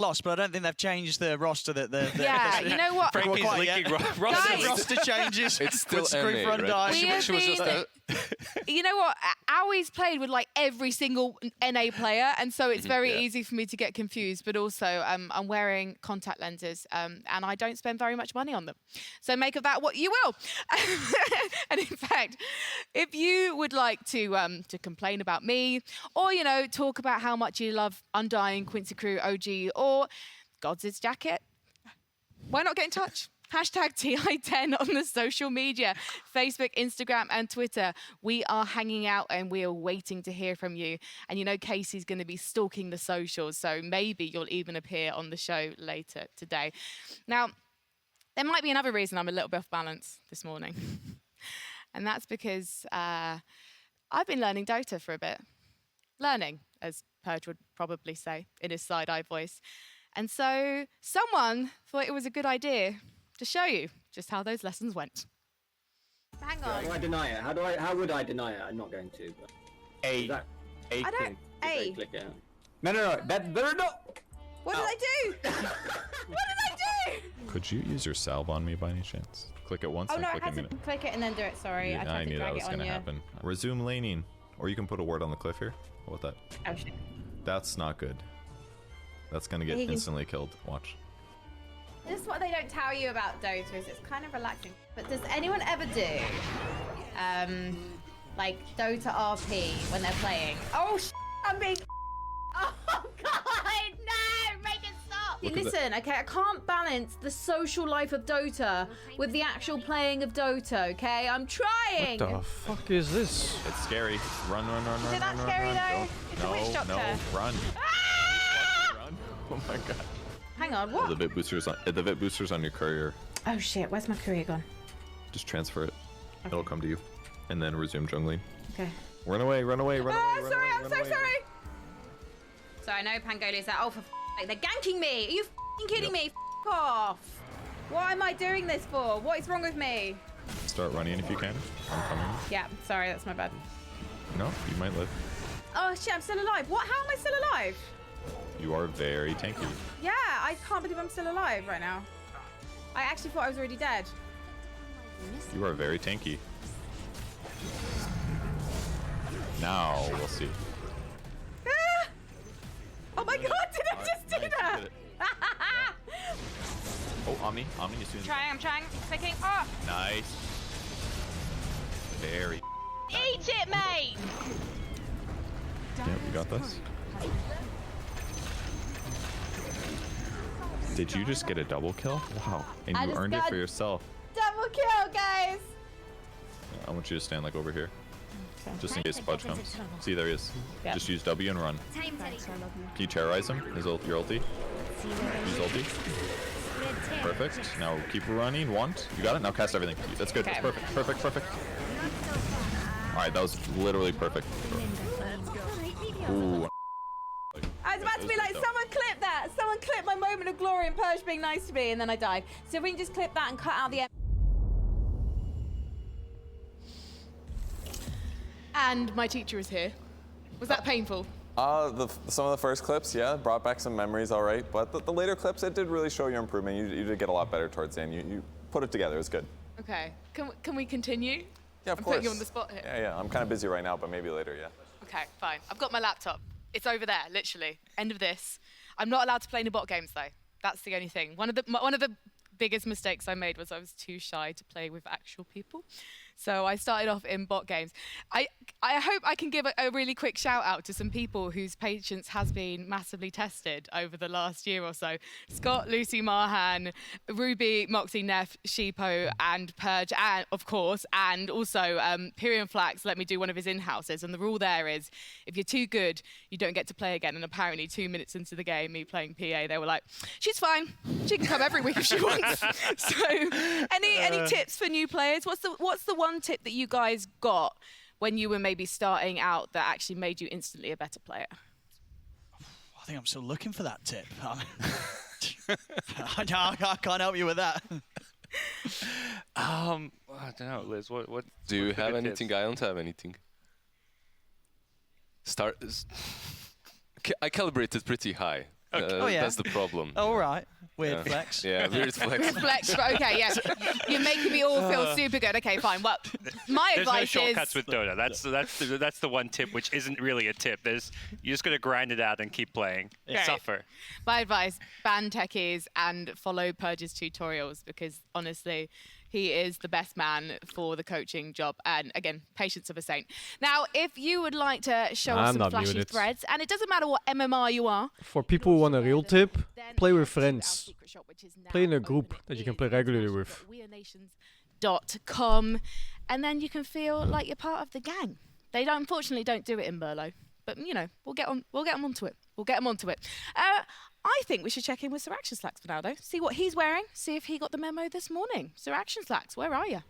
lost, but I don't think they've changed the roster. Yeah, you know what? Frankie's leaking roster changes. It's still group NA, run right? dies. She was just You know what? Owie's played with like every single NA player, and so it's very easy for me to get confused. But also, I'm wearing contact lenses, and I don't spend very much money on them. So make of that what you will. And in fact, if you would like to complain about me, or talk about how much you love Undying, Quincy Crew, OG, or God's Jacket, why not get in touch? Hashtag TI10 on the social media, Facebook, Instagram, and Twitter. We are hanging out and we are waiting to hear from you. And Casey's going to be stalking the socials, so maybe you'll even appear on the show later today. Now, there might be another reason I'm a little bit off balance this morning. And that's because I've been learning Dota for a bit. Learning, as Purge would probably say in his side-eye voice. And so someone thought it was a good idea to show you just how those lessons went. Hang on. How do I deny it? How would I deny it? I'm not going to. But A. I don't. A. Click it. No. No. What did I do? What did I do? Could you use your salve on me by any chance? Click it once Oh and no, I click had a to minute. click it and then do it. Sorry, I tried I to knew that drag was it on gonna you. happen. Resume laning, or you can put a word on the cliff here. How about that? Oh shit. That's not good. That's gonna get instantly killed. Watch. This is what they don't tell you about Dota, is it's kind of relaxing. But does anyone ever do, like Dota RP when they're playing? Oh, I'm being. Oh God, no! Make it stop. Listen, okay, I can't balance the social life of Dota with the actual playing of Dota. Okay, I'm trying. What the fuck is this? It's scary. Run. Is it that scary though? It's a witch doctor. No, run. Ah! Run. Oh my God. Hang on, what? The vit boosters on your courier. Oh shit, where's my courier gone? Just transfer it. Okay. It'll come to you, and then resume jungling. Okay. Run away. Sorry, I'm so sorry. So I know Pangolia's like, oh for sake, they're ganking me. Are you kidding me? F off. What am I doing this for? What is wrong with me? Start running if you can. I'm coming. Yeah, sorry, that's my bad. No, you might live. Oh shit, I'm still alive. What? How am I still alive? You are very tanky. Yeah, I can't believe I'm still alive right now. I actually thought I was already dead. You are very tanky. Now we'll see. Ah! Oh my God, did I just do that? Oh, Omni as soon as I'm trying. Clicking. Oh! Nice. Very. Eat it, mate! Yeah, we got this. Did you just get a double kill? Wow. And you earned it for yourself. Double kill, guys! I want you to stand like over here. Okay. Just in case Fudge comes. See, there he is. Yep. Just use W and run. Can you terrorize him? Your ulti? Use ulti. Perfect. Now keep running. You got it? Now cast everything. That's good. Okay. That's perfect. Alright, that was literally perfect. Ooh. I was about to be like, someone clip that! Someone clip my moment of glory and Purge being nice to me, and then I died. So if we can just clip that and cut out the end. And my teacher is here. Was that painful? Some of the first clips, yeah, brought back some memories, all right. But the later clips, it did really show your improvement. You did get a lot better towards the end. You put it together. It was good. Okay. Can we continue? Yeah, of course. I'm putting you on the spot here. Yeah. I'm kind of busy right now, but maybe later, yeah. Okay, fine. I've got my laptop. It's over there, literally. End of this. I'm not allowed to play any bot games, though. That's the only thing. One of the biggest mistakes I made was I was too shy to play with actual people. So I started off in bot games. I hope I can give a really quick shout out to some people whose patience has been massively tested over the last year or so. Scott, Lucy Marhan, Ruby, Moxie, Neff, Sheepo, and Purge, and of course, and also Pyrian Flax let me do one of his in-houses. And the rule there is, if you're too good, you don't get to play again. And apparently 2 minutes into the game, me playing PA, they were like, she's fine. She can come every week if she wants. So any tips for new players? What's the one tip that you guys got when you were maybe starting out that actually made you instantly a better player? I think I'm still looking for that tip. I can't help you with that. I don't know, Liz. What do you have anything? Tips? I don't have anything. I calibrated pretty high. Oh, yeah. That's the problem. All right. Weird flex. Yeah, weird flex. Flex, but okay, yeah. You're making me all feel super good. Okay, fine. Well, my There's no advice shortcuts is... with Dota. That's the one tip, which isn't really a tip. You're just gonna grind it out and keep playing. Okay. Suffer. My advice, ban techies and follow Purge's tutorials because honestly, he is the best man for the coaching job. And again, patience of a saint. Now, if you would like to show us I'm some not flashy muted. threads, and it doesn't matter what MMR you are. For people who want a real tip, then play with head to our friends. secret shop, which is Play in now a group open. that you It can is play regularly with. international.wearnations.com, and then you can feel like you're part of the gang. They unfortunately don't do it in Merlot, but you know we'll get them onto it. I think we should check in with Sir Action Slacks for now, though. See what he's wearing. See if he got the memo this morning. Sir Action Slacks, where are you?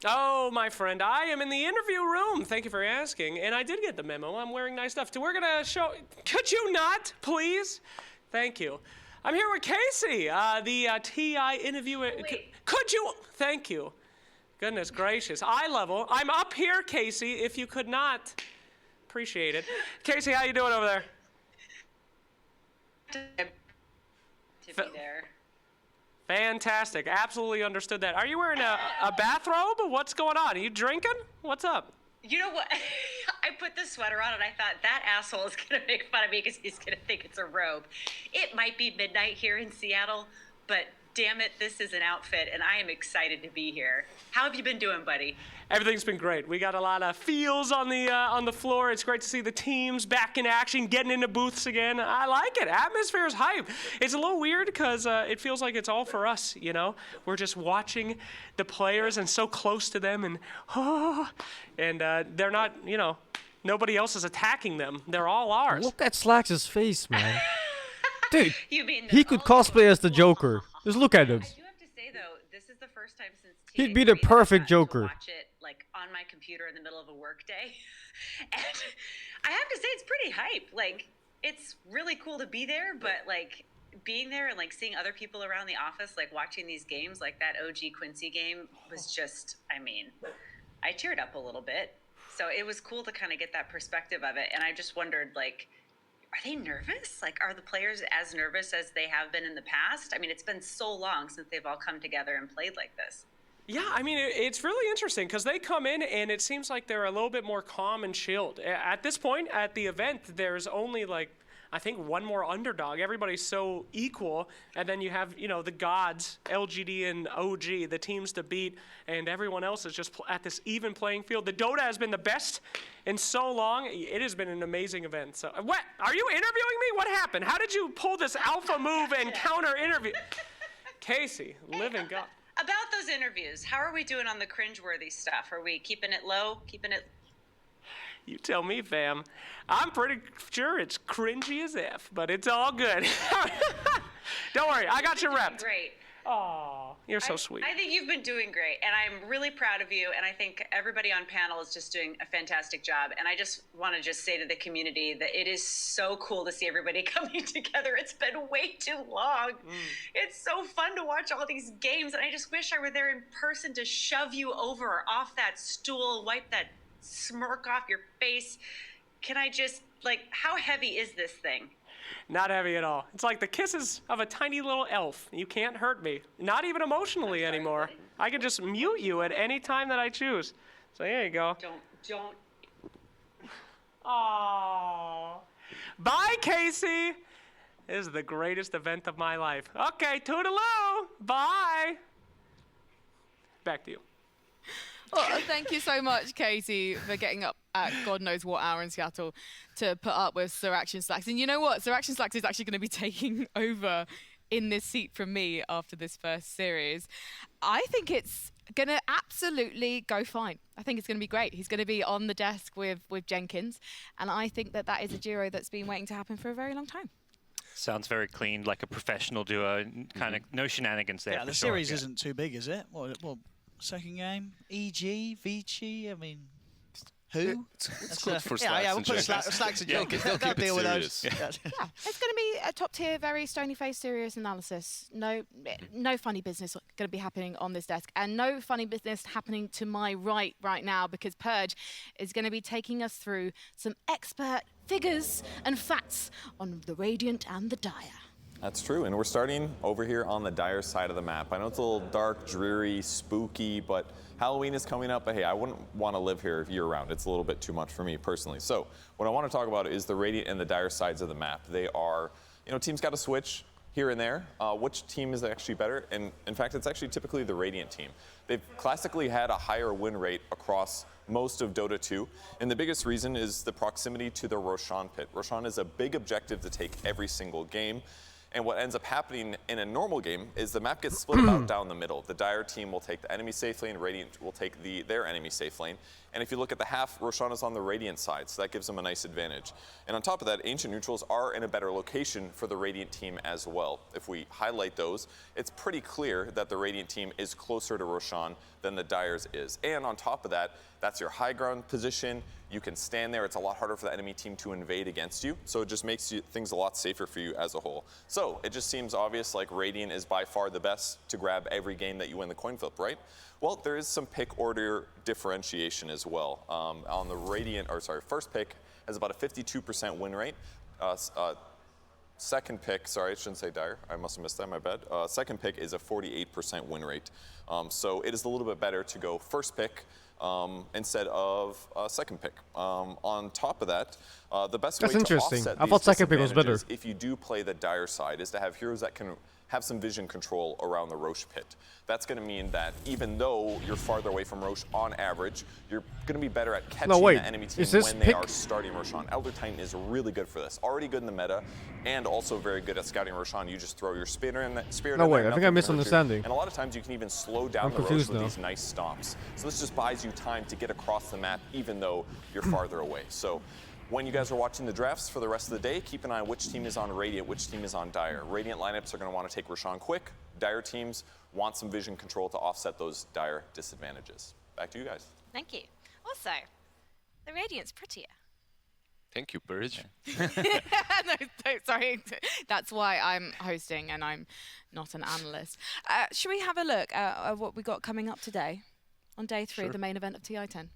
Oh, my friend, I am in the interview room. Thank you for asking. And I did get the memo. I'm wearing nice stuff. We're going to show... Could you not, please? Thank you. I'm here with Casey, the TI interview... Could you... Thank you. Goodness gracious. Eye level. I'm up here, Casey, if you could not. Appreciate it. Casey, how you doing over there? To be there. Fantastic. Absolutely understood that. Are you wearing a bathrobe? What's going on? Are you drinking? What's up? You know what? I put the sweater on and I thought that asshole is going to make fun of me because he's going to think it's a robe. It might be midnight here in Seattle, but damn it, this is an outfit and I am excited to be here. How have you been doing, buddy? Everything's been great. We got a lot of feels on the floor. It's great to see the teams back in action, getting into booths again. I like it. Atmosphere is hype. It's a little weird because it feels like it's all for us, you know? We're just watching the players and so close to them and they're not, you know, nobody else is attacking them. They're all ours. Look at Slacks' face, man. Dude, You mean he could cosplay as the Joker. Just look at him. I do have to say though, this is the first time since He'd be the TA3 that I've perfect gotten to Joker. Watch it like on my computer in the middle of a work day, and I have to say it's pretty hype. Like it's really cool to be there, but like being there and like seeing other people around the office, like watching these games, like that OG Quincy game was just, I mean, I teared up a little bit. So it was cool to kind of get that perspective of it, and I just wondered like, are they nervous? Like, are the players as nervous as they have been in the past? I mean, it's been so long since they've all come together and played like this. Yeah, I mean, it's really interesting because they come in and it seems like they're a little bit more calm and chilled. At this point, at the event, there's only like, I think one more underdog. Everybody's so equal. And then you have, you know, the gods, LGD and OG, the teams to beat, and everyone else is just at this even playing field. The Dota has been the best in so long. It has been an amazing event. So, what? Are you interviewing me? What happened? How did you pull this alpha move and counter interview? Casey, living God. About those interviews, how are we doing on the cringeworthy stuff? Are we keeping it low? Keeping it... You tell me, fam. I'm pretty sure it's cringy as F, but it's all good. Don't worry, I got you repped. Great. Aw, you're so sweet. I think you've been doing great, and I'm really proud of you, and I think everybody on panel is just doing a fantastic job, and I just want to just say to the community that it is so cool to see everybody coming together. It's been way too long. It's so fun to watch all these games, and I just wish I were there in person to shove you over or off that stool, wipe that smirk off your face. Can I just, like, how heavy is this thing? Not heavy at all. It's like the kisses of a tiny little elf. You can't hurt me. Not even emotionally anymore. I can just mute you at any time that I choose. So there you go. Don't. Aww. Bye, Casey. This is the greatest event of my life. Okay, toodaloo. Bye. Back to you. Well, thank you so much, Casey, for getting up at God knows what hour in Seattle to put up with Sir Action Slacks. And you know what? Sir Action Slacks is actually going to be taking over in this seat from me after this first series. I think it's going to absolutely go fine. I think it's going to be great. He's going to be on the desk with Jenkins. And I think that is a duo that's been waiting to happen for a very long time. Sounds very clean, like a professional duo. Kind of no shenanigans there. Yeah, the series isn't too big, is it? What second game? EG, Vici, I mean, who? It's good for Slacks. Yeah, we'll put Jenkins. Slacks and Yeah, Jenkins. they'll They'll keep it deal with serious. those. Yeah, it's going to be a top tier, very stony-faced, serious analysis. No funny business going to be happening on this desk, and no funny business happening to my right now because Purge is going to be taking us through some expert figures and facts on the Radiant and the Dire. That's true, and we're starting over here on the Dire side of the map. I know it's a little dark, dreary, spooky, but Halloween is coming up, but hey, I wouldn't want to live here year-round. It's a little bit too much for me personally. So what I want to talk about is the Radiant and the Dire sides of the map. They are, teams got to switch here and there. Which team is actually better? And in fact, it's actually typically the Radiant team. They've classically had a higher win rate across most of Dota 2, and the biggest reason is the proximity to the Roshan pit. Roshan is a big objective to take every single game. And what ends up happening in a normal game is the map gets split about down the middle. The Dire team will take the enemy safe lane, Radiant will take their enemy safe lane. And if you look at the half, Roshan is on the Radiant side, so that gives them a nice advantage. And on top of that, Ancient Neutrals are in a better location for the Radiant team as well. If we highlight those, it's pretty clear that the Radiant team is closer to Roshan than the Dire's is. And on top of that, that's your high ground position. You can stand there. It's a lot harder for the enemy team to invade against you. So it just makes things a lot safer for you as a whole. So it just seems obvious like Radiant is by far the best to grab every game that you win the coin flip, right? Well, there is some pick order differentiation as well. On the first pick has about a 52% win rate. Second pick, sorry, I shouldn't say Dire. I must have missed that, my bad. Second pick is a 48% win rate. So it is a little bit better to go first pick instead of second pick. On top of that, the best way to offset I thought second pick was better. if you do play the Dire side is to have heroes that can have some vision control around the Roche pit. That's going to mean that even though you're farther away from Roche on average, you're going to be better at catching the enemy team when they are starting Roshan. Elder Titan is really good for this. Already good in the meta, and also very good at scouting Roshan. You just throw your spirit in there. No, wait, I think I'm misunderstanding. And a lot of times you can even slow down the Roche with these nice stomps. So this just buys you time to get across the map even though you're farther away. So when you guys are watching the drafts for the rest of the day, keep an eye on which team is on Radiant, which team is on Dire. Radiant lineups are going to want to take Roshan quick. Dire teams want some vision control to offset those Dire disadvantages. Back to you guys. Thank you. Also, the Radiant's prettier. Thank you, Burridge. No, sorry. That's why I'm hosting and I'm not an analyst. Should we have a look at what we got coming up today on day 3 of the main event of TI10?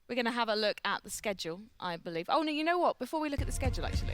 We're going to have a look at the schedule, I believe. Oh, no, you know what? Before we look at the schedule, actually.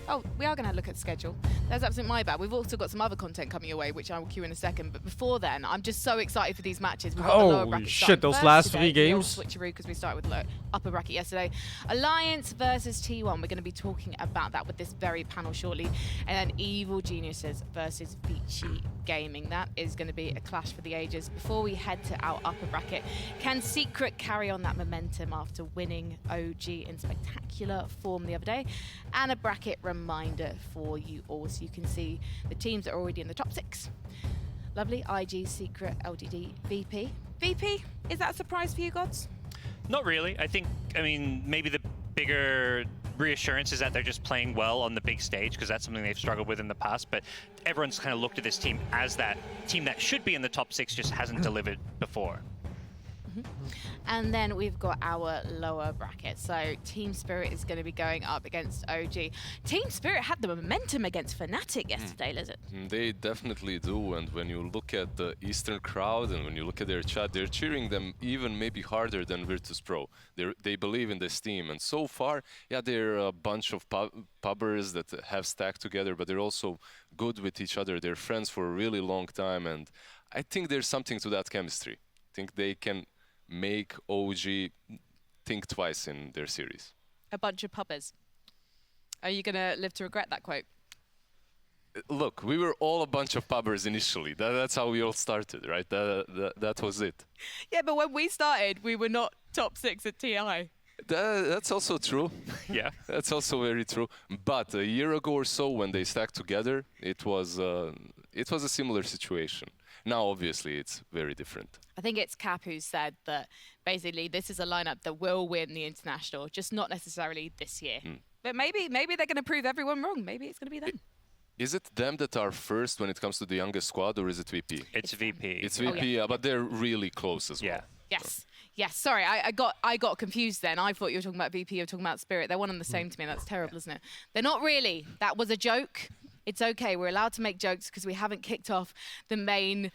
Oh, we are going to look at the schedule. That's absolutely my bad. We've also got some other content coming your way, which I will cue in a second. But before then, I'm just so excited for these matches. We've got the lower bracket shit, those first last today, 3 games. Switcheroo, because we started with upper bracket yesterday. Alliance versus T1. We're going to be talking about that with this very panel shortly. And then Evil Geniuses versus Vici Gaming. That is going to be a clash for the ages. Before we head to our upper bracket, can Secret carry on that momentum after winning OG in spectacular form the other day? And a bracket reminder for you all, so you can see the teams that are already in the top 6. Lovely. IG, Secret, LDD, VP. VP, is that a surprise for you, Gods? Not really. I mean, maybe the bigger reassurance is that they're just playing well on the big stage, because that's something they've struggled with in the past. But everyone's kind of looked at this team as that team that should be in the top 6, just hasn't delivered before. And then we've got our lower bracket. So Team Spirit is going to be going up against OG. Team Spirit had the momentum against Fnatic yesterday, Lizard. They definitely do, and when you look at the Eastern crowd and when you look at their chat, they're cheering them even maybe harder than Virtus.pro. They believe in this team, and so far, yeah, they're a bunch of pubbers that have stacked together, but they're also good with each other. They're friends for a really long time, and I think there's something to that chemistry. I think they can make OG think twice in their series. A bunch of pubbers. Are you going to live to regret that quote? Look, we were all a bunch of pubbers initially. That's how we all started, right? That was it. Yeah, but when we started, we were not top 6 at TI. That's also true. Yeah, that's also very true. But a year ago or so, when they stacked together, it was a similar situation. Now, obviously, it's very different. I think it's Cap who said that basically this is a lineup that will win the international, just not necessarily this year. But maybe they're going to prove everyone wrong. Maybe it's going to be them. Is it them that are first when it comes to the youngest squad, or is it VP? It's VP. It's VP, yeah, but they're really close as well. Yes. Yes, sorry, I got confused then. I thought you were talking about VP, you were talking about Spirit. They're one and the same to me. That's terrible, isn't it? They're not really. That was a joke. It's okay. We're allowed to make jokes because we haven't kicked off the main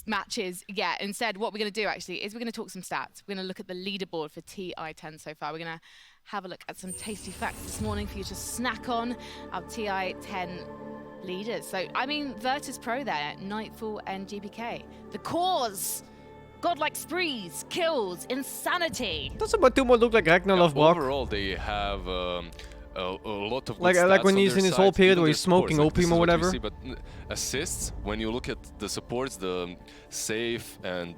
matches yet. Instead, what we're going to do actually is we're going to talk some stats. We're going to look at the leaderboard for TI10 so far. We're going to have a look at some tasty facts this morning for you to snack on. Our TI 10 leaders. So, I mean, Virtus Pro there, Nightfall and GPK. The cause, godlike sprees, kills, insanity. Does Batumba look like Ragnarov block? Overall, they have a lot of good like stats when on he's their in his side, whole period even where their he's smoking supports, opium or this is what whatever. we see, but assists, when you look at the supports, the Safe and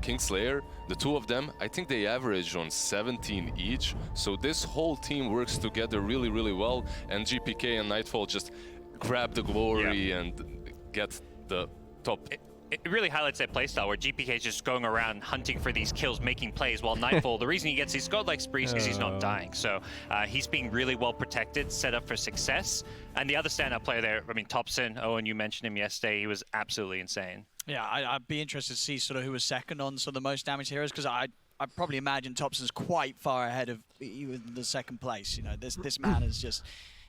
Kingslayer, the two of them, I think they average on 17 each. So this whole team works together really, really well. And GPK and Nightfall just grab the glory and get the top. It really highlights that playstyle where GPK is just going around hunting for these kills, making plays, while Nightfall, the reason he gets these godlike sprees is he's not dying. So he's being really well protected, set up for success. And the other standout player there, I mean, Thompson, Owen, you mentioned him yesterday, he was absolutely insane. Yeah, I'd be interested to see sort of who was second on some of the most damaged heroes, because I probably imagine Thompson's quite far ahead of even the second place. You know, this man is just,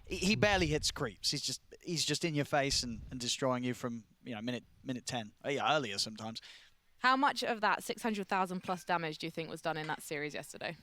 he barely hits creeps. He's just in your face and destroying you from, you know, minute 10, earlier sometimes. How much of that 600,000 plus damage do you think was done in that series yesterday?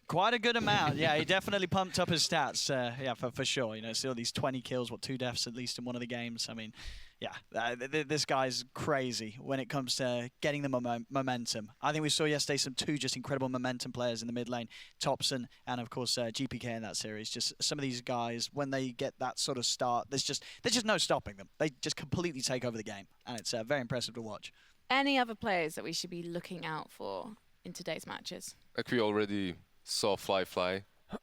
Quite a good amount. Yeah, he definitely pumped up his stats. Yeah, for sure. You know, still these 20 kills, 2 deaths at least in one of the games. I mean, yeah, this guy's crazy when it comes to getting the momentum. I think we saw yesterday two just incredible momentum players in the mid lane, Thompson and of course GPK in that series. Just some of these guys, when they get that sort of start, there's just no stopping them. They just completely take over the game, and it's very impressive to watch. Any other players that we should be looking out for in today's matches? Like we already saw Fly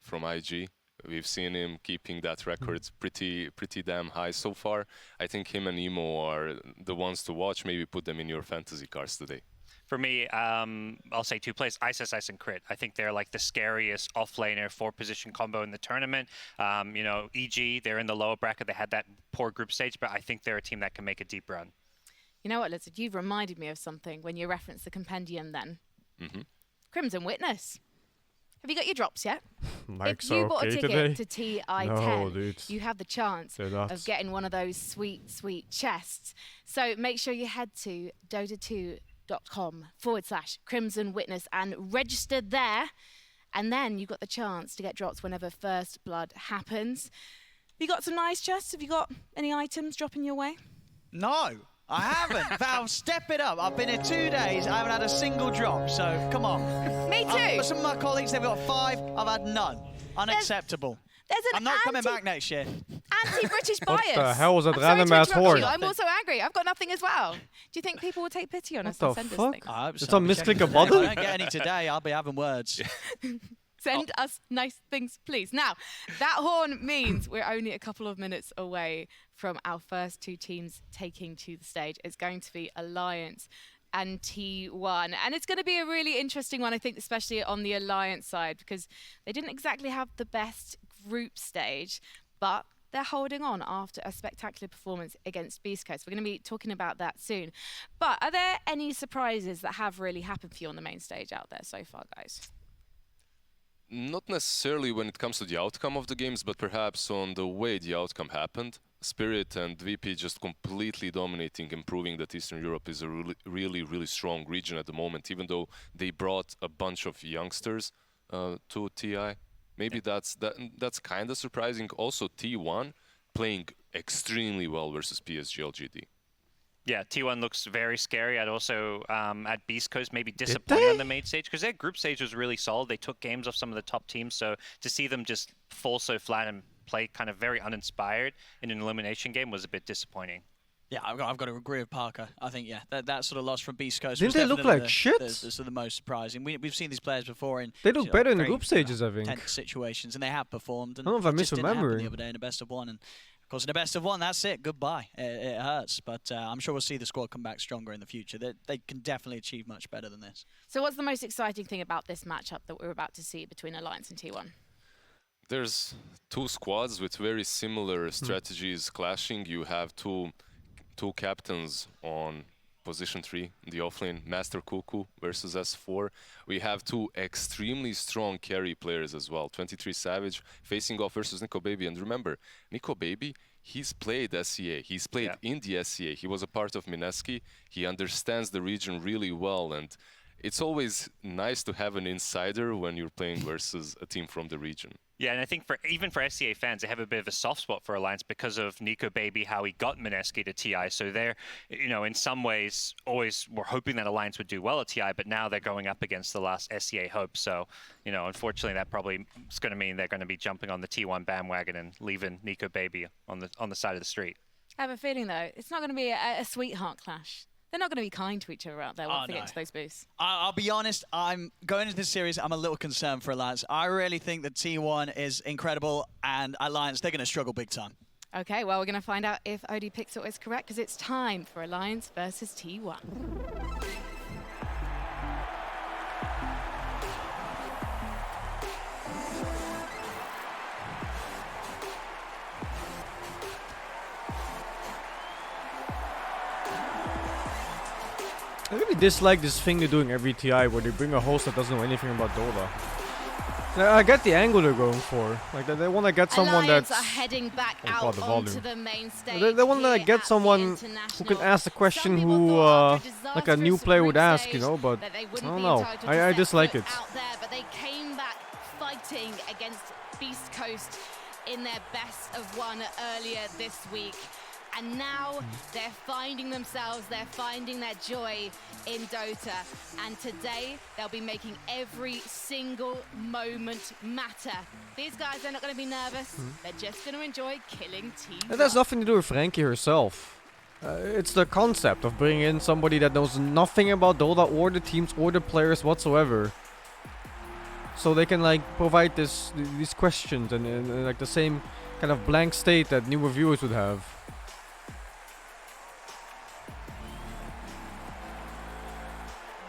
from IG. We've seen him keeping that record pretty damn high so far. I think him and Emo are the ones to watch. Maybe put them in your fantasy cards today. For me, I'll say 2 plays, Ice and Crit. I think they're like the scariest off-laner 4-position combo in the tournament. You know, EG, they're in the lower bracket. They had that poor group stage, but I think they're a team that can make a deep run. You know what, Lizard? You've reminded me of something when you referenced the compendium then. Mm-hmm. Crimson Witness. Have you got your drops yet? Mike's if you bought a okay ticket today? to TI10, No, dude. you have the chance of getting one of those sweet, sweet chests. So make sure you head to dota2.com/Crimson Witness and register there. And then you've got the chance to get drops whenever First Blood happens. Have you got some nice chests? Have you got any items dropping your way? No, I haven't. Val, step it up. I've been here 2 days. I haven't had a single drop, so come on. Me too. Some of my colleagues, they've got 5. I've had none. Unacceptable. I'm not coming back next year. Anti-British bias. What the hell was that I'm sorry random to ass interrupt horde? you. I'm also angry. I've got nothing as well. Do you think people will take pity on us and send us things? I hope It's so. on misclick a If button? I don't get any today, I'll be having words. Send us nice things, please. Now, that horn means we're only a couple of minutes away from our first 2 teams taking to the stage. It's going to be Alliance and T1. And it's going to be a really interesting one, I think, especially on the Alliance side, because they didn't exactly have the best group stage, but they're holding on after a spectacular performance against Beast Coast. We're going to be talking about that soon. But are there any surprises that have really happened for you on the main stage out there so far, guys? Not necessarily when it comes to the outcome of the games, but perhaps on the way the outcome happened. Spirit and VP just completely dominating and proving that Eastern Europe is a really strong region at the moment, even though they brought a bunch of youngsters to TI. Maybe that's kind of surprising. Also, T1 playing extremely well versus PSG LGD. Yeah, T1 looks very scary. I'd also, at Beast Coast, maybe disappointed on the main stage, because their group stage was really solid. They took games off some of the top teams, so to see them just fall so flat and play kind of very uninspired in an elimination game was a bit disappointing. Yeah, I've got to agree with Parker. I think, yeah, that sort of loss from Beast Coast Didn't was they look definitely like shit? the most surprising. We've seen these players before in They look better in the very, group stages, I think. tense situations, and they have performed. And I don't know if I'm it just didn't happen misremembering. the other day in a best of 1. And of course, in a best of 1, that's it. Goodbye. It hurts, but I'm sure we'll see the squad come back stronger in the future. They can definitely achieve much better than this. So what's the most exciting thing about this matchup that we're about to see between Alliance and T1? There's 2 squads with very similar strategies clashing. You have two captains on position 3, the offlane, Master Cuckoo versus S4. We have 2 extremely strong carry players as well. 23 Savage facing off versus Nico Baby. And remember, Nico Baby, he's played SEA. He's played in the SEA. He was a part of Mineski. He understands the region really well. And it's always nice to have an insider when you're playing versus a team from the region. Yeah, and I think even for SCA fans, they have a bit of a soft spot for Alliance because of Nico Baby, how he got Mineski to TI. So they're, in some ways, always were hoping that Alliance would do well at TI, but now they're going up against the last SCA hope. So, unfortunately, that probably is going to mean they're going to be jumping on the T1 bandwagon and leaving Nico Baby on the side of the street. I have a feeling, though, it's not going to be a sweetheart clash. They're not going to be kind to each other out there once they get to those booths. I'll be honest, I'm going into this series, I'm a little concerned for Alliance. I really think that T1 is incredible, and Alliance, they're going to struggle big time. Okay, well, we're going to find out if OD Pixel is correct, because it's time for Alliance versus T1. I really dislike this thing they're doing every TI where they bring a host that doesn't know anything about Dota. Now, I get the angle they're going for. Like they want to get someone Alliance that's are heading back out onto the main stage. They want to get someone who can ask the question who like a new player would ask, but I don't know. I dislike it. Out there, but they came back fighting against Beast Coast in their best of one earlier this week. And now they're finding themselves, they're finding their joy in Dota. And today, they'll be making every single moment matter. These guys, they're not going to be nervous. They're just going to enjoy killing teams. It has nothing to do with Frankie herself. It's the concept of bringing in somebody that knows nothing about Dota or the teams or the players whatsoever. So they can provide these questions and like the same kind of blank state that new reviewers would have.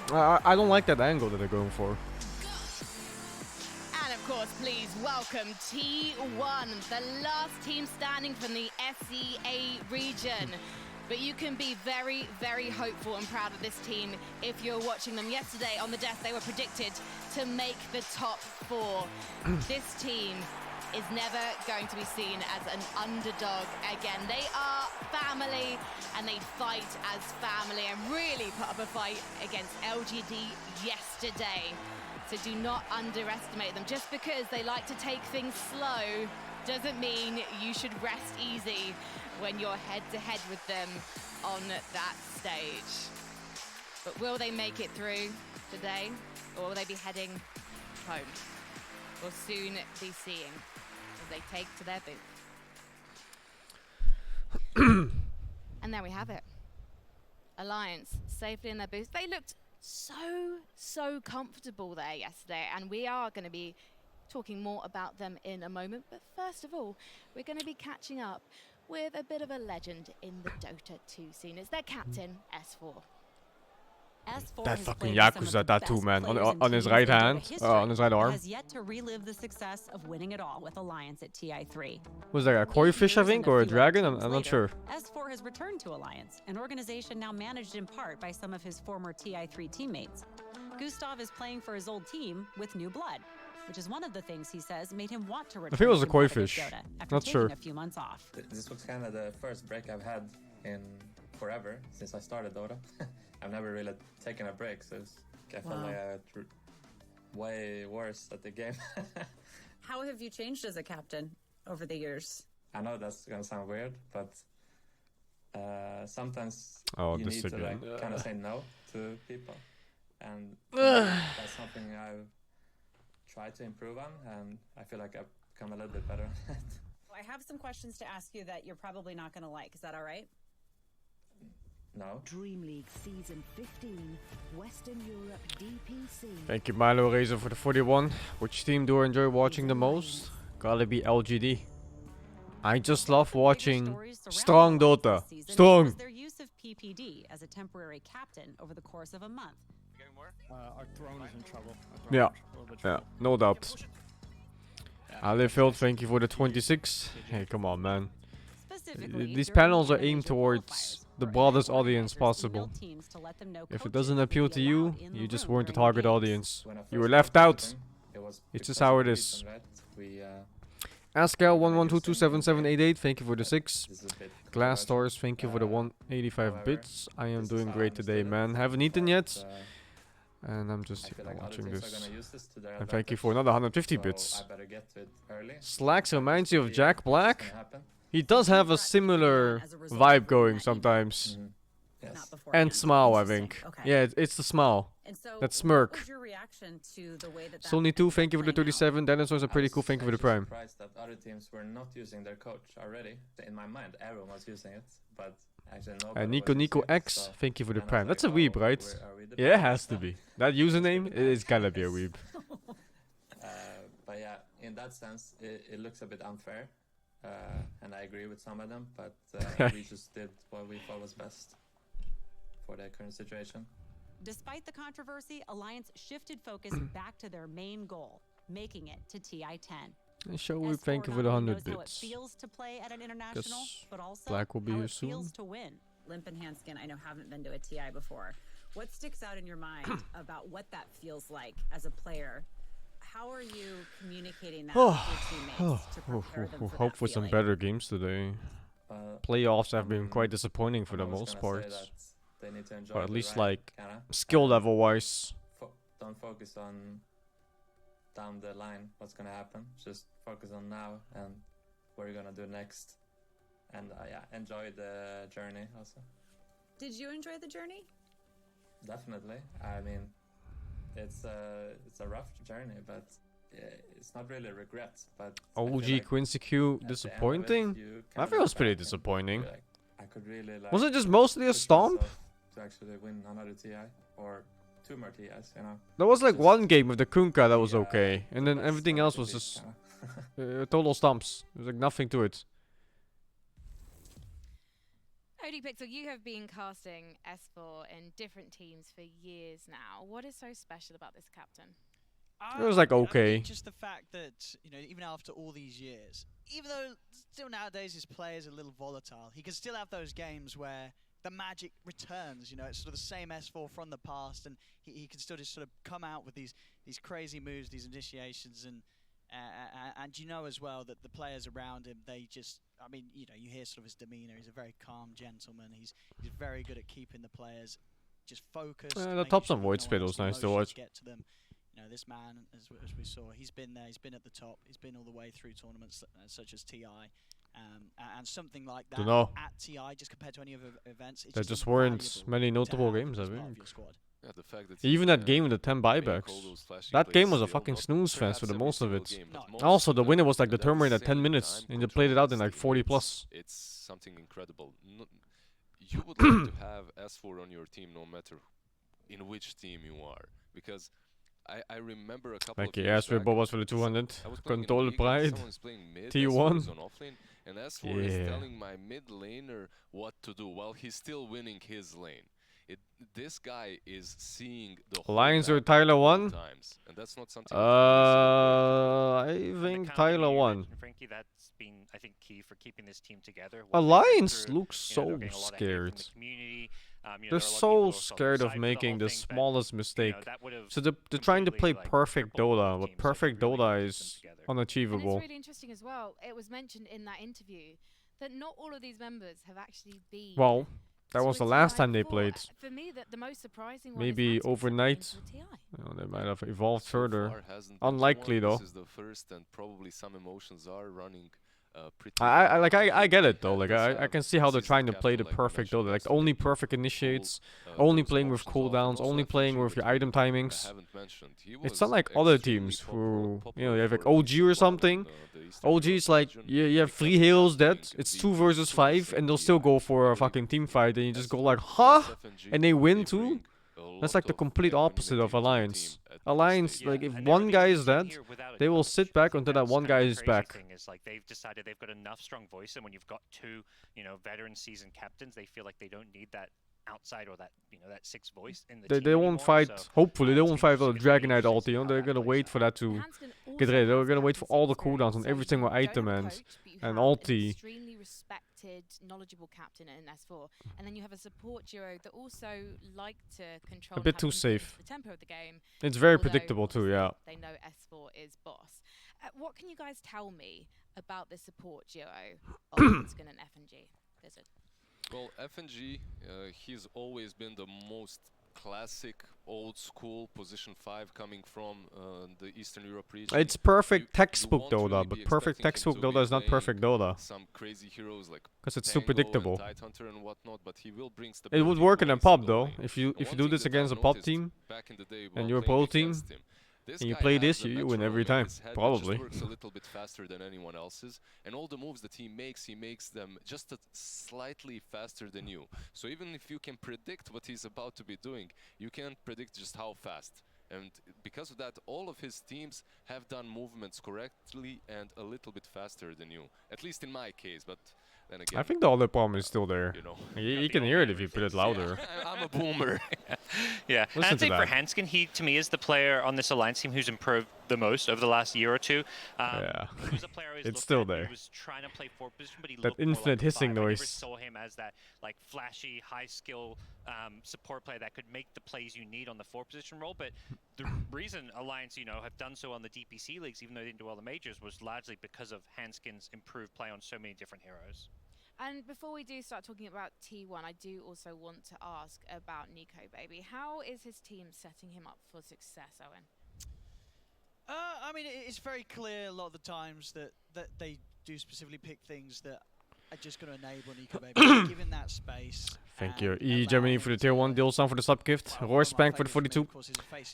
I don't like that angle that they're going for. And of course, please welcome T1, the last team standing from the SCA region. But you can be very, very hopeful and proud of this team if you're watching them. Yesterday on the desk, they were predicted to make the top 4. This team is never going to be seen as an underdog again. They are family and they fight as family and really put up a fight against LGD yesterday. So do not underestimate them. Just because they like to take things slow doesn't mean you should rest easy when you're head-to-head with them on that stage. But will they make it through today, or will they be heading home? We'll soon be seeing as they take to their booth. And there we have it. Alliance safely in their booth. They looked so comfortable there yesterday, and we are going to be talking more about them in a moment. But first of all, we're going to be catching up with a bit of a legend in the Dota 2 scene. It's their captain, S4. That fucking Yakuza tattoo, man, on his right hand, on his right arm. Has yet to relive the success of winning it all with Alliance at TI3. Was that a koi fish, I think, or a dragon? I'm not sure. S4 has returned to Alliance, an organization now managed in part by some of his former TI3 teammates. Gustav is playing for his old team with new blood, which is one of the things he says made him want to return. I think it was a to koi competitive fish. Dota after Not taking sure. a few months off. This was kind of the first break I've had in forever since I started Dota. I've never really taken a break, so I felt like I was way worse at the game. How have you changed as a captain over the years? I know that's gonna sound weird, but sometimes Oh, you this need to again. kind of say no to people, and that's something I've tried to improve on, and I feel like I've become a little bit better. I have some questions to ask you that you're probably not going to like. Is that all right? No. Dream League Season 15, Western Europe DPC. Thank you, Milo Razor, for the 41. Which team do I enjoy watching the most? Gotta be LGD. I just love watching strong Dota. Strong! Their use of PPD as a temporary captain over the course of a month. Our throne is in trouble. Yeah, no doubt. Alifield, thank you for the 26. Hey, come on, man. These panels are aimed towards the broadest audience possible. If it doesn't appeal to you, you just weren't the target audience. You were left out. It's just how it is. Ascal11227788, thank you for the 6. Glass Stars, thank you for the 185 bits. I am doing great today, man. Haven't eaten yet. And I'm just feel like other watching teams this. are gonna use this to their And thank you advantage, for another 150 so bits. I better get to it early. Slacks Practice reminds you of the Jack what's Black. gonna happen. He does have a similar vibe going sometimes. Yes. And smile, I think. Yeah, it's the smile. That smirk. What was your reaction to the way that Sony2, thank you for the 37. Dinosaurs are pretty cool, thank you for the prime. Surprised that other teams were not using their coach already. In my mind, everyone was using it, but actually nobody And was Nico using it, X, so thank you for the then I was prime. That's a like, weeb, oh, right? are we the Yeah, it best? has to be. That username is gotta be a weeb. But yeah, in that sense, it looks a bit unfair, and I agree with some of them. But we just did what we thought was best for the current situation. Despite the controversy, Alliance shifted focus back to their main goal, making it to TI-10. And show we S4 thank you for the not only 100 knows how it bits. feels to play at an international, but also Black will be how here it soon. feels to win. Limp and Hanskin, I know haven't been to a TI before. What sticks out in your mind about what that feels like as a player? How are you communicating that with your teammates to prepare them for Hope that for some feeling? better games today. Playoffs have been quite disappointing for the I'm always most gonna part. say that they need to enjoy But at the least ride, like kinda. skill level wise. Don't focus on down the line what's gonna happen. Just focus on now and what you're gonna do next. And yeah, enjoy the journey also. Did you enjoy the journey? Definitely. I mean, it's a rough journey, but it's not really regret. But I feel OG like Quincy Q at the end of it, disappointing? you I kinda feel it was look pretty back and disappointing. be like, I could really like. Was it just mostly a push stomp? myself to actually win another TI or 2 more TIs, you know. There was like one game with the Kunka that was the, okay, and then best everything of else the was league, just kinda. total stumps. There was like nothing to it. Odie Pixel, you have been casting S4 in different teams for years now. What is so special about this captain? It was like I okay. think just the fact that, you know, even after all these years, even though still nowadays his play is a little volatile, he can still have those games where the magic returns. You know, it's sort of the same S4 from the past, and he can still just sort of come out with these crazy moves, these initiations, and you know as well that the players around him, they just, I mean, you know, you hear sort of his demeanor. He's a very calm gentleman. He's very good at keeping the players just focused. The making top sure on that Void no Spit one was lets the nice to emotions watch. get to them. You know, this man, as we saw, he's been there. He's been at the top. He's been all the way through tournaments such as TI, and something like that Dunno. at TI, just compared to any other events, it's There just invaluable weren't many to notable have games, I as part of think. your squad. Yeah, the fact that Even that game with the 10 make all buybacks. those flashy That plays game was a still, fucking not snooze fest perhaps for the every most of single it. game, but most Also, of the them, winner was like and at the determined at 10 same minutes, time, and they played it out in controlling like this 40 team, plus. It's something incredible. You would like to have S4 on your team no matter in which team you are, because I remember a couple Thank of you, years Asper back, Bobas for the 200. I was playing in a Control league and Pride. someone's playing mid, T1. S4 is on offlane, and S4 is Yeah. telling my mid laner what to do while he's still winning his lane. This guy is seeing the whole Alliance or map Tyler at all won? times, and that's not something that you really see I very think The Tyler counter you won. mentioned, Frankie, that's been, I think, key for keeping this team together. What they went Alliance through, looks you know, so they're getting a lot of hate from scared. the community. You know, They're there are a lot of people so who are so scared of excited for the making whole the thing, but, smallest you mistake. know, that would've So they're trying to play completely, like, perfect crippled Dota, both but teams, so it perfect really Dota keeps them is together. And unachievable. it's really interesting as well. It was mentioned in that interview that not all of these members have actually been. Well, that was the last time they before. played. For me, the most surprising one Maybe is Hanskin overnight. stepping into a TI. You know, they might have evolved So further. far hasn't been Unlikely one. though. This is the first, and probably some emotions are running pretty. I get it though. Yeah, Like does I have can see how they're seasoned trying to play the capital, like I perfect mentioned, Dota. Like that's only to perfect pull, initiates, only those playing with options off, and cooldowns, also only FNG playing with your that item I timings. haven't mentioned. He It's was not like other extremely teams who, you know, popular you have like for OG or Eastern something. Bloc in the Eastern OG is Bloc like, region. you have They 3 kept heroes playing dead, it's the 2 versus 5, and they'll still go for a fucking team fight, and you just go like, huh? And they win too? That's like the complete opposite of Alliance. Alliance, like if one guy is dead, they will sit back until that one guy is back. Thing is like they've decided they've got enough strong voice, and when you've got 2, you know, veteran seasoned captains, they feel like they don't need that outside or that, you know, that 6th voice in the team They won't anymore, fight, so, hopefully, they it's won't gonna fight be with the really Dragonite interesting ulti, to see they're how gonna that wait plays for that to Hanskin also get ready. They're has gonna wait for captaincy all the experience, cooldowns on so every you single don't have item a and coach, but you an have an ulti. extremely respected, knowledgeable captain in S4, and then you have a support duo that also like to control A bit and have too influence safe. the tempo of the game. It's very although predictable too, yeah. They know S4 is boss. What can you guys tell me about the support duo of Hanskin and FNG? Blizzard. Well, FNG, he's always been the most classic, old school position 5 coming from the Eastern Europe region. It's perfect You textbook won't really Dota, be but perfect expecting him textbook to be Dota is not playing perfect Dota. Some crazy heroes like Because it's too Tango predictable. and Tidehunter and whatnot, but he will bring It stability would work in to a every pop single though. lane. If you And one do thing this that against a I've pop noticed team back in the day and while you're a playing pro team against him, this and you guy play has this, a you win every metronome in time. his head that Probably. just works a little bit faster than anyone else's, and all the moves that he makes them just slightly faster than you. So even if you can predict what he's about to be doing, you can't predict just how fast. And because of that, all of his teams have done movements correctly and a little bit faster than you. At least in my case, but then again, I think the other problem is still there. you know. You can hear it if you put it louder. I'm a boomer. Yeah, Listen and I'd to say for that. Hanskin, he to me is the player on this Alliance team who's improved the most over the last year or two. Yeah. He was a player I always It's looked still at, there. He was trying to play 4 position, but he That looked more infinite like a hissing 5. I never noise. saw him as that like flashy, high skill support player that could make the plays you need on the 4 position role. But the reason Alliance, have done so on the DPC leagues, even though they didn't do well in the majors, was largely because of Hanskin's improved play on so many different heroes. And before we do start talking about T1, I do also want to ask about Nico Baby. How is his team setting him up for success, Owen? I mean, it's very clear a lot of the times that they do specifically pick things that are just going to enable Nico Baby, given that space. Thank you. E Germany for the tier 1, Dilsan for the sub gift, Rorspank for the 42,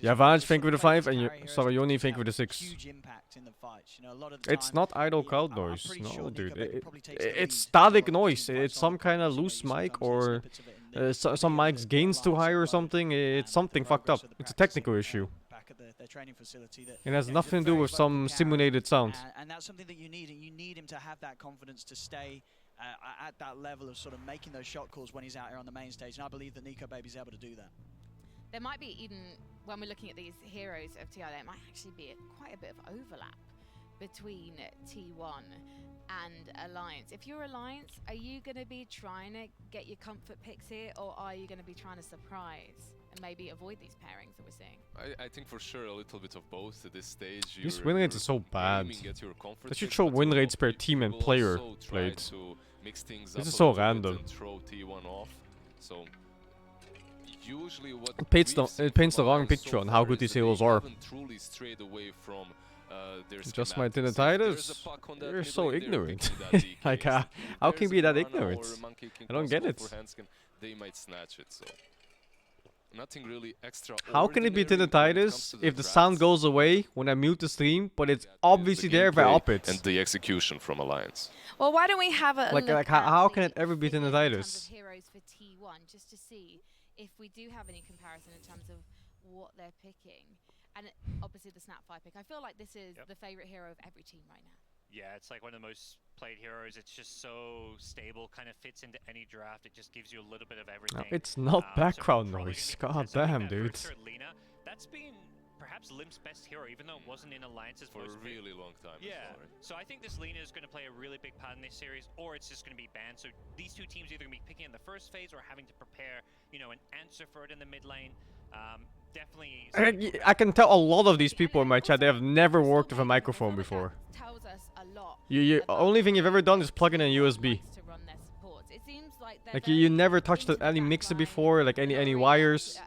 Yavanj thank you for the 5, and Sarayoni thank you for the 6. Huge impact in the fights. A lot of the It's time, not idle crowd I'm noise, pretty no sure dude. Nico Baby probably takes the It's lead static in a lot of noise. team It's fights some on kind of purpose, loose sometimes mic there's or snippets of it in the some mics gains too high or something. It's something fucked up. It's a technical issue. back at their training facility. That It has he's a nothing to do very with vocal some character, simulated sound. and that's something that you need. And you need him to have that confidence to stay at that level of sort of making those shot calls when he's out here on the main stage. And I believe that Nico Baby's able to do that. There might be, even when we're looking at these heroes of TI, there might actually be quite a bit of overlap between T1 and Alliance. If you're Alliance, are you going to be trying to get your comfort picks here, or are you going to be trying to surprise and maybe avoid these pairings that we're seeing? I think for sure a little bit of both at this stage. These win rates are so bad. They should show win rates per team and player played. This is so random. Throw T1 off. So usually what it paints the wrong picture on how good these heroes are. Truly strayed away from Just my tinnitus. You're so ignorant. Like, how can you be that ignorant? I don't get it. They might snatch it, so nothing really extra. How can it be tinnitus if the sound goes away when I mute the stream, but it's obviously there if I up it? And the execution from Alliance. Well, why don't we have a like look how at can it ever be tinnitus? heroes for T1, just to see if we do have any comparison in terms of what they're picking. And obviously the Snapfire pick. I feel like this is the favorite hero of every team right now. Yeah, it's like one of the most played heroes. It's just so stable, kind of fits into any draft. It just gives you a little bit of everything. It's not background noise. God damn, dude. Lina, that's been perhaps Limp's best hero, even though it wasn't in Alliance's for a really long time. Yeah, so I think this Lina is going to play a really big part in this series, or it's just going to be banned. So these two teams are either going to be picking in the first phase or having to prepare, an answer for it in the mid lane. Definitely. I can tell a lot of these people in my chat, they have never worked with a microphone before. Tells us a lot. You only thing you've ever done is plug in a USB. Like you never touched any mixer before, like any wires.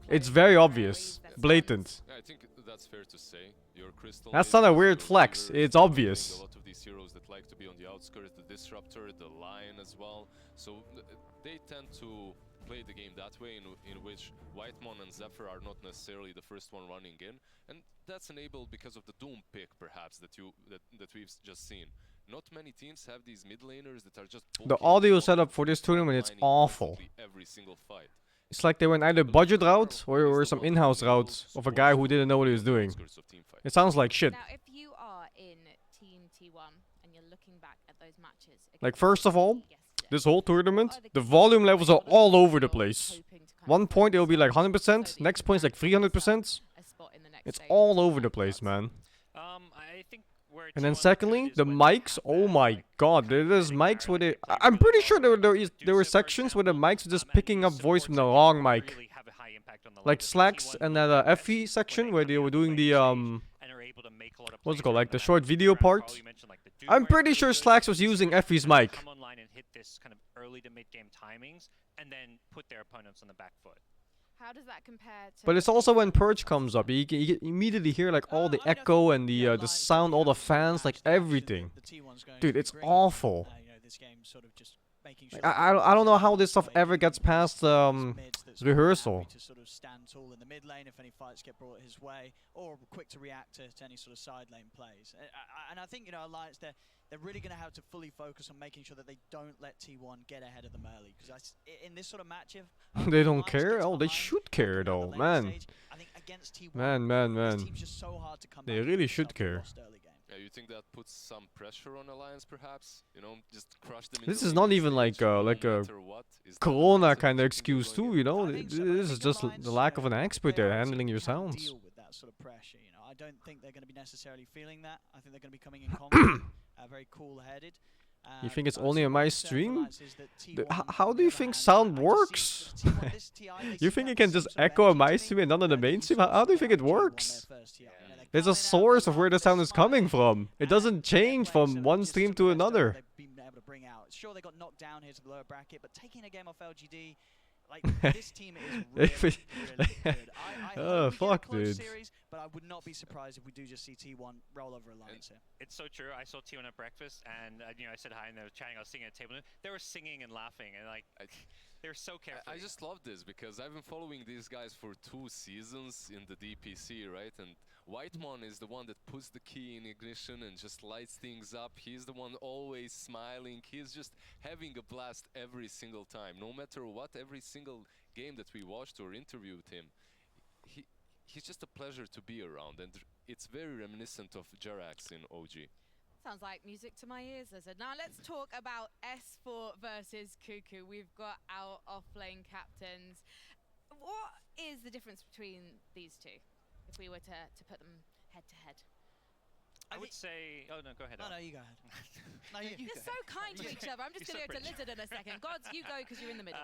It's very obvious, blatant. Yeah, I think that's fair to say. Your Crystal. That's not a weird flex. It's obvious. A lot of these heroes that like to be on the outskirts, the Disruptor, the Lion as well. So they tend to play the game that way, in which Whitemon and Zephyr are not necessarily the first one running in, and that's enabled because of the Doom pick, perhaps that we've just seen. Not many teams have these mid laners that are just. The audio setup for this tournament, it's awful. Every single fight. It's like they went either budget route or some in-house route of a guy who didn't know what he was doing. It sounds like shit. Now, if you are in Team T1 and you're looking back at those matches, like first of all, this whole tournament, the volume levels are all over the place. One point it'll be like 100%, next point is like 300%. It's all over the place, man. I think and then secondly, the mics, oh my god, there's mics where they... I'm pretty sure there were sections where the mics were just picking up voice from the wrong mic. Like Slacks and that FE section where they were doing the, what's it called, like the short video part. I'm pretty sure Slacks was using FE's mic. Come online and hit this kind of early to mid game timings, and then put their opponents on the back foot. How does that compare to? But it's also when Purge comes up, you immediately hear like all the echo and the sound, all the fans, like everything. Dude, it's awful. Like, I don't know how this stuff ever gets past rehearsal. To sort of stand tall in the mid lane if any fights get brought his way, or quick to react to any sort of side lane plays. And I think, you know, Alliance, they're really going to have to fully focus on making sure that they don't let T1 get ahead of them early, because in this sort of matchup, They don't care? Oh, they should care though, man. Man. team's just so hard to come They back really from should something care. lost early game. Yeah, you think that puts some pressure on Alliance, perhaps? You know, just crush them. This is not even like a Corona kind of excuse too, you know. This is just the lack of an expert there handling your sounds. Deal with that sort of pressure, you know. I don't think they're going to be necessarily feeling that. I think they're going to be coming in confident, very cool-headed. You think it's only on my stream? How do you think sound works? You think it can just echo on my stream and not on the main stream? How do you think it works? There's a source of where the sound is coming from. It doesn't change from one stream to another. Sure, they got knocked down here to the lower bracket, but taking a game off LGD, like, this team is really good. I hope we get a close series, but I would not be surprised if we do just see T1 roll over Alliance here. It's so true. I saw T1 at breakfast, and you know, I said hi, and they were chatting. I was sitting at a table. They were singing and laughing, and like they were so careful. I just love this because I've been following these guys for 2 seasons in the DPC, right? And Whitemon is the one that puts the key in ignition and just lights things up. He's the one always smiling. He's just having a blast every single time. No matter what, every single game that we watched or interviewed him, he's just a pleasure to be around. And it's very reminiscent of Jerax in OG. Sounds like music to my ears, Lizard. Now let's talk about S4 versus Cuckoo. We've got our off-lane captains. What is the difference between these two, if we were to put them head-to-head? I would say... Oh, no, go ahead. No, you go ahead. No, You're so kind to each other. I'm just going to go to Lizard in a second. Gods, you go because you're in the middle.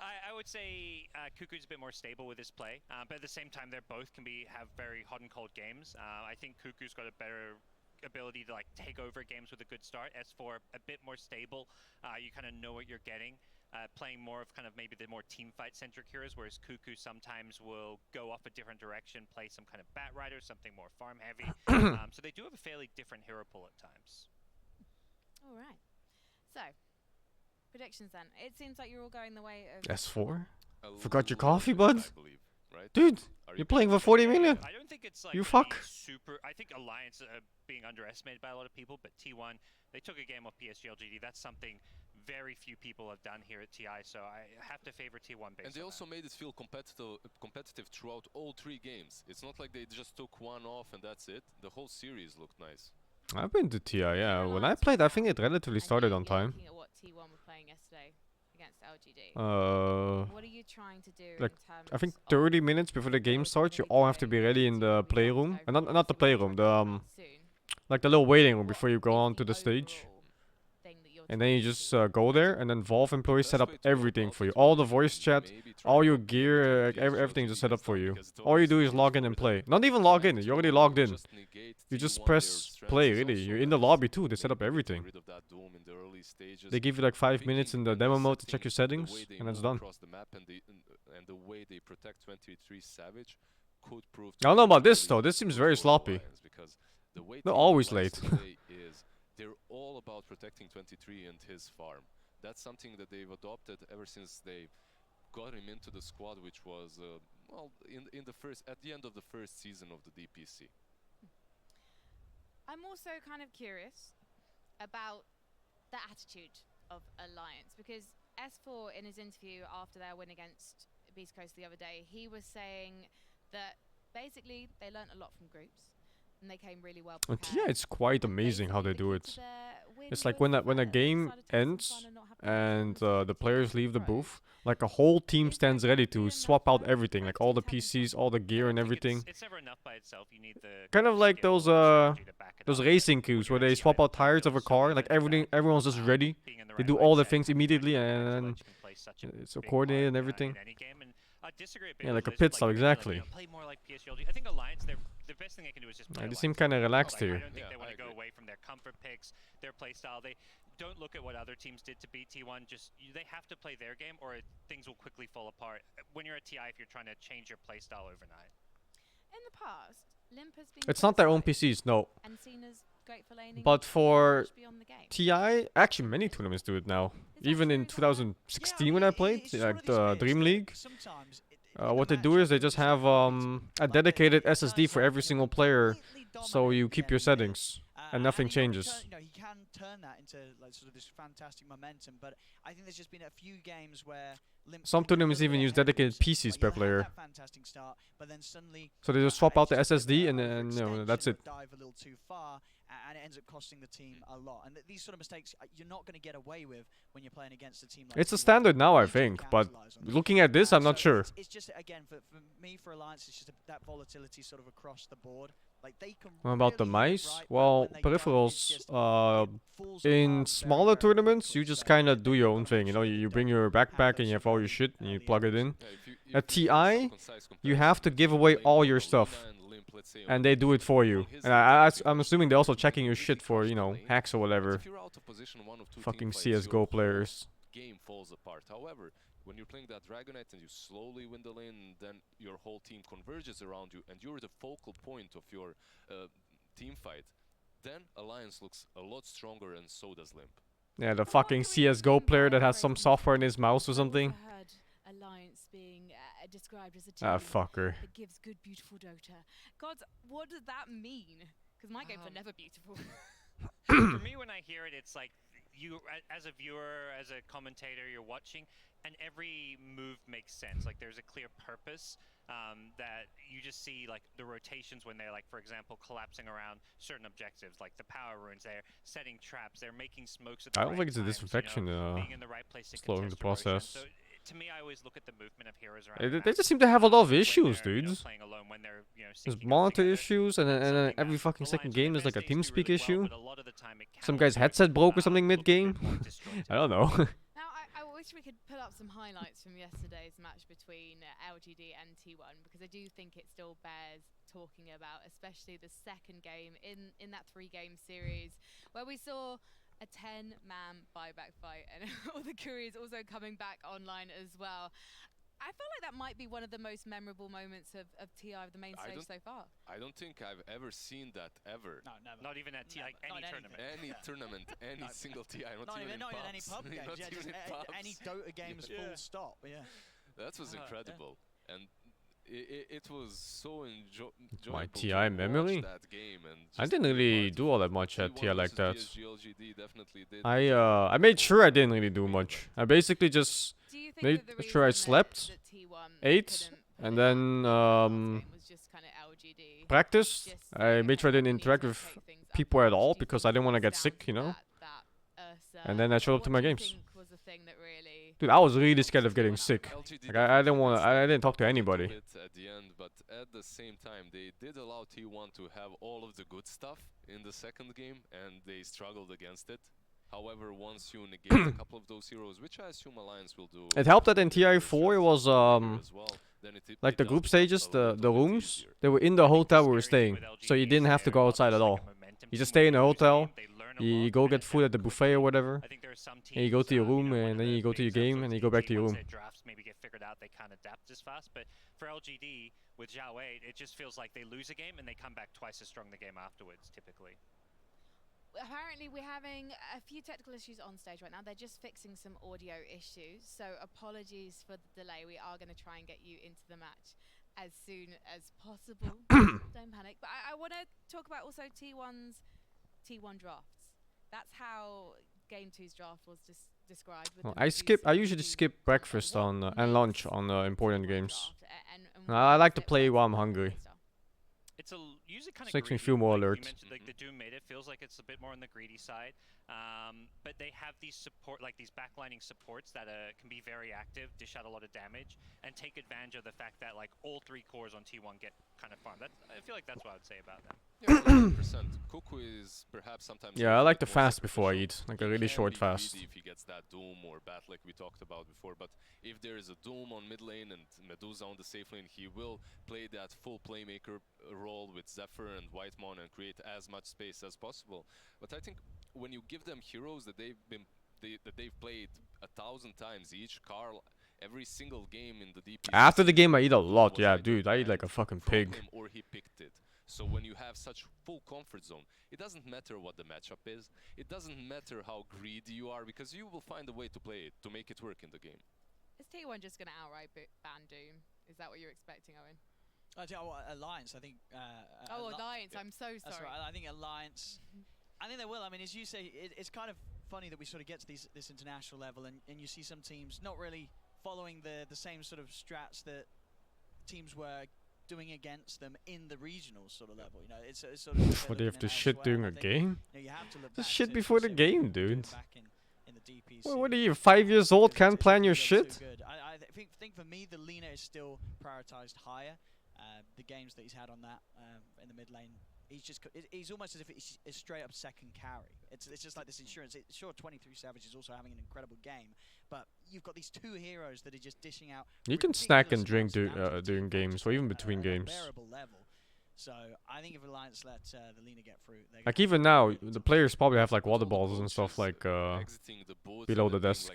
I would say Cuckoo's a bit more stable with his play, but at the same time, they both can have very hot and cold games. I think Cuckoo's got a better ability to like take over games with a good start. S4 a bit more stable. You kind of know what you're getting. Playing more of kind of maybe the more team fight centric heroes, whereas Cuckoo sometimes will go off a different direction, play some kind of Bat Rider, something more farm heavy. So they do have a fairly different hero pool at times. All right. So, predictions then. It seems like you're all going the way of S4? Forgot your coffee, bud? I believe, right? Dude, you're playing for 40 million? I don't think it's like you fuck. Super. I think Alliance being underestimated by a lot of people, but T1, they took a game off PSG LGD. That's something very few people have done here at TI, so I have to favor T1 based And they also made it feel competitive throughout all 3 games. It's not like they just took one off and that's it. The whole series looked nice. I've been to TI, yeah. When I played, I think it relatively started on time. Looking at what T1 were playing yesterday against LGD. What are you trying to do like, in terms I think 30 minutes before the game starts, you all have to be ready in the playroom. And not the playroom, the like the little waiting room before you go on to the stage. And then you just go there, and then Valve employees set up everything for you. All the voice chat, all your gear, everything is set up for you. All you do is log in and play. Not even log in, you're already logged in. You just press play, really. You're in the lobby too, they set up everything. They give you like 5 minutes in the demo mode to check your settings, and it's done. And the way they protect 23 Savage could prove I don't know about this though, this seems very sloppy. They're always late. They're all about protecting 23 and his farm. That's something that they've adopted ever since they got him into the squad, which was well at the end of the first season of the DPC. I'm also kind of curious about the attitude of Alliance, because S4 in his interview after their win against Beast Coast the other day, he was saying that basically they learnt a lot from groups. And they came really well prepared. Yeah, it's quite amazing how they do it. It's like when a game ends and the players leave the booth, like a whole team stands ready to swap out everything, like all the PCs, all the gear and everything. It's never enough by itself. You need the kind of like those racing queues where they swap out tires of a car, like everyone's just ready. They do all the things immediately and it's coordinated and everything. Yeah, like a pit stop, exactly. Play more like PSG. I think Alliance, the best thing they can do is just play they seem kind of relaxed here. I don't think they want to go away from their comfort picks, their play style. They don't look at what other teams did to beat T1. They have to play their game, or things will quickly fall apart. When you're at TI, if you're trying to change your playstyle overnight. In the past, Limp has been It's not their own PCs, no. and seen as great for laning But for much beyond the game. TI, actually many tournaments do it now. Even in 2016 when I played, like the Dream League, what they do is they just have a dedicated SSD for every single player, so you keep your settings and nothing changes. You know, he can turn that into like sort of this fantastic momentum, but I think there's just been a few games where Some tournaments even use dedicated PCs per player. fantastic start, but then suddenly So they just swap out the SSD and then that's it. dive a little too far, and it ends up costing the team a lot. And these sort of mistakes you're not going to get away with when you're playing against a team like It's a T1. standard now, I think, but looking at this, I'm not sure. It's just again for me, for Alliance, it's just that volatility sort of across the board. Like they can. What about the mice? Well, peripherals, in smaller tournaments, you just kind of do your own thing. You know, you bring your backpack and you have all your shit and you plug it in. At TI, you have to give away all your stuff, and they do it for you. And I'm assuming they're also checking your shit for, you know, hacks or whatever. Fucking CS:GO players. Game falls apart. However, when you're playing that Dragonite and you slowly win the lane, and then your whole team converges around you and you're the focal point of your team fight, then Alliance looks a lot stronger, and so does Limp. Yeah, the fucking CS:GO player that has some software in his mouse or something. Alliance being described as a team fucker. that gives good, beautiful Dota. God, what does that mean? Because my games are never beautiful. For me, when I hear it, it's like you, as a viewer, as a commentator, you're watching, and every move makes sense. Like there's a clear purpose that you just see, like the rotations when they're, like, for example, collapsing around certain objectives, like the power runes. They're setting traps. They're making smokes at the I don't right think it's a times, disinfection, being in the right place to slowing the contest erosion. process. So to me, I always look at the movement of heroes around. They just seem to have a lot of issues, when they're, dudes. playing alone, when they're, There's monitor issues, and then every fucking second game there's like a TeamSpeak issue. Some guy's headset broke or something mid-game. I don't know. Now, I wish we could pull up some highlights from yesterday's match between LGD and T1, because I do think it still bears talking about, especially the second game in that 3-game series, where we saw a 10-man buyback fight, and all the couriers also coming back online as well. I feel like that might be one of the most memorable moments of TI, of the main stage so far. I don't think I've ever seen that ever. No, never. Not even at TI, like any tournament. Any tournament, any single TI, not even any pub games. Not even in pubs. Any Dota games, full stop. Yeah. That was incredible, and it was so enjoyable. My to TI watch memory? that game and I didn't really do all that much at TI like that. LGD definitely did. I made sure I didn't really do much. I basically just made sure I slept, ate, and then practiced. I made sure I didn't interact with people at all because I didn't want to get sick, you know. And then I showed up to my games. Dude, I was really scared of getting sick. Like I didn't talk to anybody. At the end, but at the same time, they did allow T1 to have all of the good stuff in the second game, and they struggled against it. However, once you negate a couple of those heroes, which I assume Alliance will do. It helped that in TI4 it was like the group stages, the rooms, they were in the hotel we were staying, so you didn't have to go outside at all. You just stay in the hotel. You go get food at the buffet or whatever, and you go to your room, and then you go to your game, and you go back to your room. Drafts maybe get figured out, they can't adapt as fast. But for LGD with Zhao Wei, it just feels like they lose a game and they come back twice as strong the game afterwards, typically. Apparently, we're having a few technical issues on stage right now. They're just fixing some audio issues, so apologies for the delay. We are going to try and get you into the match as soon as possible. Don't panic. But I want to talk about also T1's T1 drafts. That's how Game 2's draft was just described. With I usually skip breakfast on and lunch on important games. I like to play while I'm hungry. It's usually kind of makes me feel more alert. You mentioned like the Doom made it feels like it's a bit more on the greedy side, but they have these support, like these backlining supports that can be very active, dish out a lot of damage, and take advantage of the fact that like all 3 cores on T1 get kind of farmed. I feel like that's what I would say about them. Yeah, 100%. Cuckoo is perhaps sometimes. Yeah, I like to fast before I eat, like a really short fast. If he gets that Doom or Bat like we talked about before, but if there is a Doom on mid lane and Medusa on the safe lane, he will play that full playmaker role with Zephyr and Whitemon and create as much space as possible. But I think when you give them heroes that they've played 1,000 times each, Carl, every single game in the DP. After the game, I eat a lot. Yeah, dude, I eat like a fucking pig. Him or he picked it. So when you have such full comfort zone, it doesn't matter what the matchup is. It doesn't matter how greedy you are, because you will find a way to play it, to make it work in the game. Is T1 just going to outright ban Doom? Is that what you're expecting, Owen? Alliance, I think. Alliance, I'm so sorry. That's right. I think Alliance, I think they will. I mean, as you say, it's kind of funny that we sort of get to this international level and you see some teams not really following the same sort of strats that teams were doing against them in the regional sort of level. You know, it's sort of. What, do you have to shit during a game? You have to look Just back shit to before the game, dude. In the DP Well, what are you, 5 years old? Can't plan your shit? I think for me, the Lina is still prioritized higher. The games that he's had on that in the mid lane, he's almost as if it's a straight up second carry. It's just like this insurance. Sure, 23 Savage is also having an incredible game, but you've got these two heroes that are just dishing out. You can snack and drink during games, or even between games. Level. So I think if Alliance let the Lina get through, like even now, the players probably have like water bottles and stuff like below the desk,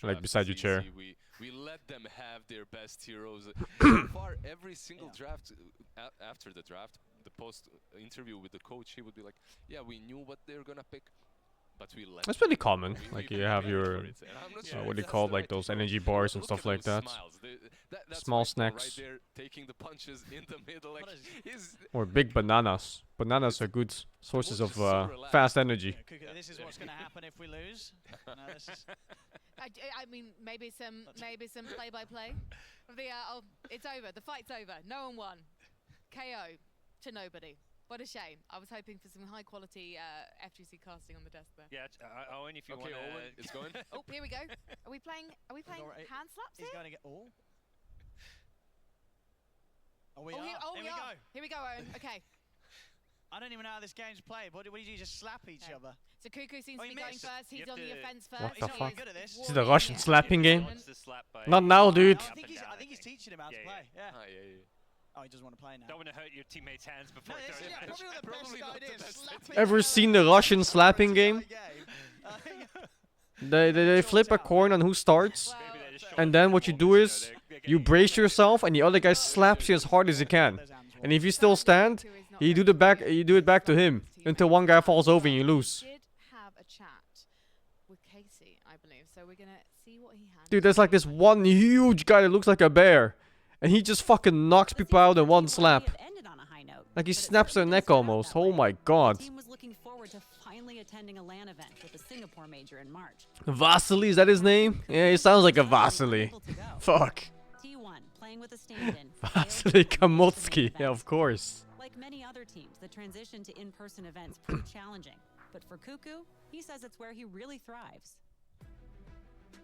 like beside your chair. We let them have their best heroes. So far, every single draft, after the draft, the post interview with the coach, he would be like, "Yeah, we knew what they're gonna pick, but we let." That's pretty common. Like you have your what do you call like those energy bars and stuff like that. Small snacks. Right there, taking the punches in the middle. Like, or big bananas. Bananas are good sources of fast energy. This is what's going to happen if we lose. No, this is I mean, maybe some play-by-play. It's over. The fight's over. No one won. KO to nobody. What a shame. I was hoping for some high-quality FGC casting on the desk there. Yeah, Owen, if you want to... Owen, it's going. Oh, here we go. Are we playing hand slaps here? He's going to get... Oh, we are. Here we go. Here we go, Owen. Okay. I don't even know how this game's played. What do you just slap each other? So Cuckoo seems to be going first. He's on the offense first. What the fuck? Good at this. This is the Russian slapping game? Not now, dude. I think he's teaching him how to play. Yeah. Oh, he doesn't want to play now. Don't want to hurt your teammates' hands before probably not the best idea. Ever seen the Russian slapping game? They flip a coin on who starts, and then what you do is you brace yourself, and the other guy slaps you as hard as he can. And if you still stand, you do it back to him until one guy falls over and you lose. We did have a chat with Casey, I believe, so we're gonna see what he has. Dude, there's like this one huge guy that looks like a bear, and he just fucking knocks people out in one slap. Like he snaps their neck almost. Oh my god. The team was looking forward to finally attending a LAN event with the Singapore major in March. Vasily, is that his name? Yeah, he sounds like a Vasily. Fuck. T1 playing with a stand-in. Vasily Kamotsky, yeah, of course. Like many other teams, the transition to in-person events proved challenging. But for Cuckoo, he says it's where he really thrives.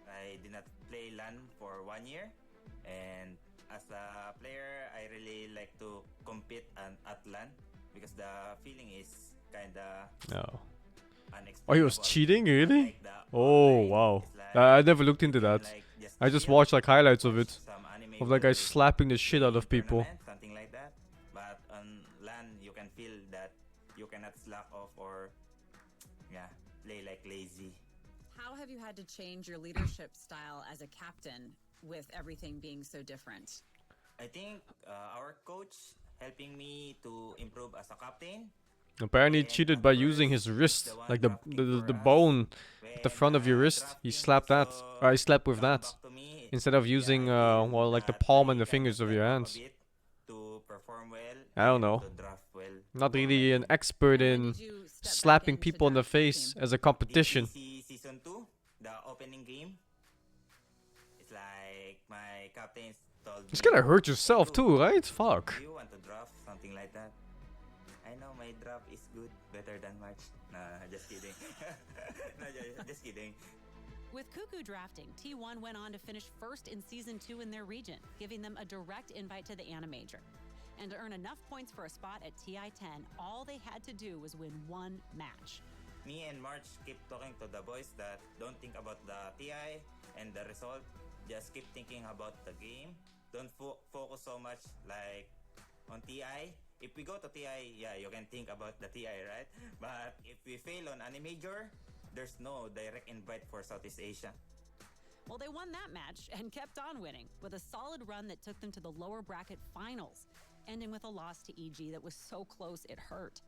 I did not play LAN for 1 year, and as a player, I really like to compete at LAN because the feeling is kinda unexpected. Oh, he was cheating, really? Oh, wow. I never looked into that. I just watched like highlights of it, of that guy slapping the shit out of people. Something like that. But on LAN, you can feel that you cannot slack off or play like lazy. How have you had to change your leadership style as a captain with everything being so different? I think our coach helping me to improve as a captain. Apparently he cheated by using his wrist, like the bone at the front of your wrist. He slapped that, or he slapped with that, instead of using like the palm and the fingers of your hands. I don't know. Not really an expert in slapping people in the face as a competition. Season 2, the opening game. It's like my captain told me, It's gonna hurt yourself too, right? Fuck. Do you want to draft something like that? I know my draft is good, better than March. Nah, just kidding. No, just kidding. With Cuckoo drafting, T1 went on to finish first in Season 2 in their region, giving them a direct invite to the ANA Major. And to earn enough points for a spot at TI-10, all they had to do was win one match. Me and March keep talking to the boys that don't think about the TI and the result. Just keep thinking about the game. Don't focus so much like on TI if we go to TI, yeah, you can think about the TI, right? But if we fail on any major, there's no direct invite for Southeast Asia. Well, they won that match and kept on winning with a solid run that took them to the lower bracket finals, ending with a loss to EG that was so close it hurt.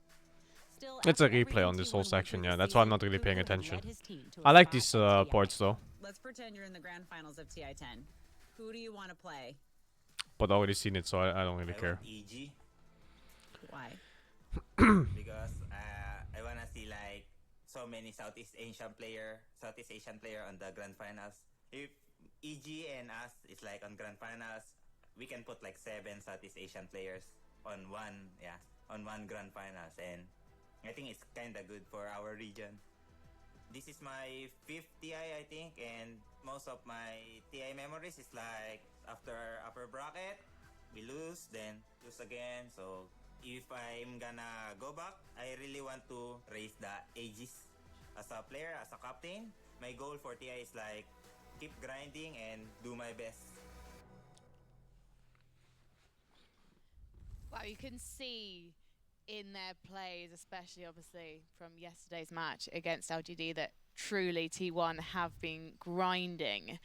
Still, It's a after replay everything on this whole T1 went section, through yeah. this That's why I'm season, not really paying Cuckoo had attention. led his team to a I like spot these at TI. parts though, Let's pretend you're in the grand finals of TI-10. Who do you want to play? but I already seen it, so I don't really care. EG. Why? Because I wanna see like so many Southeast Asian player on the grand finals. If EG and us is like on grand finals, we can put like 7 Southeast Asian players on one grand finals, and I think it's kind of good for our region. This is my 5th TI, I think, and most of my TI memories is like after upper bracket, we lose, then lose again. So if I'm gonna go back, I really want to raise the ages as a player, as a captain. My goal for TI is like keep grinding and do my best. Wow, you can see in their plays, especially obviously from yesterday's match against LGD, that truly T1 have been grinding.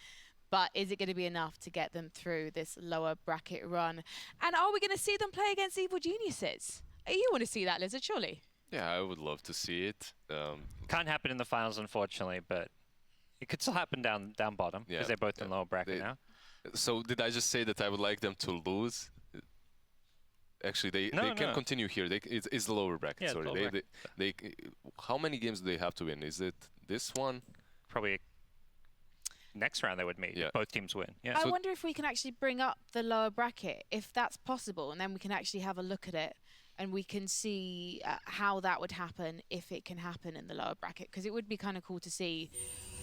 But is it going to be enough to get them through this lower bracket run? And are we going to see them play against Evil Geniuses? You want to see that, Lizard, surely? Yeah, I would love to see it. Can't happen in the finals, unfortunately, but it could still happen down bottom because they're both in lower bracket now. So did I just say that I would like them to lose? Actually, they can continue here. It's the lower bracket. Yeah, sorry, they how many games do they have to win? Is it this one? Probably next round they would meet. Yeah. Both teams win. Yeah. I wonder if we can actually bring up the lower bracket, if that's possible, and then we can actually have a look at it and we can see how that would happen if it can happen in the lower bracket, because it would be kind of cool to see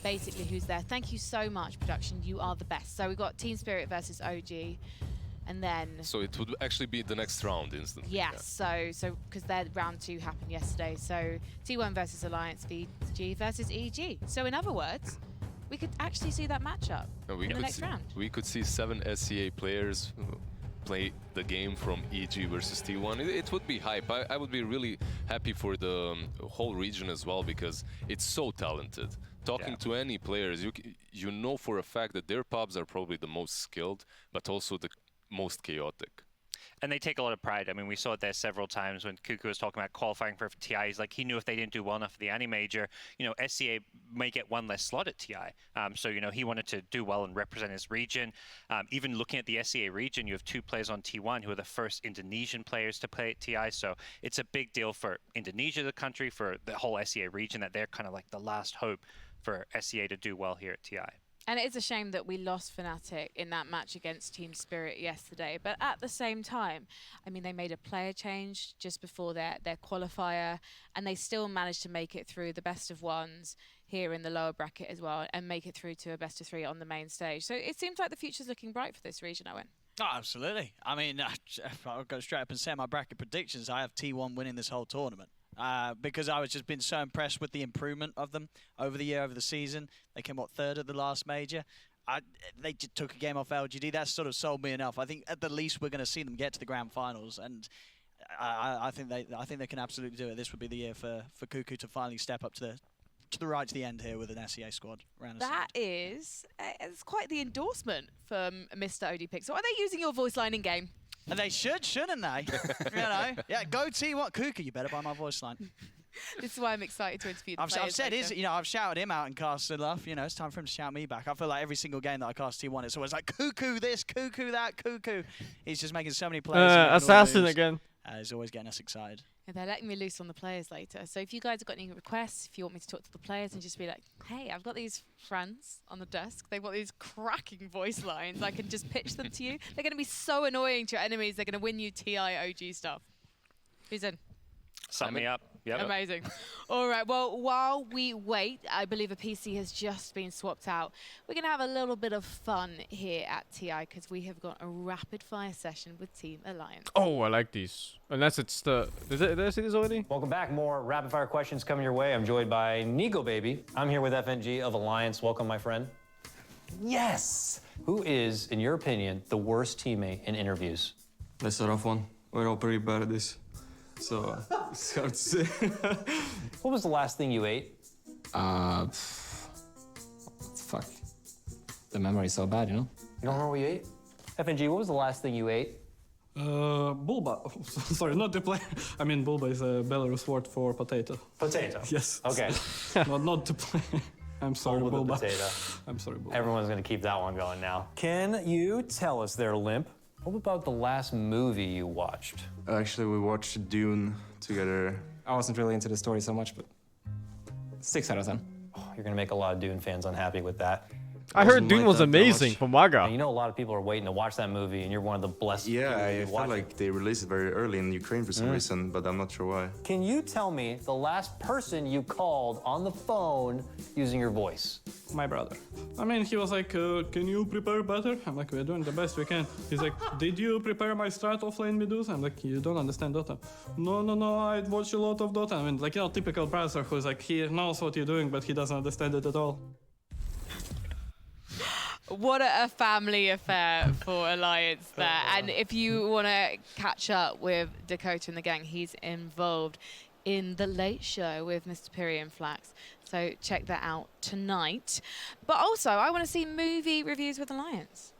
basically who's there. Thank you so much, production. You are the best. So we've got Team Spirit versus OG. And then... So it would actually be the next round instantly. Yes, yeah. so because their round 2 happened yesterday. So T1 versus Alliance, VG versus EG. So in other words, we could actually see that matchup in the next round. We could see 7 SCA players play the game from EG versus T1. It would be hype. I would be really happy for the whole region as well, because it's so talented. Talking to any players, you know for a fact that their pubs are probably the most skilled, but also the most chaotic. And they take a lot of pride. I mean, we saw it there several times when Cuckoo was talking about qualifying for TI. He's like, he knew if they didn't do well enough for the Annie Major, you know, SCA may get one less slot at TI. So, you know, he wanted to do well and represent his region. Even looking at the SCA region, you have 2 players on T1 who are the first Indonesian players to play at TI. So it's a big deal for Indonesia, the country, for the whole SCA region, that they're kind of like the last hope for SCA to do well here at TI. And it is a shame that we lost Fnatic in that match against Team Spirit yesterday. But at the same time, I mean, they made a player change just before their qualifier, and they still managed to make it through the best of ones here in the lower bracket as well, and make it through to a best of 3 on the main stage. So it seems like the future's looking bright for this region, Owen. Oh, absolutely. I mean, I'll go straight up and say my bracket predictions. I have T1 winning this whole tournament. Because I was just been so impressed with the improvement of them over the year, over the season. They came, what, 3rd at the last major? They just took a game off LGD. That sort of sold me enough. I think at the least we're going to see them get to the grand finals, and I think they can absolutely do it. This would be the year for Cuckoo to finally step up to the right to the end here with an SEA squad. That is it's quite the endorsement from Mr. OD Pixel. Are they using your voice line in game? And they shouldn't they? You know, yeah. Go T1, Cuckoo. You better buy my voice line. This is why I'm excited to interview the players. I've said you know, I've shouted him out and casted enough. You know, it's time for him to shout me back. I feel like every single game that I cast T1, it's always like Cuckoo this, Cuckoo that, Cuckoo. He's just making so many plays. Assassin again. He's always getting us excited. And they're letting me loose on the players later. So if you guys have got any requests, if you want me to talk to the players and just be like, hey, I've got these friends on the desk. They've got these cracking voice lines. I can just pitch them to you. They're going to be so annoying to your enemies. They're going to win you TI OG stuff. Who's in? Sign me up. Yep. Amazing. All right, well, while we wait, I believe a PC has just been swapped out. We're going to have a little bit of fun here at TI because we have got a rapid fire session with Team Alliance. Oh, I like these. Unless it's the... Did I see this already? Welcome back. More rapid fire questions coming your way. I'm joined by Nico Baby. I'm here with FNG of Alliance. Welcome, my friend. Yes! Who is, in your opinion, the worst teammate in interviews? Let's start off one. we're all pretty bad at this. So it's hard to say. What was the last thing you ate? Fuck. The memory is so bad, you know? You don't remember what you ate? FNG, what was the last thing you ate? Bulba. Sorry, not the player. I mean, Bulba is a Belarus word for potato. Potato? Yes. Okay. not the player. I'm sorry, Bulba the Bulba. potato. I'm sorry, Bulba. Everyone's gonna keep that one going now. Can you tell us there, Limp? What about the last movie you watched? Actually, we watched Dune together. I wasn't really into the story so much, but 6 out of 10. Oh, you're gonna make a lot of Dune fans unhappy with that. I heard Dune was amazing from Waga. And you know, a lot of people are waiting to watch that movie, and you're one of the blessed people Yeah, who I watch felt like they released it very early in Ukraine for some reason, but I'm not sure why. Can you tell me the last person you called on the phone using your voice? My brother. I mean, he was like, can you prepare better? I'm like, we're doing the best we can. He's like, did you prepare my strat offlane Medusa? I'm like, you don't understand Dota. No, I watch a lot of Dota. I mean, like, you know, typical browser who's like, he knows what you're doing, but he doesn't understand it at all. What a family affair for Alliance there. And if you want to catch up with Dakota and the gang, he's involved in The Late Show with Mr. Piri and Flax. So check that out tonight. But also, I want to see movie reviews with Alliance.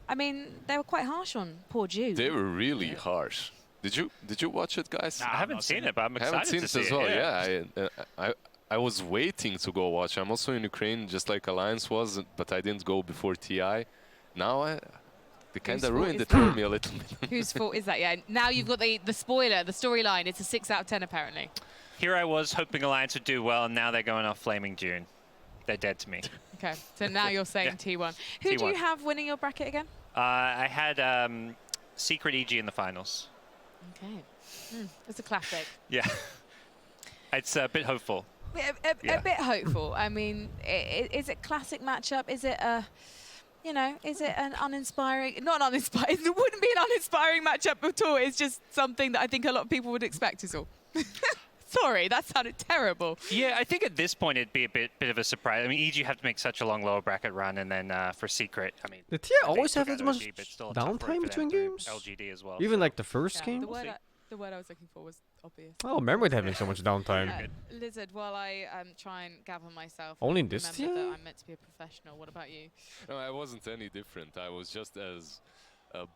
I mean, they were quite harsh on poor Jude. They were really harsh. Did you watch it, guys? No, I haven't seen it, but I'm excited to see to see it as well. Yeah, I was waiting to go watch. I'm also in Ukraine, just like Alliance was, but I didn't go before TI. Now they kind of ruined it for me a little bit. Whose fault is that? Yeah. Now you've got the spoiler, the storyline. It's a 6 out of 10 apparently. Here I was hoping Alliance would do well, and now they're going off flaming June. They're dead to me. Okay, so now you're saying T1. Who do T1. you have winning your bracket again? I had Secret EG in the finals. Okay, it's a classic. Yeah, it's a bit hopeful. A bit hopeful. I mean, is it classic matchup? Is it a, you know, is it an uninspiring? Not uninspiring. It wouldn't be an uninspiring matchup at all. It's just something that I think a lot of people would expect is all. Sorry, that sounded terrible. Yeah, I think at this point it'd be a bit of a surprise. I mean, EG have to make such a long lower bracket run, and then for Secret, I mean, Did TI always have this much downtime between games? LGD as well. Even like the first game? The word I was looking for was obvious. I don't remember it having so much downtime. Lizard, while I try and gather myself. Only in this remember TI? that I'm meant to be a professional. What about you? No, I wasn't any different. I was just as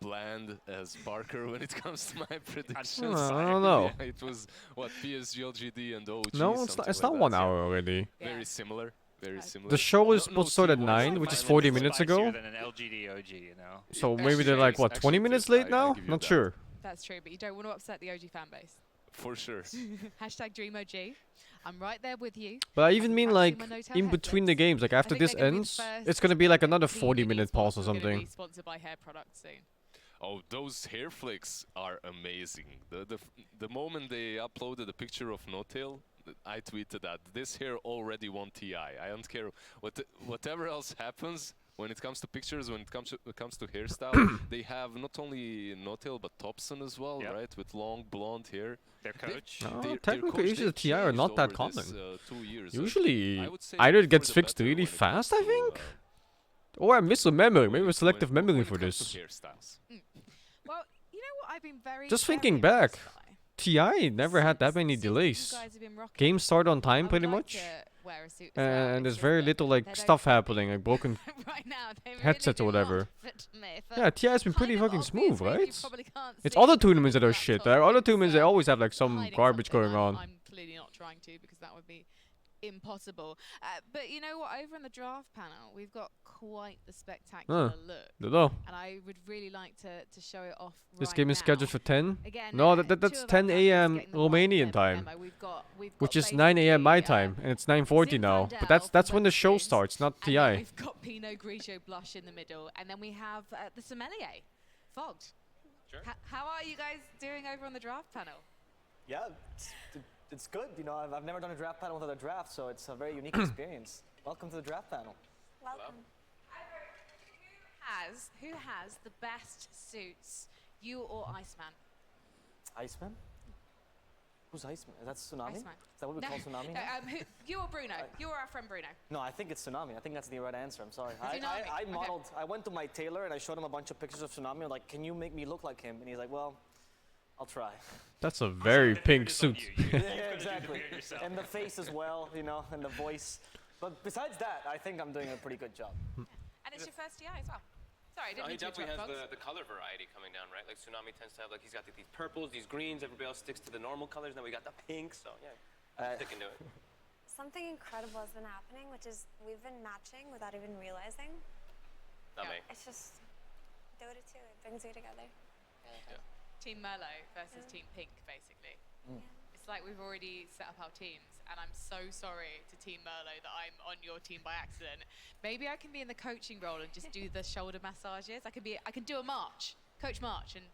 bland as Barker when it comes to my predictions. I don't know. Yeah, it was what PSG, LGD, and OG. No, it's not 1 hour already. Very similar. Very similar. The show is supposed to start at 9, which is 40 minutes ago. Than an LGD OG, you know. So maybe they're like, what, 20 minutes late now? Not sure. That's true, but you don't want to upset the OG fan base. For sure. Hashtag DreamOG. I'm right there with you. But I even mean like in between the games, like after this ends, it's gonna be like another 40-minute pause or something. Sponsored by hair products soon. Oh, those hair flicks are amazing. The moment they uploaded a picture of No-Tail, I tweeted that this hair already won TI. I don't care whatever else happens. When it comes to pictures, when it comes to hairstyle, they have not only No-Tail but Thompson as well, right? With long blonde hair. Their coach. Technically, usually the TI are not that common. 2 years. Usually, either it gets fixed really fast, I think, or I miss a memory. Maybe a selective memory for this. Well, you know what? I've been very. Just thinking back, TI never had that many delays. Games start on time pretty much. And there's very little like stuff happening, like broken headsets or whatever. Yeah, TI has been pretty fucking smooth, right? It's other tournaments that are shit. Other tournaments they always have like some garbage going on. I'm clearly not trying to because that would be impossible. But you know what? Over in the draft panel, we've got quite the spectacular look. And I would really like to show it off. This game is scheduled for 10. Again, no, that's 10 a.m. Romanian time, which is 9 a.m. my time, and it's 9:40 now. But that's when the show starts, not TI. We've got Pinot Grigio Blush in the middle, and then we have the sommelier, Fogged. Sure. How are you guys doing over on the draft panel? Yeah, it's good. You know, I've never done a draft panel without a draft, so it's a very unique experience. Welcome to the draft panel. Welcome. Who has the best suits, you or Iceman? Iceman? Who's Iceman? Is that Tsunami? Iceman. Is that what we call Tsunami now? You or Bruno? You or our friend Bruno? No, I think it's Tsunami. I think that's the right answer. I'm sorry. I modeled. I went to my tailor and I showed him a bunch of pictures of Tsunami. I'm like, can you make me look like him? And he's like, well, I'll try. That's a very pink suit. Yeah, exactly. And the face as well, you know, and the voice. But besides that, I think I'm doing a pretty good job. And it's your first TI as well. Sorry, I didn't He mean to definitely interrupt, has Fox. the color variety coming down, right? Like Tsunami tends to have, like, he's got these purples, these greens, everybody else sticks to the normal colors, then we got the pink, so yeah, sticking to it. Something incredible has been happening, which is we've been matching without even realizing. Not me. It's just Dota 2. It brings you together. Yeah. Team Merlot versus Team Pink, basically. It's like we've already set up our teams, and I'm so sorry to Team Merlot that I'm on your team by accident. Maybe I can be in the coaching role and just do the shoulder massages. I can do a march, coach march, and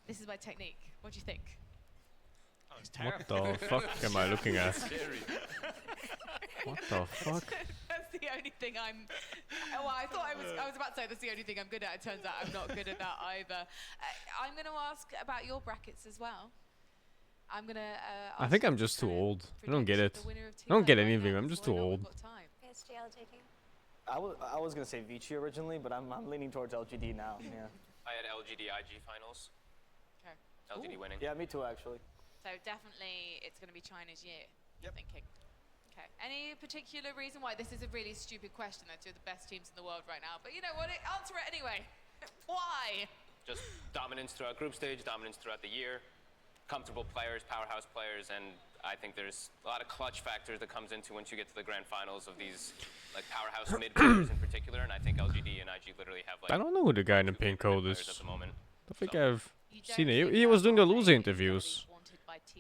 this is my technique. What do you think? Oh, it's What terrifying. the fuck am I looking at? Scary. What the fuck? That's the only thing I'm. Well, I thought I was about to say that's the only thing I'm good at. It turns out I'm not good at that either. I'm going to ask about your brackets as well. I'm going to. I think I'm just too old. I don't get it. I don't get anything. I'm just too old. PSG, LGD. I was gonna say Vici originally, but I'm leaning towards LGD now. Yeah. I had LGD IG finals. Okay. LGD winning. Yeah, me too actually. So definitely it's going to be China's year, you're thinking. Okay. Any particular reason why? This is a really stupid question. They're two of the best teams in the world right now. But you know what? Answer it anyway. Why? Just dominance throughout group stage, dominance throughout the year, comfortable players, powerhouse players, and I think there's a lot of clutch factors that comes into once you get to the grand finals of these like powerhouse mid players in particular, and I think LGD and IG literally have like I don't know who the guy in the pink coat players is. at the moment. I think I've seen it. He was doing the loser interviews.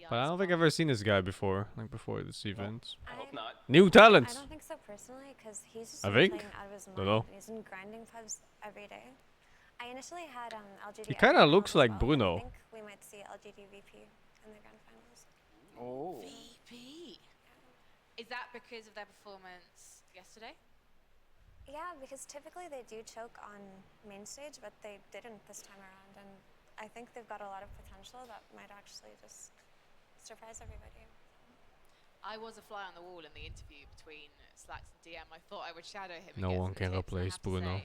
But I don't think I've ever seen this guy before, like before this event. I hope not. New talent! I don't think so personally, because he's just I been think? playing out of his mind. Don't know. And he's been grinding pubs every day. I initially had LGD. He kinda looks like Bruno. I think we might see LGD VP in the grand finals. Oh. VP. Is that because of their performance yesterday? Yeah, because typically they do choke on main stage, but they didn't this time around, and I think they've got a lot of potential that might actually just surprise everybody. I was a fly on the wall in the interview between Slacks and DM. I thought I would shadow him. No one can replace Bruno.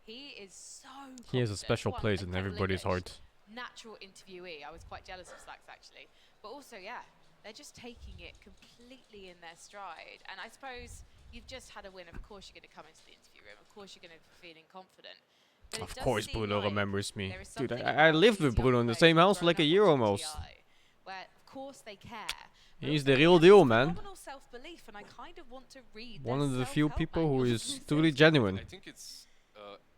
He is so He has a confident. special One, place in incredible everybody's English, heart. Natural interviewee. I was quite jealous of Slacks actually. But also, yeah, they're just taking it completely in their stride. And I suppose you've just had a win. Of course you're going to come into the interview room. Of course you're going to be feeling confident. But Of it does course seem Bruno like remembers me. there is Dude, something I about lived with these Bruno young in the players same house for grown like a up year watching almost. TI, where of course they care. but He's also the they real have deal, this man. phenomenal self-belief, and I kind of want to read One their of the few self-help people who manuals. is truly genuine. I think it's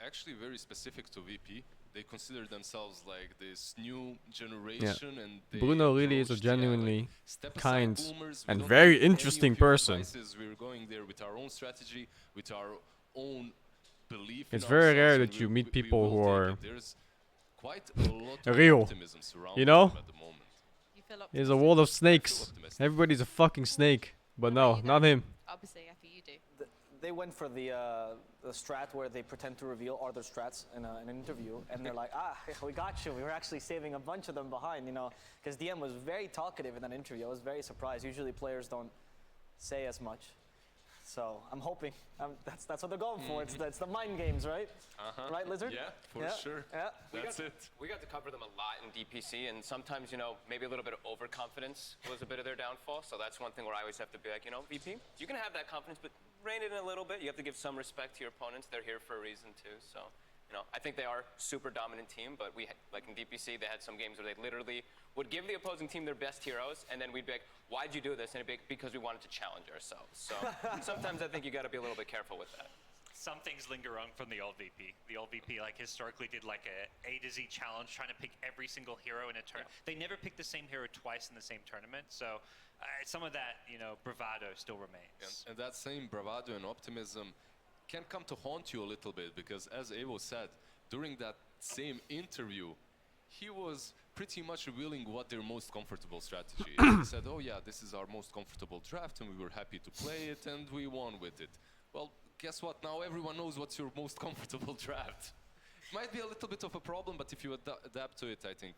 actually very specific to VP. They consider themselves like this new generation, and they Bruno really is a approach TI like genuinely step aside kind boomers. We and don't very need any interesting of your person. advices. We're going there with our own strategy, with our own belief. It's in very ourselves, rare and that you we meet will people who take are it. There's quite a lot of real, optimism surrounding you know? them at the moment. There's a world of snakes. Everybody's a fucking snake. But no, not him. Obviously, after you do. They went for the strat where they pretend to reveal other strats in an interview, and they're like, we got you. We were actually saving a bunch of them behind, you know, because DM was very talkative in that interview. I was very surprised. Usually players don't say as much. So I'm hoping that's what they're going for. It's the mind games, right? Right, Lizard? Yeah, for sure. Yeah. That's it. We got to cover them a lot in DPC, and sometimes, you know, maybe a little bit of overconfidence was a bit of their downfall. So that's one thing where I always have to be like, you know, VP, you can have that confidence, but rein it in a little bit. You have to give some respect to your opponents. They're here for a reason too. So, you know, I think they are super dominant team, but we, like in DPC, they had some games where they literally would give the opposing team their best heroes, and then we'd be like, why'd you do this? And it'd be like, because we wanted to challenge ourselves. So sometimes I think you got to be a little bit careful with that. Some things linger on from the old VP. The old VP, like, historically did like A to Z challenge, trying to pick every single hero in a turn. They never picked the same hero twice in the same tournament, so some of that, you know, bravado still remains. And that same bravado and optimism can come to haunt you a little bit, because as Evo said, during that same interview, he was pretty much revealing what their most comfortable strategy is. He said, oh yeah, this is our most comfortable draft, and we were happy to play it, and we won with it. Well, guess what? Now everyone knows what's your most comfortable draft. It might be a little bit of a problem, but if you adapt to it, I think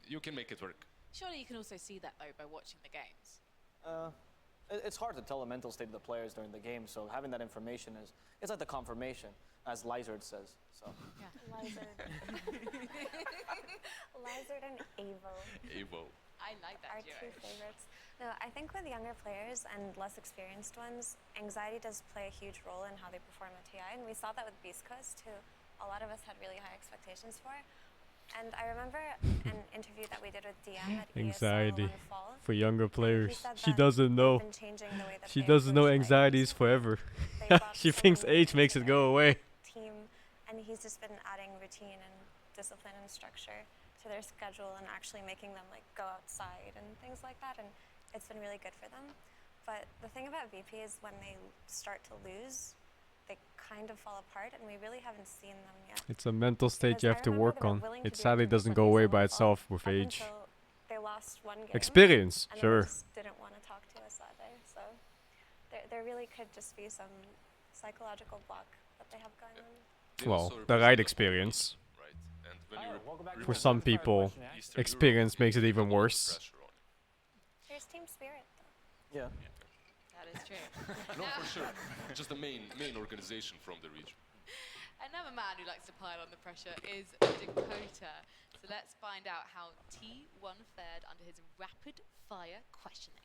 you can make it work. Surely you can also see that though by watching the games. it's hard to tell the mental state of the players during the game. So having that information it's like the confirmation, as Lizard says. So. Yeah. Lizard. Lizard and Avo. Avo. I like that Our two favorites. No, I think with younger players and less experienced ones, anxiety does play a huge role in how they perform at TI, and we saw that with Beast Coast, who a lot of us had really high expectations for. And I remember an interview that we did with DM at Anxiety ESL one fall. for younger players. said She that doesn't know. they've been changing the way that She they doesn't know approach anxiety is forever. She thinks age makes it go away. team, and he's just been adding routine and discipline and structure to their schedule and actually making them like go outside and things like that, and it's been really good for them. But the thing about VP is when they start to lose, they kind of fall apart, and we really haven't seen them yet. It's a mental state Because you I have to remember work they were on. willing It to do sadly everything doesn't for go away Hazel by all itself fall with up age. until they lost one game. Experience, and sure. Then they just didn't want to talk to us that day. So there really could just be some psychological block that they have going on. Well, the right experience. For some people, experience makes it even worse. There's team spirit, though. Yeah. That is true. No, for sure. Just the main organization from the region. Another man who likes to pile on the pressure is Dakota. So let's find out how T1 fared under his rapid-fire questioning.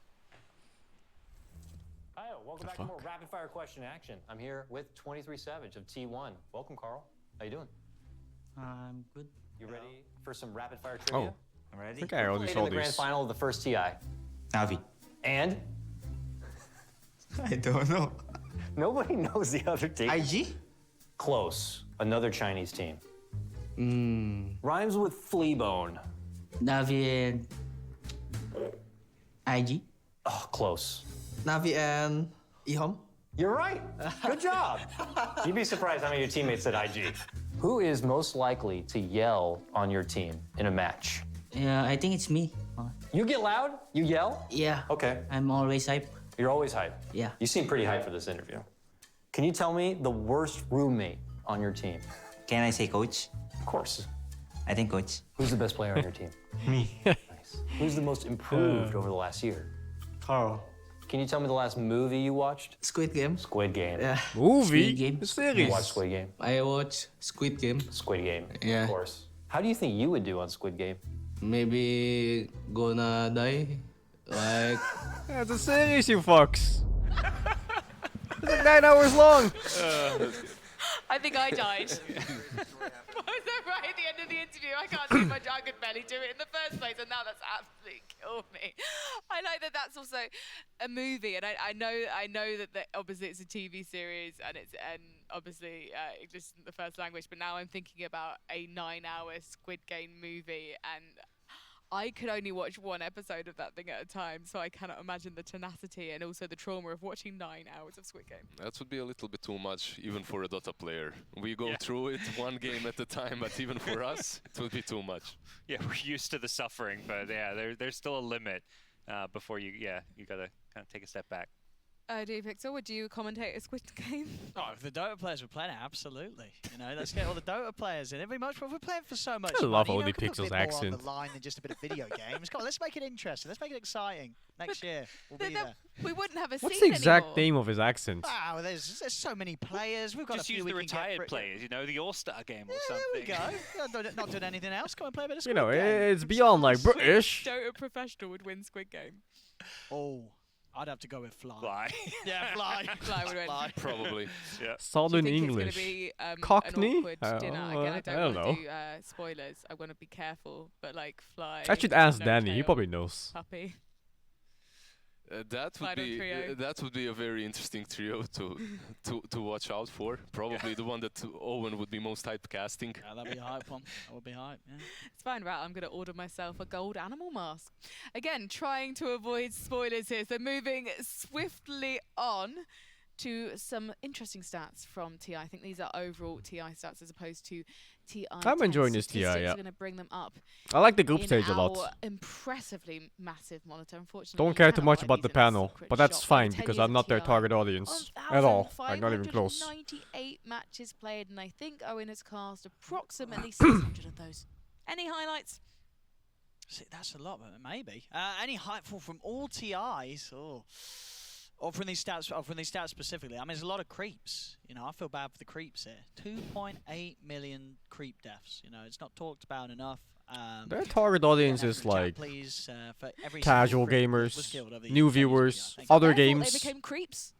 Hi, welcome back to more rapid fire question action. I'm here with 23 Savage of T1. Welcome, Carl. How you doing? I'm good. You ready for some rapid fire trivia? Oh, I'm ready. I think I already Played saw in the grand these. final of the first TI. Navi. And I don't know. nobody knows the other team. IG? Close. Another Chinese team. Rhymes with Fleabone. Navi and IG. Oh, close. Navi and Ihom. You're right. Good job. You'd be surprised how many of your teammates said IG. Who is most likely to yell on your team in a match? Yeah, I think it's me. You get loud? You yell? Yeah. Okay. I'm always hype. You're always hype. Yeah. You seem pretty hyped for this interview. Can you tell me the worst roommate on your team? Can I say coach? Of course. I think coach. Who's the best player on your team? Me. Nice. Who's the most improved over the last year? Carl. Can you tell me the last movie you watched? Squid Game. Squid Game. Yeah. Movie? Squid Game. The series. You watched Squid Game? I watch Squid Game. Squid Game. Yeah. Of course. How do you think you would do on Squid Game? Maybe gonna die. Like. That's a series, you fucks. It's like 9 hours long. I think I died. Was that right at the end of the interview? I can't see much. I could barely do it in the first place, and now that's absolutely killed me. I like that that's also a movie, and I know that obviously it's a TV series, and obviously English isn't the first language. But now I'm thinking about a 9-hour Squid Game movie, and I could only watch one episode of that thing at a time, so I cannot imagine the tenacity and also the trauma of watching 9 hours of Squid Game. That would be a little bit too much, even for a Dota player. We go through it one game at a time, but even for us, it would be too much. Yeah, we're used to the suffering, but yeah, there's still a limit before you gotta kind of take a step back. D-Pixel, would you commentate a Squid Game? Oh, if the Dota players were playing it, absolutely. You know, let's get all the Dota players in every match. But we're playing for so much I love money, OD Pixel's put a bit more accent. on the line than just a bit of video games. Come on, let's make it interesting. Let's make it exciting. Next year, we'll be there. We wouldn't have a What's scene the exact anymore. name of his accent? Wow, there's so many players. We've got Just a few use the we can get retired for it. players, you know, the All-Star game or There we something. go. Not doing anything else. Come and play a bit of You Squid know, Game. it's beyond like British. Dota professional would win Squid Game. Oh, I'd have to go with Fly. Fly. Yeah, Fly. Fly would win. Probably. Yeah. Southern Do you think English. It's going to be Cockney? an awkward dinner. Again, I I don't don't want know. to do spoilers. I want to be careful, but like Fly. I should ask no Danny. He tail, probably knows. Puppy. That would be a very interesting trio to watch out for. Probably the one that Owen would be most typecasting. Yeah, that'd be a hype one. That would be hype. Yeah. It's fine, right? I'm going to order myself a gold animal mask. Again, trying to avoid spoilers here. So moving swiftly on to some interesting stats from TI. I think these are overall TI stats as opposed to TI. I'm enjoying this TI, yeah. I'm going to bring them up. I like the group in stage a our lot. Impressively massive monitor. Unfortunately, Don't you care too cannot much buy about these the in a panel, secret but that's shop. fine 10 because years I'm not their TI, target audience at all. Like not even close. 1,598 matches played, and I think Owen has cast approximately 600 of those. Any highlights? See, that's a lot, but maybe. Any hype from all TIs? Oh. Or from these stats specifically, I mean, there's a lot of creeps. You know, I feel bad for the creeps here. 2.8 million creep deaths. You know, it's not talked about enough. Their target audience is like for every casual single creep was gamers, killed over the new years, viewers, I think. other They games. became creeps.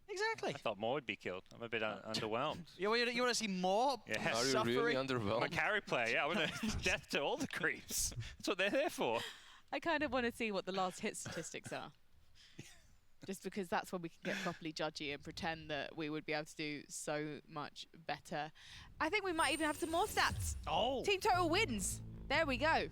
Exactly. I thought more would be killed. I'm a bit underwhelmed. You want to see more Yeah. Are you suffering? really I'm a underwhelmed? carry player. Yeah, I want death to all the creeps. That's what they're there for. I kind of want to see what the last hit statistics are. Just because that's when we can get properly judgy and pretend that we would be able to do so much better. I think we might even have some more stats. Oh. Team total wins. There we go.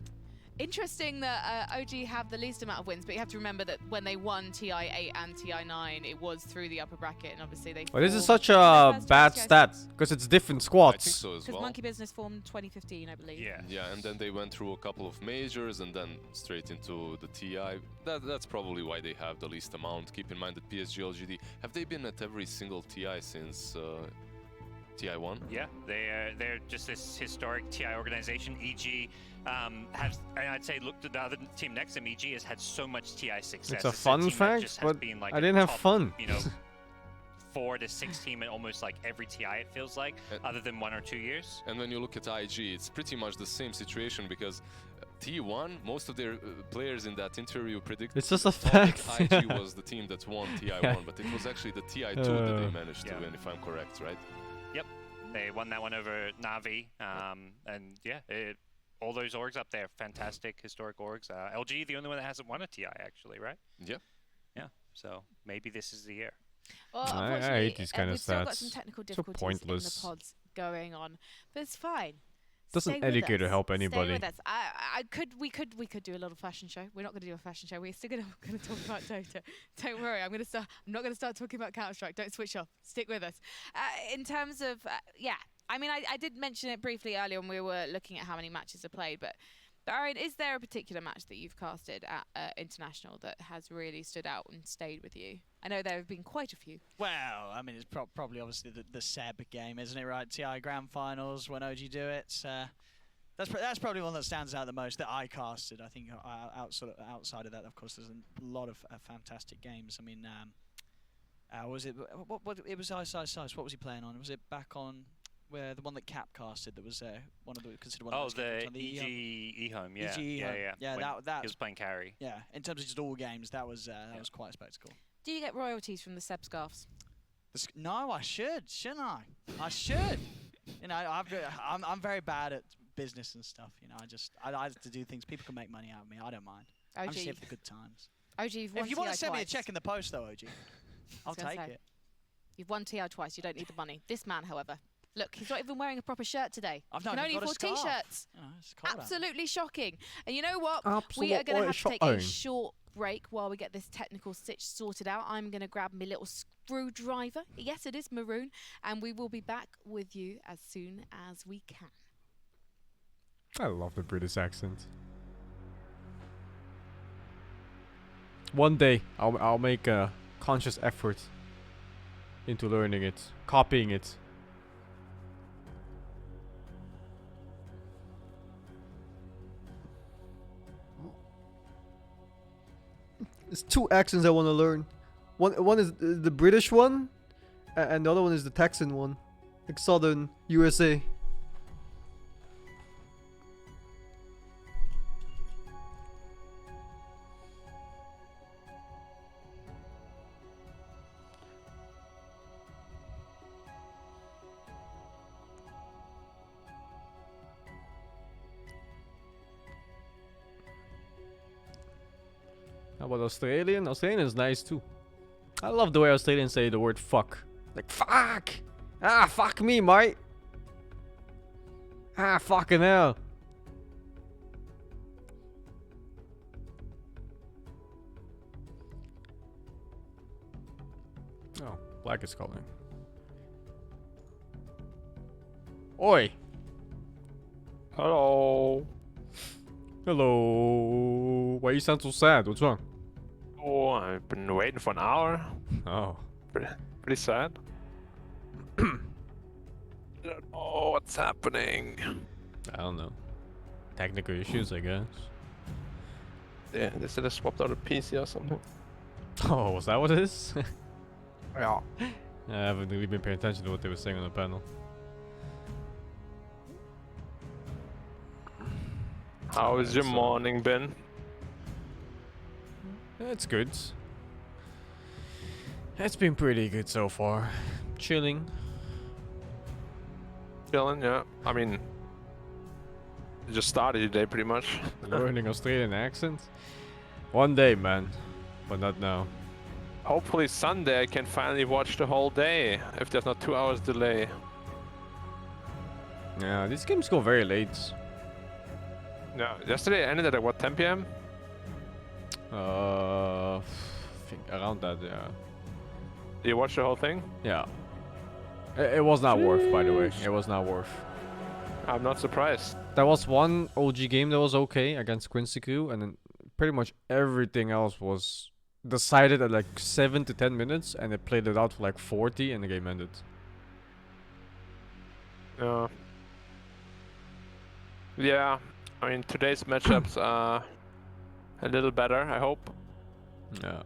Interesting that OG have the least amount of wins, but you have to remember that when they won TI 8 and TI 9, it was through the upper bracket, and obviously they. Well, this is formed such a first bad TI stat because it's different I think squads. so as Because well. Monkey Business formed 2015, I believe. Yeah. Yeah, and then they went through a couple of majors and then straight into the TI. That's probably why they have the least amount. Keep in mind that PSG LGD, have they been at every single TI since TI1? Yeah, they're just this historic TI organization. EG has, and I'd say, look at the other team next to them. EG has had so much TI success. It's a fun team that fact, just has but been, like, I a didn't have top, fun. You know, 4 to 6 team in almost like every TI. It feels like, other than 1 or 2 years. And when you look at IG, it's pretty much the same situation because T1, most of their players in that interview predicted It's just a thought fact. that IG was the team that won TI1, but it was actually the TI2 that they managed to win, if I'm correct, right? Yep, they won that one over Navi, and yeah, all those orgs up there, fantastic historic orgs. LG, the only one that hasn't won a TI actually, right? Yeah. Yeah, so maybe this is the year. Well, I unfortunately, hate these kind of we've still got some stats. technical So difficulties in the pointless. pods going on, but it's fine. Doesn't Stay with educate or us. help anybody. Stay with us. We could do a little fashion show. We're not going to do a fashion show. We're still going to talk about Dota. Don't worry. I'm not going to start talking about Counter-Strike. Don't switch off. Stick with us. In terms of yeah, I mean, I did mention it briefly earlier when we were looking at how many matches are played, but Aaron, is there a particular match that you've casted at International that has really stood out and stayed with you? I know there have been quite a few. Well, I mean, it's probably obviously the Seb game, isn't it? Right, TI Grand Finals when OG do it. That's probably one that stands out the most that I casted. I think outside of that, of course, there's a lot of fantastic games. I mean, was it what it was Ice. What was he playing on? Was it back on? Where the one that Cap casted that was one of the considered one of the on EG eHome, yeah. Yeah, When that he was playing carry. Yeah, in terms of just all games, that was quite a spectacle. Do you get royalties from the Seb scarves? No, I shouldn't I? I should. You know, I'm very bad at business and stuff. You know, I like to do things. People can make money out of me. I don't mind. OG. I'm just here for the good times. OG, you've won If you want to TI send me a twice. check in the post, though, OG, I'll take it. You've won TI twice. You don't need the money. This man, however. Look, he's not even wearing a proper shirt today. I've He not can even only got a afford scarf. t-shirts. You know, it's cold out. Absolutely shocking. And you know what? We are going to have to take a short break while we get this technical stitch sorted out. I'm going to grab my little screwdriver. Yes, it is maroon. And we will be back with you as soon as we can. I love the British accent. One day, I'll make a conscious effort into learning it, copying it. There's 2 accents I want to learn. One is the British one, and the other one is the Texan one, like Southern USA. How about Australian? Australian is nice too. I love the way Australians say the word fuck. Like, fuck! Ah, fuck me, mate! Ah, fucking hell! Oh, Black is calling. Oi! Hello. Hello. Why you sound so sad? What's wrong? Oh, I've been waiting for an hour. Oh. Pretty sad. I don't know what's happening. I don't know. Technical issues, I guess. Yeah, they should have swapped out a PC or something. Oh, was that what it is? Yeah. I haven't really been paying attention to what they were saying on the panel. How has your morning been? It's good. It's been pretty good so far. Chilling. Chilling, yeah. I mean, you just started your day pretty much. Learning Australian accent. One day, man. But not now. Hopefully Sunday I can finally watch the whole day, if there's not 2 hours delay. Yeah, these games go very late. Yeah, yesterday ended at what, 10 p.m.? I think around that, yeah. Did you watch the whole thing? Yeah. It was not worth, by the way. It was not worth. I'm not surprised. There was one OG game that was okay against Quincy Crew, and then pretty much everything else was decided at like 7 to 10 minutes, and they played it out for like 40, and the game ended. Yeah. Yeah, I mean, today's matchups are a little better, I hope. Yeah.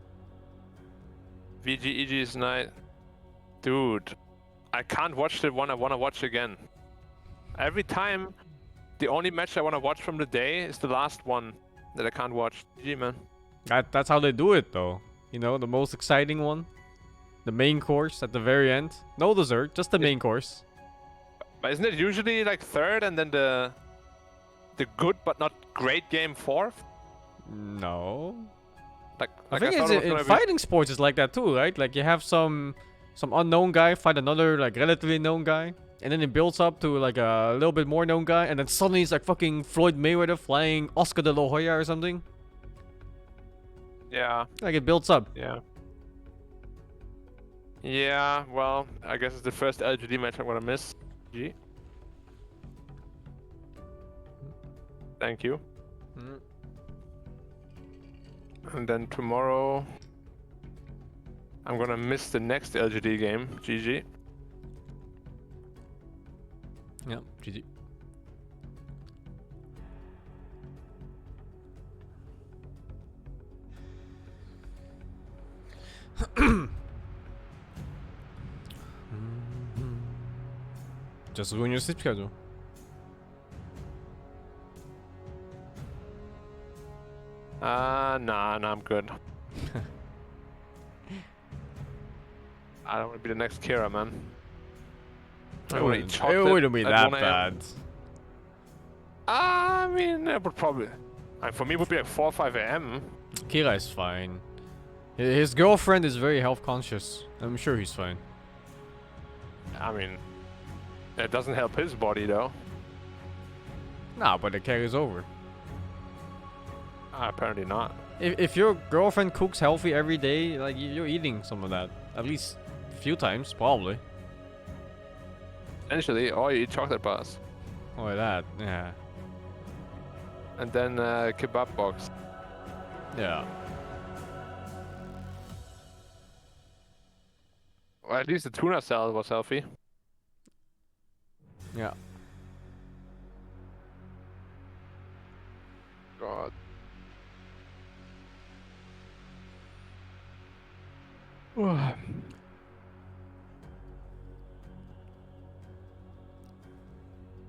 VG EG is nice. Dude, I can't watch the one I want to watch again. Every time, the only match I want to watch from the day is the last one that I can't watch. GG, man. That's how they do it, though. You know, the most exciting one. The main course at the very end. No dessert, just the main course. But isn't it usually like third and then the good but not great game fourth? No. Like I I think thought it's it was in gonna be- fighting sports is like that too, right? Like you have some unknown guy fight another like relatively known guy, and then it builds up to like a little bit more known guy, and then suddenly it's like fucking Floyd Mayweather flying Oscar de la Hoya or something. Yeah. Like it builds up. Yeah. Yeah, well, I guess it's the first LGD match I'm gonna miss. G. Thank you. Mm. And then tomorrow I'm gonna miss the next LGD game. GG. Yeah, GG. Just ruin your sleep schedule. Nah, I'm good. I don't want to be the next Kira, man. I wanna eat chocolate It wouldn't be at that 1 a.m. bad. I mean, it would probably... for me, it would be like 4 or 5 a.m. Kira is fine. His girlfriend is very health conscious. I'm sure he's fine. I mean, it doesn't help his body, though. Nah, but it carries over. Apparently not. If your girlfriend cooks healthy every day, like you're eating some of that. At least a few times, probably. Essentially, or you eat chocolate bars. Oh, that, yeah. And then kebab box. Yeah. Well, at least the tuna salad was healthy. Yeah. God.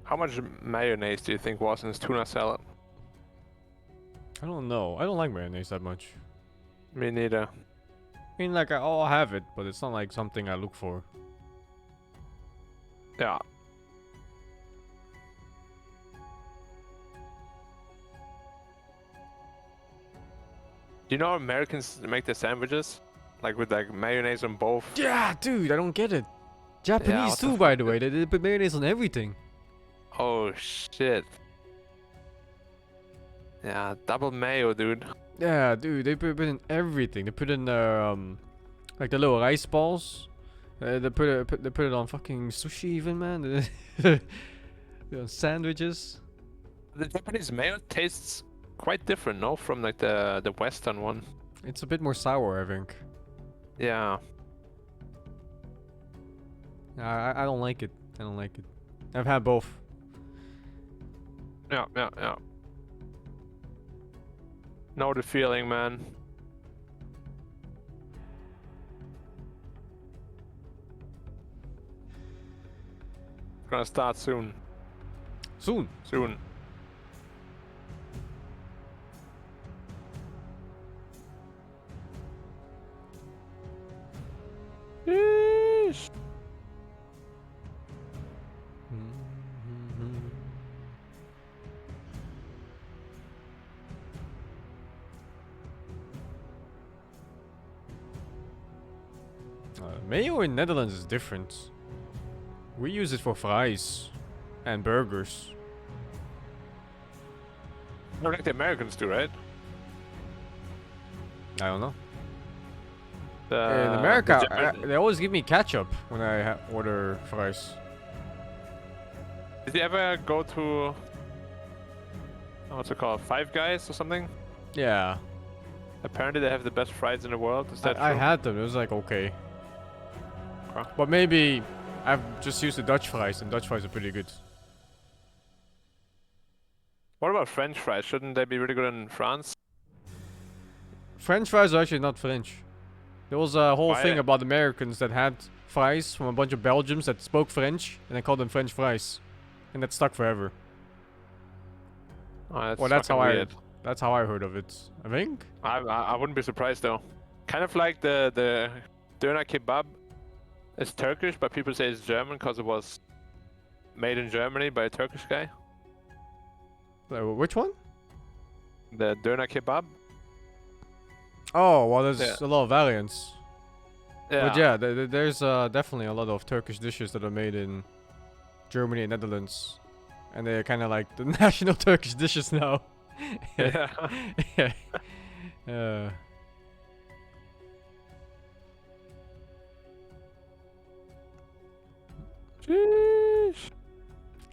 How much mayonnaise do you think was in his tuna salad? I don't know. I don't like mayonnaise that much. Me neither. I mean, like, I'll have it, but it's not like something I look for. Yeah. Do you know how Americans make their sandwiches? Like with like mayonnaise on both? Yeah, dude, I don't get it. Japanese what the too, by the way. They put mayonnaise on everything. Oh shit. Yeah, double mayo, dude. Yeah, dude, they put it in everything. They put in their like the little rice balls. They put it on fucking sushi even, man. Sandwiches. The Japanese mayo tastes quite different, no, from like the Western one. It's a bit more sour, I think. Yeah. I don't like it. I don't like it. I've had both. Yeah. Know the feeling, man. Gonna start soon. Soon? Soon. Yeesh. Mayo in Netherlands is different. We use it for fries and burgers. I think the Americans do, right? I don't know. The, In America, they always give me ketchup when I order fries. Did you ever go to what's it called, Five Guys or something? Yeah. Apparently they have the best fries in the world. Is that I true? had them. It was like okay. But maybe I've just used the Dutch fries, and Dutch fries are pretty good. What about French fries? Shouldn't they be really good in France? French fries are actually not French. There was a whole Why? thing about Americans that had fries from a bunch of Belgians that spoke French, and they called them French fries, and that stuck forever. Oh, that's Well, that's how weird. that's how I heard of it. I think. I wouldn't be surprised though. Kind of like the doner kebab is Turkish, but people say it's German because it was made in Germany by a Turkish guy. Which one? The doner kebab. Oh, well, there's Yeah. a lot of variants. Yeah. But yeah, there's definitely a lot of Turkish dishes that are made in Germany and Netherlands. And they're kind of like the national Turkish dishes now. Yeah. yeah.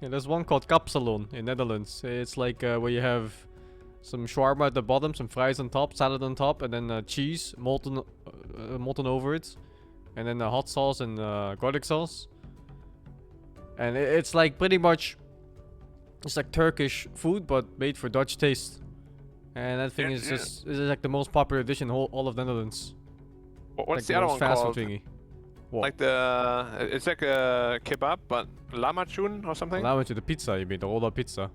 Yeah, there's one called Kapsalon in Netherlands. It's like where you have some shawarma at the bottom, some fries on top, salad on top, and then cheese molten over it, and then hot sauce and garlic sauce. And it's like pretty much, it's like Turkish food but made for Dutch taste. And that thing is just is like the most popular dish in all of Netherlands. What's like the other most one fast called? food thingy. What? Like it's like a kebab, but lamachun or something. Allow me to the pizza, you mean the rolled up pizza?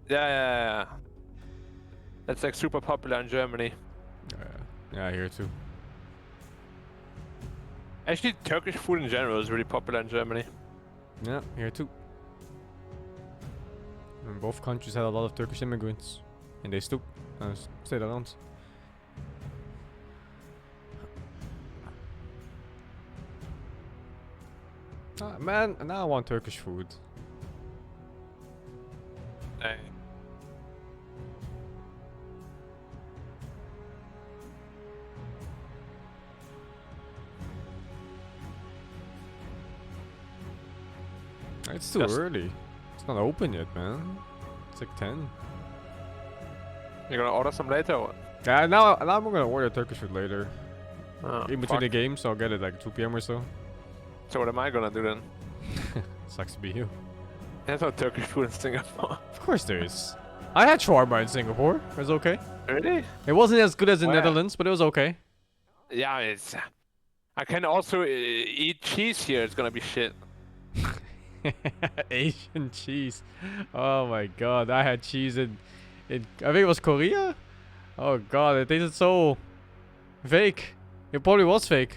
Yeah. That's like super popular in Germany. Yeah, here too. Actually, Turkish food in general is really popular in Germany. Yeah, here too. And both countries had a lot of Turkish immigrants, and they still stayed around. Man, now I want Turkish food. Hey. It's too early. It's not open yet, man. It's like 10. You're gonna order some later? Or? Yeah, now I'm gonna order Turkish food later. Oh, In between fuck. the games, so I'll get it like 2 p.m. or so. So what am I gonna do then? Sucks to be you. There's no Turkish food in Singapore. Of course there is. I had shawarma in Singapore. It was okay. Really? It wasn't as good as in Where? Netherlands, but it was okay. Yeah, it's. I can also eat cheese here. It's gonna be shit. Asian cheese. Oh my god, I had cheese in I think it was Korea? Oh god, it tasted so fake. It probably was fake.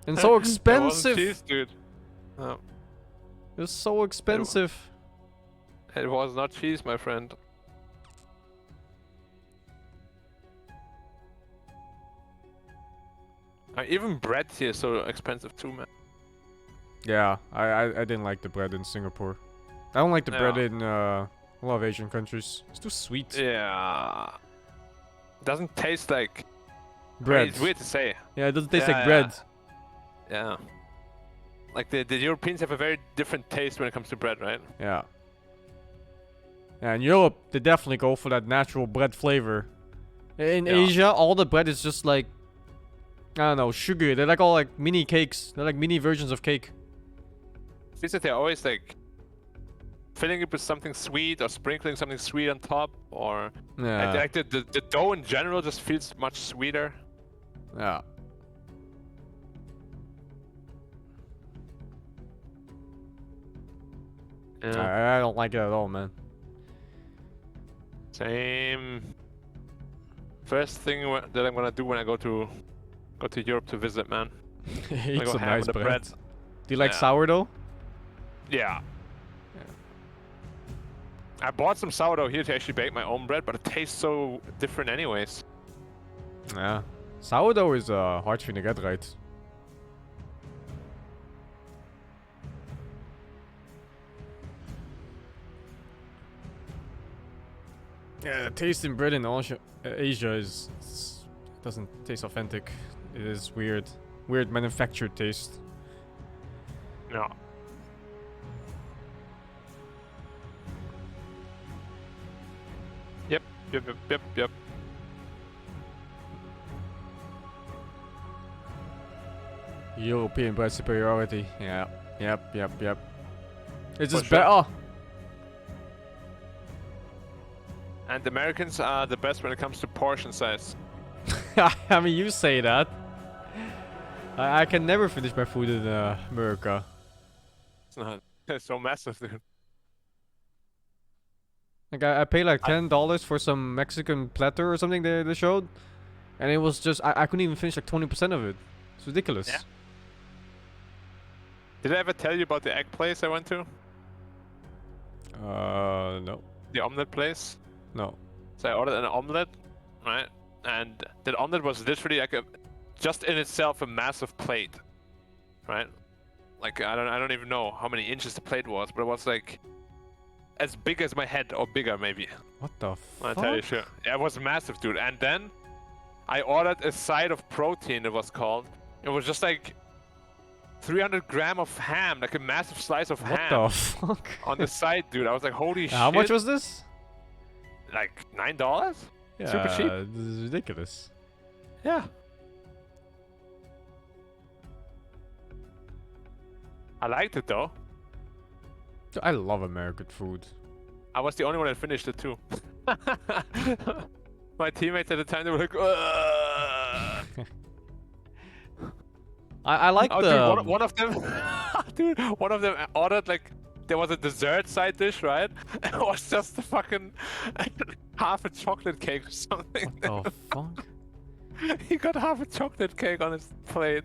And so It wasn't expensive. cheese, dude. No, It was so expensive. it was not cheese, my friend. Even bread here is so expensive too, man. Yeah, I didn't like the bread in Singapore. I don't like the bread Yeah. in a lot of Asian countries. It's too sweet. Yeah. Doesn't taste like Bread. It's weird to say. Yeah, it doesn't taste Yeah, like bread. Yeah. Like the Europeans have a very different taste when it comes to bread, right? Yeah. Yeah, in Europe, they definitely go for that natural bread flavor. In Yeah. Asia, all the bread is just like, I don't know, sugary. They're like all like mini cakes. They're like mini versions of cake. Feels like they're always like filling it with something sweet or sprinkling something sweet on top, or Yeah. like the dough in general just feels much sweeter. Yeah. Yeah. I don't like it at all, man. Same. First thing that I'm gonna do when I go to Europe to visit, man. Eat go some ham nice with the bread. bread. Do you like Yeah. sourdough? Yeah. I bought some sourdough here to actually bake my own bread, but it tastes so different anyways. Yeah. Sourdough is a hard thing to get right. Yeah, the taste in bread in Asia doesn't taste authentic. It is weird. Weird manufactured taste. No. Yep. European bread superiority. Yeah. Yep. It's just For sure. better. And Americans are the best when it comes to portion size. I mean, you say that. I can never finish my food in America. It's not. It's so massive, dude. Like I paid like $10 for some Mexican platter or something they showed, and it was just I couldn't even finish like 20% of it. It's ridiculous. Yeah. Did I ever tell you about the egg place I went to? No. The omelet place? No. So I ordered an omelet, right? And that omelet was literally like just in itself a massive plate, right? Like I don't even know how many inches the plate was, but it was like as big as my head or bigger maybe. What the I'll fuck? tell you, sure. Yeah, it was massive, dude. And then I ordered a side of protein, it was called. It was just like 300 gram of ham, like a massive slice of What ham the fuck? on the side, dude. I was like, holy shit. How much was this? Like $9? Yeah, Super cheap. This is ridiculous. Yeah. I liked it though. Dude, I love American food. I was the only one that finished it too. My teammates at the time, they were like, "Ugh." I like Oh, the dude, one of them, dude, one of them ordered like, there was a dessert side dish, right? It was just a fucking half a chocolate cake or something. What the fuck? He got half a chocolate cake on his plate.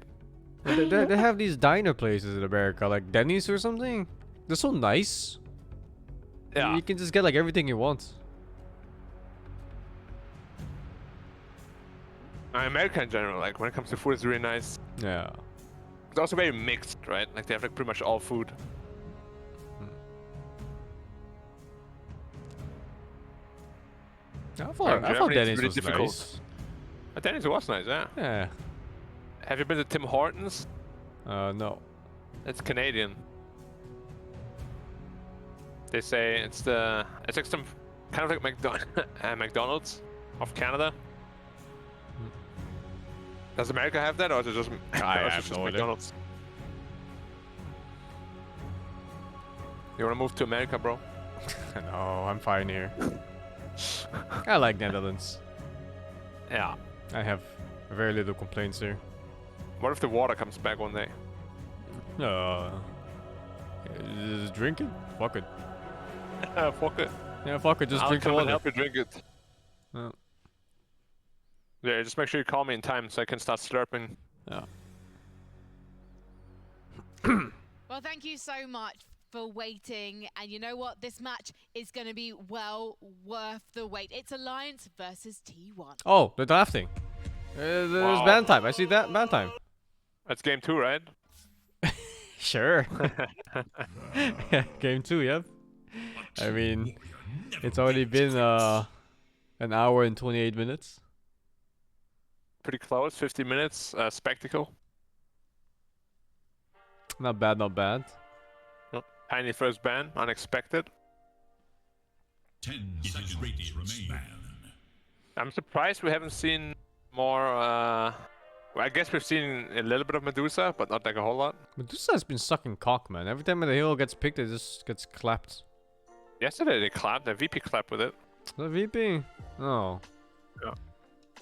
They have these diner places in America, like Denny's or something. They're so nice. Yeah. You can just get like everything you want. America in general, like when it comes to food, it's really nice. Yeah. It's also very mixed, right? Like they have like pretty much all food. I thought Germany, it's Denny's really was difficult. nice. Denny's was nice, yeah. Yeah. Have you been to Tim Hortons? No. It's Canadian. They say it's like some kind of like McDonald's of Canada. Does America have that, or is it just, I or is it have just no idea. McDonald's? You wanna move to America, bro? No, I'm fine here. I like Netherlands. Yeah. I have very little complaints here. What if the water comes back one day? Just drink it. Fuck it. Fuck it. Yeah, fuck it. Just I'll drink the come and water. help you drink it. Yeah. Yeah, just make sure you call me in time so I can start slurping. Yeah. Well, thank you so much for waiting. And you know what? This match is going to be well worth the wait. It's Alliance versus T1. Oh, they're drafting. There's Wow. ban time. I see that ban time. That's game 2, right? Sure. Game 2, yep. I mean, it's already been an hour and 28 minutes. Pretty close, 50 minutes, spectacle. Not bad, not bad. Tiny first ban, unexpected. 10 seconds remain. I'm surprised we haven't seen more, well, I guess we've seen a little bit of Medusa, but not like a whole lot. Medusa has been sucking cock, man. Every time the hero gets picked, it just gets clapped. Yesterday they clapped, the VP clapped with it. The VP? No. Yeah.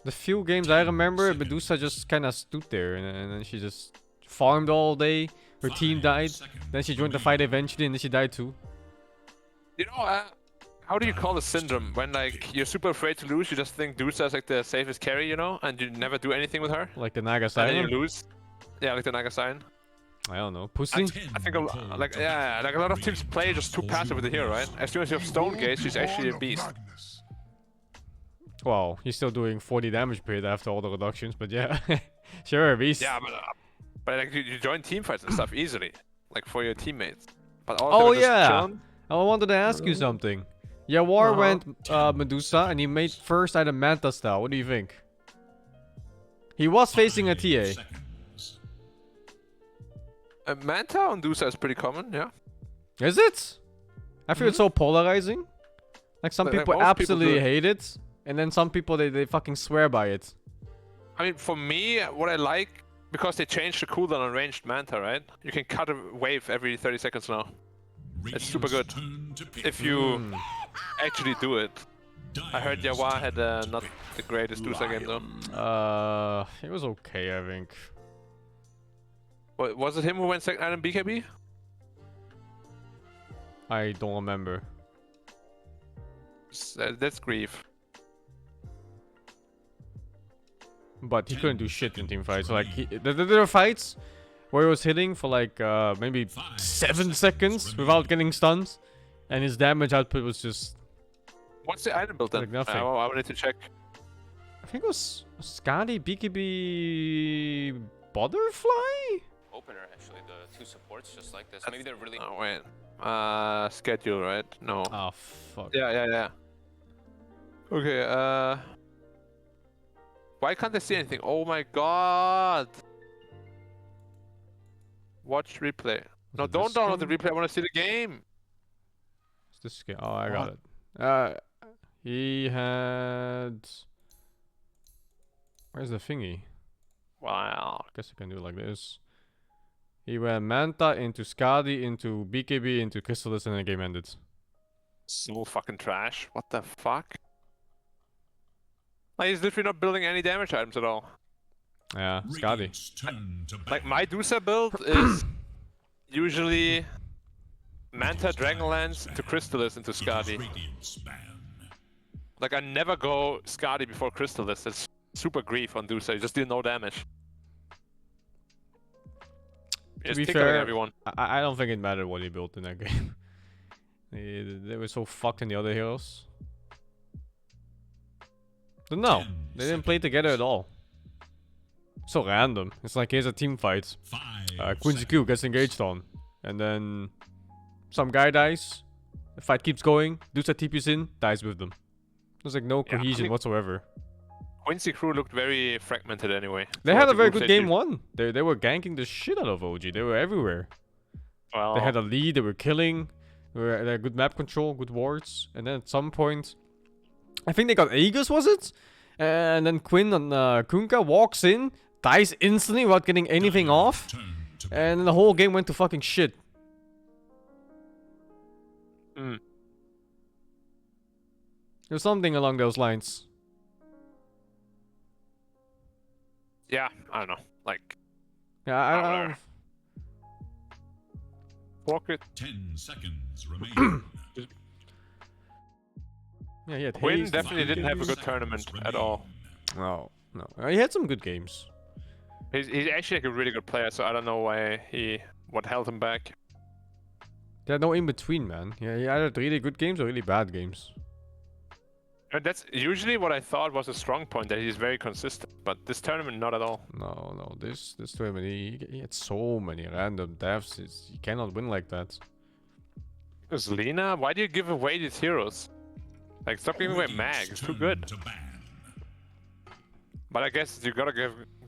The few games I remember, Medusa just kind of stood there and then she just farmed all day. Her team died. Then she joined the fight eventually and then she died too. You know, how do you call the syndrome when like you're super afraid to lose? You just think Dusa is like the safest carry, you know, and you never do anything with her. Like the Naga And then Siren? you lose. Yeah, like the Naga Sign. I don't know. Pussy? I think like a lot of teams play just too passive with the hero, right? As soon as you have Stone Gate, she's actually a beast. Well, he's still doing 40 damage per hit after all the reductions, but yeah. Sure, beast. Yeah, but like you join team fights and stuff easily, like for your teammates. But also just chilling. I wanted to ask you something. Yeah, War went Medusa and he made first item Manta style. What do you think? He was facing a TA. Manta on Dusa is pretty common, yeah. Is it? I feel it's so polarizing. Like some people most absolutely people hate it, and then some people they fucking swear by it. I mean, for me, what I like, because they changed the cooldown on ranged Manta, right? You can cut a wave every 30 seconds now. It's super good. If you actually do it. I heard Yawa had not the greatest Dusa game though. It was okay, I think. Was it him who went second item BKB? I don't remember. That's grief. But he couldn't do shit in team fights. Like there were fights where he was hitting for like maybe 7 seconds without getting stunned, and his damage output was just. What's the item build then? Like nothing. I wanted to check. I think it was Skadi, BKB, Butterfly. Opener actually, the two supports just like this. Maybe they're really. Oh wait. Schedule, right? No. Oh fuck. Yeah. Okay. Why can't I see anything? Oh my god. Watch replay. No, don't download the replay. I want to see the game. Is this game? Oh, I got it. He had. Where's the thingy? Wow. I guess I can do it like this. He went Manta into Skadi into BKB into Crystallis and then the game ended. So fucking trash. What the fuck? Like, he's literally not building any damage items at all. Yeah, Skadi. Like my Dusa build is usually Manta, Dragonlance into Crystallis into Skadi. Like I never go Skadi before Crystallis. It's super grief on Dusa. You just do no damage. To be fair, everyone. I don't think it mattered what he built in that game. They were so fucked in the other heroes. But no, they didn't play together at all. So random. It's like here's a team fight. Quincy Q gets engaged on, and then some guy dies. The fight keeps going. Dusa TPs in, dies with them. There's like no cohesion whatsoever. Quincy crew looked very fragmented anyway. They had a very good game one. They were ganking the shit out of OG. They were everywhere. Well, they had a lead. They were killing. They had good map control, good wards. And then at some point, I think they got Aegis, was it? And then Quinn on Kunkka walks in, dies instantly without getting anything off. And then the whole game went to fucking shit. There's something along those lines. Yeah, I don't know. Like, yeah, I don't know. Walk it. 10 seconds remain. Yeah, he had Quinn haste. definitely didn't have a good tournament at all. No. He had some good games. He's actually like a really good player, so I don't know why what held him back. There's no in between, man. Yeah, he either had really good games or really bad games. And that's usually what I thought was a strong point, that he's very consistent. But this tournament, not at all. No. This tournament, he had so many random deaths. You cannot win like that. Because Lina, why do you give away these heroes? Like, stop giving away Mag. It's too good. But I guess you gotta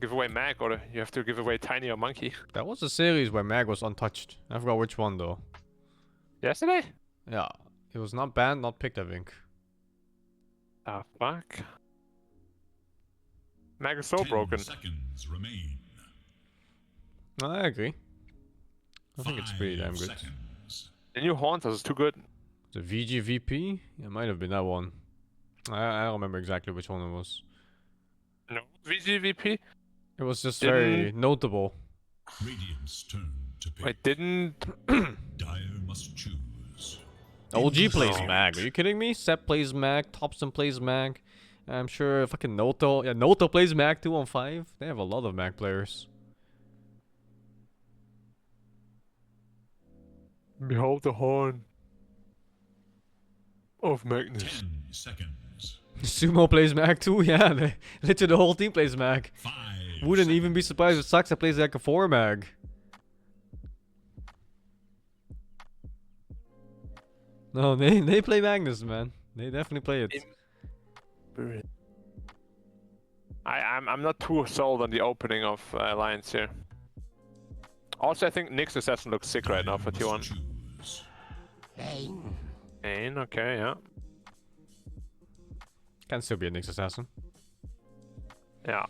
give away Mag, or you have to give away Tiny or Monkey. That was a series where Mag was untouched. I forgot which one though. Yesterday? Yeah, it was not banned, not picked, I think. Ah, fuck. Mag is so broken. Seconds remain. No, I agree. I think it's pretty damn good. The new Haunter is too good. The VGVP? It might have been that one. I don't remember exactly which one it was. No, VGVP? It was just very notable. Radiant's turn to pick. I didn't... Dire must choose. OG plays Mag. Are you kidding me? Sep plays Mag. Thompson plays Mag. I'm sure fucking Noto. Yeah, Noto plays Mag 2 on 5. They have a lot of Mag players. Behold the horn of Magnus. 10 seconds. Sumo plays Mag too. Yeah, literally the whole team plays Mag. 5 Wouldn't even be surprised if Saxa plays like a 4 Mag. No, they play Magnus, man. They definitely play it. I'm not too sold on the opening of Alliance here. Also, I think Nyx Assassin looks sick right now for T1. Pain, okay, yeah. Can still be a Nyx Assassin. Yeah.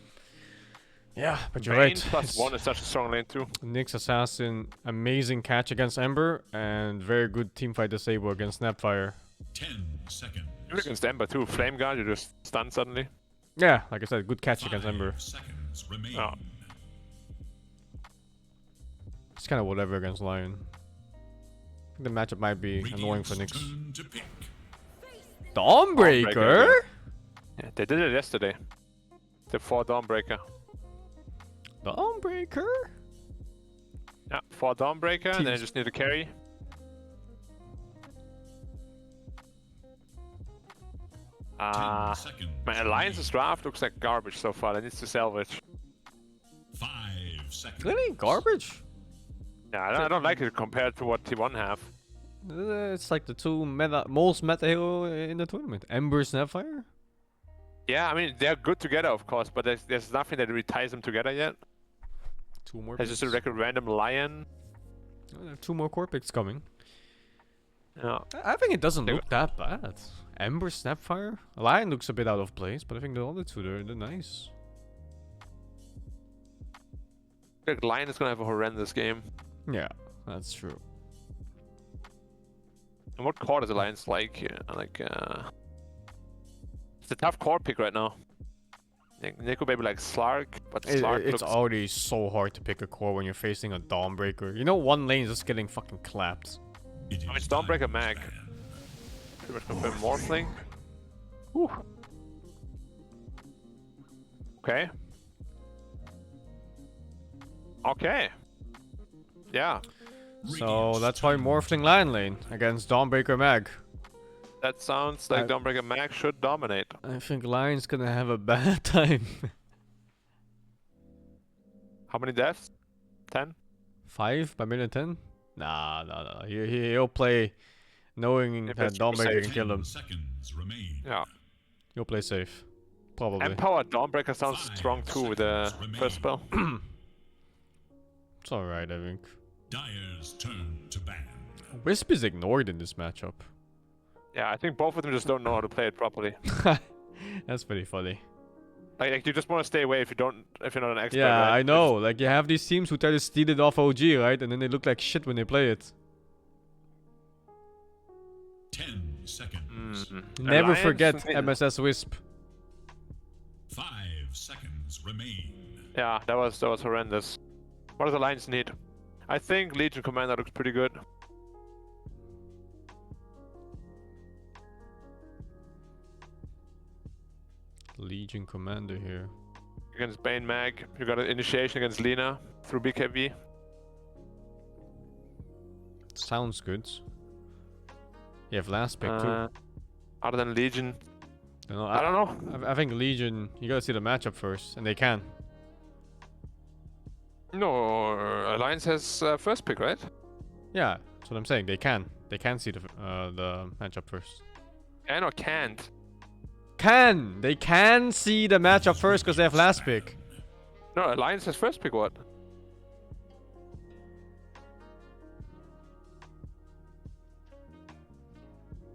Yeah, but you're Bane right. plus 1 is such a strong lane too. Nyx Assassin, amazing catch against Ember, and very good teamfight disable against Snapfire. 10 seconds. Even against Ember too. Flame Guard, you just stun suddenly. Yeah, like I said, good catch against Ember. Seconds remain. Oh. It's kind of whatever against Lion. The matchup might be annoying for Nyx. Dawnbreaker? Yeah, they did it yesterday. The 4 Dawnbreaker. Dawnbreaker? Yeah, 4 Dawnbreaker, and then you just need to carry. My Alliance's draft looks like garbage so far. That needs to salvage. 5 seconds. Really? Garbage? Yeah, I don't like it compared to what T1 have. It's like the two most meta hero in the tournament. Ember, Snapfire? Yeah, I mean, they're good together, of course, but there's nothing that really ties them together yet. 2 more There's picks. just a record random Lion. There are 2 more core picks coming. Yeah. I think it doesn't look that bad. Ember, Snapfire? Lion looks a bit out of place, but I think the other 2, they're nice. Like, Lion is gonna have a horrendous game. Yeah, that's true. And what core does Alliance like here? Like, it's a tough core pick right now. Nico maybe like Slark, but Slark It's looks... already so hard to pick a core when you're facing a Dawnbreaker. You know, one lane is just getting fucking clapped. I mean, it's Dawnbreaker Mag. Pretty much confirm Morphling. Whew. Okay. Okay. Yeah. So that's why Morphling Lion lane against Dawnbreaker Mag. That sounds like Dawnbreaker Mag should dominate. I think Lion's gonna have a bad time. How many deaths? 10? 5 by minute 10? Nah. He'll play knowing that Dawnbreaker can kill him. Yeah. He'll play safe. Probably. Empower Dawnbreaker sounds strong too with the first spell. It's alright, I think. Dire's turn to ban. Wisp is ignored in this matchup. Yeah, I think both of them just don't know how to play it properly. That's pretty funny. Like you just want to stay away if you're not an expert. Yeah, right? I know. Like you have these teams who try to steal it off OG, right? And then they look like shit when they play it. 10 seconds. Never Alliance forget and- MSS Wisp. 5 seconds remain. Yeah, that was horrendous. What does Alliance need? I think Legion Commander looks pretty good. Legion Commander here. Against Bane Mag, you got an initiation against Lina through BKB. Sounds good. You have last pick too. Other than Legion, I don't know. I think Legion, you gotta see the matchup first, and they can. No, Alliance has first pick, right? Yeah, that's what I'm saying. They can. They can see the matchup first. I know, can't. They can see the matchup first because they have last pick. No, Alliance has first pick. What?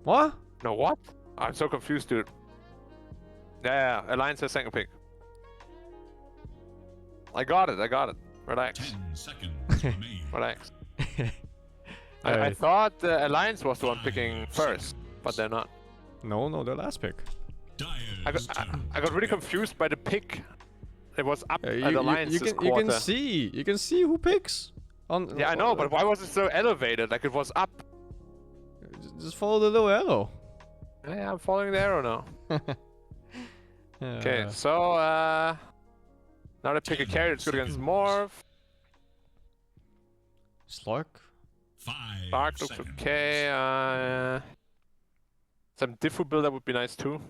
What? No, what? I'm so confused, dude. Yeah, Alliance has second pick. I got it. Relax. 10 seconds remain. Relax. I thought the Alliance was the one picking first, but they're not. No, they're last pick. I got really confused by the pick. It was up at Alliance's quarter. You can see who picks. Yeah, I know, but why was it so elevated? Like it was up. Just follow the little arrow. Yeah, I'm following the arrow now. Okay, so now they pick a carry that's good against Morph. Slark. Slark looks okay. Some Diffu build that would be nice too.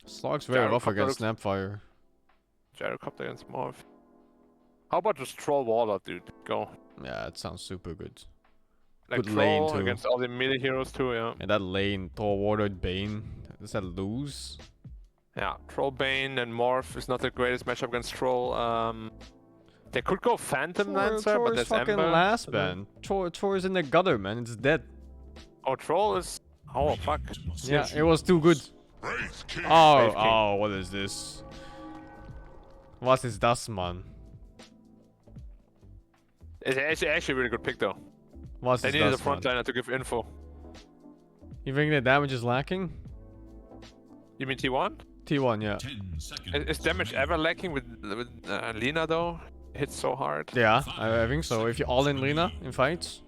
Slark's very rough against looks- Snapfire. Gyrocopter against Morph. How about just Troll Waller, dude? Go. Yeah, it sounds super good. Like Good lane Troll too. against all the melee heroes too, yeah. And that lane, Thor Water, Bane. Does that lose? Yeah, Troll Bane and Morph is not the greatest matchup against Troll. They could go Phantom Lancer, but is that's fucking Ember. last, man. Thor is in the gutter, man. It's dead. Oh, Troll is... Oh, fuck. Yeah, it was too good. Oh, what is this? What is das, man? It's actually a really good pick, though. What They is needed a das, man? frontliner to give info. You think the damage is lacking? You mean T1? T1, yeah. Is damage ever lacking with Lina, though? Hits so hard. Yeah, I think so. If you all in Lina in fights.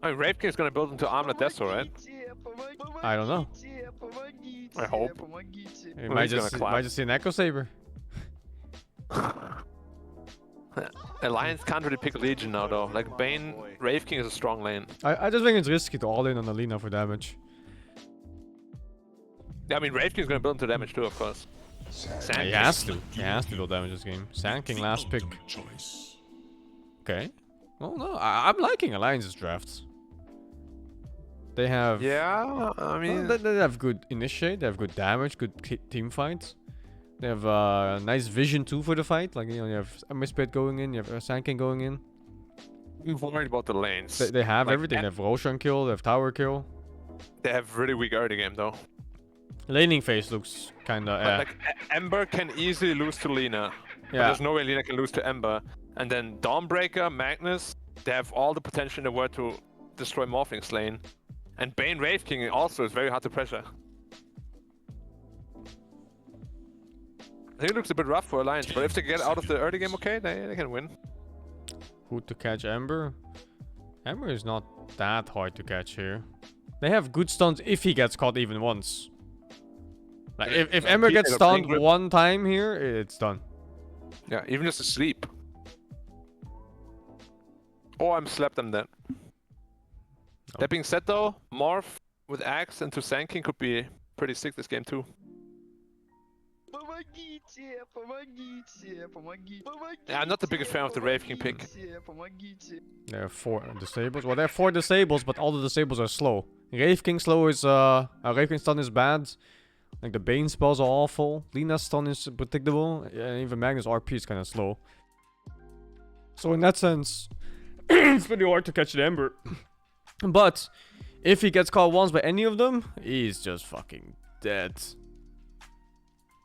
I mean, Raven King is gonna build into Armlet Deso, right? I don't know. I hope. You might just see an Echo Saber. Alliance can't really pick Legion now, though. Like, Bane, Raven King is a strong lane. I just think it's risky to all in on Alina for damage. Yeah, I mean, Raven King is gonna build into damage too, of course. Yeah, he has to. He has to build damage this game. Sand King last pick. Okay. Well, no, I'm liking Alliance's drafts. They have... Yeah, I mean... They have good initiate, they have good damage, good team fights. They have nice vision too for the fight. Like, you know, you have Amispet going in, you have Sand King going in. I'm worried about the lanes. They have Like, everything. They have Roshan kill, they have tower kill. They have really weak early game, though. Laning phase looks kinda... But, like, Ember can easily lose to Lina. But Yeah. there's no way Lina can lose to Ember. And then Dawnbreaker, Magnus, they have all the potential in the world to destroy Morphling's lane. And Bane Wraith King also is very hard to pressure. I think it looks a bit rough for Alliance, but if they get out of the early game okay, they can win. Who to catch Ember? Ember is not that hard to catch here. They have good stuns if he gets caught even once. Like, if Ember gets stunned one time here, it's done. Yeah, even just asleep. Or I'm slapped them then. That being said though, Morph with Axe into Sand King could be pretty sick this game too. Yeah, I'm not the biggest fan of the Wraith King pick. There are 4 disables. Well, there are 4 disables, but all the disables are slow. Wraith King slow is Wraith King stun is bad. Like the Bane spells are awful. Lina's stun is predictable. And even Magnus RP is kind of slow. So in that sense, it's pretty hard to catch the Ember. But if he gets caught once by any of them, he's just fucking dead.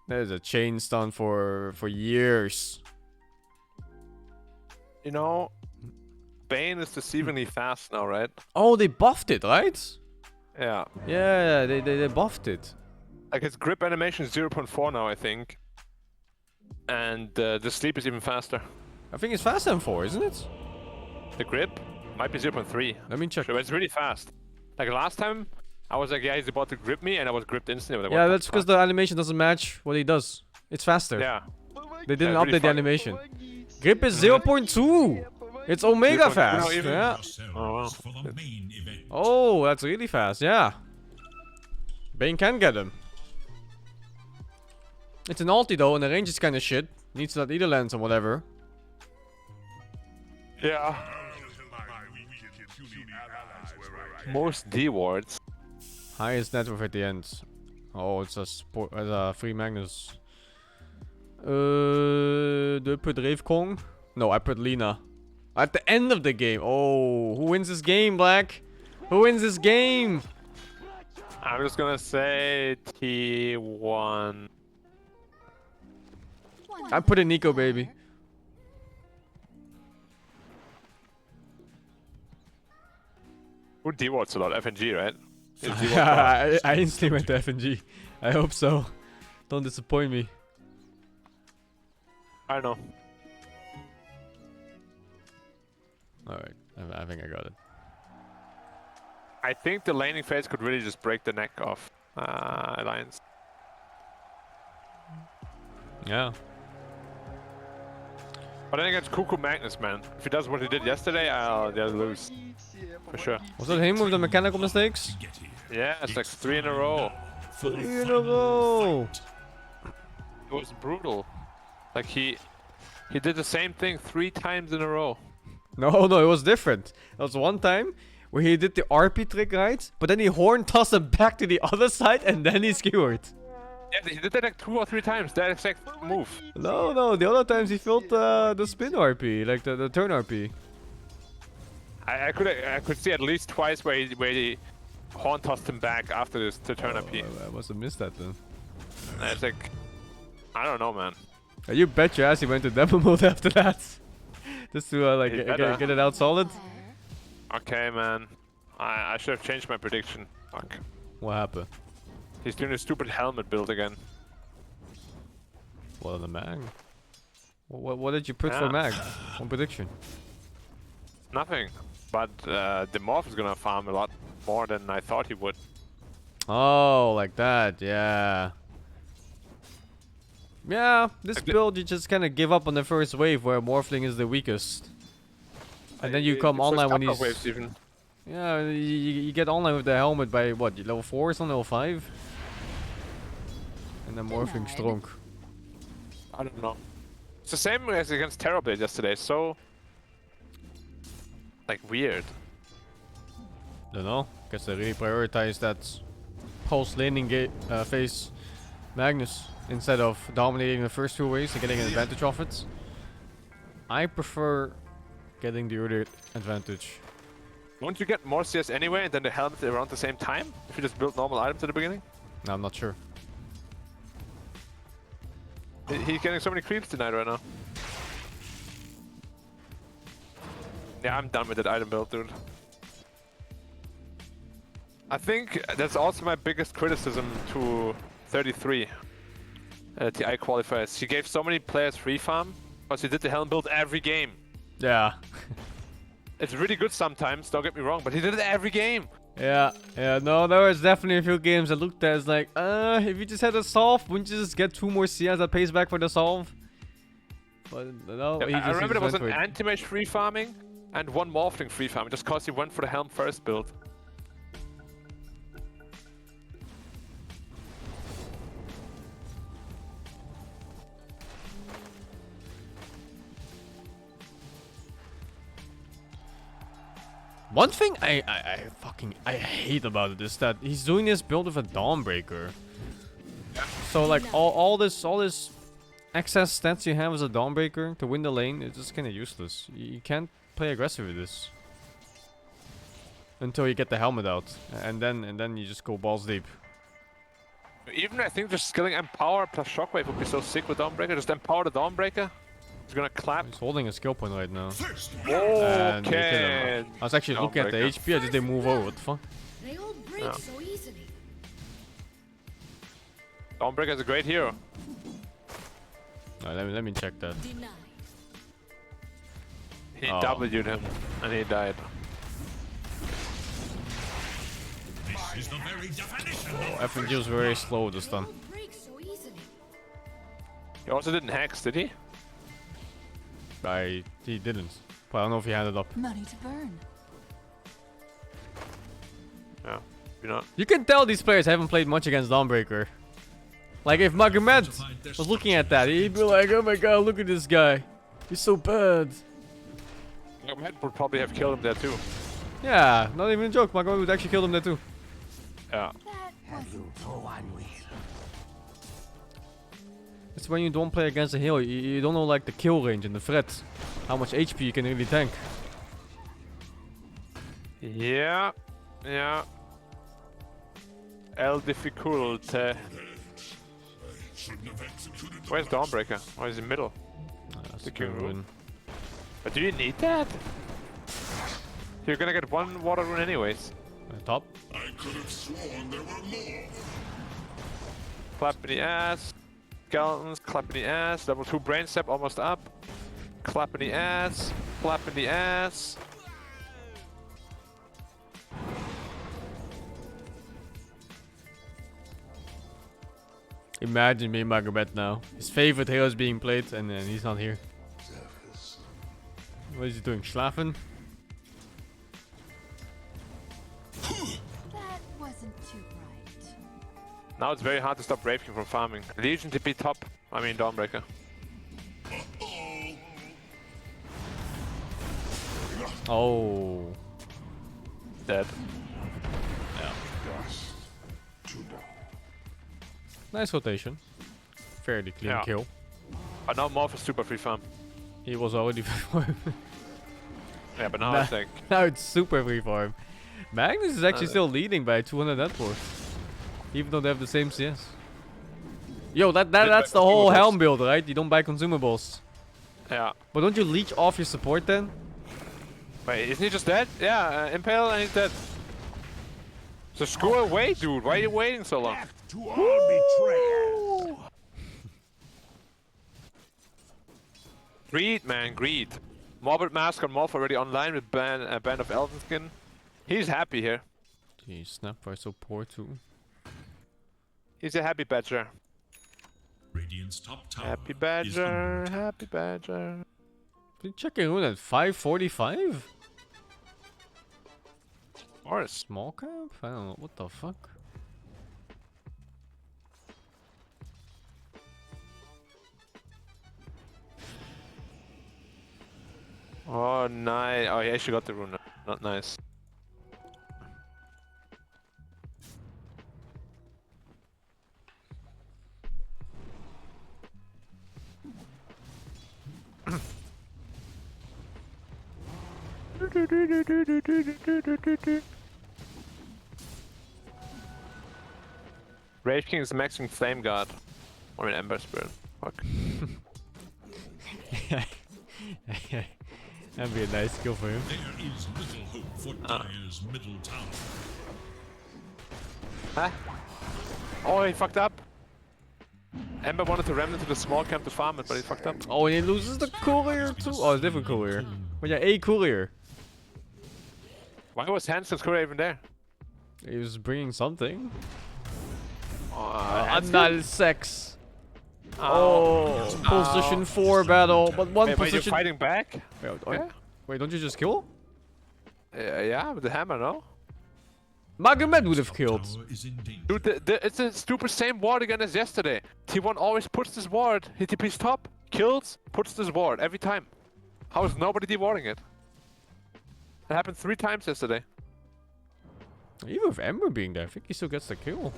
There's a chain stun for years. You know, Bane is deceivingly fast now, right? Oh, they buffed it, right? Yeah. Yeah, they buffed it. Like his grip animation is 0.4 now, I think. And the sleep is even faster. I think it's faster than 4, isn't it? The grip might be 0.3. Let me check. So it's really fast. Like last time, I was like, yeah, he's about to grip me, and I was gripped instantly. Like, Yeah, that's because the animation doesn't match what he does. It's faster. Yeah. They didn't Yeah, update really the animation. Grip is 0.2. It's omega fast. Yeah. Oh, wow. Oh, that's really fast. Yeah. Bane can get him. It's an ulti though, and the range is kind of shit. Needs that either lens or whatever. Yeah. Most D wards. Highest net worth at the end. Oh, it's a free Magnus. Do I put Rave Kong? No, I put Lina. At the end of the game. Oh, who wins this game, Black? Who wins this game? I'm just gonna say T1. I put in Nico, baby. Who D wards a lot? FNG, right? I instantly went to FNG. I hope so. Don't disappoint me. I know. Alright, I think I got it. I think the laning phase could really just break the neck of Alliance. Yeah. But then against Cuckoo Magnus, man. If he does what he did yesterday, I'll lose. For sure. Was that him with the mechanical mistakes? Yeah, it's like 3 in a row. 3 in a row! It was brutal. Like he did the same thing 3 times in a row. No, it was different. There was one time where he did the RP trick right, but then he horn tossed him back to the other side and then he skewered. Yeah, he did that like 2 or 3 times, that exact move. No, the other times he filled the spin RP, like the turn RP. I could see at least twice where he horn tossed him back after the turn RP. I must have missed that then. And it's like, I don't know, man. You bet your ass he went to demo mode after that. Just to like get it out solid. Okay, man. I should have changed my prediction. Fuck. What happened? He's doing a stupid helmet build again. What on the mag? What did you put for mag? One prediction. Nothing. But the Morph is gonna farm a lot more than I thought he would. Oh, like that, yeah. Yeah, this build you just kind of give up on the first wave where Morphling is the weakest. And then you come online when he's... waves even. Yeah, you get online with the helmet by what, level 4 or something, level 5? And then Morphling strong. I don't know. It's the same as against Terrorblade yesterday, so... like, weird. Don't know. Guess they really prioritize that post-laning phase Magnus instead of dominating the first 2 waves and getting an advantage off it. I prefer getting the earlier advantage. Won't you get more CS anyway and then the helmet around the same time? If you just build normal items at the beginning? No, I'm not sure. He's getting so many creeps tonight right now. Yeah, I'm done with that item build, dude. I think that's also my biggest criticism to 33 TI qualifiers. He gave so many players free farm because he did the helm build every game. Yeah. It's really good sometimes, don't get me wrong, but he did it every game. Yeah, no, there was definitely a few games that looked as like, if you just had a solve, wouldn't you just get 2 more CS that pays back for the solve? But no, Yeah, I remember there was an it. anti-mage free farming and 1 Morphling free farming just cause he went for the helm first build. One thing I hate about it is that he's doing this build with a Dawnbreaker. So like all this excess stats you have as a Dawnbreaker to win the lane is just kind of useless. You can't play aggressive with this until you get the helmet out, and then you just go balls deep. Even I think just skilling Empower plus Shockwave would be so sick with Dawnbreaker. Just empower the Dawnbreaker. He's gonna clap. He's holding a skill point right now. Okay. I was actually looking at the HP. I just didn't move over. What the fuck? They all break so easily. Dawnbreaker is a great hero. Alright, let me check that. He W'd him and he died. This is the very definition. FNG was very slow this time. He also didn't hex, did he? He didn't. But I don't know if he had it up. Money to burn. Yeah, you know. You can tell these players haven't played much against Dawnbreaker. Like if Magomed was looking at that, he'd be like, "Oh my god, look at this guy. He's so bad." Magomed would probably have killed him there too. Yeah, not even a joke. Magomed would actually kill him there too. Yeah. It's when you don't play against a hero, you don't know like the kill range and the threat, how much HP you can really tank. Yeah. El difficulte. Where's Dawnbreaker? Oh, he's in middle. That's the a good rune. But do you need that? You're gonna get 1 water rune anyways. Top. I could have sworn there were more. Clap in the ass. Skeletons, clap in the ass. Level 2 brain step almost up. Clap in the ass. Clap in the ass. Imagine me, Magomed now. His favorite hero is being played, and then he's not here. What is he doing? Schlafen? That wasn't too bright. Now it's very hard to stop Brave King from farming. Legion TP top. I mean Dawnbreaker. Oh. Dead. Nice rotation. Fairly clean kill. But now Morph is super free farm. He was already before. Yeah, but now it's like... Now it's super free for him. Magnus is actually still leading by 200 net worth. Even though they have the same CS. Yo, that's the whole Helm build, right? You don't buy consumables. Yeah. But don't you leech off your support then? Wait, isn't he just dead? Yeah, Impale and he's dead. So screw away, dude. Why are you waiting so long? To all betrayers. Greed, man, greed. Morbid Mask on Morph already online with Band of Elven Skin. He's happy here. Jeez, Snapfire so poor too. He's a happy badger. Radiant's top tower Happy badger, happy badger. Did checking rune at 545? Or a small camp? I don't know. What the fuck? Oh, nice. Oh, he actually got the rune. Not nice. Rage King is maxing Flame Guard. Or an Ember Spirit. Fuck. That'd be a nice skill for him. There is little hope for Dire's middle tower. Huh? Oh, he fucked up. Ember wanted to ram into the small camp to farm it, but he fucked up. Oh, and he loses the courier too? Oh, it's a different courier. But yeah, a courier. Why was Hansen's courier even there? He was bringing something. Hansen? Anal sex. Oh, position 4 battle, but one Wait, position. you're fighting back? Wait, don't you just kill? Yeah, with the hammer, no? Magomed would have killed. Dude, it's a stupid same ward again as yesterday. T1 always puts this ward, he TP's top, kills, puts this ward every time. How is nobody dewarding it? It happened 3 times yesterday. Even with Ember being there, I think he still gets the kill.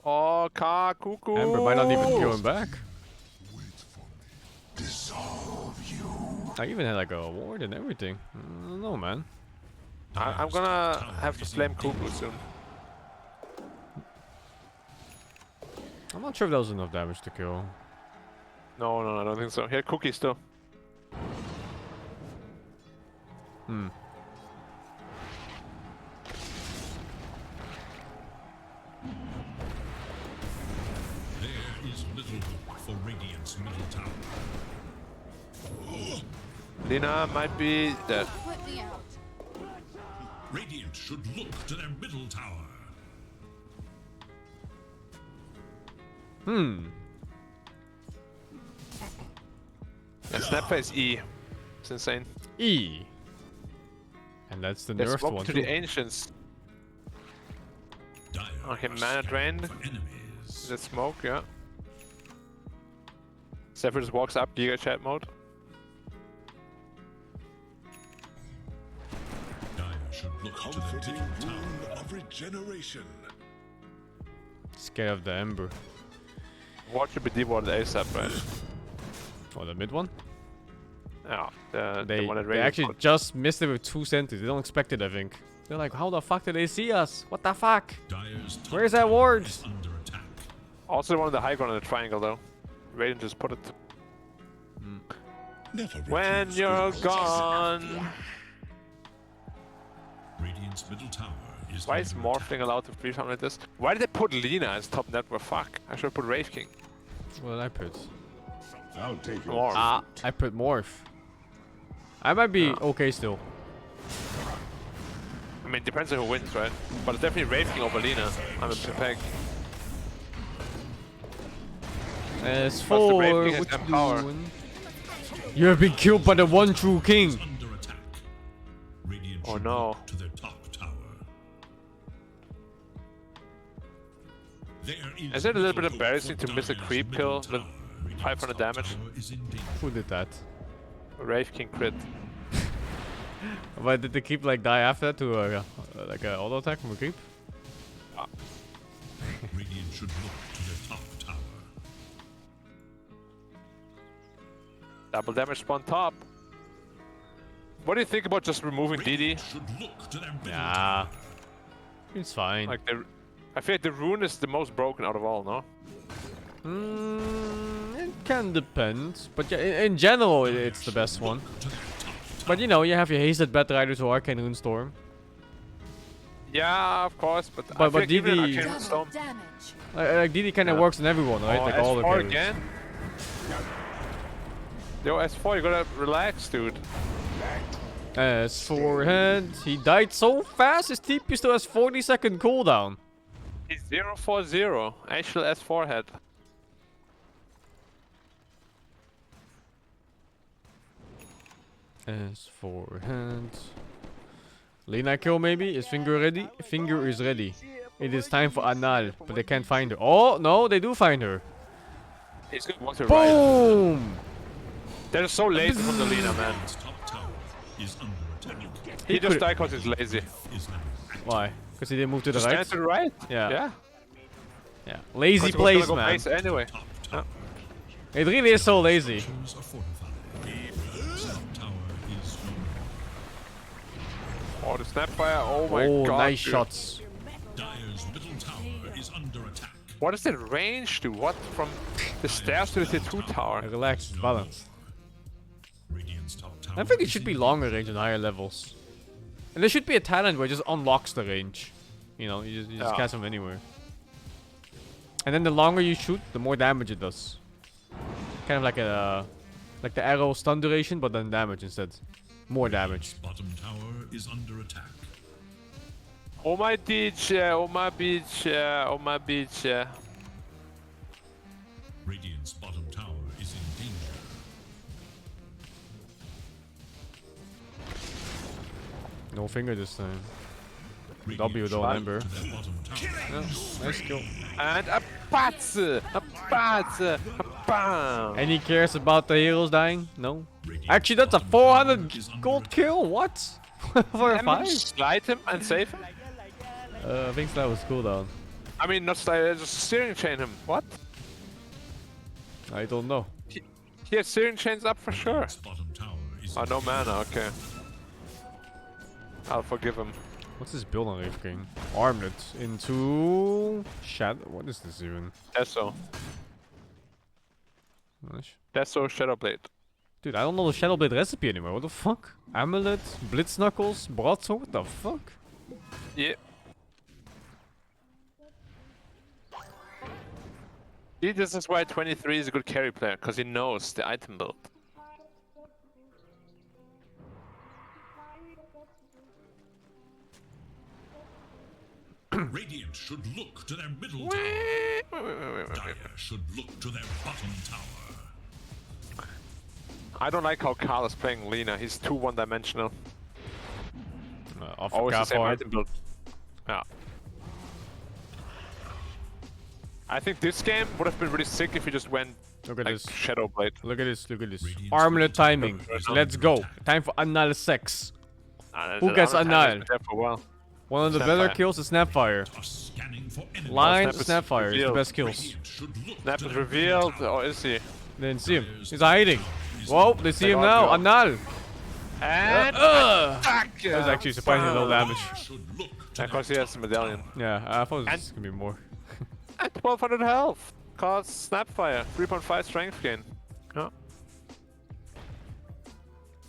Oh, cuckoo. Ember might not even kill him back. Dissolve you. I even had like a ward and everything. I don't know, man. I'm gonna have to flame Cuckoo soon. I'm not sure if that was enough damage to kill. No, I don't think so. Here, Cookie still. Hmm. There is little hope for Radiant's middle tower. Lina might be dead. Put me out. Radiant should look to their middle tower. Hmm. Yeah, Snapface E. It's insane. E. And that's the They nerfed swapped one to too. the Ancients. Okay, mana drained. The smoke, yeah. Zephyr just walks up, Giga Chat mode. Dire should look to the middle tower of regeneration. Scared of the Ember. What should be dewarded ASAP, right? Oh, the mid one? Yeah, the They one that actually Radiant just missed it with 2 sentries. They don't expect it, I think. They're like, how the fuck did they see us? What the fuck? Where's that ward? also one of the high ground in the triangle though. Radiant just put it. When you're gone. Radiant's middle tower is Why is Morphling allowed to free something like this? Why did they put Lina as top network? Fuck. I should have put Rage King. What did I put? I'll take Morph. I put Morph. I might be okay still. I mean, depends on who wins, right? But it's definitely Rage King over Lina. I'm a peg. As the for Brave King has what that you power. doing? You have been killed by the one true king. Oh no. To their top tower. Is it a little bit embarrassing to miss a creep kill with 500 damage? Who did that? Brave King crit. But did the creep like die after that to like a auto attack from a creep? Radiant should look to their top tower. Double damage spawn top. What do you think about just removing DD? Yeah, it's fine. Like I feel like the rune is the most broken out of all, no? It can depend, but yeah, in general, it's the best one. But you know, you have your hasted Battle Rider to Arcane Runestorm. Yeah, of course, but I But feel like even DD, Arcane Runestorm. like DD kind of works on everyone, right? Oh, Like all the S4 carries. again? Yo, S4, you gotta relax, dude. S4 head, he died so fast, his TP still has 40-second cooldown. He's 0-4-0, actual S4 head. S4 head. Lena kill maybe? Is Finger ready? Finger is ready. It is time for Anal, but they can't find her. Oh, no, they do find her. He's gonna walk to the right. Boom! They're so lazy from the Lena, man. He just died because he's lazy. Why? Because he didn't move to the Just right? stand to the right? Yeah. Yeah. Yeah. Lazy Because he was plays, gonna go man. base anyway. Yeah. It really is so lazy. Oh, the Snapfire. Oh my Oh, god. nice dude. shots. Dire's middle tower is under attack. What does that range do? What? From the stairs to the T2 tower? Relax, it's balanced. Radiant's top tower. I think it should be longer range on higher levels. And there should be a talent where it just unlocks the range. You know, you just Yeah. cast them anywhere. And then the longer you shoot, the more damage it does. Kind of like the arrow stun duration, but then damage instead. More damage. Bottom tower is under attack. Oh my beach, oh my beach, oh my beach. Radiant's bottom tower is in danger. No finger this time. W though, remember. Yeah, nice kill. And a patz! A patz! A bam! Any cares about the heroes dying? No? Actually, that's a 400 gold kill? What? For a Can we 5? slide him and save him? I think that was cooldown. I mean, not slide, just steering chain him. What? I don't know. He has steering chains up for sure. Oh, no mana, okay. I'll forgive him. What's this build on Wraith King? Armlet into Shadow. What is this even? Deso. Nice. Deso Shadowblade. Dude, I don't know the Shadowblade recipe anymore. What the fuck? Amulet, Blitz Knuckles, Broadsword. What the fuck? Yeah. See, this is why 23 is a good carry player, because he knows the item build. Radiant should look to their middle tower. Dire should look to their bottom tower. I don't like how Karl is playing Lina. He's too one-dimensional. Off Always the same hard. item build. Yeah. I think this game would have been really sick if he just went Look at like this. Shadowblade. Look at this. Look at this. Armlet timing. Let's go. Time for Anal sex. Who gets Anal? One of the better kills is Snapfire. Line Snapfire is the best kills. Snap is revealed, or is he? They didn't see him. He's hiding. Whoa, they see him now. Anal. And That was actually surprisingly low damage. Because he has the medallion. Yeah, I thought it was gonna be more. And 1200 health. Cause Snapfire. 3.5 strength gain. Yeah.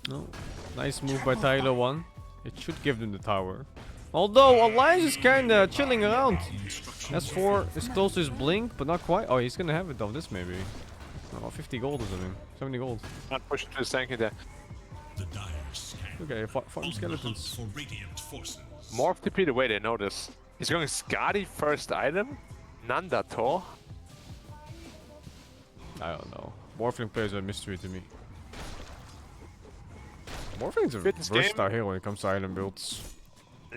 No. Nice move by Tyler 1. It should give them the tower. Although Alliance is kinda chilling around. S4 is close to his blink, but not quite. Oh, he's gonna have it on this maybe. Oh, 50 gold or something. 70 gold. Not pushing to the tanky there. Okay, farm skeletons. Morph TP the way they know this. He's going Skadi first item. Nandato. I don't know. Morphling players are a mystery to me. Morphling's a versatile hero when it comes to island builds.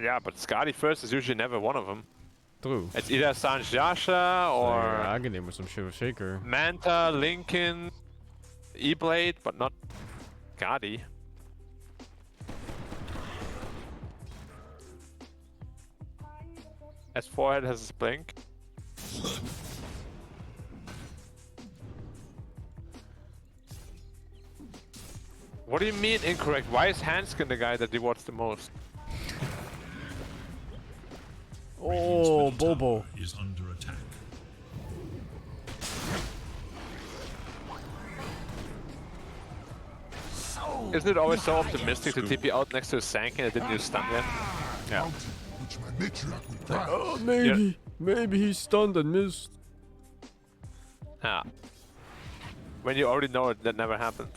Yeah, but Skadi first is usually never one of them. True. It's either Sanjasha or Yeah, I can name with some Shiver Shaker. Manta, Lincoln, E-Blade, but not Skadi. As forehead has his blink. What do you mean incorrect? Why is Hanskin the guy that rewards the most? Oh, Bobo. Is under attack. Isn't it always so optimistic to TP out next to a Sankin that didn't use stun yet? Yeah. Oh, maybe. Maybe he stunned and missed. Yeah. When you already know it, that never happened.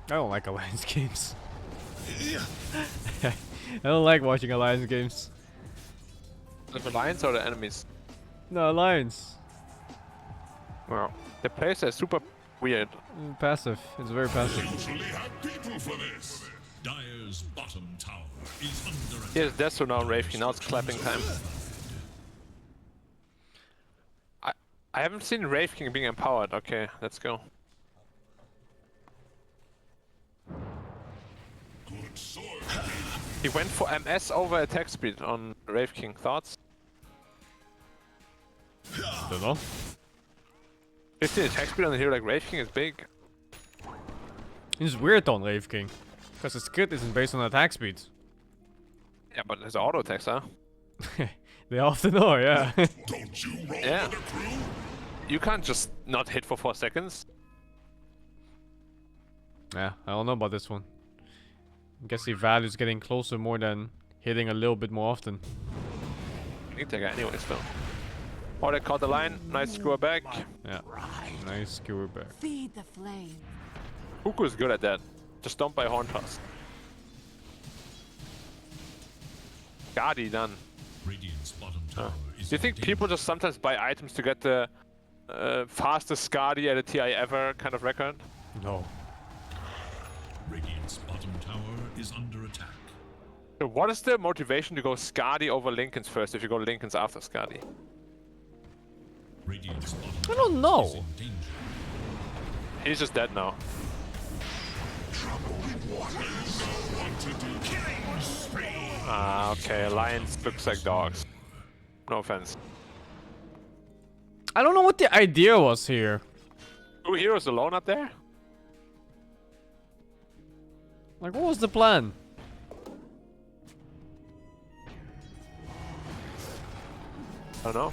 I don't like Alliance games. I don't like watching Alliance games. The Alliance or the enemies? No, Alliance. Well, the players are super weird. Passive. It's very passive. People for this. Dire's bottom tower is under attack. Here's Destro now, Rave. Now it's clapping time. I haven't seen Wraith King being empowered. Okay, let's go. He went for MS over attack speed on Wraith King. Thoughts? Don't know. 15 attack speed on a hero like Wraith King is big. It's weird on Wraith King. Because his crit isn't based on attack speed. Yeah, but his auto attacks are. They often are, yeah. Don't you roll Yeah. with the crew? You can't just not hit for 4 seconds. Yeah, I don't know about this one. I guess the value is getting closer more than hitting a little bit more often. I think they got anyways though. Oh, they caught the line. Nice skewer back. Yeah, nice skewer back. Feed the flame. Huku is good at that. Just don't buy horn toss. Guardy done. Radiant's bottom tower is Do you think people just sometimes buy items to get the fastest Skadi at a TI ever kind of record? No. Radiant's bottom tower is under attack. So what is the motivation to go Skadi over Lincoln's first if you go Lincoln's after Skadi? Radiant's bottom I don't know. He's just dead now. Ah, okay. Alliance looks like dogs. No offense. I don't know what the idea was here. 2 heroes alone up there? Like, what was the plan? I don't know.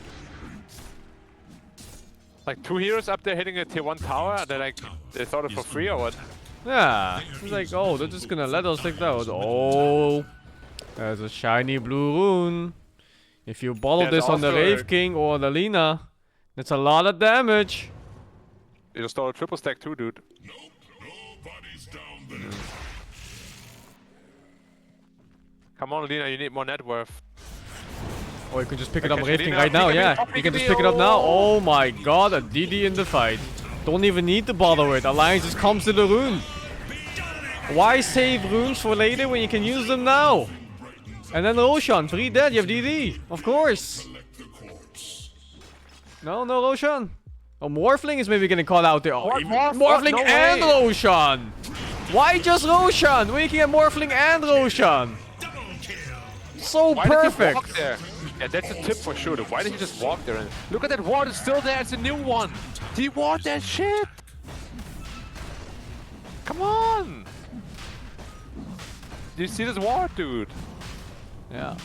Like 2 heroes up there hitting a tier 1 tower? They thought it for free or what? Yeah. It's like, oh, they're just gonna let us take that. Oh, there's a shiny blue rune. If you bottle There's this on the also Wraith a- King or the Lina, that's a lot of damage. You just stole a triple stack too, dude. Nobody's down there. Come on, Lina, you need more net worth. Or you could just pick it up Okay, Wraith King Lina, right now, pick it yeah. up, You can pick just it pick it up now. up. Oh my god, a DD in the fight. Don't even need to bother it. Alliance just comes to the rune. Why save runes for later when you can use them now? And then Roshan, 3 dead, you have DD. Of course. No, Roshan. Oh, Morphling is maybe getting caught out there. Oh, What? Morphling No and way. Roshan. Why just Roshan? We can get Morphling and Roshan. So Why did perfect. he walk there? Yeah, that's a tip for sure. Why did he just walk there? And look at that ward, it's still there. It's a new one. Do you want that shit? Come on. Do you see this ward, dude? Yeah.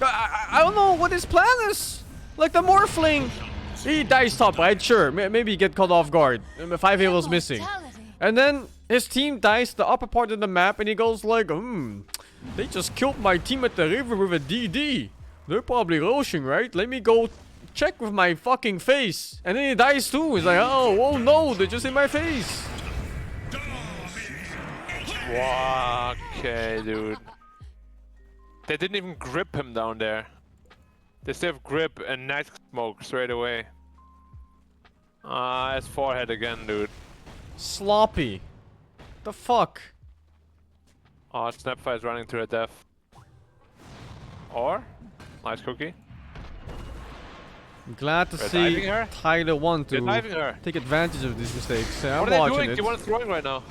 I don't know what his plan is. Like the Morphling, he dies top, right? Sure, maybe he get caught off guard. 5 heroes missing. And then his team dies the upper part of the map and he goes like, they just killed my team at the river with a DD. They're probably rushing, right? Let me go check with my fucking face. And then he dies too. He's like, oh no, they're just in my face. Okay, dude. They didn't even grip him down there. They still have grip and night smoke straight away. It's forehead again, dude. Sloppy. The fuck? Oh, Snapfire is running to her death. Or? Nice cookie. I'm glad to They're see diving her? Tyler want to They're diving her. take advantage of these mistakes. What I'm are they watching doing? it. They want to throwing right now.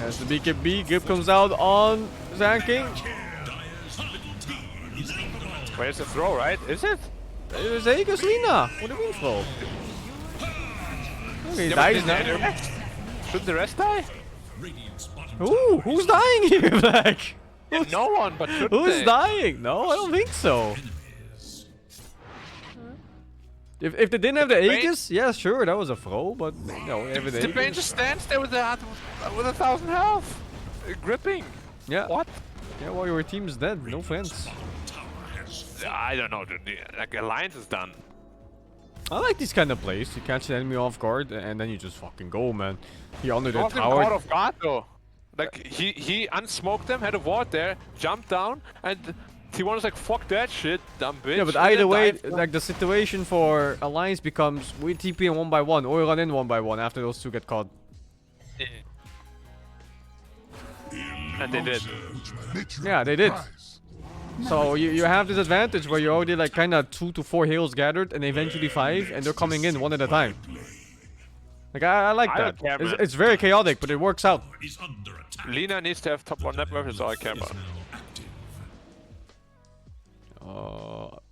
As the BKB, Gip comes out on Zanking. Where's the throw, right? Is it? There's Aegis Lina. What do you mean throw? Okay, he dies now. Shouldn't the rest die? Ooh, who's dying here, Black? No one, but shouldn't Who's they? dying? No, I don't think so. If they didn't have the Aegis, yeah, sure, that was a throw, but no, everything. The Bane just stands there with 1,000 health, gripping. Yeah. What? Yeah, well, your team's dead. No friends. I don't know, dude. Like Alliance is done. I like these kind of plays. You catch the enemy off guard, and then you just fucking go, man. He under the Caught him tower. out of guard though. Like he unsmoked them, had a ward there, jumped down, and T1 was like, "Fuck that shit, dumb bitch." Yeah, but either way, like the situation for Alliance becomes we TP in 1 by 1 or run in 1 by 1 after those two get caught. And they did. Yeah, they did. So you have this advantage where you're already like kind of 2 to 4 heals gathered and eventually 5, and they're coming in one at a time. Like I like I that. don't care, man. It's very chaotic, but it works out. Lina needs to have top 1 network, that's all I care about.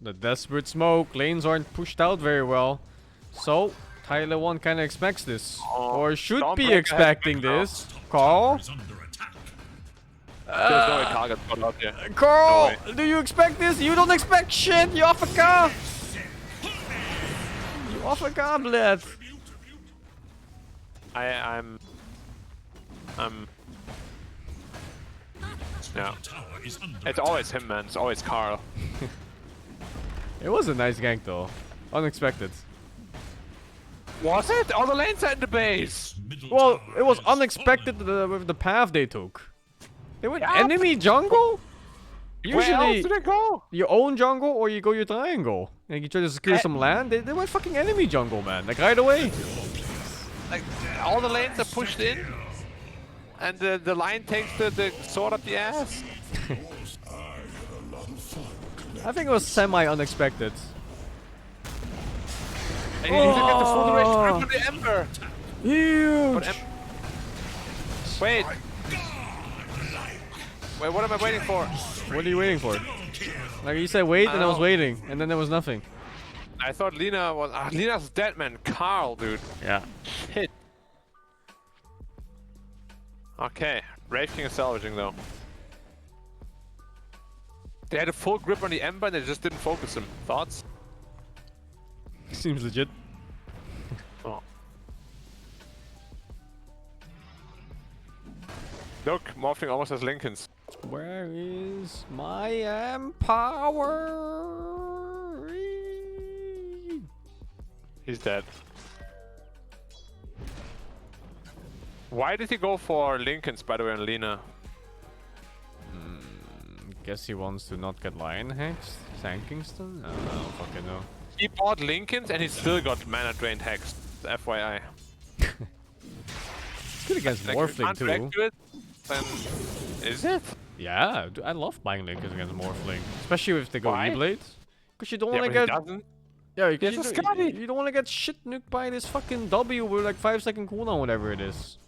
The desperate smoke. Lanes aren't pushed out very well. So, Tyler 1 kind of expects this. Or should be expecting this. Carl? There's no way Carl gets caught out here. Carl! No Do you expect this? You don't expect shit, you AFK! You AFK, bled. I'm... Yeah. It's always him, man. It's always Carl. It was a nice gank though. Unexpected. Was it? All the lanes are in the base! Well, it was unexpected with the path they took. They went enemy jungle? Where else did they go? Your own jungle or you go your triangle. And you try to secure some land. They went fucking enemy jungle, man. Like right away. Like, all the lanes are pushed in. And the line takes the sword up the ass. I think it was semi-unexpected. And you look at the full duration of the Ember. Huge! Wait, what am I waiting for? What are you waiting for? Like you said wait and I was waiting. And then there was nothing. I thought Lina was... Lina's dead, man. Carl, dude. Yeah. Shit. Okay. Wraith King is salvaging, though. They had a full grip on the Ember and they just didn't focus him. Thoughts? Seems legit. Oh. Look, Morphling almost has Lincolns. Where is my empower? He's dead. Why did he go for Lincolns, by the way, on Lina? Guess he wants to not get Lion Hexed? Sankingston? I don't fucking know. He bought Lincolns and he still got mana drained hexed. FYI. It's good against Morphling too. To it, then is it? Yeah, I love buying Lincolns against Morphling. Especially if they go Why? E-Blade. Because you don't Yeah, want to but get... he doesn't. Yeah, He has a Scotty. you don't want to get shit nuked by this fucking W with like 5-second cooldown, whatever it is.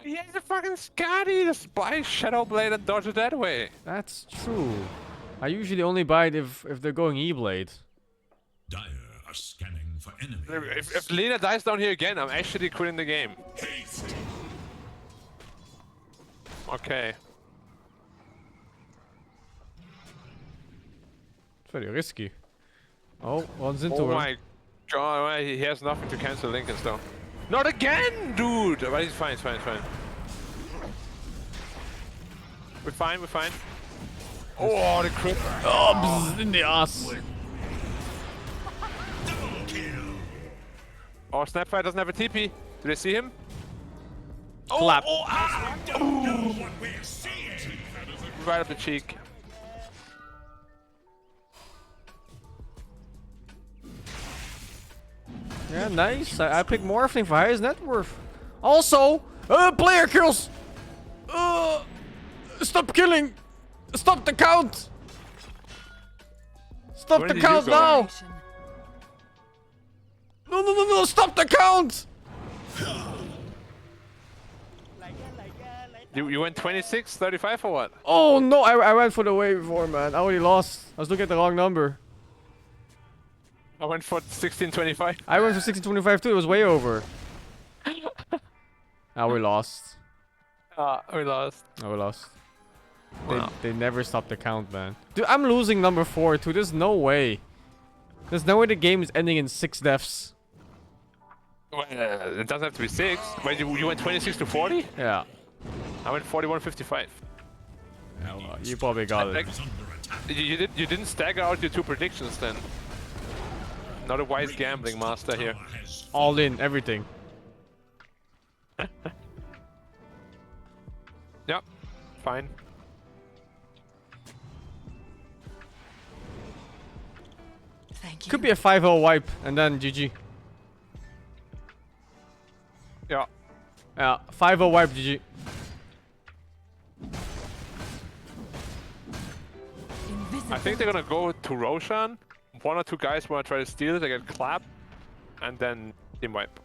He has a fucking Scotty. Just buy Shadow Blade and dodge it that way. That's true. I usually only buy it if they're going E-Blade. Dire are scanning for enemies. If Lina dies down here again, I'm actually quitting the game. Okay. It's very risky. Oh, runs into Oh her. my god, he has nothing to cancel Lincoln's though. Not again, dude! But he's fine, it's fine, it's fine. We're fine, we're fine. Oh, the crit. Oh, in the ass. Oh, Snapfire doesn't have a TP. Do they see him? Clap. Right up the cheek. Yeah, nice. I picked Morphling for highest net worth. Also, player kills. Stop killing. Stop the count. Stop the count now. No, stop the count. You went 26, 35 or what? Oh no, I went for the wave before, man. I already lost. I was looking at the wrong number. I went for 1625. I went for 1625 too. It was way over. We lost. We lost. We lost. Wow. They never stopped the count, man. Dude, I'm losing number 4 too. There's no way. There's no way the game is ending in 6 deaths. Well, it doesn't have to be 6. Wait, you went 26 to 40? Yeah. I went 41-55. You probably got it. You didn't stagger out your 2 predictions then. Not a wise gambling master here. All in, everything. Yep, fine. Thank you. Could be a 5-0 wipe and then GG. Yeah. Yeah, 5-0 wipe, GG. I think they're gonna go to Roshan. 1 or 2 guys wanna try to steal it, they get clapped, and then team wipe.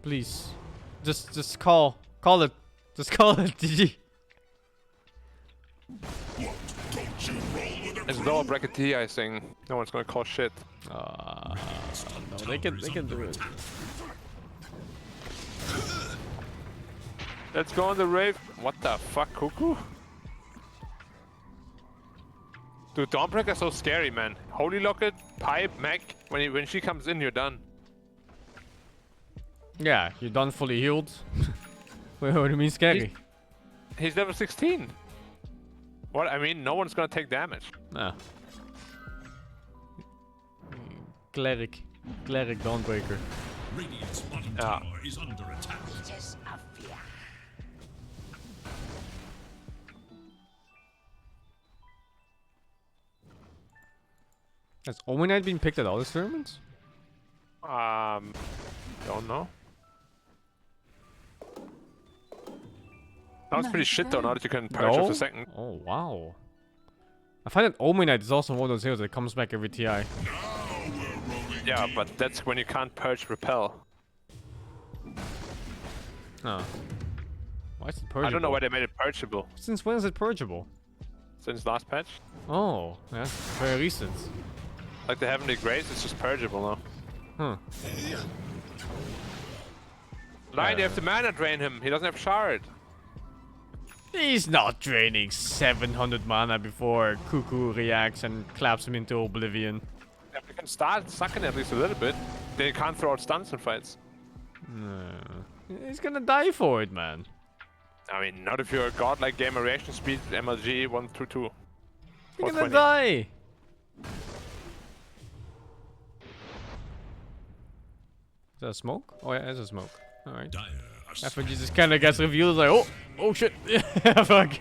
Please. Just call it. Just call it, GG. It's lower bracket T, I think. No one's gonna call shit. No, they can do it. Let's go on the rave. What the fuck, Cuckoo? Dude, Dawnbreaker's so scary, man. Holy Locket, Pipe, Mech. When she comes in, you're done. Yeah, you're done fully healed. Wait, what do you mean scary? He's level 16. What? I mean, no one's gonna take damage. Nah. Cleric Dawnbreaker. Radiant's bottom tower is under attack. Has Omen Knight been picked at all these tournaments? Don't know. That was pretty shit though, now that you can purchase a second. Oh, wow. I find that Omen Knight is also one of those heroes that comes back every TI. Yeah, but that's when you can't purge Repel. Oh. Why is it purgeable? I don't know why they made it purgeable. Since when is it purgeable? Since last patch. Oh, yeah, very recent. Like the Heavenly Grace, it's just purgeable now. Huh. Lion, you have to mana drain him. He doesn't have shard. He's not draining 700 mana before Cuckoo reacts and claps him into oblivion. Yeah, you can start sucking at least a little bit. They can't throw out stuns in fights. No. He's gonna die for it, man. I mean, not if you're a godlike gamer reaction speed MLG 122. You're gonna die. Is that a smoke? Oh yeah, it's a smoke. Alright. After Jesus kinda gets revealed, like, oh shit. Yeah, fuck.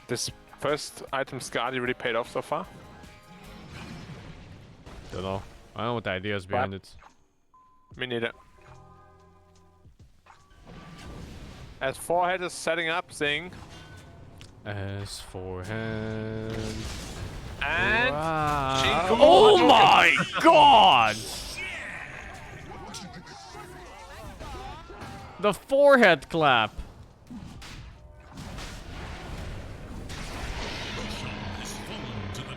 This first item Skadi really paid off so far. Don't know. I don't know what the idea is behind it. Me neither. As Forehead is setting up, Sing. As forehand. And wow. Oh my god! The forehead clap.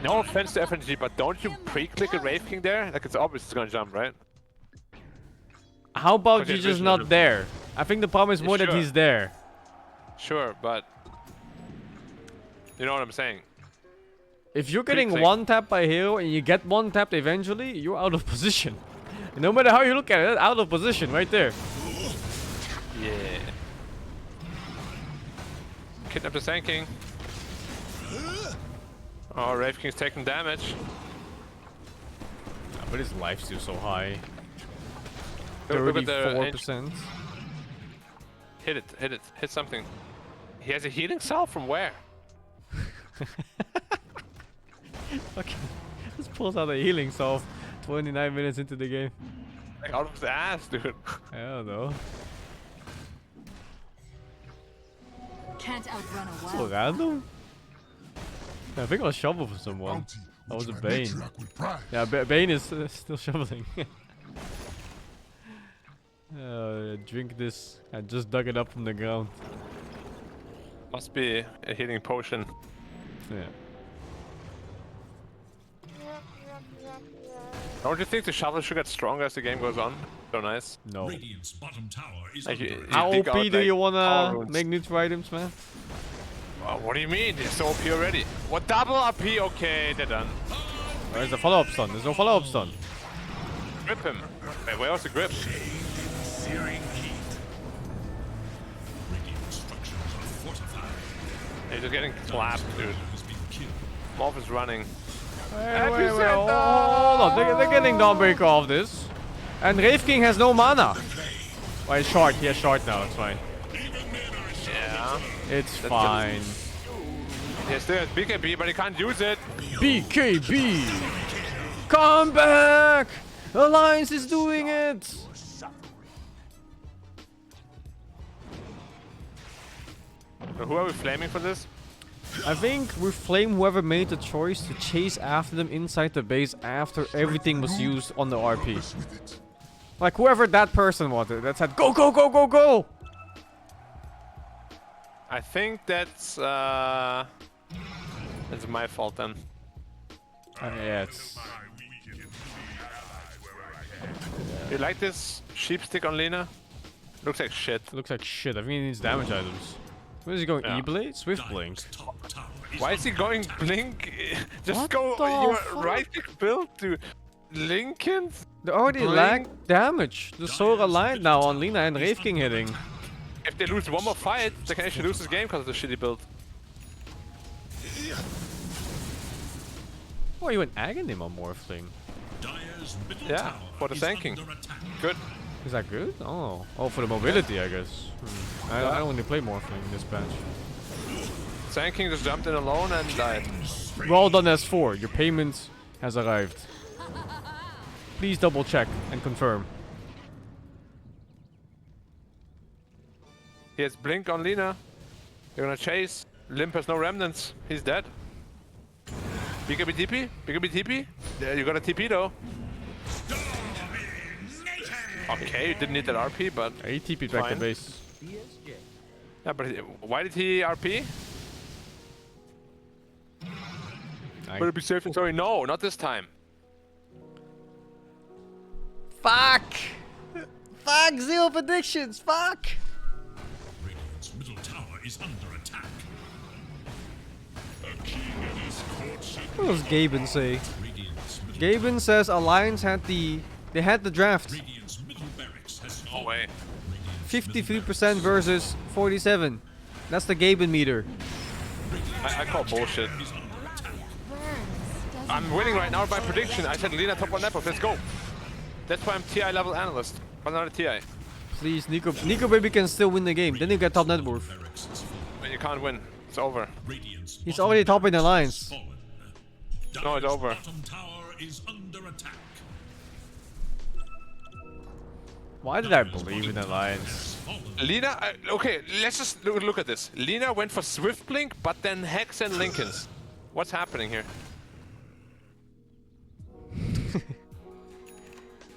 No offense to FNG, but don't you pre-click a Wraith King there? Like it's obvious it's gonna jump, right? How about Okay, you just not there? I think the problem is more that he's there. Sure, but you know what I'm saying. If you're getting one tap by hero and you get one tapped eventually, you're out of position. No matter how you look at it, out of position right there. Yeah. Kidnap the Sand King. Oh, Wraith King's taking damage. But his life's still so high. Look at the 34%. Hit it, hit something. He has a healing salve from where? Okay, just pulls out a healing salve 29 minutes into the game. Like out of his ass, dude. I don't know. Can't outrun a So wild. random? I think I was shovel for someone. That was a Bane. Yeah, Bane is still shoveling. Drink this. I just dug it up from the ground. Must be a healing potion. Yeah. Don't you think the shovel should get stronger as the game goes on? So nice. No. Radiant's bottom tower is Like, under How dig OP out, do like, you power wanna runes. make neutral items, man? What do you mean? They're so OP already. What double RP? Okay, they're done. Where's the follow-up stun? There's no follow-up stun. Grip him. Wait, where was the grip? searing heat. Radiant structures are fortified. They're just getting clapped, dude. Morph is running. Wait, hold on. They're getting Dawnbreaker off this. And Wraith King has no mana. Well, he's short. He has short now. It's fine. Yeah. It's fine. He still has BKB, but he can't use it. BKB! Come back! Alliance is doing it! So who are we flaming for this? I think we flame whoever made the choice to chase after them inside the base after everything was used on the RP. Like whoever that person wanted, that said, go, go, go, go, go! I think that's my fault then. Yeah, it's... You like this sheep stick on Lina? Looks like shit. Looks like shit. I think he needs damage items. Where is he going? Yeah. E-Blade? Swift Blink. Why is he going Blink? Just What go the your fuck? right click build to Lincoln's. They already Blink? lack damage. The Sora aligned now on Lina and Wraith King hitting. If they lose one more fight, they can actually lose this game because of the shitty build. Oh, you went Aghanim on Morphling. Yeah, for the tanking. Good. Is that good? Oh, for the mobility, I guess. I only play Morphling this patch. Sand King just jumped in alone and died. Well done, S4. Your payment has arrived. Please double check and confirm. He has Blink on Lina. They're gonna chase. Limp has no remnants. He's dead. BKB TP? BKB TP? Yeah, you got a TP though. Okay, you didn't need that RP, but He TP'd back to fine. base. Yeah, but why did he RP? Better be safe than sorry. No, not this time. Fuck! Fuck! 0 predictions! Fuck! Radiant's middle tower is under attack. A king and his courtship. What does Gaben say? Radiant's middle Gaben says Alliance had the draft. Radiant's middle barracks has No way. 53% versus 47. That's the Gaben meter. I call bullshit. I'm winning right now by prediction. I said Lina top 1 network. Let's go. That's why I'm TI level analyst, but not a TI. Please, Nico baby can still win the game. Then you get top net worth. But you can't win. It's over. He's already top in Alliance. No, it's over. bottom tower is under attack. Why did I believe in Alliance? Lina, okay, let's just look at this. Lina went for Swift Blink, but then Hex and Lincolns. What's happening here?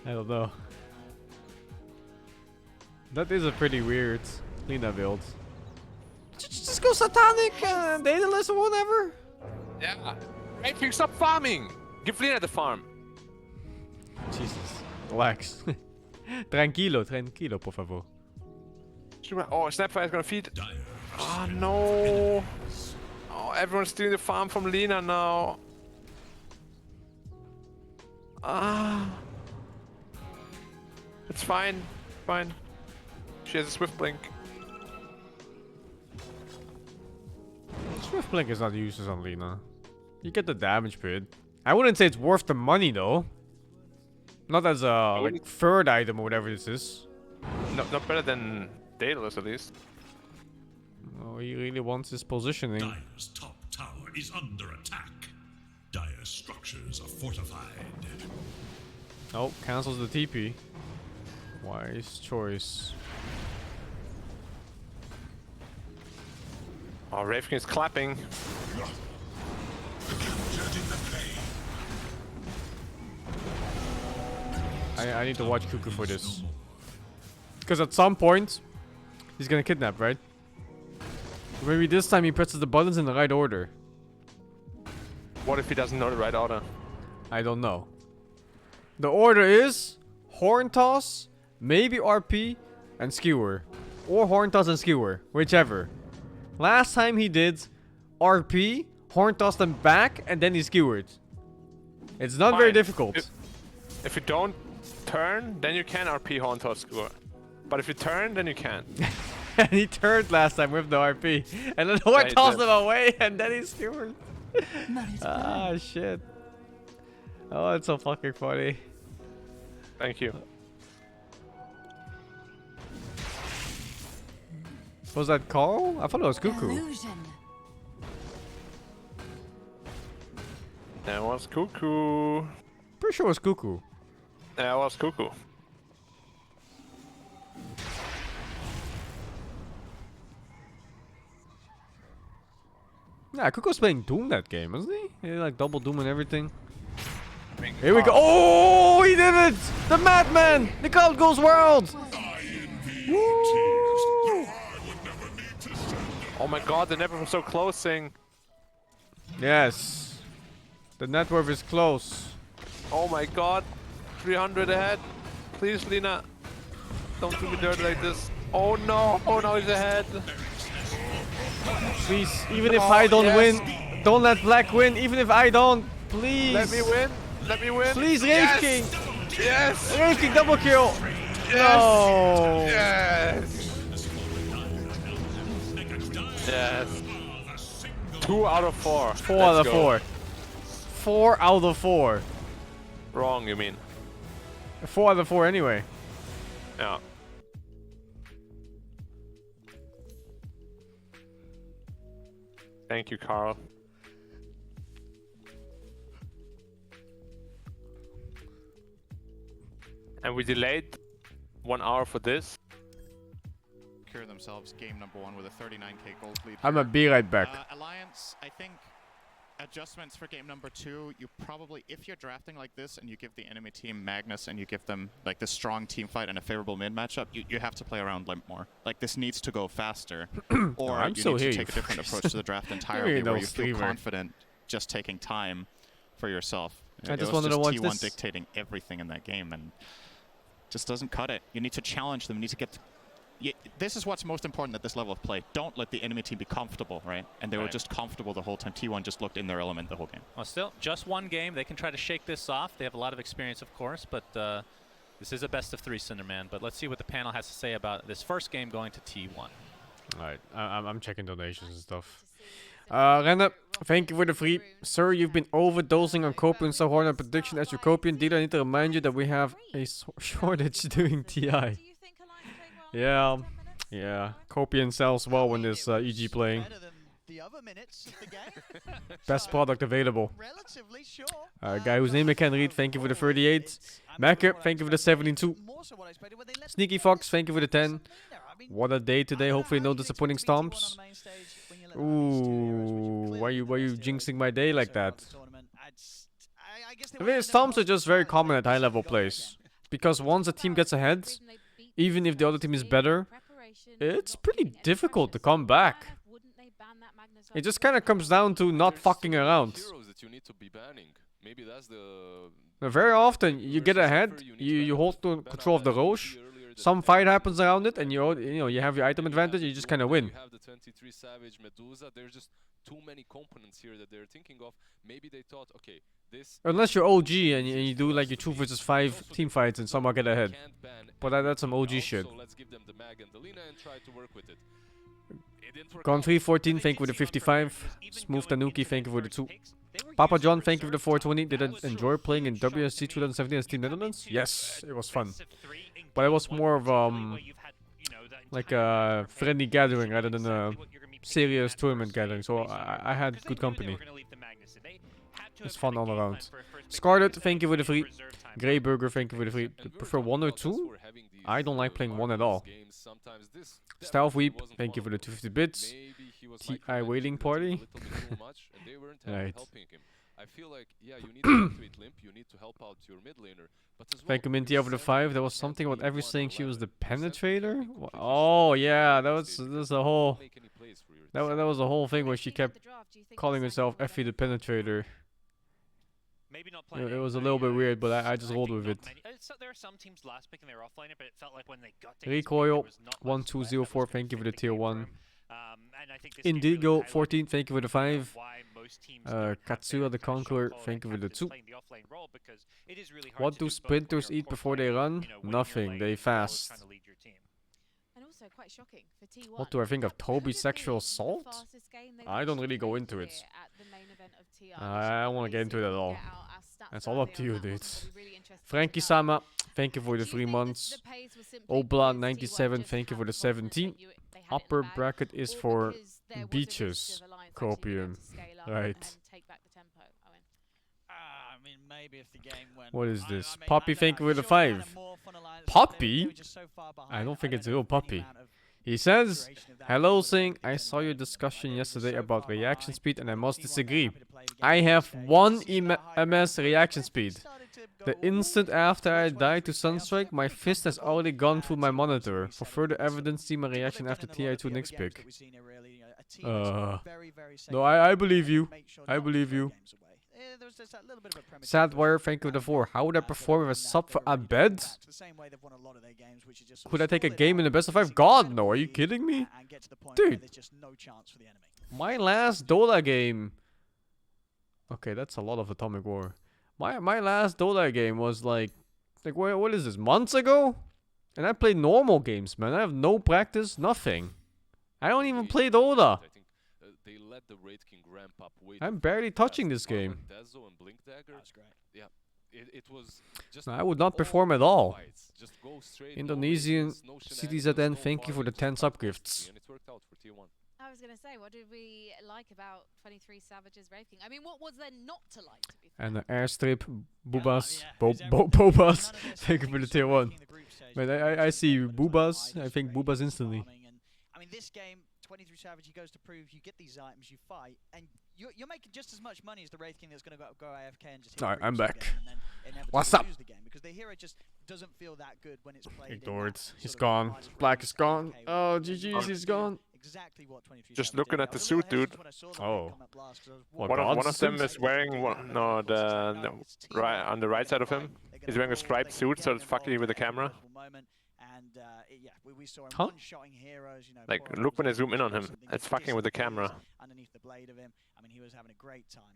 I don't know. That is a pretty weird Lina build. Just go Satanic, Daedalus or whatever. Yeah. Hey, stop farming! Give Lina the farm. Jesus. Relax. Tranquilo, por favor. Oh, Snapfire is gonna feed. Oh no. Oh, everyone's stealing the farm from Lina now. Ah. It's fine. Fine. She has a Swift Blink. Swift Blink is not useless on Lina. You get the damage bit. I wouldn't say it's worth the money though. Not as a like third item or whatever this is. Not better than Daedalus at least. Oh, he really wants his positioning. Dire's top tower is under attack. Dire's structures are fortified. Oh, cancels the TP. Wise choice. Oh, Raven is clapping. I need to watch Cuckoo for this. Because at some point, he's gonna kidnap, right? Maybe this time he presses the buttons in the right order. What if he doesn't know the right order? I don't know. The order is Horn Toss, maybe RP, and Skewer. Or Horn Toss and Skewer, whichever. Last time he did RP, Horn Tossed them back, and then he Skewered. It's not very difficult. If you don't turn, then you can RP Horn Toss Skewer. But if you turn, then you can't. And he turned last time with the RP. And then Horn tossed him away, and then he Skewered. Ah, shit. Oh, it's so fucking funny. Thank you. Was that Carl? I thought it was Cuckoo. That was Cuckoo. Pretty sure it was Cuckoo. That was Cuckoo. Yeah, Cuckoo's playing Doom that game, isn't he? He did, like double Doom and everything. Here we go. Oh, he did it! The Madman! The Cold Goes World! Woo! Oh my god, the network was so closing. Yes. The network is close. Oh my god. 300 ahead. Please, Lina. Don't do me dirty like this. Oh no. Oh no, he's ahead. Please, even if I don't win, don't let Black win. Even if I don't, please. Let me win. Let me win. Please, Rave Yes. King. Yes. Rave King double kill. Yes. No. Yes. Yes. 2 out of 4. 4 out of 4. 4 out of 4. Wrong, you mean? 4 out of 4 anyway. Yeah. Thank you, Carl. And we delayed 1 hour for this. Secure themselves game number 1 with a 39k gold lead. I'ma be right back. Alliance, I think adjustments for game number 2, you probably, if you're drafting like this and you give the enemy team Magnus and you give them like the strong team fight and a favorable mid matchup, you have to play around Limp more. Like this needs to go faster, or I'm you so need to here, take a you different fuckers. approach to the draft entirely, no where you feel streamer. confident just taking time for yourself. I just was wanted to watch T1 this. dictating everything in that game, and just doesn't cut it. You need to challenge them. You need to get. This is what's most important at this level of play. Don't let the enemy team be comfortable, right? And they were just comfortable the whole time. T1 just looked in their element the whole game. Well, still, just one game. They can try to shake this off. They have a lot of experience, of course, but this is a best-of-3 Cinderman. But let's see what the panel has to say about this first game going to T1. Alright, I'm checking donations and stuff. Renne, thank you for the free. Sir, you've been overdosing on Copian so hard on prediction as your Copian. Did I need to remind you that we have a shortage doing TI? Yeah, yeah. Copian sells well when there's EG playing. Best product available. Guy whose name I can't read, thank you for the 38. Macker, thank you for the 72. Sneaky Fox, thank you for the 10. What a day today, hopefully no disappointing stomps. Ooh, why you jinxing my day like that? I mean, stomps are just very common at high level plays. Because once a team gets ahead, even if the other team is better, it's pretty difficult to come back. It just kind of comes down to not fucking around. That you need to be banning. Maybe that's the Very often, you get ahead, you hold control of the Roche, some fight happens around it, and you have your item advantage. You just kind of win. You have the 23 Savage Medusa. There's just too many components here that they're thinking of. Maybe they thought, okay, this. Unless you're OG and you do like your 2 versus 5 team fights and somehow get ahead. But that's some OG shit. So let's give them the Mag and the Lina and try to work with it. Gone 314, thank you for the 55. Smooth Tanuki, thank you for the 2. Papa John, thank you for the 420. Did I enjoy playing in WSC 2017 as Team Netherlands? Yes, it was fun. But it was more of like a friendly gathering rather than a serious tournament gathering. So I had good company. It's fun all around. Scarlet, thank you for the 3. Grey Burger, thank you for the 3. Prefer 1 or 2? I don't like playing 1 at all. Stealth Weep, thank you for the 250 bits. TI Waiting Party. Right. I feel like, yeah, you need to activate Limp, you need to help out your mid laner. But as well, thank you, Minty, over the 5. There was something about every saying she was the penetrator. Oh yeah, that was a whole. That was a whole thing where she kept calling herself Effie the penetrator. It was a little bit weird, but I just rolled with it. There are some teams last picking their offlaner, but it felt like when they got to Recoil 1204, thank you for the tier 1. Indigo 14, thank you for the 5. Katsuya the Conqueror, thank you for the 2. What do sprinters eat before they run? Nothing, they fast. Quite shocking for T1. What do I think of Toby's sexual assault? I don't really go into it. I don't want to get into it at all. That's all up to you, dudes. Frankie Sama, thank you for the 3 months. Obla 97, thank you for the 17. Upper bracket is for beaches. Copium. Right. What is this? Poppy, thank you for the 5. Poppy? I don't think it's a real puppy. He says, hello Sing, I saw your discussion yesterday about reaction speed and I must disagree. I have 1 MS reaction speed. The instant after I died to Sunstrike, my fist has already gone through my monitor. For further evidence, see my reaction after TI2 next pick. No, I believe you. I believe you. Sadwire, thank you for the 4. How would I perform with a sub for Abed? Could I take a game in the best of 5? God, no. Are you kidding me? Dude. My last Dota game. Okay, that's a lot of Atomic War. My last Dota game was like what is this, months ago? And I played normal games, man. I have no practice, nothing. I don't even play Dota. They let the Wraith King ramp up way. I'm barely touching this game. That's great. Yeah, it was just I would not perform at all. Indonesian CTZN, thank you for the 10 sub gifts. And it worked out for tier 1. I was going to say, what did we like about 23 Savage's Wraith King? I mean, what was there not to like, to be fair? And the airstrip, Boobas, Bobas, thank you for the tier 1. Man, I see Boobas, I think Boobas instantly. I mean, this game, 23 Savage, he goes to prove you get these items, you fight, and you're making just as much money as the Wraith King that's going to go AFK and just hit Alright, I'm back. and What's up? lose the game, because the hero just doesn't feel that good when it's played. Ignored. He's gone. Black is gone. Oh, GG's, he's gone. Exactly what 23 Just looking at the suit, dude. Oh. One of them is wearing right on the right side of him. He's wearing a striped suit, so it's fucking with the camera. Huh? Like, look when I zoom in on him. It's fucking with the camera.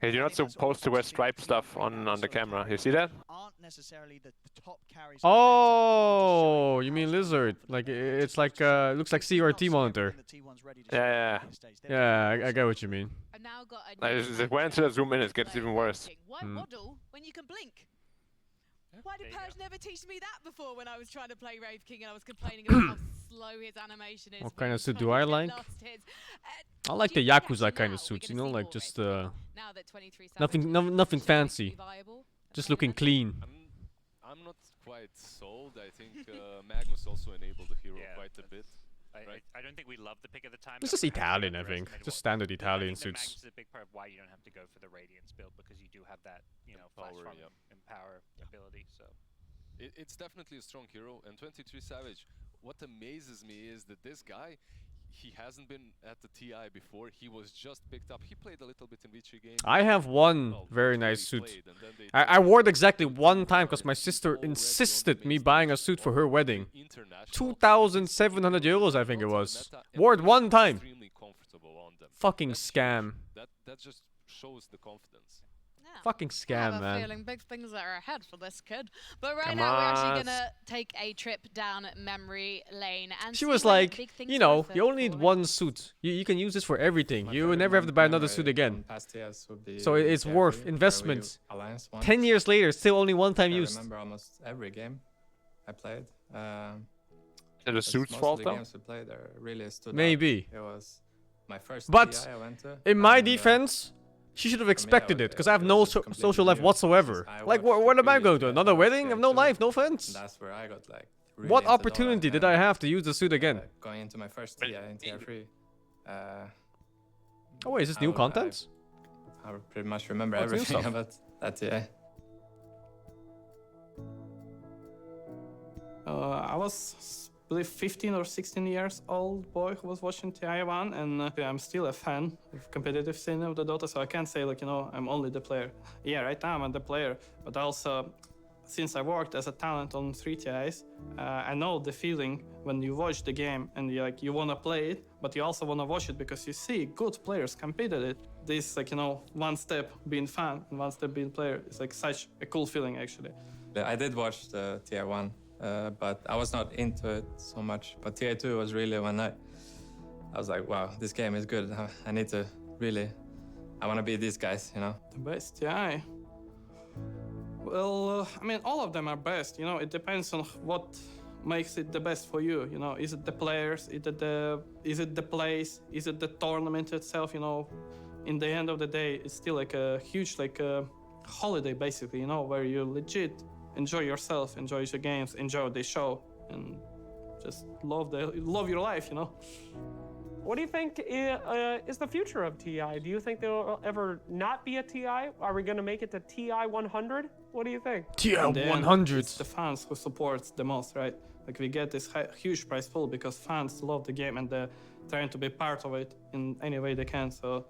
Hey, you're not supposed to wear striped stuff on the camera. You see that? Oh, you mean lizard? Like it's like looks like CRT monitor. Yeah. Yeah, I get what you mean. Like, when to zoom in, it gets even worse. Why model when you can blink? Why did Purge never teach me that before when I was trying to play Wraith King and I was complaining about how slow his animation is? What kind of suit do I like? I like the Yakuza kind of suits, you know, like just nothing fancy. Just looking clean. I'm not quite sold. I think Magnus also enabled the hero quite a bit. I don't think we love the pick of the time. This is Italian, I think. Just standard Italian suits. Magnus is a big part of why you don't have to go for the Radiance build, because you do have that, flash from Empower ability. So it's definitely a strong hero. And 23 Savage, what amazes me is that this guy, he hasn't been at the TI before. He was just picked up. He played a little bit in Vichy game. I have one Well, very barely nice suit. played, and then they I wore it exactly one time because my sister insisted me buying a suit for her wedding. 2,700 euros, I think it was. Wore it one time. extremely comfortable on them. Fucking That's scam. huge. That just shows the confidence. Fucking I have scam, a man. feeling big things are ahead for this kid. But right Come now, we're actually on. gonna take a trip down memory lane and She see was where like, big things you go know, for- you only need one suit. You can use this for everything. You will never have to buy another suit again. So it's worth investment. 10 years later, still only one time I used. remember almost every game I played. Is the suit's most fault of the though? games we played really stood out. Maybe. It was my first But TI I went to. in my and, defense, she should have for me, expected it, because I have no social life new, whatsoever. since I Like, watched what the am I going to? previous Another TI wedding? I have no too, life, no and friends. that's where I got like really What into Dota, opportunity did I and, have to use the suit again? going into my first TI in Tier 3. Oh wait, is this new content? I pretty much remember Oh, it's new everything stuff. about that TI. I was, I believe, 15 or 16 years old boy who was watching TI1, and I'm still a fan of competitive scene of the Dota, so I can't say, like, you know, I'm only the player. Yeah, right now I'm the player, but also, since I worked as a talent on 3 TIs, I know the feeling when you watch the game and you want to play it, but you also want to watch it because you see good players compete at it. This, like, you know, one step being fan and one step being player is like such a cool feeling, actually. I did watch the Tier 1, but I was not into it so much. But Tier 2 was really when I was like, wow, this game is good. I need to really, I want to be these guys, you know? The best TI? Well, I mean, all of them are best, you know, it depends on what makes it the best for you, you know, is it the players, is it the place, is it the tournament itself, you know? In the end of the day, it's still like a huge, like a holiday, basically, you know, where you legit enjoy yourself, enjoy your games, enjoy the show, and just love your life, you know? What do you think is the future of TI? Do you think there will ever not be a TI? Are we going to make it to TI 100? What do you think? In the end, it's the fans who supports the most, right? Like, we get this huge prize pool because fans love the game and they're trying to be part of it in any way they can. So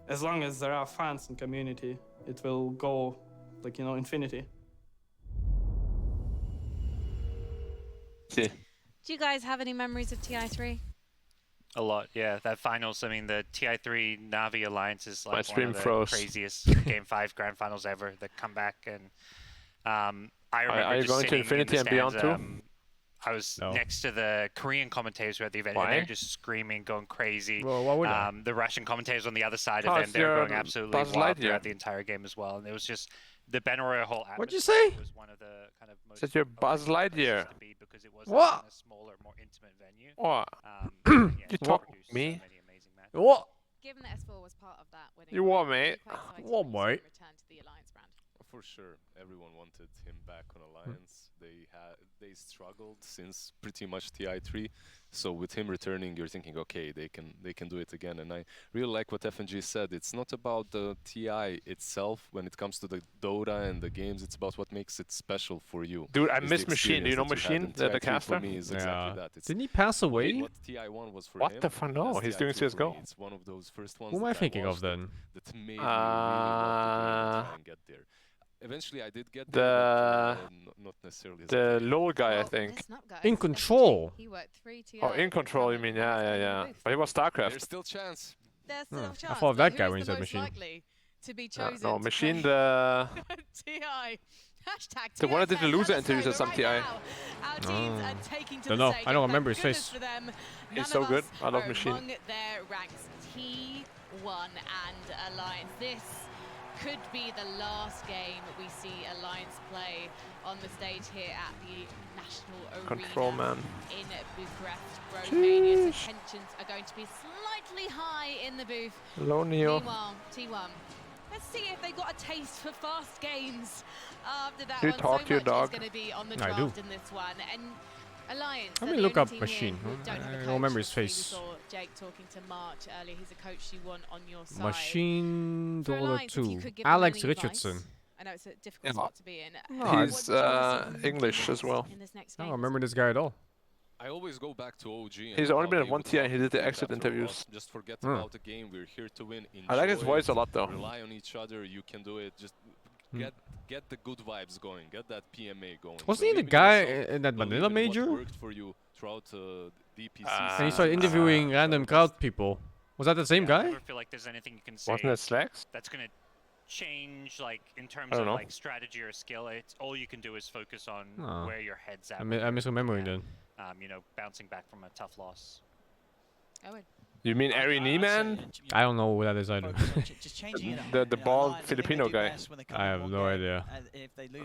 as long as there are fans and community, it will go, like, you know, infinity. Do you guys have any memories of TI3? A lot, yeah. That finals, I mean, the TI3 Navi Alliance is My like one stream of the froze. craziest Game 5 Grand Finals ever. The comeback, and I remember Are you just going to sitting in Infinity the and Beyond stands, too? I was No. next to the Korean commentators who were at the event, Why? and they're just screaming, going crazy. Well, why would I? The Russian commentators on the other side Oh, of them, it's they were your going absolutely Buzz wild Lightyear. throughout the entire game as well. And it was just the Ben Royal whole atmosphere. What'd you say? Was one of the kind of most Is that your Buzz Lightyear? to be because it was What? a kind of smaller, more intimate venue. What? Yeah, You it talk produced to me? So many amazing matches. What? Given that S4 was part of that winning, You what, mate? What, mate? return to the Alliance brand. For sure, everyone wanted him back on Alliance. They struggled since pretty much TI3. So with him returning, you're thinking, okay, they can do it again. And I really like what FNG said. It's not about the TI itself when it comes to the Dota and the games. It's about what makes it special for you. Dude, I It's miss the Machine. Do you know experience that Machine, you had. And the TI3 caster? For me is exactly that. It's Didn't he pass away? what TI1 was for What him. the fuck? No, that's he's doing TI2 for CS:GO. me. It's one of those first ones Who am I that thinking of watched then? that made me really want to try and get there. Eventually, I did get there, The but, not necessarily. As a the player. LOL guy, I think. In Control. He worked 3 TI. Oh, in Control, you mean? Yeah. But he was StarCraft. There's still chance. There's still a I chance. thought but that who guy is wins the that most machine. likely to be chosen No, to Machine, play the TI. Hashtag the one that did the TSN loser underscore, interviews at but some right TI. now, our teams are taking to Don't the know. stage, I don't and remember thank his goodness face. for them, He's none so of good. us I love are Machine. among their ranks. T1 and Alliance. This could be the last game we see Alliance play on the stage here at the National Control Arena man. in Bucharest. Romania's tensions are going to be slightly high in the booth. Hello, Neo. Meanwhile, T1. Let's see if they got a taste for fast games after that Do you one. talk So to your much dog? is going to be on the I draft do. in this one. And Alliance. Let are me the look only up team here Machine. who don't have a I coach. don't remember his Obviously, face. We saw Jake talking to March earlier. He's a coach you want on your side. Machine For Dota Alliance, if you 2. could give them Alex any Richardson. advice, I know it's a difficult Yeah. spot to be in. No, He's English as well. In this next I game don't remember this guy at all. I always go back to OG. And He's only how been they at one would TI and he did the talk exit after a while. interviews. Just forget Hmm. about the game. We're here to win. I like his Enjoy voice it, a lot, though. Rely on each other. You can do it. Just get the good vibes going. Get that PMA going. Wasn't So he the even guy yourself, in that believe Manila in what major? worked for you throughout DPC And he started interviewing random crowd people. Was that the same I guy? never feel like there's anything you can say Wasn't it Slacks? that's gonna change like in terms I don't of know. like strategy or skill. It's all you can do is focus on Oh. where your head's at. I'm when you're, misremembering then. you know, bouncing back from a tough loss. Owen. You mean Ari Neiman? I don't know who that is either. Just changing it up. The bald Filipino guy. I have no idea.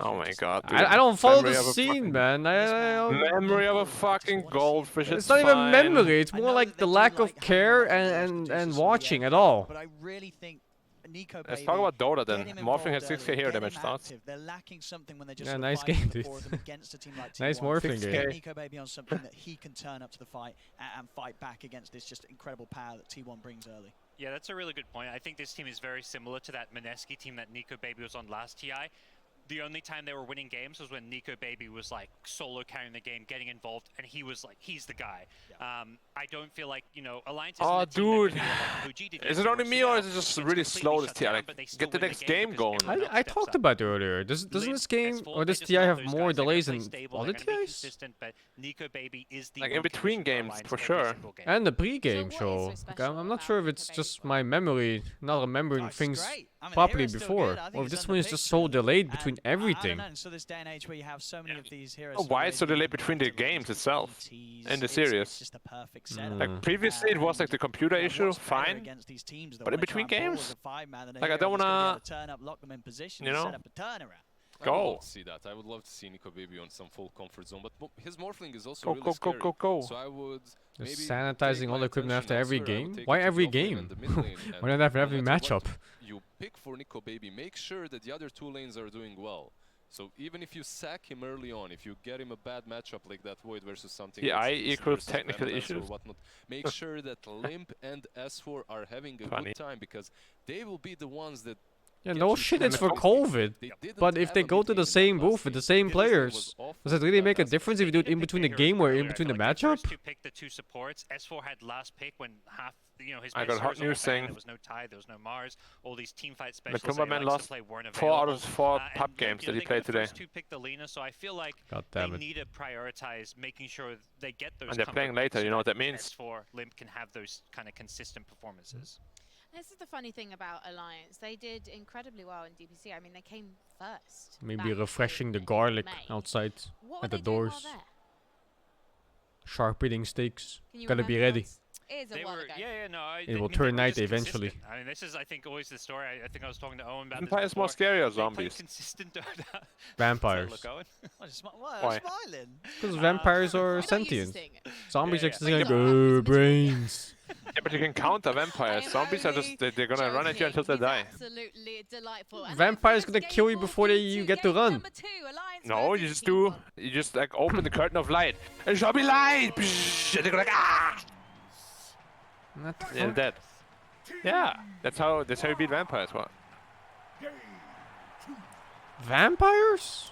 Oh my god. I don't follow the Memory of a scene, fucking- man. Memory of a fucking goldfish. It's not even memory. It's more like the lack of care and watching at all. But I really think Nico Let's Baby, talk about Dota get then. him Morphing involved has 6k early, hero get him damage stats. active. They're lacking something when they're just Yeah, sort of nice fighting game, the dude. four of them against a team like T1. Nice morphing Get game. Nico Baby on something that he can turn up to the fight and fight back against this just incredible power that T1 brings early. Yeah, that's a really good point. I think this team is very similar to that Mineski team that Nico Baby was on last TI. The only time they were winning games was when Nico Baby was like solo carrying the game, getting involved, and he was like, he's the guy. I don't feel like, you know, Alliance isn't Oh, a team that dude. can do what OG did Is it yesterday, only where me or is Sudan it just gets really completely slow this shut TI? down, Like, but they still get the win next game game because going. everyone else I steps talked up. about it earlier. Doesn't this game S4, or they this just TI love have those more guys. They're gonna delays play than stable, other they're gonna be TIs? consistent, but Nico Baby is the Like one in between killer for games, Alliance for every sure. single game. And the pre-game So what show. is so Like, I'm special not sure if about it's Nico just my memory not remembering things great. I mean, properly Hero's still before, good. I think or if he's this on one the is just pitch, so delayed and between I everything. don't know. So this day and age where you have so many of these heroes. Oh, why it's so delayed between the games itself in the series? It's just a perfect setup. Like previously it was like the computer issue, What's better fine. against these teams that But in wanna try between and pull as games, a five-man and a like I hero don't that's gonna be wanna, able to turn up, lock them in position, you and know, set up a turnaround. I would go. love to see that. I would love to see Nico Baby on some full comfort zone, but his morphling is also Go, really go, go, scary. go, go. So I would maybe Just take sanitizing my all the equipment attention after every elsewhere. I would game? take Why it to every the offlane game? and the mid lane, and Why not have no every matter what matchup? you pick for Nico Baby, make sure that the other two lanes are doing well. So even if you sack him early on, if you get him a bad matchup like that Void versus something Yeah, that's I East equals versus technical Bamlands or issues. whatnot, make sure that Limp and S4 are having a Funny. good time, because they will be the ones that Yeah, get no you shit, through it's the for last game. COVID. They didn't But if have they a go to mid the lane in same that last booth with the game. same This lane was players, awful does it in really that make a last game. difference if you do it in between the game or in between the matchup? To pick the two supports, S4 had last pick when half, you know, his I best got hot heroes were news all saying banned. There was no Tide, there was no Mars, all these team fight specialists Matumba that he Man likes lost to play weren't 4 out available. of 4 And pub they're, games you that know, he they played got the today. first two pick the Lina, so I feel like God they damn it. need to prioritize making sure they get those. And they're playing comfort later, picks you so know what that that means? S4 Limp can have those kind of consistent performances. This is the funny thing about Alliance. They did incredibly well in DPC. I mean, they came first. Maybe back refreshing the in garlic May. outside What were at the they doing while doors. there? Sharp eating steaks. Can you Gotta be remember ready. those? It is a They while were, ago. yeah, no. It will I mean, turn they were night just eventually. consistent. I mean, this is, I think, always the story. I think I was talking to Owen about Vampires this more before. scary or They played zombies? consistent Dota. Vampires. Look, Owen. Why? I'm smiling. Because vampires are You're not used to sentient. seeing it. Zombies Yeah, are just yeah. like, oh, brains. Yeah, but you can counter vampires. Zombies are just, they're gonna run at you until they die. Absolutely delightful. And Vampires gonna kill you before you get to run. No, you just do, you just like open the curtain of light. And shall be light! And they go like, ah! Yeah, they're dead. Yeah, that's how you beat vampires. What? Vampires?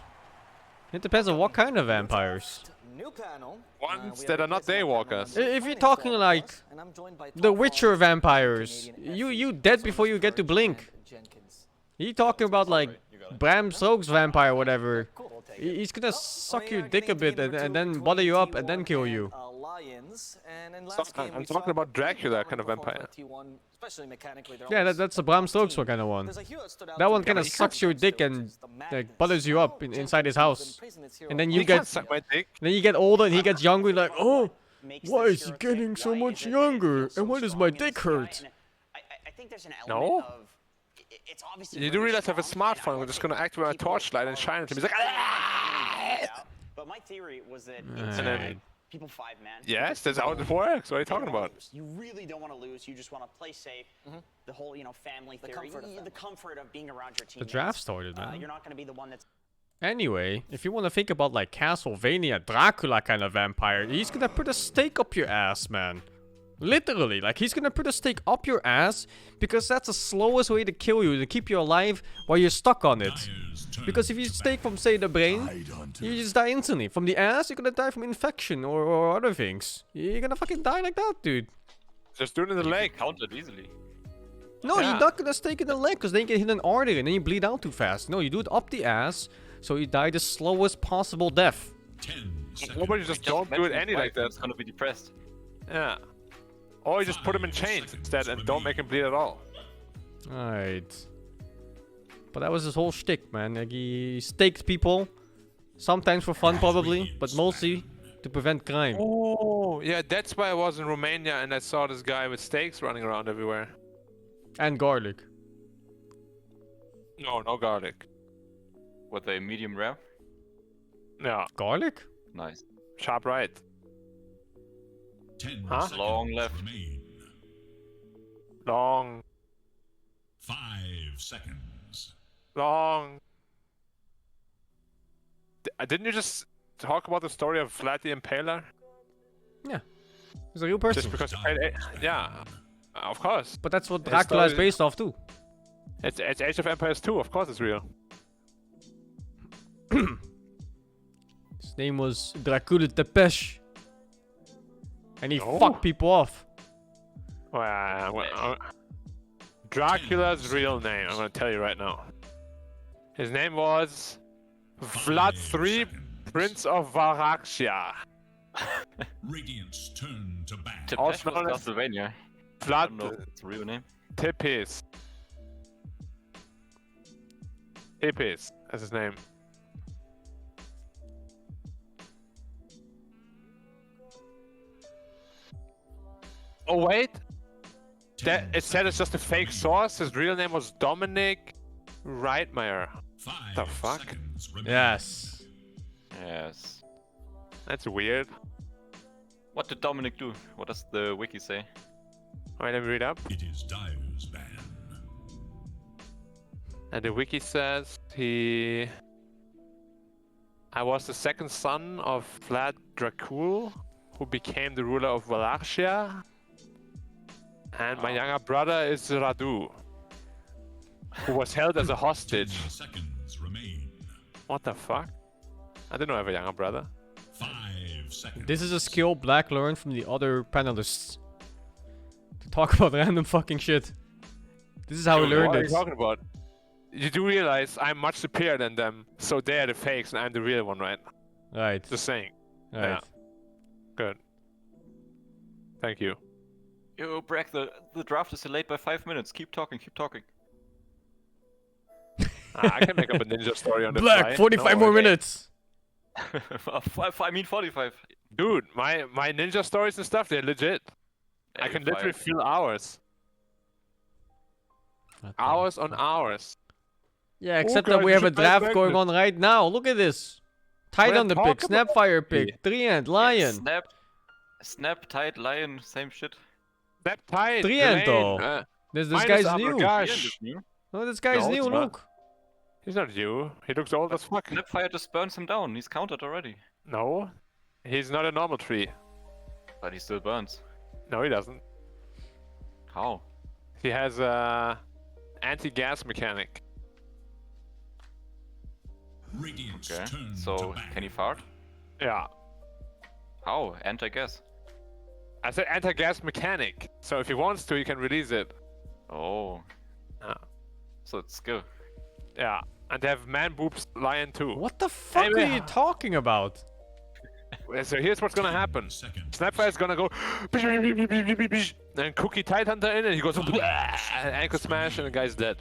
It depends on what kind of vampires. New panel. Ones that are not daywalkers. If you're talking like the Witcher vampires, you dead before you get to blink. You talking about like Bram Stoker's vampire or whatever. He's gonna suck your dick a bit and then bother you up and then kill you. I'm talking about Dracula kind of vampire. Yeah, that's the Bram Stoker kind of one. That one kind of sucks your dick and like bothers you up inside his house. And then you He can't get suck my dick. then you get older and he gets younger. Like, oh, why is he getting so much younger? And why does my dick hurt? I think there's an No. element of it's obviously You do realize I have a smartphone. We're just gonna activate my torchlight and shine at him. He's like, ah! But my theory was that And it's then- people 5-man. Yes, that's how it works. What are you talking about? You really don't want to lose. You just want to play safe. The whole, family theory, the comfort of being around your The teammates. draft started, man. You're not going to be the one that's Anyway, if you want to think about like Castlevania, Dracula kind of vampire, he's gonna put a stake up your ass, man. Literally, like he's gonna put a stake up your ass because that's the slowest way to kill you, to keep you alive while you're stuck on it. Because if you stake from, say, the brain, you just die instantly. From the ass, you're gonna die from infection or other things. You're gonna fucking die like that, dude. Just do it in the leg. Count it easily. No, Yeah. you're not gonna stake in the leg because then you get hit an artery and then you bleed out too fast. No, you do it up the ass so you die the slowest possible death. Nobody just don't do it any like that. He's gonna be depressed. Yeah. Or you just put him in chains instead and don't make him bleed at all. Alright. But that was his whole shtick, man. Like he staked people. Sometimes for fun, probably, but mostly to prevent crime. Oh, yeah, that's why I was in Romania and I saw this guy with stakes running around everywhere. And garlic. No, no garlic. Were they medium rare? Yeah. Garlic? Nice. Sharp right. 10 Huh? seconds Long left. remain. Long. 5 seconds. Long. Didn't you just talk about the story of Vlad the Impaler? Yeah. He's a real person. Just because yeah, of course. But that's what His Dracula is story- based off too. It's Age of Empires 2, of course it's real. His name was Dracula Tepesh. And he Oh. fucked people off. Dracula's real name, I'm gonna tell you right now. His name was Vlad III, Prince of Wallachia. Radiant's turn to bat. Tepesh Also was known as Castlevania. I don't know Vlad if it's a real name. Tepes. Tepes, that's his name. Oh wait, it said it's just a fake source. His real name was Dominic Reitmeyer. The fuck? Yes. Yes. That's weird. What did Dominic do? What does the wiki say? Wait, let me read up. It is Dyer's ban. And the wiki says I was the second son of Vlad Dracul, who became the ruler of Wallachia. And my younger brother is Radu, who was held as a hostage. 10 seconds remain. What the fuck? I didn't know I have a younger brother. 5 seconds. This is a skill Black learned from the other panelists. To talk about random fucking shit. This is how we learned What are it. you talking about? You do realize I'm much superior than them, so they're the fakes and I'm the real one, right? Right. Just saying. Right. Yeah. Good. Thank you. Yo, Brack, the draft is delayed by 5 minutes. Keep talking, keep talking. I can make up a ninja story on the Black, fly. 45 more minutes. I mean 45. Dude, my ninja stories and stuff, they're legit. I can literally fill hours. Hours on hours. Yeah, except that we have a draft going on right now. Look at this. Tight on the pick, Snapfire pick, 3-end, Lion. Snap, tight, lion, same shit. Snap, tight, 3-end though. This guy's new. Oh, this guy's new, look. He's not new. He looks old as fuck. Snapfire just burns him down. He's countered already. No. He's not a normal tree. But he still burns. No, he doesn't. How? He has a anti-gas mechanic. Radiant's Okay, turn so to bat. can he fart? Yeah. How? Anti-gas. I said anti-gas mechanic. So if he wants to, he can release it. Oh. Yeah. So it's skill. Yeah. And they have man boobs lion too. What the fuck are you talking about? So here's what's gonna happen. Snapfire is gonna go and Cookie Tidehunter in and he goes and ankle smash and the guy's dead.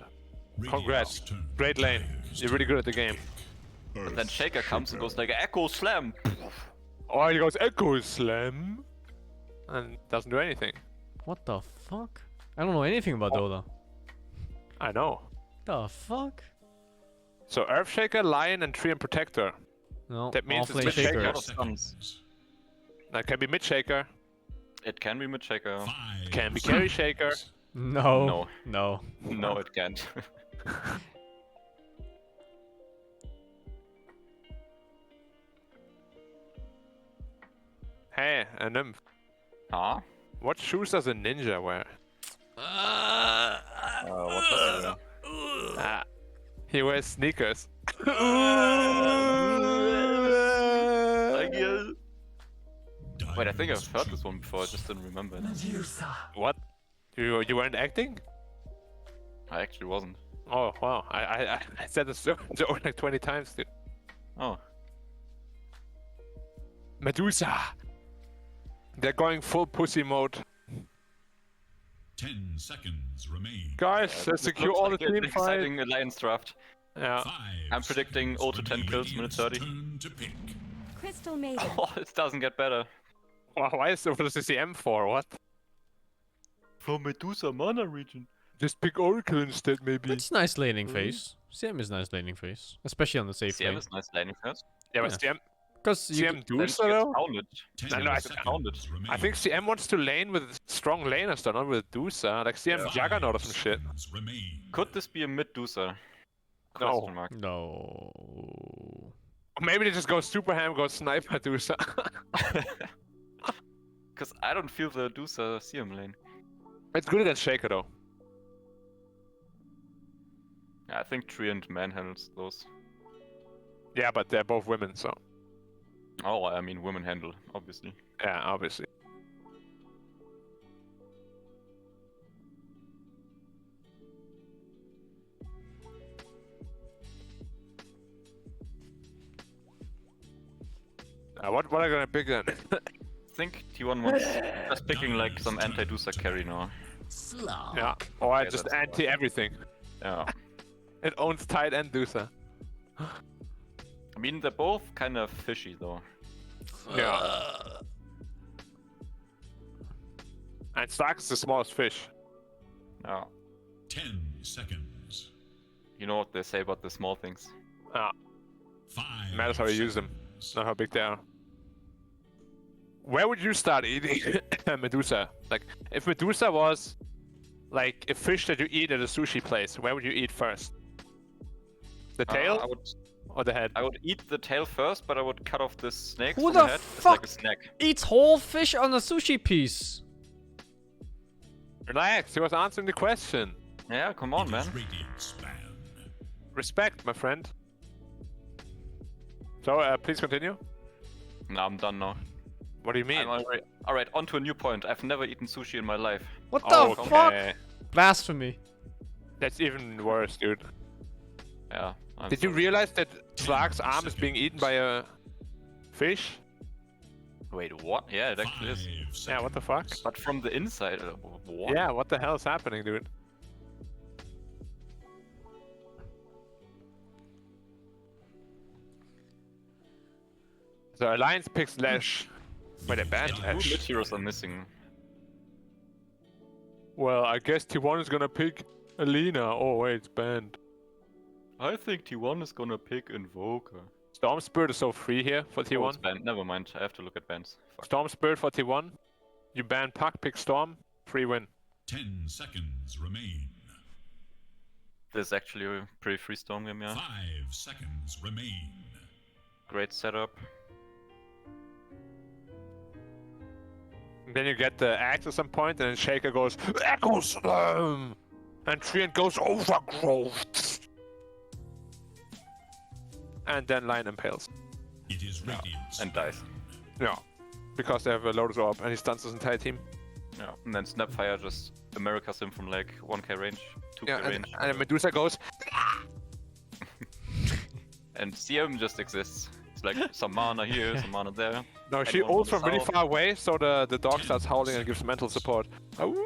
Congrats. Great lane. You're really good at the game. But then Shaker comes and goes like Echo Slam. Or he goes Echo Slam and doesn't do anything. What the fuck? I don't know anything about Dota. I know. The fuck? So Earthshaker, Lion, and Tree and Protector. No, that means it's Offlane mid shaker. Shaker. That can be mid shaker. It can be mid shaker. Can be carry shaker. No. No. No. No, it can't. Hey, a nymph. Huh? What shoes does a ninja wear? What does he wear? He wears sneakers. Wait, I think I've heard this one before. I just didn't remember it. What? You weren't acting? I actually wasn't. Oh wow! I said this joke like 20 times, dude. Oh. Medusa. They're going full pussy mode. 10 seconds remain. Guys, let's secure all the team fight. Exciting alliance draft. Yeah. I'm predicting 0 to 10 kills, minute 30. Crystal Maiden. Oh, it doesn't get better. Wow, why is there this the M4? What? From Medusa mana region. Just pick Oracle instead, maybe. It's nice laning phase. CM is nice laning phase, especially on the safe lane. CM is nice laning phase. Yeah, but CM. Because you CM Medusa though? Counted. I think CM wants to lane with strong laners, though, not with Dusa. Like CM Juggernaut or some shit. Could this be a Medusa? No. No. Or maybe they just go super ham, go sniper Dusa. Because I don't feel the Dusa CM lane. It's good against Shaker though. Yeah, I think Treant manhandles those. Yeah, but they're both women, so. Oh, I mean women handle, obviously. Yeah, obviously. What are you gonna pick then? I think T1 wants just picking like some anti-Dusa carry now. Yeah, or I just anti everything. Yeah. It owns tight and Dusa. I mean, they're both kind of fishy though. Yeah. And Stark is the smallest fish. Yeah. 10 seconds. You know what they say about the small things. Yeah. 5 Matters how you use them, not how big they are. Where would you start eating Medusa? Like, if Medusa was like a fish that you eat at a sushi place, where would you eat first? The tail or the head? I would eat the tail first, but I would cut off this snake Who from the the head. fuck It's like a snack. eats whole fish on a sushi piece? Relax, he was answering the question. Yeah, come on, man. Respect, my friend. So, please continue. No, I'm done now. What do you mean? Alright, on to a new point. I've never eaten sushi in my life. What the fuck? Blasphemy. That's even worse, dude. Yeah. Did you realize that Slark's arm is being eaten by a fish? Wait, what? Yeah, it actually is. Yeah, what the fuck? But from the inside, what? Yeah, what the hell is happening, dude? So Alliance picks Lash. Wait, a banned Two Lash. mid heroes are missing. Well, I guess T1 is gonna pick Alina. Oh wait, it's banned. I think T1 is gonna pick Invoker. Storm Spirit is so free here for Oh, T1. it's banned. Never mind, I have to look at bans. Fuck. Storm Spirit for T1. You ban Puck, pick Storm, free win. 10 seconds remain. This is actually a pretty free Storm game, yeah. 5 seconds remain. Great setup. Then you get the axe at some point, and then Shaker goes Echo Slam, and Treant goes Overgrowth, and then Lion impales. It is Radiant's And dies. Yeah, because they have a Lotus Orb, and he stuns his entire team. Yeah, and then Snapfire just Americas him from like 1k range, 2k Yeah, range. and then Medusa goes. And CM just exists. It's like some mana here, some mana there. No, she Anyone ults from really south. far away, so the dog starts howling and gives mental support. And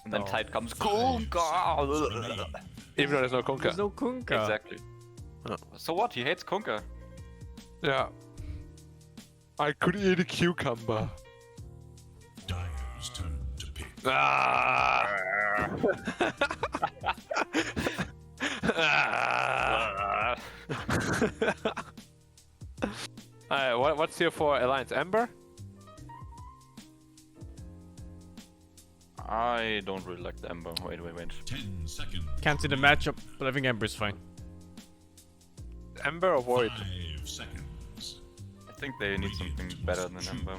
then Tide comes. Kunka! Even though there's no Kunka. There's no Kunka. Exactly. So what? He hates Kunka. Yeah. I could eat a cucumber. Dyer's turn to pick. Ah! What's here for Alliance? Ember? I don't really like the Ember. Wait. 10 seconds. Can't see the matchup, but I think Ember's fine. Ember or Void? 5 seconds. I think they need something better than Ember.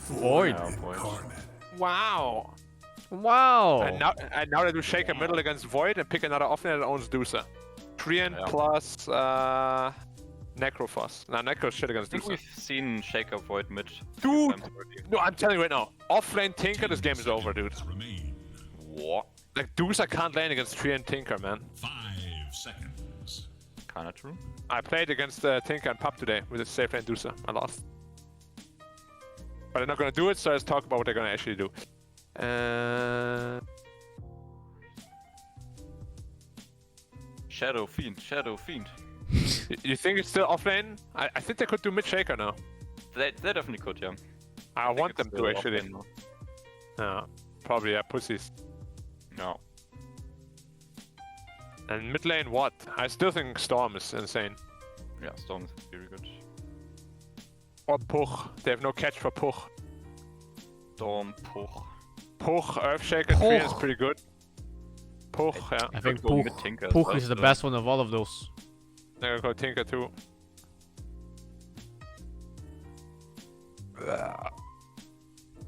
Void. Wow. Wow. And now they do Shaker middle against Void and pick another offlane that owns Dusa. Treant plus Necrophos. Now Necro's shit against I think Dusa. we've seen Shaker Void mid. Dude! No, I'm telling you right now. Offlane Tinker, this game is over, dude. What? Like, Dusa can't lane against Treant Tinker, man. 5 seconds. Kinda true. I played against Tinker and Pub today with a safe lane Dusa. I lost. But they're not gonna do it, so let's talk about what they're gonna actually do. Shadow Fiend, Shadow Fiend. You think it's still offlane? I think they could do mid Shaker now. They definitely could, yeah. I want them to actually. No, probably pussies. No. And mid lane, what? I still think Storm is insane. Yeah, Storm is very good. Or Puch. They have no catch for Puch. Storm, Puch. Puch, Earthshaker 3 is pretty good. Puch, yeah. I think Puch is the best one of all of those. They're gonna go Tinker too.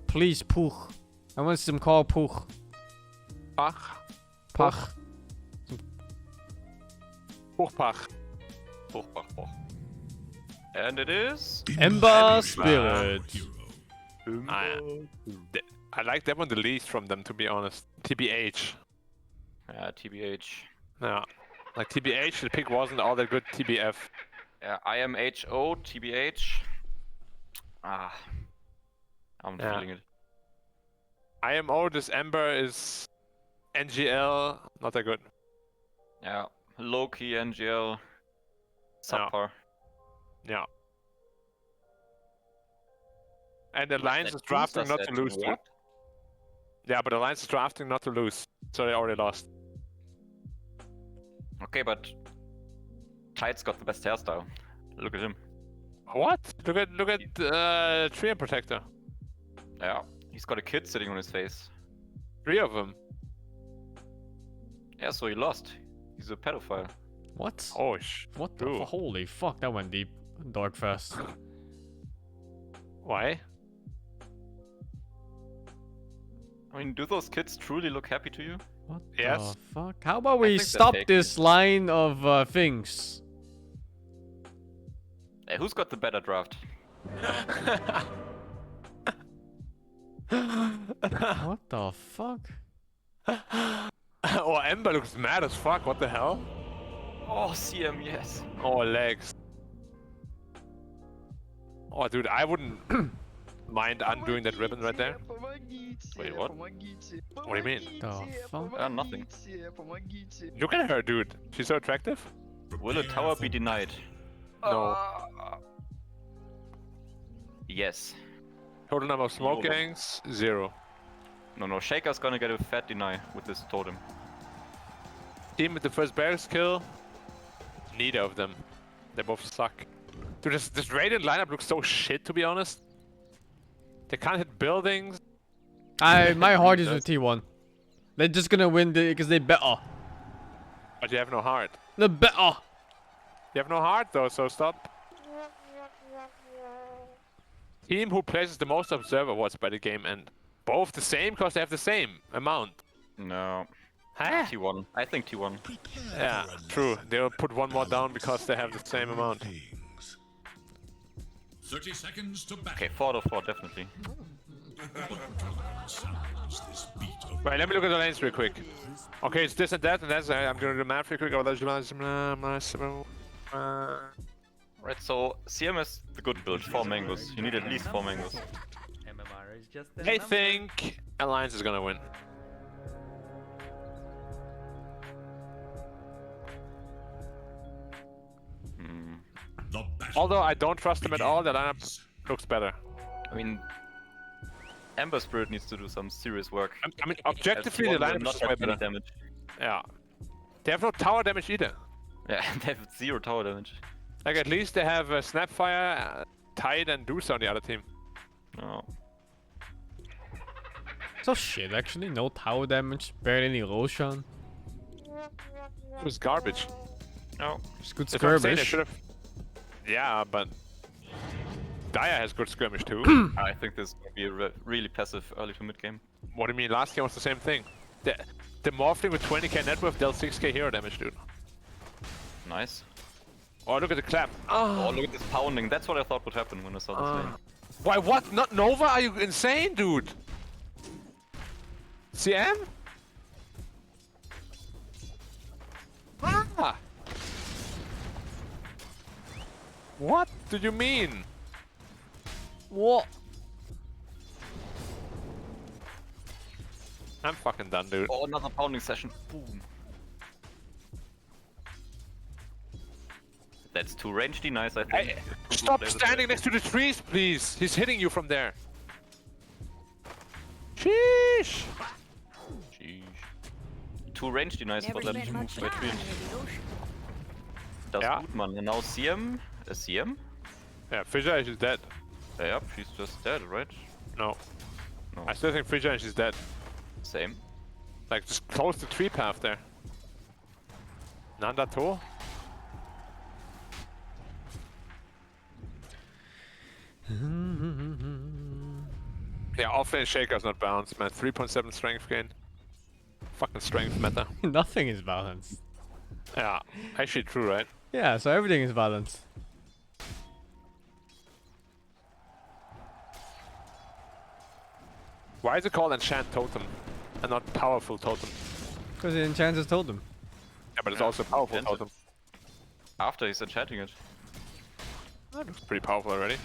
Please, Puch. I want some call Puch. Pach. Pach. Puchpach. Puch. And it is... Ember Spirit. I like that one the least from them, to be honest. TBH. Yeah, TBH. Yeah. Like TBH, the pick wasn't all that good. TBF. Yeah, IMHO, TBH. Ah. I'm feeling it. IMO, this Ember is NGL, not that good. Yeah, low-key NGL. Subpar. Yeah. And the Alliance is drafting not to lose, dude. Yeah, but the Alliance is drafting not to lose. So they already lost. Okay, but Tide's got the best hairstyle. Look at him. What? Look at Treant Protector. Yeah, he's got a kid sitting on his face. 3 of them. Yeah, so he lost. He's a pedophile. What? Oh, what the holy fuck, that went deep. Dark fast. Why? I mean, do those kids truly look happy to you? What yes. the fuck? How about we stop this line of things? Hey, who's got the better draft? What the fuck? Oh, Ember looks mad as fuck. What the hell? Oh, CM, yes. Oh, legs. Oh, dude, I wouldn't mind undoing that ribbon right there. Wait, what? What do you mean? The fuck? Nothing. Look at her, dude. She's so attractive. Will a tower be denied? No. Yes. Total number of smoke gangs, 0. No, Shaker's gonna get a fat deny with this totem. Team with the first barracks kill, neither of them. They both suck. Dude, this Radiant lineup looks so shit, to be honest. They can't hit buildings. My heart is with T1. They're just gonna win because they're better. But you have no heart. They're better. You have no heart though, so stop. Team who places the most observer watch by the game end. Both the same because they have the same amount. No. Huh? T1. I think T1. Yeah, true. They'll put one more down because they have the same amount. 30 seconds to back. Okay, 4 out of 4, definitely. Right, let me look at the lanes real quick. Okay, it's this and that, and that's. I'm gonna do the math real quick. Right, so CM is the good build, 4 mangoes. You need at least 4 mangoes. I think Alliance is gonna win. Although I don't trust them at all, the lineup looks better. I mean, Ember Spirit needs to do some serious work. I mean, objectively, the lineup is way better. Damage. Yeah. They have no tower damage either. Yeah, they have 0 tower damage. Like, at least they have Snapfire, Tide, and Deuce on the other team. Oh. So shit, actually. No tower damage, barely any Roshan. It was garbage. No. It's good That's what I'm saying, they skirmish. should've... Yeah, but... Daya has good skirmish too. I think this will be a really passive early to mid game. What do you mean? Last game was the same thing. The Morphling with 20k net worth dealt 6k hero damage, dude. Nice. Oh, look at the clap. Oh, look at this pounding. That's what I thought would happen when I saw this lane. Why, what? Not Nova? Are you insane, dude? CM? Ah! What do you mean? What? I'm fucking done, dude. Oh, another pounding session. Boom. That's too rangedy nice, I think. Hey, stop standing next to the trees, please. He's hitting you from there. Sheesh. Sheesh. Too rangedy nice for that move by Twin. That's good, man. And now CM? CM? Yeah, Fissure is dead. Yep, she's just dead, right? No. I still think Fissure is dead. Same. Like, just close the tree path there. Nandato? Yeah, offlane Shaker's not balanced, man. 3.7 strength gain. Fucking strength meta. Nothing is balanced. Yeah, actually true, right? Yeah, so everything is balanced. Why is it called Enchant Totem and not Powerful Totem? Because it enchants his totem. Yeah, but it's also Powerful Totem. After he's enchanting it. That looks pretty powerful already.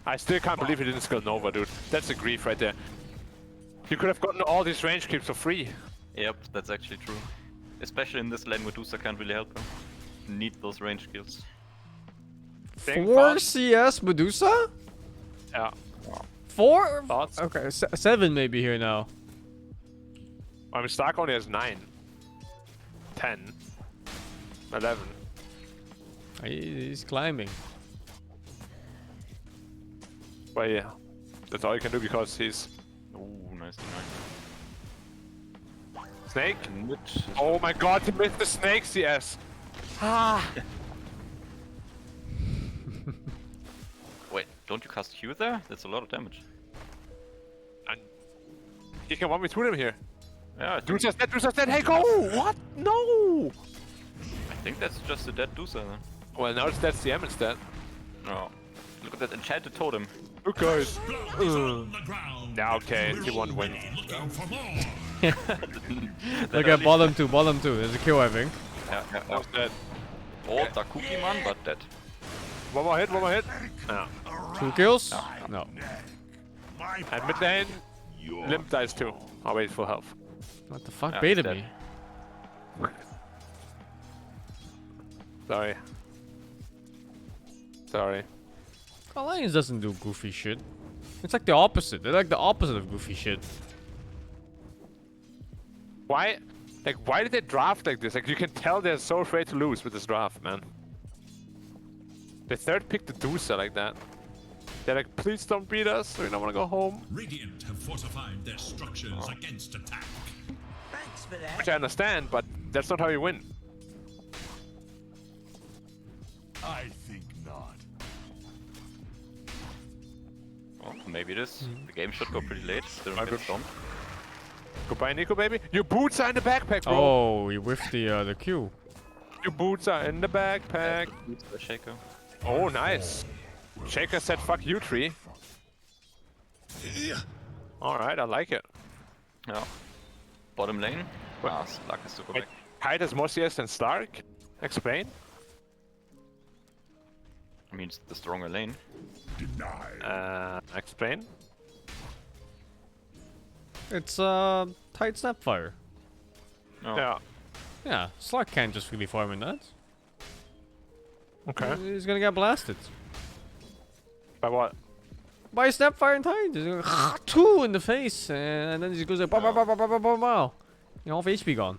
I still can't believe he didn't skill Nova, dude. That's a grief right there. You could have gotten all these range creeps for free. Yep, that's actually true. Especially in this lane, Medusa can't really help him. Need those range kills. 4 CS Medusa? Yeah. 4? Thoughts? Okay, 7 maybe here now. I mean, Stark only has 9. 10. 11. He's climbing. But yeah, that's all you can do because he's... Ooh, nice. Snake? Oh my god, he missed the snake CS! Ah! Wait, don't you cast Q there? That's a lot of damage. And he can 1v2 him here. Yeah, Dusa's dead, Dusa's dead, hey go! What? No! I think that's just a dead Dusa then. Well, now it's dead CM instead. No. Look at that enchanted totem. Look guys. Yeah, okay, T1 win. Look at bottom 2, bottom 2. There's a kill, I think. Yeah, That was dead. Oh, the cookie man, but dead. One more hit, one more hit. Yeah. 2 kills? No. And mid lane, Limp dies too. Oh wait, full health. What the fuck Yeah, baited dead. me? Sorry. Sorry. Alliance doesn't do goofy shit. It's like the opposite. They're like the opposite of goofy shit. Why? Like, why did they draft like this? Like, you can tell they're so afraid to lose with this draft, man. The third pick the Dusa like that. They're like, please don't beat us. We don't want to go home. Radiant have fortified their structures against attack. Thanks for that. Which I understand, but that's not how you win. I think not. Well, maybe it is. The game should go pretty late. They don't get stomped. Goodbye, Nico, baby. Your boots are in the backpack, bro. Oh, you whiffed the Q. Your boots are in the backpack. Boots by Shaker. Oh, nice. Shaker said, fuck you, tree. Alright, I like it. Yeah. Bottom lane. Ah, Stark has to go back. Kite has more CS than Stark? Explain? I mean, it's the stronger lane. Explain? It's tight Snapfire. Oh. Yeah. Yeah, Slark can't just really farm in that. Okay. He's gonna get blasted. By what? By Snapfire and Tide. He's gonna 2 in the face, and then he goes like, bow, bow, bow, bow, bow, bow, bow, bow. You know, half HP gone.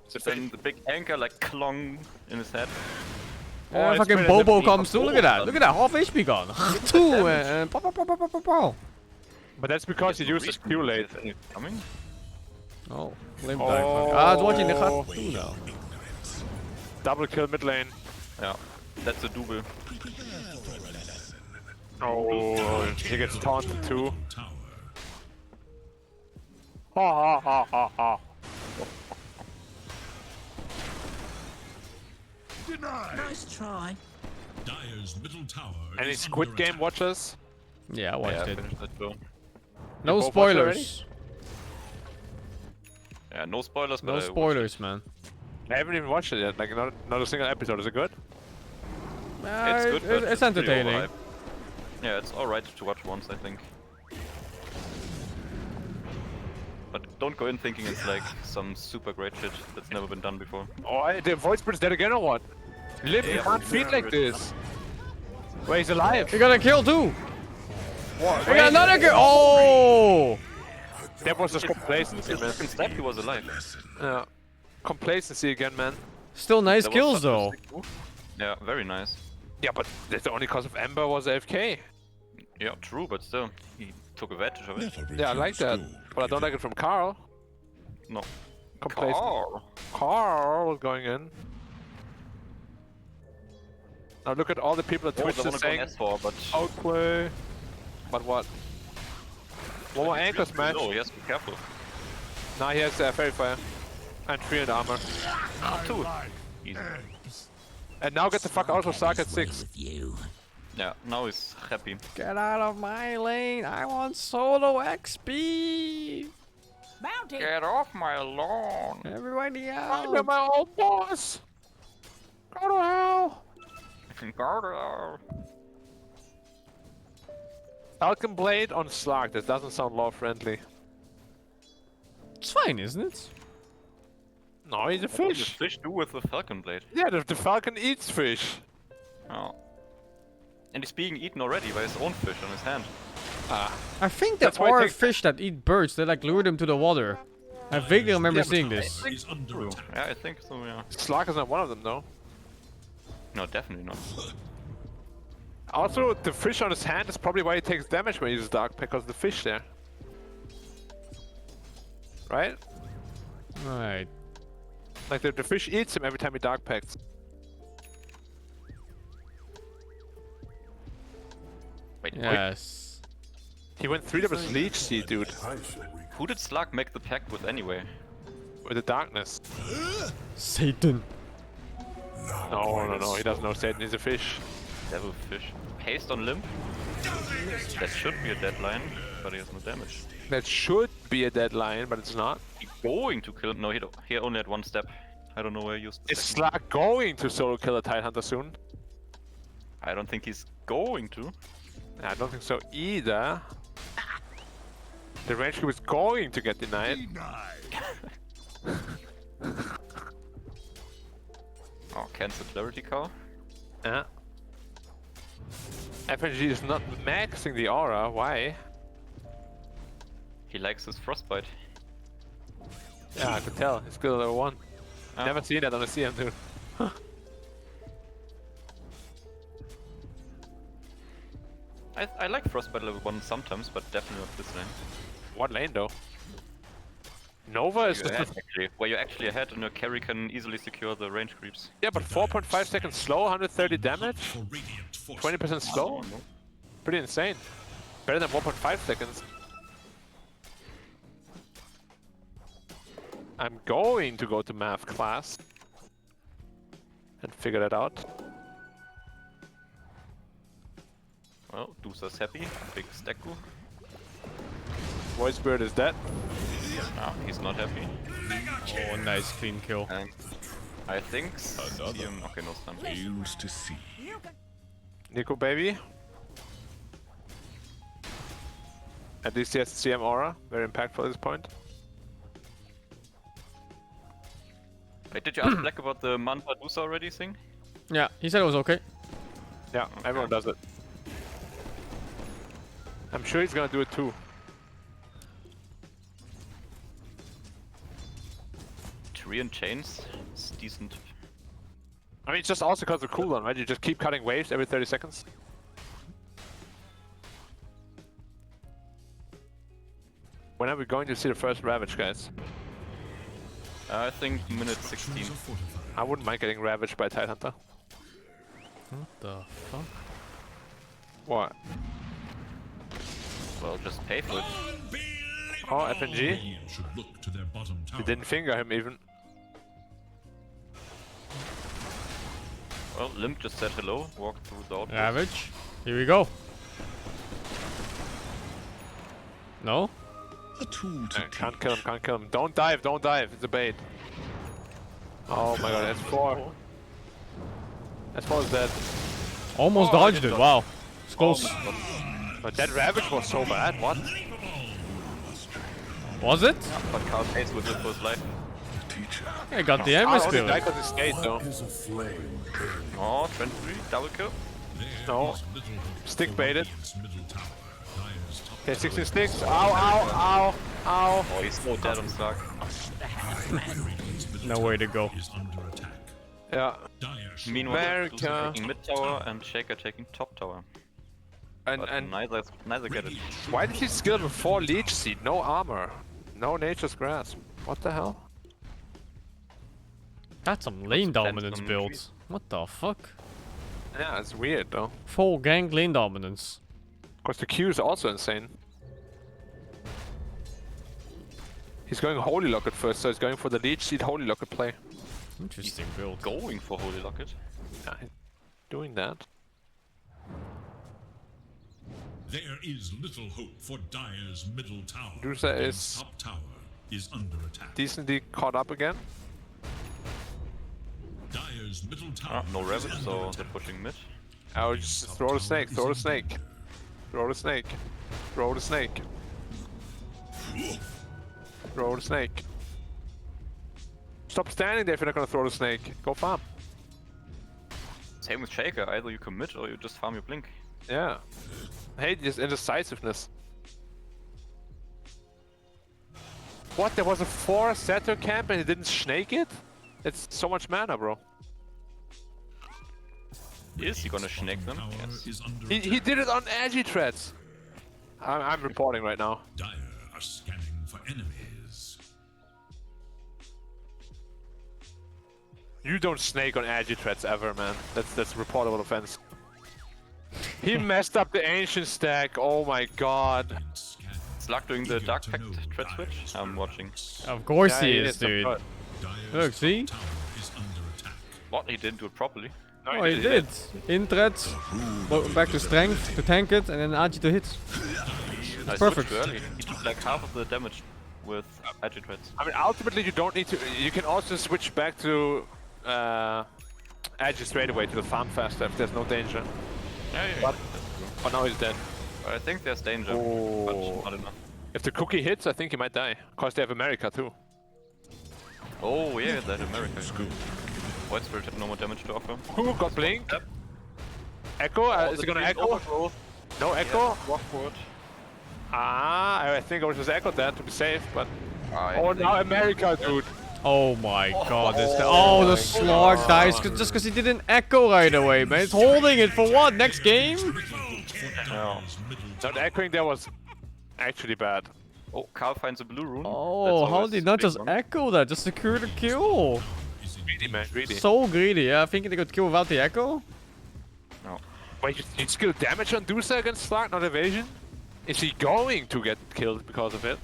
So then the big anchor like clong in his head. Yeah, fucking Bobo comes through. Look at that. Look at that. Half HP gone. 2 and pow, pow, pow, pow, pow, pow, pow. But that's because he used his Q late. Coming? Oh, limp dive. Ah, it's watching the Gat 2 now. Double kill mid lane. Yeah. That's a double. Oh, he gets taunted too. Ha ha ha ha ha. Nice try. Dire's middle tower. Any is Squid under Game attack. watchers? Yeah, I watched it. finished that too. No both watched it already? spoilers. Yeah, no spoilers, but No I spoilers, man. I haven't even watched it yet. Like not a single episode. Is it good? It's good, but It's pretty entertaining. overhyped. Yeah, it's alright to watch once, I think. But don't go in thinking it's like some super great shit that's never been done before. Oh, the voice bridge dead again or what? Liv, you can't feed like this. Wait, he's alive. He got a kill too. What? He got another kill. Oh! That was just complacency, man. Snap, he was alive. Yeah. Complacency again, man. Still nice That was kills such a though. sick move. Yeah, very nice. Yeah, but that's only because of Ember was AFK. Yeah, true, but still, he took advantage of it. Yeah, I like that. But I don't like it from Carl. No. Carl. Carl was going in. Now look at all the people at Twitch I just saying, S4, but outplay. But what? One more anchors match. No, he has to be careful. Now he has Fairy Fire. And 3 in armor. Ah, 2. Easy. And now get the fuck out of Stark at 6. Yeah, now he's happy. Get out of my lane. I want solo XP. Mounted. Get off my lawn. Everybody I'm out. my old boss. Go to hell. Garter. Falcon Blade on Slark. That doesn't sound law friendly. It's fine, isn't it? No, he's a What does fish. fish do with the falcon blade? Yeah, the Falcon eats fish. Oh. And he's being eaten already by his own fish on his hand. Ah. I think there That's why I are think- fish that eat birds. They like lure them to the water. I vaguely remember seeing this. He's true. Yeah, I think so, yeah. Slark is not one of them, though. No, definitely not. Also, the fish on his hand is probably why he takes damage when he uses Dark Pack, because the fish there. Right? Right. Like the fish eats him every time he Dark Packs. Wait, Yes. He went 3 levels Leech Seed, dude. who did Slug make the pact with anyway? With the darkness. Satan. No, he doesn't know Satan, he's a fish. Devil fish. Haste on limb? That should be a deadline, but he has no damage. That should be a deadline, but it's not. He's going to kill. No, he only had 1 step. I don't know where he used the Is second. Slark going to solo kill a Tidehunter soon? I don't think he's going to. I don't think so either. The range creep is going to get denied. Oh, cancel clarity cow. Yeah. FNG is not maxing the aura, why? He likes his frostbite. Yeah, I could tell. He's still level 1. Oh. Never seen that on a CM, dude. I like frostbite level 1 sometimes, but definitely not this lane. What lane though? Nova is You're ahead, actually, where you're actually ahead and your carry can easily secure the range creeps. Yeah, but 4.5 seconds slow, 130 damage, 20% slow. Oh, no. Pretty insane. Better than 1.5 seconds. I'm going to go to math class and figure that out. Well, Dusa's happy. Big Stacku. Voice Bird is dead. Ah, he's not happy. Oh, nice clean kill. And I think CM. Okay, no stun. Fails to see. Nico baby. At least he has CM aura, very impactful at this point. Wait, did you ask Black about the Manta Dusa already thing? Yeah, he said it was okay. Yeah, everyone does it. I'm sure he's gonna do it too. Tree and chains, it's decent. I mean, it's just also because of cooldown, right? You just keep cutting waves every 30 seconds. When are we going to see the first Ravage, guys? I think minute 16. I wouldn't mind getting ravaged by Tidehunter. What the fuck? What? Well, just pay for it. Oh, FNG? Should look to their bottom tower. He didn't finger him even. Well, Limp just said hello, walked through the outpost. Ravage. Here we go. No? Can't kill him, can't kill him. Don't dive, don't dive. It's a bait. Oh my god, S4. S4 is dead. Almost dodged it. Wow. It's close. But that Ravage was so bad. What? Was it? Yeah, but Carl pays with it for his life. I got the Ember Spirit. I got the skate though. Oh, 23, double kill. No. Stick baited. Okay, 16 sticks. Ow, ow, ow, ow. Oh, he's so dead on Stark. No way to go. Yeah. Meanwhile, America taking mid tower and Shaker taking top tower. And neither get it. Why did he skill before Leech Seed? No armor. No Nature's Grasp. What the hell? That's some lane dominance builds. What the fuck? Yeah, it's weird though. Full gank lane dominance. Of course, the Q is also insane. He's going Holy Locket first, so he's going for the Leech Seed Holy Locket play. Interesting build. Going for Holy Locket. Yeah, he's doing that. There is little hope for Dire's middle tower. Medusa is top tower is under attack. decently caught up again. Dire's middle tower. No Ravage, so they're pushing mid. I'll just throw the snake, throw the snake. Throw the snake. Throw the snake. Throw the snake. Stop standing there if you're not gonna throw the snake. Go farm. Same with Shaker, either you commit or you just farm your blink. Yeah. I hate this indecisiveness. What? There was a 4 setter camp and he didn't snake it? It's so much mana, bro. Is he gonna snake them? Yes. He did it on edgy threads. I'm reporting right now. Dire are scanning for enemies. You don't snake on edgy threads ever, man. That's a reportable offense. He messed up the ancient stack. Oh my god. Slug doing the Dark Pact thread switch? I'm watching. Of course Yeah, he he is, is, dude. but- Look, see? What? He didn't do it properly. No, Oh, he did. In threads, back to strength to tank it, and then Agi to hit. I Perfect. switched early. He took like half of the damage with Agitreads. I mean, ultimately, you don't need to. You can also switch back to Agi straight away to the farm faster if there's no danger. Yeah. But now he's dead. I think there's danger, Oh. but not enough. If the cookie hits, I think he might die. Cause they have America too. Oh yeah, that America. White Spirit had no more damage to offer. Who got blink? Yep. Echo? Is it gonna echo? Overgrowth. No echo? Yeah, walk forward. Ah, I think I would just echo that to be safe, but... Ah, Oh, yeah. now America, dude. Oh my god, the slog dies just because he didn't echo right away, man. He's holding it for what? Next game? No. Not echoing there was actually bad. Oh, Carl finds a blue rune. Oh, how did he not just echo that? Just secure the kill. Greedy, man, greedy. So greedy, yeah. Thinking they could kill without the echo? No. Wait, you skill damage on Dusa against Slark, not evasion? Is he going to get killed because of it?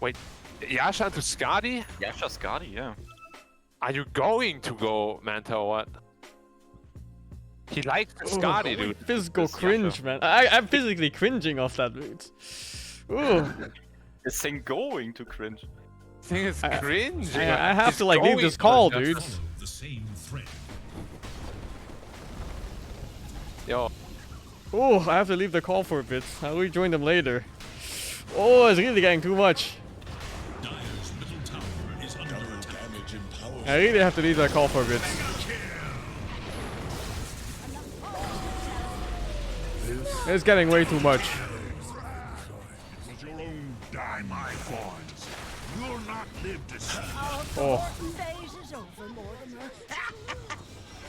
Wait, Yasha into Skadi? Yasha Skadi, yeah. Are you going to go Manta or what? He likes the Skadi, dude. Physical This cringe, Yasha. man. I'm physically cringing off that, dude. Ooh. This thing going to cringe. Thing is cringe. I have He's to like leave going this to call, just- dude. The same thread. Yo. Oh, I have to leave the call for a bit. I'll rejoin them later. Oh, it's really getting too much. Dire's middle tower is under attack. I really have to leave that call for a bit. It's getting way too much. With your own die my fawns. You'll not live to see. Oh.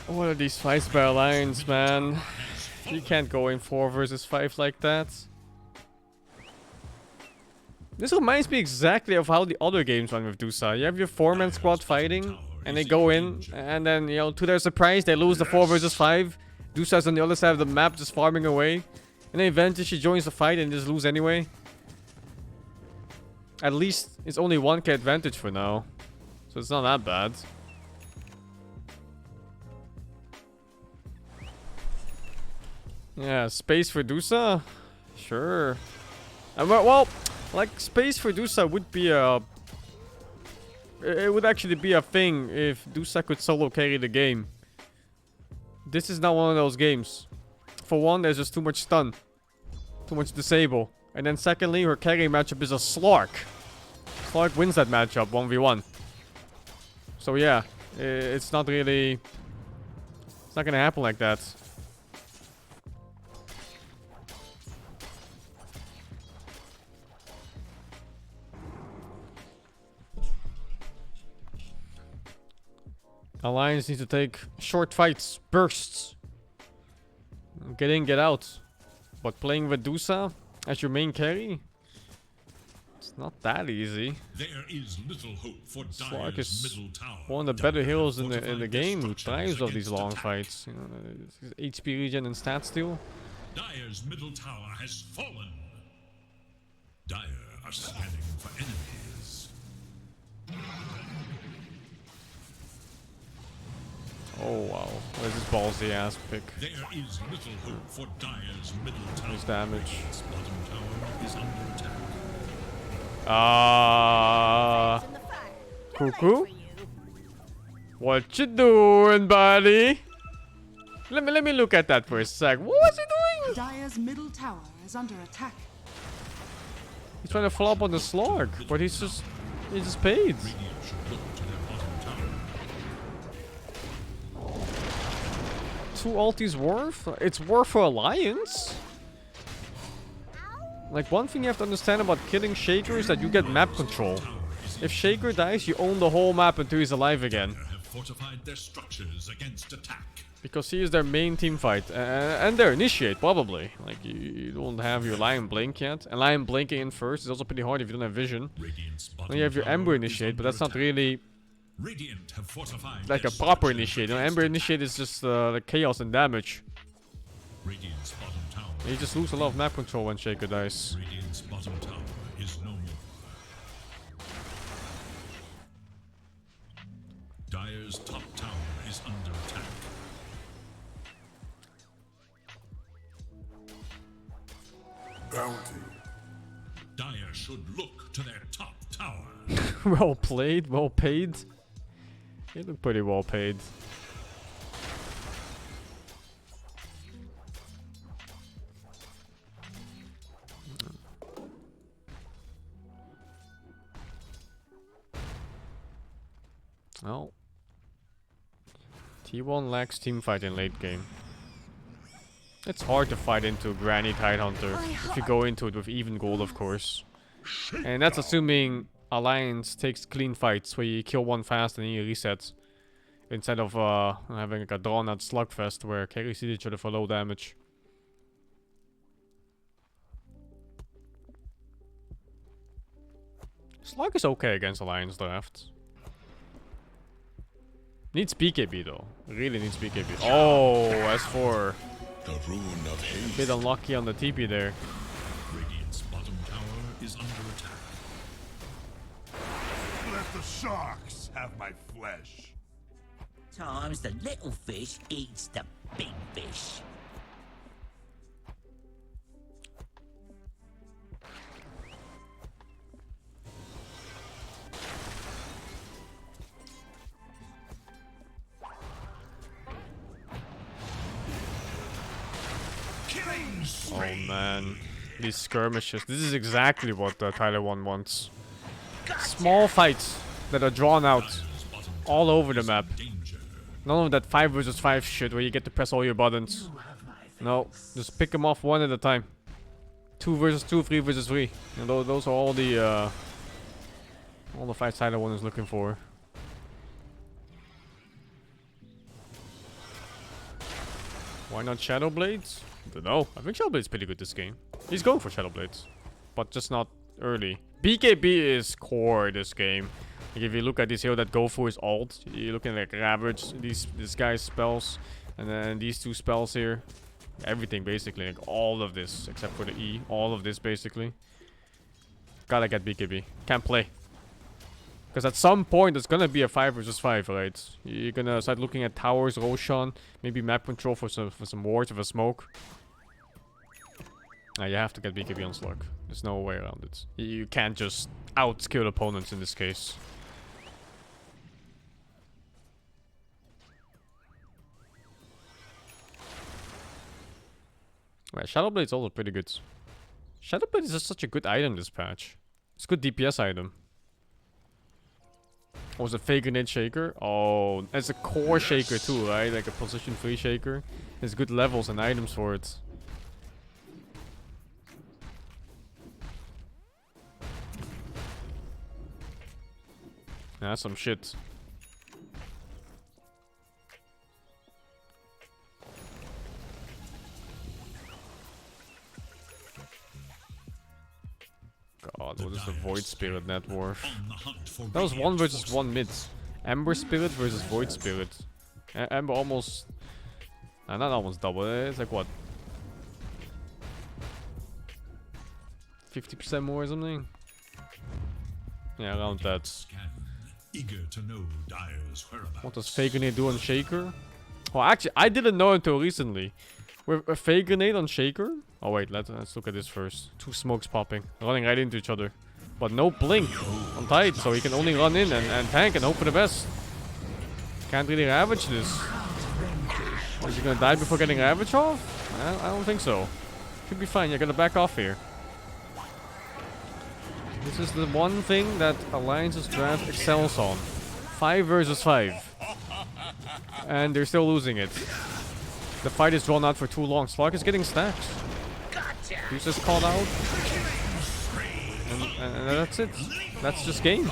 What are these fights by alliance, man? You can't go in 4 versus 5 like that. This reminds me exactly of how the other games run with Dusa. You have your 4-man squad fighting, and they go in, and then, you know, to their surprise, they lose the 4 versus 5. Dusa's on the other side of the map, just farming away. And then eventually she joins the fight and just lose anyway. At least it's only 1k advantage for now, so it's not that bad. Yeah, space for Dusa? Sure. Well, like, space for Dusa would be a... It would actually be a thing if Dusa could solo carry the game. This is not one of those games. For one, there's just too much stun. Too much disable. And then secondly, her carry matchup is a Slark. Slark wins that matchup 1v1. So yeah, it's not really... It's not gonna happen like that. Alliance needs to take short fights, bursts. Get in, get out. But playing with Dusa as your main carry? It's not that easy. There is little hope for Slark Dire's is middle tower. one of the better heroes in the game who thrives off these long fights. You know, his HP regen and stat steal. Dire's middle tower has fallen. Dire are scanning for enemies. Oh wow, what is this ballsy ass pick? There is little hope for Dire's middle tower. His damage. Its bottom tower is under attack. Cuckoo? What you doing, buddy? Let me look at that for a sec. What was he doing? Dire's middle tower is under attack. He's trying to flop on the Slark, but he's just paid. Two ultis worth? It's worth for Alliance. Like, one thing you have to understand about killing Shaker is that you get map control. If Shaker dies, you own the whole map until he's alive again. Have fortified their structures against attack. Because he is their main team fight. And their initiate, probably. Like, you don't have your Lion Blink yet. And Lion blinking in first is also pretty hard if you don't have vision. Then you have your Ember initiate, but that's not really... Radiant have fortified like a proper initiate. You know, Ember initiate is just the chaos and damage. Radiant's bottom tower. You just lose a lot of map control when Shaker dies. Radiant's bottom tower is no more. Dire's top tower is under attack. Bounty. Dire should look to their top tower. Well played, well paid. You look pretty well paid. Well, T1 lacks teamfight in late game. It's hard to fight into Granny Tidehunter if you go into it with even gold, of course. And that's assuming Alliance takes clean fights where you kill one fast and then you reset. Instead of having like a drawn out slugfest where carries hit each other for low damage. Slug is okay against Alliance draft. Needs BKB though. Really needs BKB. Oh, S4. The ruin of haste. Bit unlucky on the TP there. Radiant's bottom tower is under attack. Let the sharks have my flesh. Times the little fish eats the big fish. Oh man, these skirmishes. This is exactly what Tyler 1 wants. Small fights that are drawn out all over the map. None of that 5 versus 5 shit where you get to press all your buttons. No, just pick them off one at a time. 2 versus 2, 3 versus 3. And those are all the fights Tyler 1 is looking for. Why not Shadow Blades? I don't know. I think Shadow Blades pretty good this game. He's going for Shadow Blades, but just not early. BKB is core this game. Like if you look at this hero that go for his ult, you're looking at like Ravage, this guy's spells, and then these two spells here. Everything basically, like all of this, except for the E. All of this basically. Gotta get BKB. Can't play. Because at some point it's gonna be a 5 versus 5, right? You're gonna start looking at towers, Roshan, maybe map control for some wards of a smoke. You have to get BKB on Slug. There's no way around it. You can't just outskill opponents in this case. Right, Shadowblade's also pretty good. Shadowblade is just such a good item this patch. It's a good DPS item. Oh, it's a fake grenade shaker? Oh, it's a core shaker too, right? Like a position 3 shaker. There's good levels and items for it. That's some shit. God, what is the Void Spirit net worth? That was 1 versus 1 mid. Ember Spirit versus Void Spirit. Ember almost... not almost double, it's like what? 50% more or something? Yeah, around that. Eager to know Dire's whereabouts. What does Fake Grenade do on Shaker? Well, actually, I didn't know until recently. With a Fake Grenade on Shaker? Oh wait, let's look at this first. 2 smokes popping, running right into each other. But no blink on Tide, so he can only run in and tank and hope for the best. Can't really Ravage this. Is he gonna die before getting Ravage off? I don't think so. Should be fine, you're gonna back off here. This is the one thing that Alliance's draft excels on. 5 versus 5. And they're still losing it. The fight is drawn out for too long. Slug is getting stacked. He's just called out. And that's it. That's just game.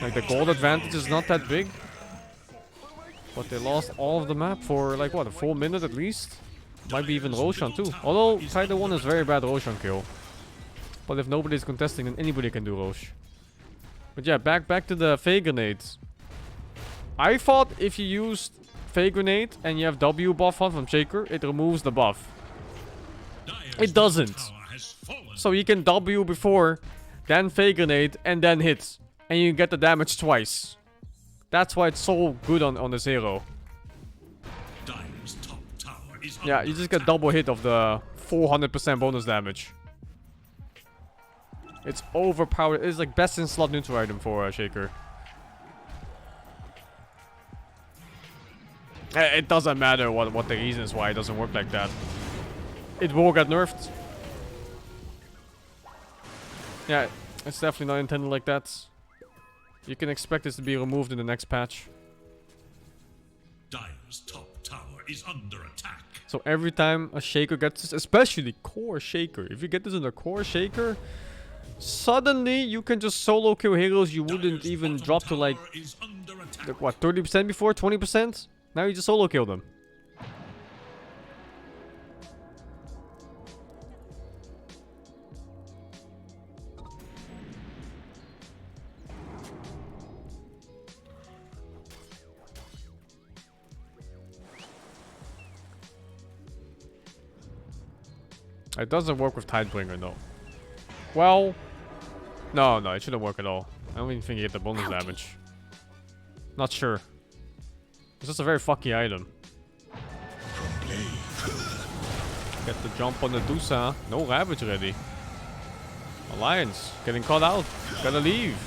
Like the gold advantage is not that big. But they lost all of the map for like what, a full minute at least? Might be even Roshan too. Although Title 1 is very bad Roshan kill. But if nobody's contesting, then anybody can do Rosh. But yeah, back to the Fake Grenades. I thought if you used Fake Grenade and you have W buff on from Shaker, it removes the buff. It doesn't. So you can W before, then Fake Grenade, and then hit. And you get the damage twice. That's why it's so good on this hero. Yeah, you just get double hit of the 400% bonus damage. It's overpowered. It's like best in slot neutral item for Shaker. It doesn't matter what the reason is why it doesn't work like that. It will get nerfed. Yeah, it's definitely not intended like that. You can expect this to be removed in the next patch. Dire's top tower is under attack. So every time a Shaker gets this, especially core Shaker, if you get this in a core Shaker, suddenly you can just solo kill heroes you wouldn't even drop to like what, 30% before, 20%? Now you just solo kill them. It doesn't work with Tidebringer, no. Well, no, it shouldn't work at all. I don't even think you get the bonus damage. Not sure. It's just a very fucky item. Get the jump on the Dusa. No Ravage ready. Alliance getting caught out. Gotta leave.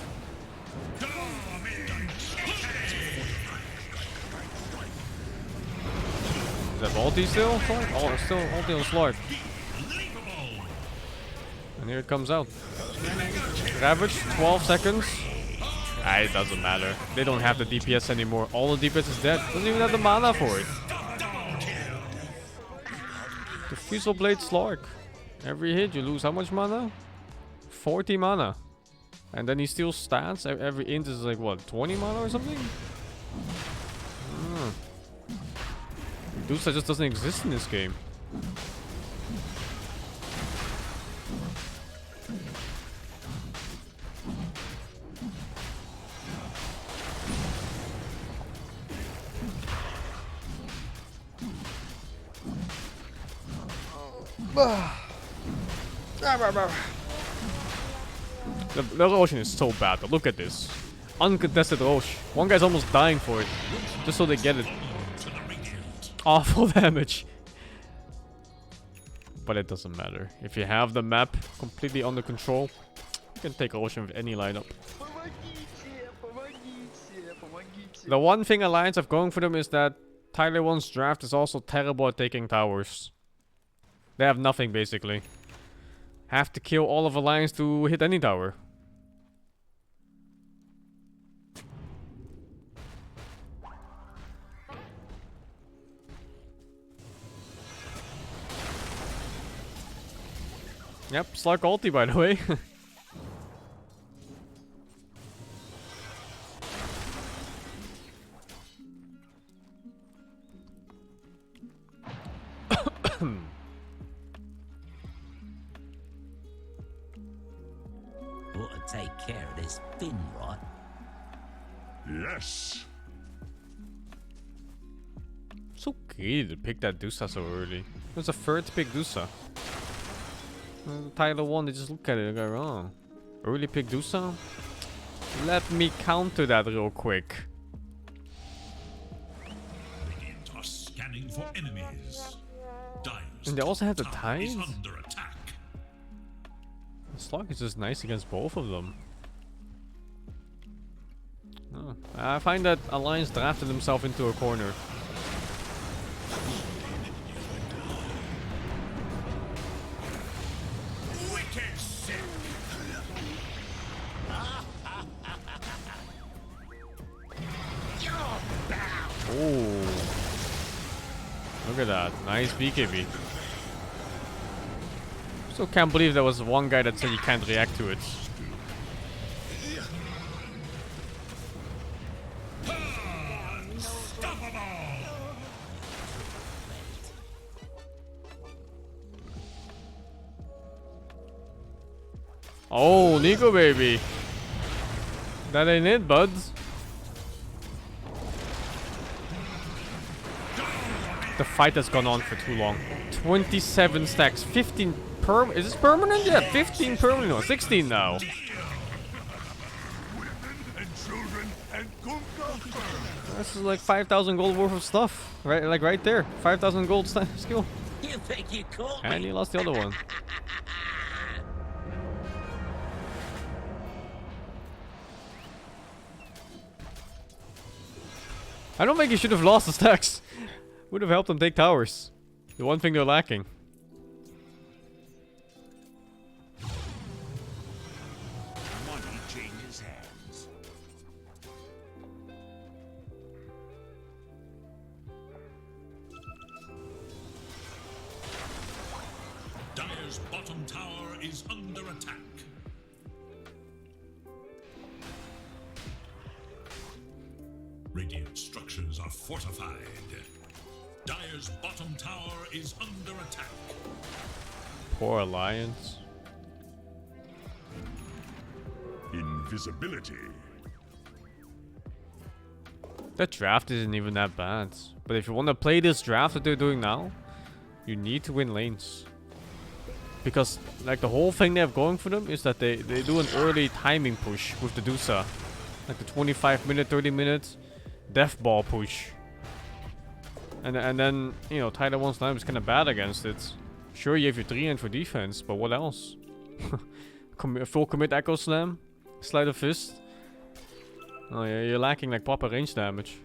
Is that ulti still? Oh, it's still ulti on Slard. And here it comes out. Ravage, 12 seconds. It doesn't matter. They don't have the DPS anymore. All the DPS is dead. Doesn't even have the mana for it. The Fusil Blade Slark. Every hit you lose how much mana? 40 mana. And then he steals stats. Every int is like what, 20 mana or something? Medusa just doesn't exist in this game. The Roshan is so bad, but look at this. Uncontested Rosh. One guy's almost dying for it. Just so they get it. Awful damage. But it doesn't matter. If you have the map completely under control, you can take Roshan with any lineup. The one thing Alliance have going for them is that Tyler 1's draft is also terrible at taking towers. They have nothing, basically. Have to kill all of Alliance to hit any tower. Yep, Slark ulti, by the way. Ought to take care of this fin, right? Yes. So greedy to pick that Dusa so early. It was a third pick Dusa. Tyler 1, they just look at it and go, oh, early pick Dusa? Let me counter that real quick. Radiant are scanning for enemies. And they also have the Tide? Is under attack. Slark is just nice against both of them. Oh, I find that Alliance drafted himself into a corner. Oh, look at that. Nice BKB. Still can't believe there was one guy that said you can't react to it. Oh, Nico baby. That ain't it, buds. The fight has gone on for too long. 27 stacks, 15 is this permanent? Yeah, 15 permanent, or 16 now. This is like 5,000 gold worth of stuff, right? Like right there, 5,000 gold skill. You think you caught me? And he lost the other one. I don't think he should have lost the stacks. Would have helped them take towers. The one thing they're lacking. Money changes hands. Dire's bottom tower is under attack. Radiant structures are fortified. Dire's bottom tower is under attack. Poor Alliance. Invisibility. That draft isn't even that bad. But if you want to play this draft that they're doing now, you need to win lanes. Because like the whole thing they have going for them is that they do an early timing push with the Dusa. Like the 25-minute, 30-minute death ball push. And then, you know, Tyler 1's time is kind of bad against it. Sure, you have your 3-end for defense, but what else? Full commit Echo Slam, Slide of Fist. Oh yeah, you're lacking like proper range damage.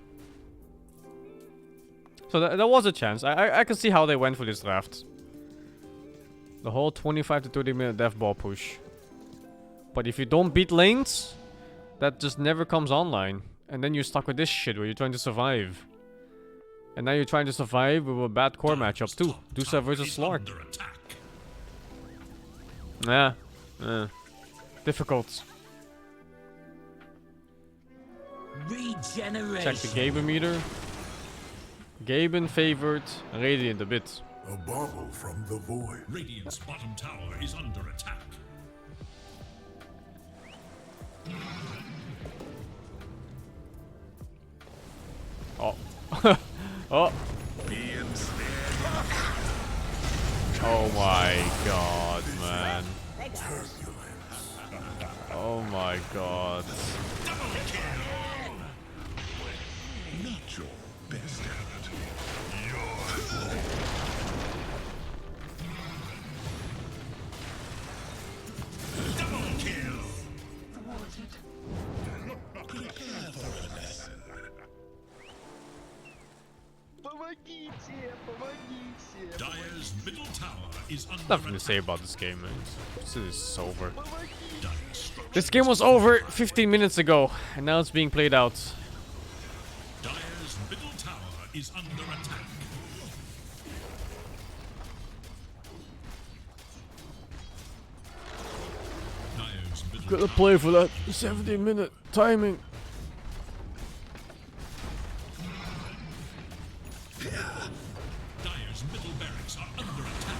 So there was a chance. I can see how they went for this draft. The whole 25 to 30 minute death ball push. But if you don't beat lanes, that just never comes online. And then you're stuck with this shit where you're trying to survive. And now you're trying to survive with a bad core matchup too. Dusa versus Slark. Yeah. Difficult. Regeneration. Check the Gaben meter. Gaben favored Radiant a bit. A bauble from the void. Radiant's bottom tower is under attack. Oh. Oh. Be instead. Oh my god, man. Oh my god. Not your best at it. Double kill. Dire's middle tower is under Nothing to say about this game, man. This is over. This game was over 15 minutes ago, and now it's being played out. Dire's middle tower is under attack. Dire's middle Gotta play for that 70-minute timing. Dire's middle barracks are under attack.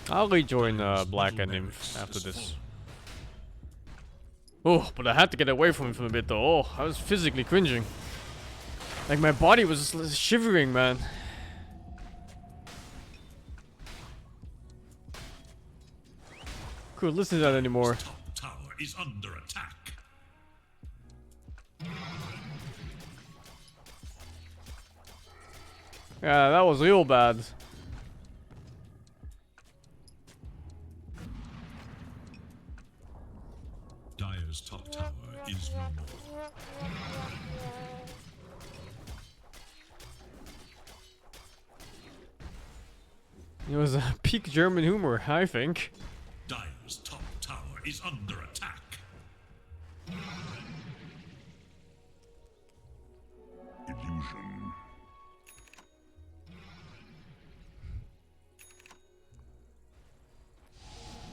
I'll rejoin Black and Nymph after this. Oh, but I had to get away from him for a bit though. Oh, I was physically cringing. Like my body was just shivering, man. Couldn't listen to that anymore. Top tower is under attack. Yeah, that was real bad. Dire's top tower is no more. It was a peak German humor, I think. Dire's top tower is under attack. Illusion.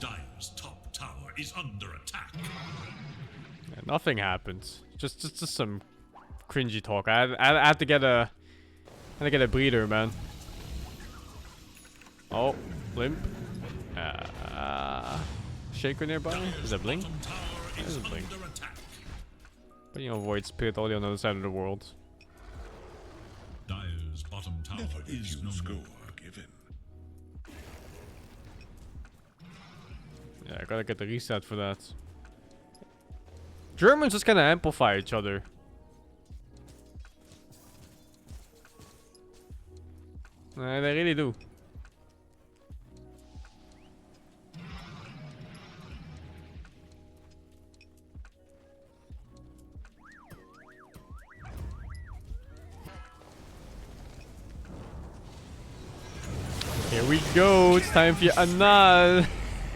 Dire's top tower is under attack. Yeah, nothing happens. Just some cringy talk. I had to get a breather, man. Oh, limp. Shaker nearby. Is that blink? That is a blink. But you know, Void Spirit all on the other side of the world. Dire's bottom tower is no more. Given. Yeah, I gotta get the reset for that. Germans just kind of amplify each other. They really do. Here we go, it's time for Anal.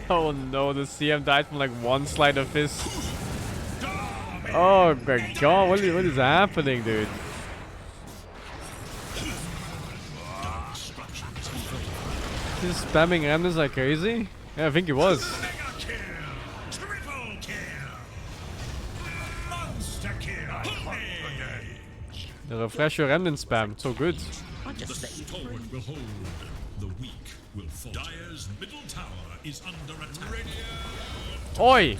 Oh no, the CM died from like one slide of fist. Oh my god, what is happening, dude? He's spamming remnants like crazy? Yeah, I think he was. The refresher remnant spam, so good. The strong will hold, the weak will fall. Dire's middle tower is under attack. Oi!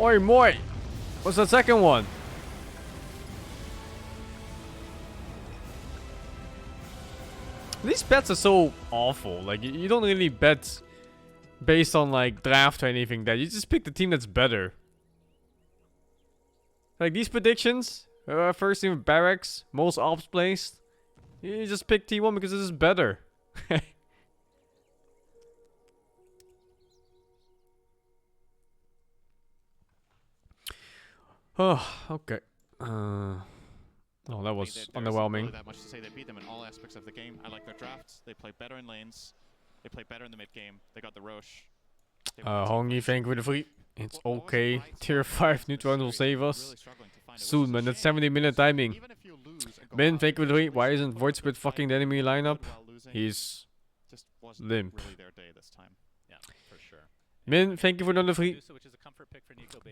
Oi, moi! What's the second one? These bets are so awful. Like, you don't really bet based on, like, draft or anything. That you just pick the team that's better. Like, these predictions, first team barracks, most ops placed. You just pick T1 because this is better. Oh, okay. Oh, that was underwhelming. That much to say they beat them in all aspects of the game. I like their drafts. They play better in lanes. They play better in the mid game. They got the Roche. Hongi, thank you for the free. It's okay. Tier 5 neutron will save us. Soon, man. That's 70-minute timing. Min, thank you for the free. Why isn't Void Spirit fucking the enemy lineup? He's limp. Min, thank you for another free.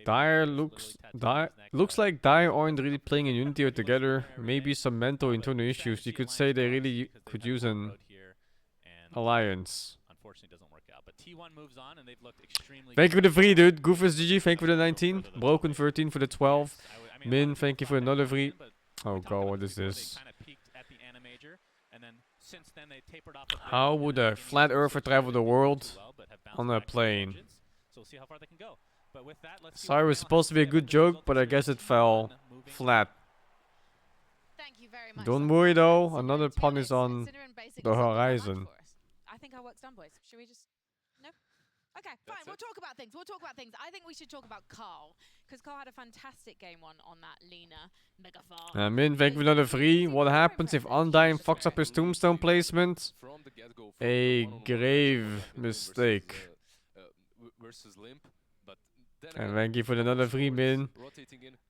Dire looks like Dire aren't really playing in Unity or together. Maybe some mental internal issues. You could say they really could use an alliance. Thank you for the free, dude. Goofus GG, thank you for the 19. Broken 13 for the 12. Min, thank you for another free. Oh god, what is this? since then they tapered off a bit. How would a flat earther travel the world on a plane? So we'll see how far they can go. But with that, let's see. Sorry, it was supposed to be a good joke, but I guess it fell flat. Thank you very much. Don't worry though, another pun is on the horizon. I think our work's done, boys. Should we just... No? Okay, fine. We'll talk about things. I think we should talk about Carl, because Carl had a fantastic game on that Lena mega farm. Min, thank you for another 3. What happens if Undyne fucks up his tombstone placement? A grave mistake. And thank you for another 3, Min.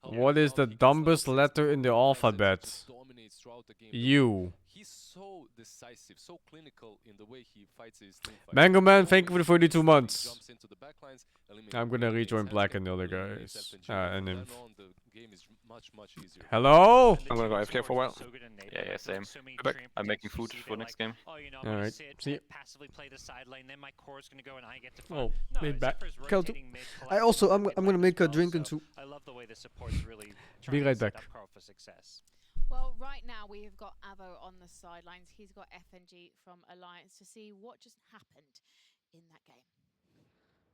What is the dumbest letter in the alphabet? U. He's so decisive, so clinical in the way he fights his team fights. Mango Man, thank you for the 42 months. I'm gonna rejoin Black and the other guys. And then. Hello? I'm gonna go AFK for a while. Yeah, same. Go back. I'm making food for next game. Alright. See. Passively play the side lane, then my core's gonna go and I get to Oh, mid back. I'm gonna make a drink and soup. I love the way the support's really Be right back. Carl for success. Well, right now we have got Avo on the sidelines. He's got FNG from Alliance to see what just happened in that game.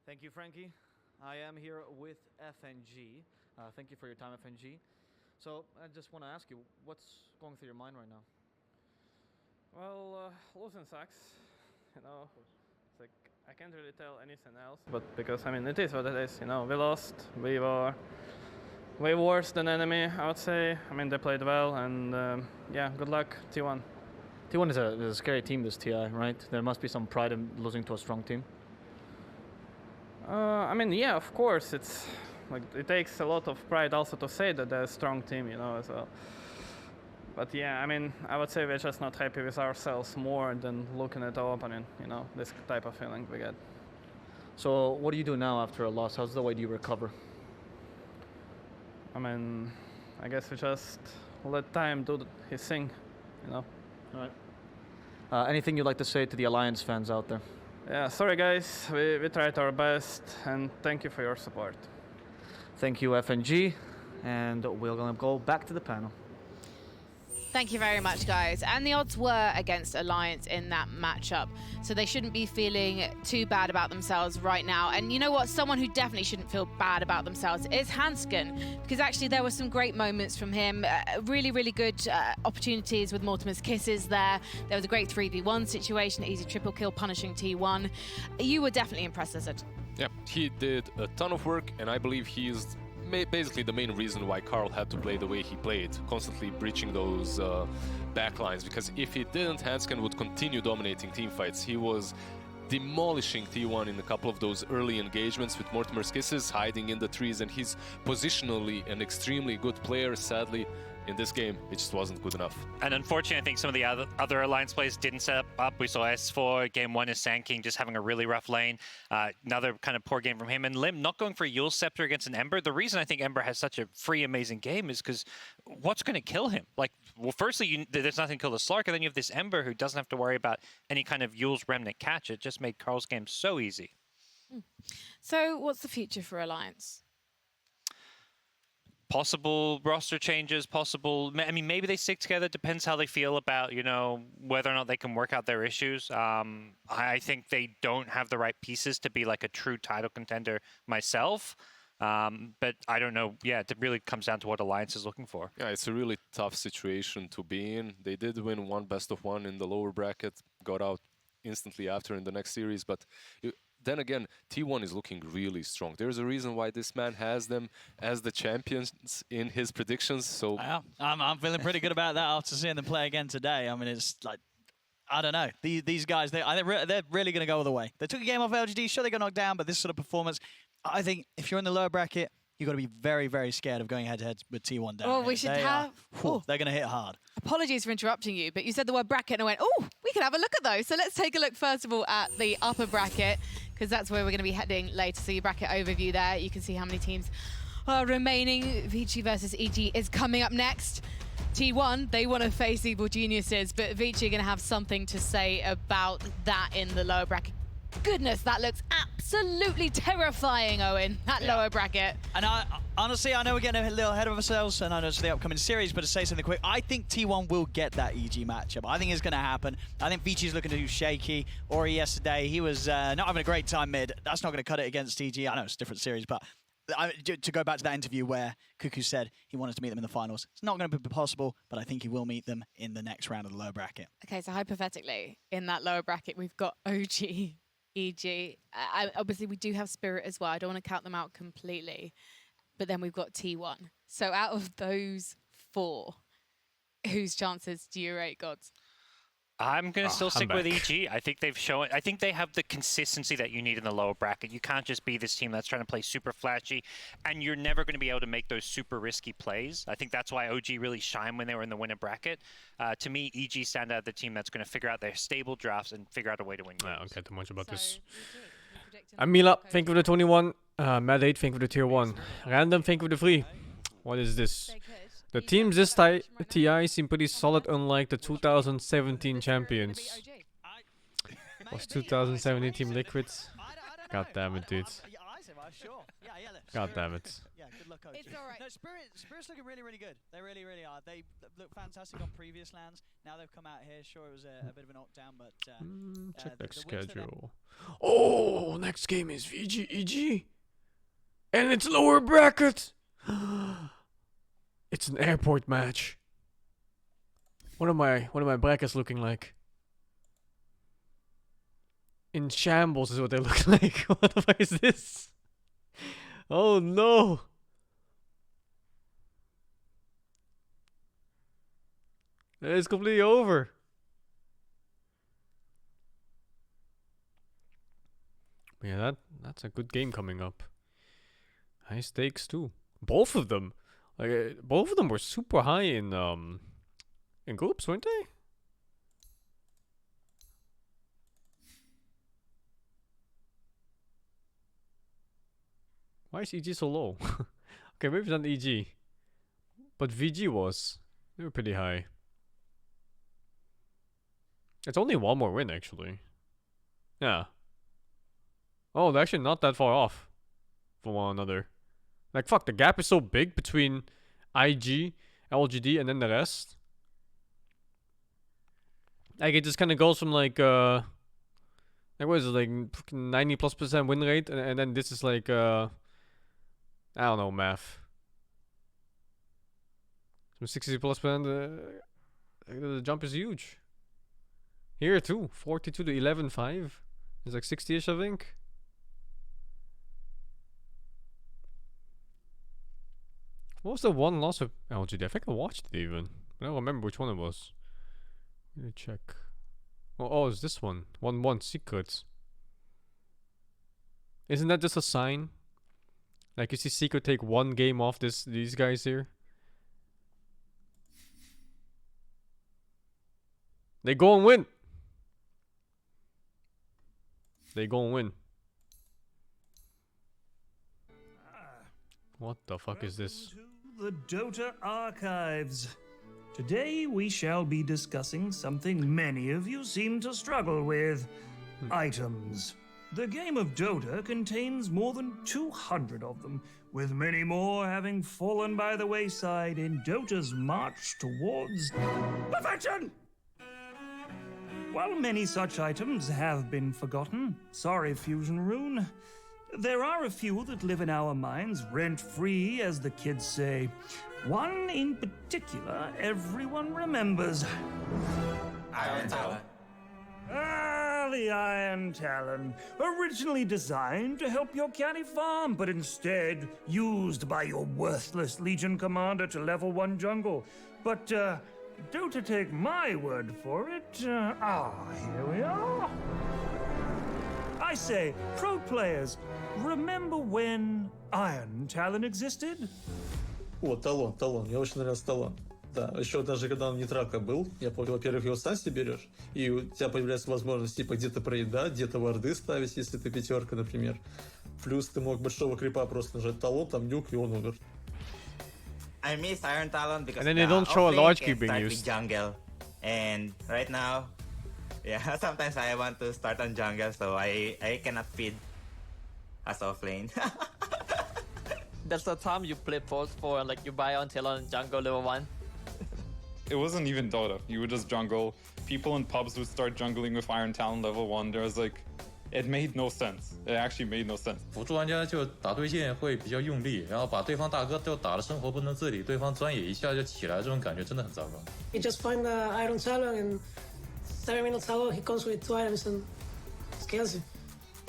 Thank you, Frankie. I am here with FNG. Thank you for your time, FNG. So I just want to ask you, what's going through your mind right now? Well, losing sucks. You know, it's like I can't really tell anything else. But because I mean, it is what it is. You know, we lost. We were way worse than enemy, I would say. I mean, they played well, and yeah, good luck, T1. T1 is a scary team, this TI, right? There must be some pride in losing to a strong team. I mean, yeah, of course, it's like it takes a lot of pride also to say that they're a strong team, you know, as well. But yeah, I mean, I would say we're just not happy with ourselves more than looking at our opponent, you know, this type of feeling we get. So what do you do now after a loss? How's the way do you recover? I mean, I guess we just let time do his thing, you know. All right. Anything you'd like to say to the Alliance fans out there? Yeah, sorry guys, we tried our best, and thank you for your support. Thank you, FNG, and we're going to go back to the panel. Thank you very much, guys. And the odds were against Alliance in that matchup, so they shouldn't be feeling too bad about themselves right now. And you know what? Someone who definitely shouldn't feel bad about themselves is Hansken, because actually there were some great moments from him. Really, really good opportunities with Mortimer's kisses there. There was a great 3v1 situation, easy triple kill, punishing T1. You were definitely impressed, Isn't? Yeah, he did a ton of work, and I believe he is basically the main reason why Carl had to play the way he played, constantly breaching those backlines, because if he didn't, Hansken would continue dominating teamfights. He was demolishing T1 in a couple of those early engagements with Mortimer's kisses, hiding in the trees, and he's positionally an extremely good player. Sadly, in this game, it just wasn't good enough. And unfortunately, I think some of the other Alliance plays didn't set up. We saw S4, game 1 is SingSing just having a really rough lane. Another kind of poor game from him. And Lim not going for Yule's Scepter against an Ember. The reason I think Ember has such a free, amazing game is because what's going to kill him? Like, well, firstly, there's nothing to kill the Slark, and then you have this Ember who doesn't have to worry about any kind of Yule's Remnant catch. It just made Carl's game so easy. So what's the future for Alliance? Possible roster changes, possible... I mean, maybe they stick together. Depends how they feel about, you know, whether or not they can work out their issues. I think they don't have the right pieces to be like a true title contender myself. But I don't know. Yeah, it really comes down to what Alliance is looking for. Yeah, it's a really tough situation to be in. They did win one best of one in the lower bracket, got out instantly after in the next series, but... Then again, T1 is looking really strong. There's a reason why this man has them as the champions in his predictions. So yeah, I'm feeling pretty good about that after seeing them play again today. I mean, it's like, I don't know. These guys, they're really going to go all the way. They took a game off LGD. Sure, they got knocked down, but this sort of performance, I think if you're in the lower bracket, you've got to be very, very scared of going head-to-head with T1 down. Well, we should have... They're going to hit hard. Apologies for interrupting you, but you said the word bracket and I went, oh, we can have a look at those. So let's take a look, first of all, at the upper bracket, because that's where we're going to be heading later. So your bracket overview there. You can see how many teams are remaining. Vici versus EG is coming up next. T1, they want to face Evil Geniuses, but Vici are going to have something to say about that in the lower bracket. goodness, that looks absolutely terrifying, Owen, that lower bracket. And honestly, I know we're getting a little ahead of ourselves, and I know it's the upcoming series, but to say something quick, I think T1 will get that EG matchup. I think it's going to happen. I think VG's looking to do shaky. Ori yesterday, he was not having a great time mid. That's not going to cut it against EG. I know it's a different series, but to go back to that interview where Cuckoo said he wanted to meet them in the finals, it's not going to be possible, but I think he will meet them in the next round of the lower bracket. Okay, so hypothetically, in that lower bracket, we've got OG, EG. Obviously, we do have Spirit as well. I don't want to count them out completely. But then we've got T1. So out of those 4, whose chances do you rate, Gods? I'm going to still stick with EG. I think they've shown. I think they have the consistency that you need in the lower bracket. You can't just be this team that's trying to play super flashy, and you're never going to be able to make those super risky plays. I think that's why OG really shined when they were in the winner bracket. To me, EG stand out the team that's going to figure out their stable drafts and figure out a way to win games. I don't care too much about this. I'm Mila, thank you for the 21. Mad 8, thank you for the tier 1. Random, thank you for the 3. What is this? The teams this TI seem pretty solid, unlike the 2017 champions. Was 2017 Team Liquid? God damn it, dude. God damn it. Yeah, good luck, OG. It's all right. No, Spirit's looking really, really good. They really, really are. They look fantastic on previous lands. Now they've come out here. Sure, it was a bit of a knockdown, but check next schedule. Oh, next game is VG EG, and it's lower bracket. It's an airport match. What are my brackets looking like? In shambles is what they look like. What the fuck is this? Oh no! It's completely over. Yeah, that's a good game coming up. High stakes too. Both of them. Like both of them were super high in groups, weren't they? Why is EG so low? Okay, maybe it's not EG. But VG was. They were pretty high. It's only one more win, actually. Yeah. Oh, they're actually not that far off from one another. Like, fuck, the gap is so big between IG, LGD, and then the rest. Like, it just kind of goes from, like what is it, like, 90+% win rate, and then this is, like, I don't know, math. Some 60+%, the jump is huge. Here, too, 42 to 11.5. It's like 60-ish, I think. What was the one loss of LGD? I think I watched it even. I don't remember which one it was. Let me check. Oh, it's this one. 1-1 Secrets. Isn't that just a sign? Like, you see Secret take one game off these guys here. They go and win. They go and win. What the fuck is this? The Dota Archives. Today we shall be discussing something many of you seem to struggle with. Items. The game of Dota contains more than 200 of them, with many more having fallen by the wayside in Dota's march towards perfection! While many such items have been forgotten, sorry Fusion Rune, there are a few that live in our minds rent-free, as the kids say. One in particular everyone remembers. Iron Talon. Ah, the Iron Talon. Originally designed to help your canny farm, but instead used by your worthless Legion commander to level 1 jungle. But, don't take my word for it. Here we are. I say, pro players, remember when Iron Talon existed? О, талон. Мне очень нравится талон. Да, еще даже когда он не трака был, я помню, во-первых, его станси берешь, и у тебя появляется возможность типа где-то проедать, где-то варды ставить, если ты пятерка, например. Плюс ты мог большого крипа просто нажать талон, там нюк, и он умер. I miss Iron Talon because and then they don't show a large can cube being start used. with jungle, and right now Yeah, sometimes I want to start on jungle, so I cannot feed as off lane. That's the time you play post for, like you buy on Talon jungle level 1. It wasn't even Dota. You would just jungle. People in pubs would start jungling with Iron Talon level 1. There was like, it made no sense. It actually made no sense. 辅助玩家就打对线会比较用力，然后把对方大哥都打得生活不能自理，对方专野一下就起来，这种感觉真的很糟糕。He just find the Iron Talon and 7 minutes ago he comes with 2 items and scales you.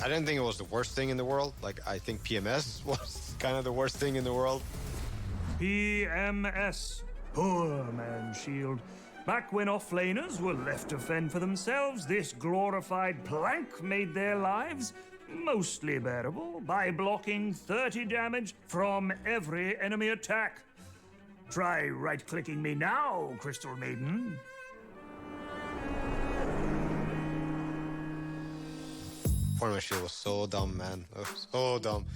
I didn't think it was the worst thing in the world. Like, I think PMS was kind of the worst thing in the world. PMS. Poor man's shield. Back when offlaners were left to fend for themselves, this glorified plank made their lives mostly bearable by blocking 30 damage from every enemy attack. Try right-clicking me now, Crystal Maiden. Tournament shield was so dumb, man. It was so dumb.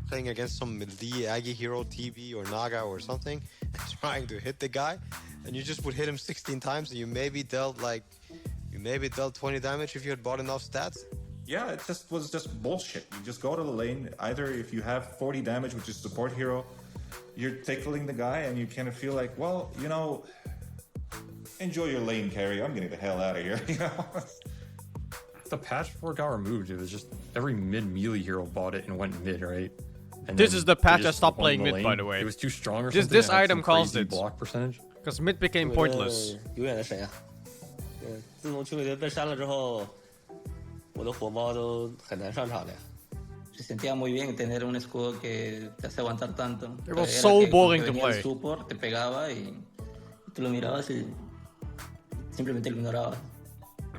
Playing against some melee Aggie hero TV or Naga or something and trying to hit the guy, and you just would hit him 16 times and you maybe dealt 20 damage if you had bought enough stats. Yeah, it was just bullshit. You just go to the lane. Either if you have 40 damage, which is support hero, you're tickling the guy and you kind of feel like, well, you know, enjoy your lane carry. I'm getting the hell out of here. You know. The patch before it got removed, it was just every mid melee hero bought it and went mid, right? And this is the patch I stopped playing mid, by the way. It was too strong or this, something. This item caused it. Block percentage. Because mid became pointless. 永远的神啊！自从丘比特被删了之后，我的火爆都很难上场的。Se sentía muy bien tener un escudo que te hace aguantar tanto. It was so boring to play. El support te pegaba y tú lo mirabas y simplemente lo ignorabas.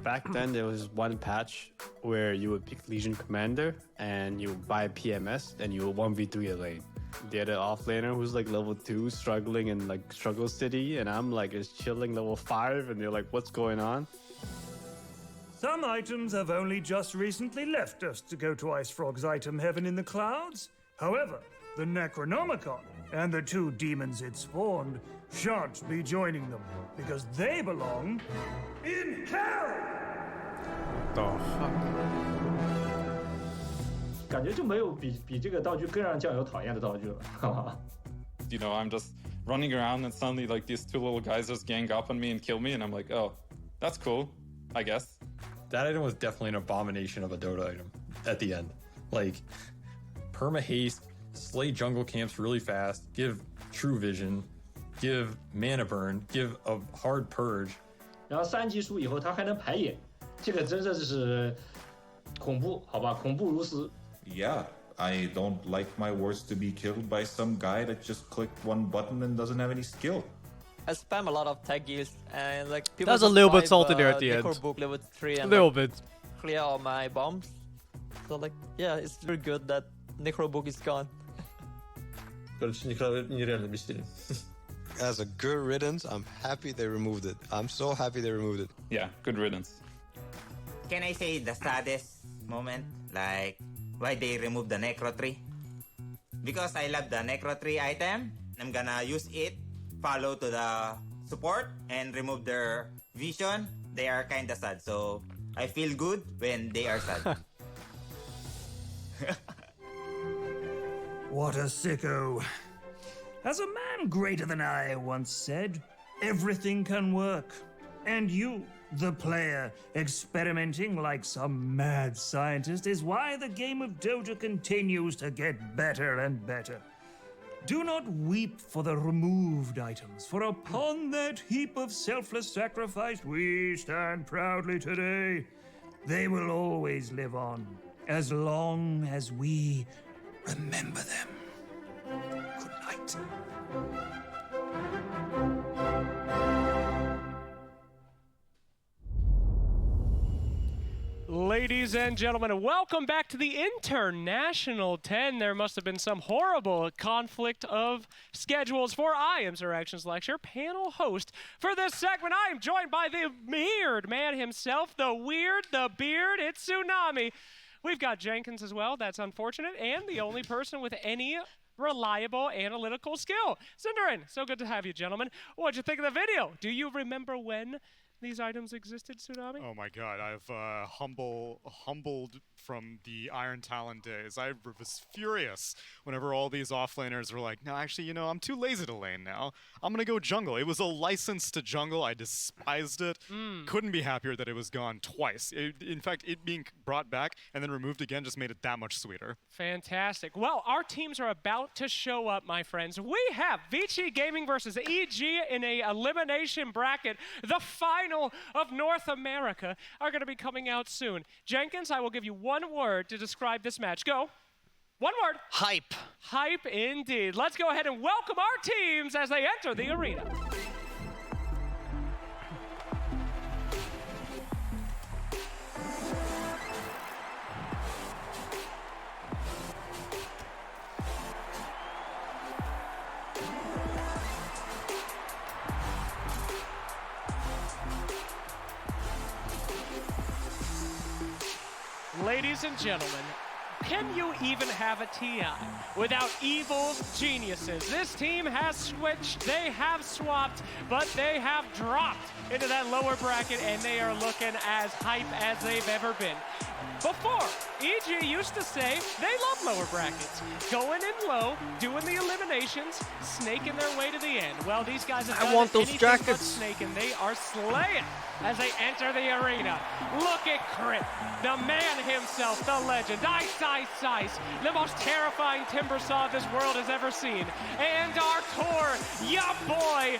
Back then, there was one patch where you would pick Legion Commander and you buy PMS and you would 1v3 a lane. The other offlaner who's like level 2 struggling in like Struggle City, and I'm like just chilling level 5, and they're like, what's going on? Some items have only just recently left us to go to Ice Frog's item heaven in the clouds. However, the Necronomicon and the 2 demons it spawned shan't be joining them because they belong in hell! What the fuck? 感觉就没有比这个道具更让酱油讨厌的道具了，好不好？ You know, I'm just running around and suddenly like these 2 little guys just gang up on me and kill me, and I'm like, oh, that's cool, I guess. That item was definitely an abomination of a Dota item at the end. Like, perma haste, slay jungle camps really fast, give true vision, give mana burn, give a hard purge. 然后3级输以后他还能排野，这个真的是恐怖，好吧？恐怖如斯。 Yeah, I don't like my wards to be killed by some guy that just clicked one button and doesn't have any skill. I spam a lot of tag gills and like people. That's a little bit salty there at the end. Book level 3 and a little like, bit. Clear all my bombs. So like, yeah, it's very good that Necrobook is gone. Короче, нереально бессилен. As a good riddance, I'm happy they removed it. I'm so happy they removed it. Yeah, good riddance. Can I say the saddest moment? Like, why they removed the Necro Tree? Because I love the Necro Tree item. I'm gonna use it, follow to the support, and remove their vision. They are kinda sad, so I feel good when they are sad. What a sicko. As a man greater than I once said, everything can work. And you, the player, experimenting like some mad scientist is why the game of Dota continues to get better and better. Do not weep for the removed items, for upon that heap of selfless sacrifice we stand proudly today. They will always live on, as long as we remember them. Good night. Ladies and gentlemen, welcome back to the International 10. There must have been some horrible conflict of schedules, for I am Sir Actions Lecture, panel host for this segment. I am joined by the weird man himself, the weird, the beard, it's Tsunami. We've got Jenkins as well, that's unfortunate, and the only person with any reliable analytical skill. Cinderin, so good to have you, gentlemen. What'd you think of the video? Do you remember when these items existed, Tsunami? Oh my god, I've humbled from the Iron Talon days. I was furious whenever all these offlaners were like, no, actually, I'm too lazy to lane now. I'm gonna go jungle. It was a license to jungle. I despised it. Couldn't be happier that it was gone twice. In fact, it being brought back and then removed again just made it that much sweeter. Fantastic. Well, our teams are about to show up, my friends. We have Vici Gaming versus EG in a elimination bracket. The final of North America are going to be coming out soon. Jenkins, I will give you one word to describe this match. Go. One word. Hype. Hype indeed. Let's go ahead and welcome our teams as they enter the arena. Ladies and gentlemen, can you even have a TI without evil geniuses? This team has switched, they have swapped, but they have dropped into that lower bracket, and they are looking as hype as they've ever been. Before, EG used to say they love lower brackets. Going in low, doing the eliminations, snaking their way to the end. Well, these guys have done anything but snaking. They are slaying as they enter the arena. Look at Crit, the man himself, the legend. Ice, the most terrifying timber saw this world has ever seen. And our core, ya boy,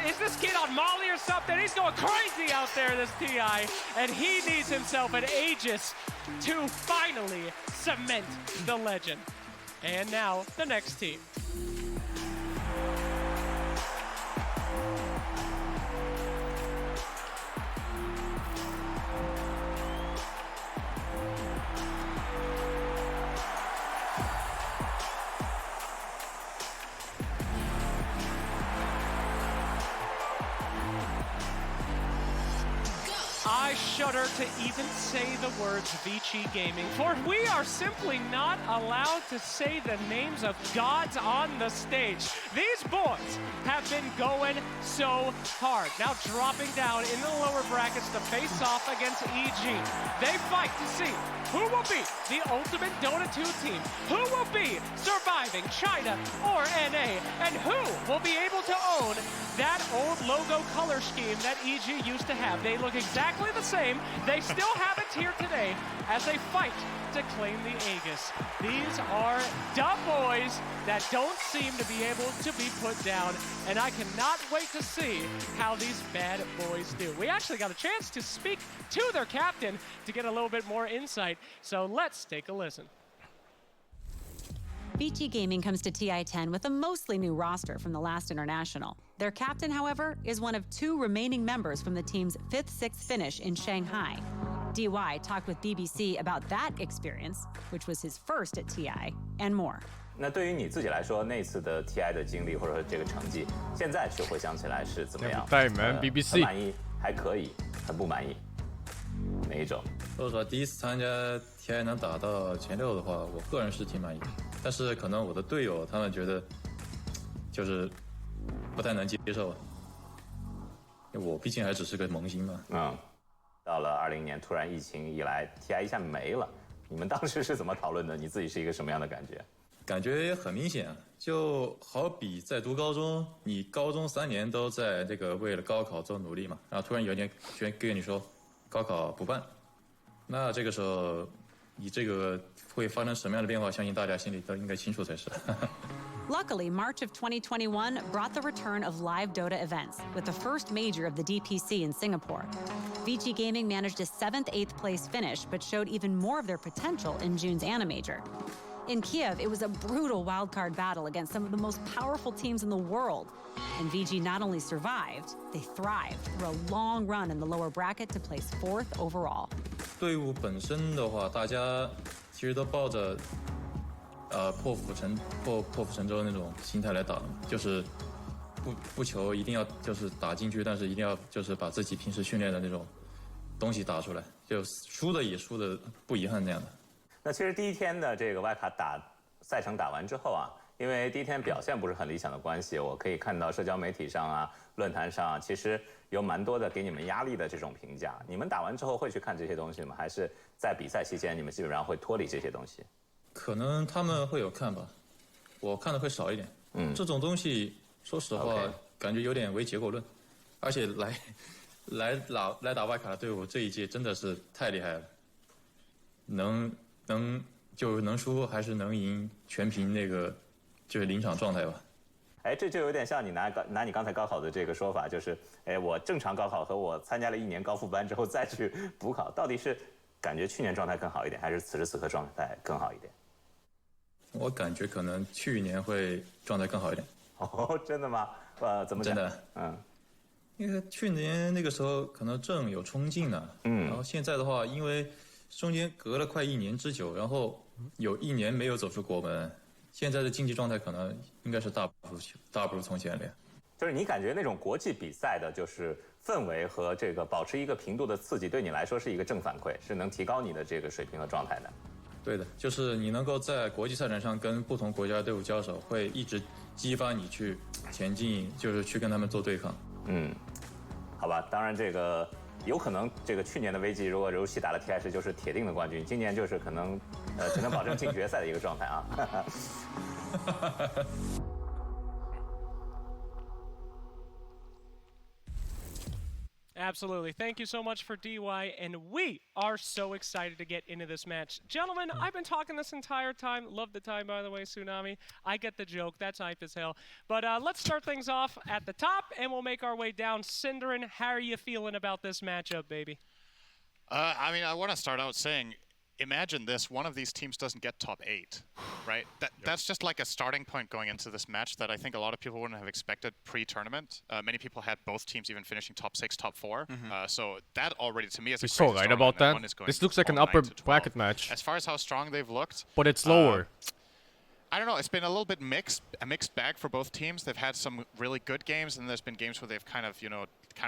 is this kid on Molly or something? He's going crazy out there, this TI, and he needs himself an Aegis to finally cement the legend. And now, the next team. I shudder to even say the words Vici Gaming, for we are simply not allowed to say the names of gods on the stage. These boys have been going so hard. Now dropping down in the lower brackets to face off against EG. They fight to see who will be the ultimate Dota 2 team, who will be surviving China or NA, and who will be able to own that old logo color scheme that EG used to have. They look exactly the same. They still have it here today as they fight to claim the Aegis. These are dumb boys that don't seem to be able to be put down, and I cannot wait to see how these bad boys do. We actually got a chance to speak to their captain to get a little bit more insight, so let's take a listen. Vici Gaming comes to TI-10 with a mostly new roster from the last international. Their captain, however, is one of 2 remaining members from the team's 5th-6th finish in Shanghai. DY talked with BBC about that experience, which was his first at TI, and more. 那对于你自己来说，那次的 TI 的经历或者说这个成绩，现在去回想起来是怎么样？很BBC 满意，还可以，很不满意，哪一种？说实话，第一次参加 TI 能打到前6的话，我个人是挺满意的。但是可能我的队友他们觉得就是不太能接受，因为我毕竟还只是个萌新嘛。到了20年，突然疫情一来 ，TI 一下没了。你们当时是怎么讨论的？你自己是一个什么样的感觉？感觉很明显，就好比在读高中，你高中3年都在这个为了高考做努力嘛，然后突然有一天跟你说高考不办，那这个时候你这个会发生什么样的变化？相信大家心里都应该清楚才是。Luckily, March of 2021 brought the return of live Dota events, with the first major of the DPC in Singapore. Vici Gaming managed a 7th-8th place finish, but showed even more of their potential in June's ANA major. In Kiev, it was a brutal wildcard battle against some of the most powerful teams in the world. And VG not only survived, they thrived through a long run in the lower bracket to place 4th overall. 队伍本身的话，大家其实都抱着破釜沉舟那种心态来打的，就是不求一定要就是打进去，但是一定要就是把自己平时训练的那种东西打出来，就输的也输的不遗憾那样的。那其实第一天的这个外卡赛程打完之后啊，因为第一天表现不是很理想的关系，我可以看到社交媒体上啊、论坛上啊，其实有蛮多的给你们压力的这种评价。你们打完之后会去看这些东西吗？还是在比赛期间你们基本上会脱离这些东西？可能他们会有看吧，我看的会少一点。这种东西说实话感觉有点唯结果论，而且来打外卡的队伍这一届真的是太厉害了，能输还是能赢，全凭那个就是临场状态吧。哎，这就有点像你拿你刚才高考的这个说法，就是哎，我正常高考和我参加了1年高复班之后再去补考，到底是感觉去年状态更好一点，还是此时此刻状态更好一点？我感觉可能去年会状态更好一点。哦，真的吗？怎么讲？真的，因为去年那个时候可能正有冲劲呢，然后现在的话，因为中间隔了快1年之久，然后有1年没有走出国门，现在的竞技状态可能应该是大不如从前了呀。就是你感觉那种国际比赛的，就是氛围和这个保持一个频度的刺激，对你来说是一个正反馈，是能提高你的这个水平和状态的。对的，就是你能够在国际赛场上跟不同国家的队伍交手，会一直激发你去前进，就是去跟他们做对抗。好吧，当然这个有可能这个去年的危机，如果柔西打了 TS 就是铁定的冠军，今年就是可能只能保证进决赛的一个状态啊。Absolutely. Thank you so much for DY, and we are so excited to get into this match. Gentlemen, I've been talking this entire time. Love the time, by the way, Tsunami. I get the joke. That's hype as hell. But let's start things off at the top, and we'll make our way down. Cinderin, how are you feeling about this matchup, baby? I mean, I want to start out saying, imagine this, one of these teams doesn't get top 8, right? That's just like a starting point going into this match that I think a lot of people wouldn't have expected pre-tournament. Many people had both teams even finishing top 6, top 4. So that already, to me, is a You're so right about that. This looks like an upper bracket match. As far as how strong they've looked. But it's lower. I don't know. It's been a little bit a mixed bag for both teams. They've had some really good games, and there's been games where they've kind of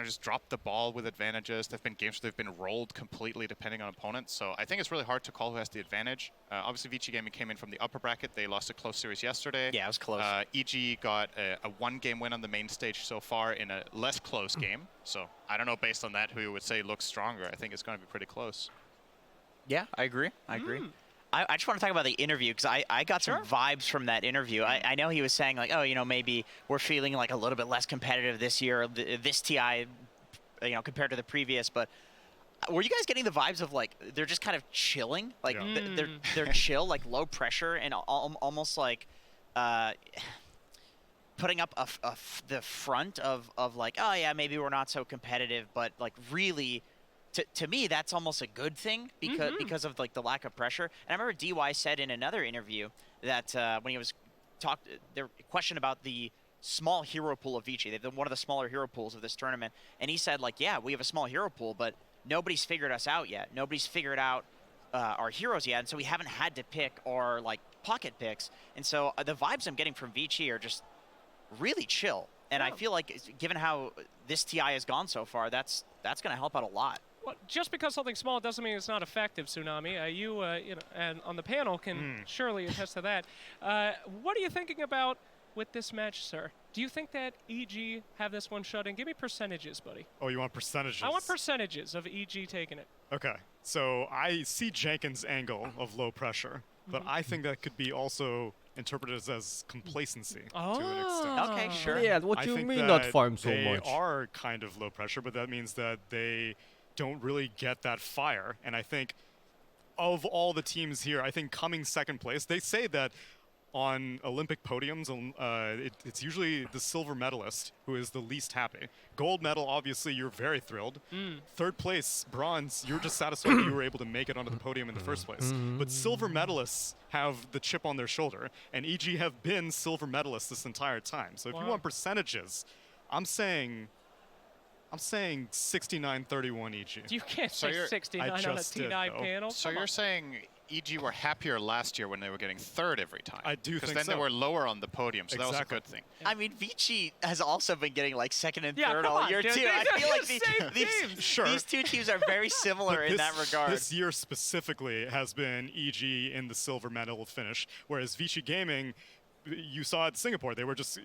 just dropped the ball with advantages. There've been games where they've been rolled completely depending on opponents. So I think it's really hard to call who has the advantage. Obviously, VG Gaming came in from the upper bracket. They lost a close series yesterday. Yeah, it was close. EG got a 1-game win on the main stage so far in a less close game. So I don't know, based on that, who you would say looks stronger. I think it's going to be pretty close. Yeah, I agree. I agree. I just want to talk about the interview because I got some vibes from that interview. I know he was saying like, oh, maybe we're feeling like a little bit less competitive this year, this TI, compared to the previous. But were you guys getting the vibes of like they're just kind of chilling, like they're chill, like low pressure and almost like putting up the front of like, oh yeah, maybe we're not so competitive, but like really. To me, that's almost a good thing because of like the lack of pressure. And I remember DY said in another interview that when he was there question about the small hero pool of Vici. They're one of the smaller hero pools of this tournament. And he said like, yeah, we have a small hero pool, but nobody's figured us out yet. Nobody's figured out our heroes yet. And so we haven't had to pick our like pocket picks. And so the vibes I'm getting from Vici are just really chill. And I feel like given how this TI has gone so far, that's going to help out a lot. Well, just because something's small doesn't mean it's not effective, Tsunami. You and on the panel can surely attest to that. What are you thinking about with this match, sir? Do you think that EG have this one shut in? Give me percentages, buddy. Oh, you want percentages? I want percentages of EG taking it. Okay, so I see Jenkins' angle of low pressure, but I think that could be also interpreted as complacency to an extent. Okay, sure. Yeah, what do you mean not farm so much? They are kind of low pressure, but that means that they don't really get that fire. And I think of all the teams here, I think coming second place, they say that on Olympic podiums, it's usually the silver medalist who is the least happy. Gold medal, obviously, you're very thrilled. Third place, bronze, you're just satisfied that you were able to make it onto the podium in the first place. But silver medalists have the chip on their shoulder, and EG have been silver medalists this entire time. So if you want percentages, I'm saying 69-31 EG. You can't say 69 on a TI panel. So you're saying EG were happier last year when they were getting third every time. I do think so. Because then they were lower on the podium, so that was a good thing. I mean, Vici has also been getting like second and third all year, too. I feel like these two teams are very similar in that regard. This year specifically has been EG in the silver medal finish, whereas Vici Gaming, you saw at Singapore, they were just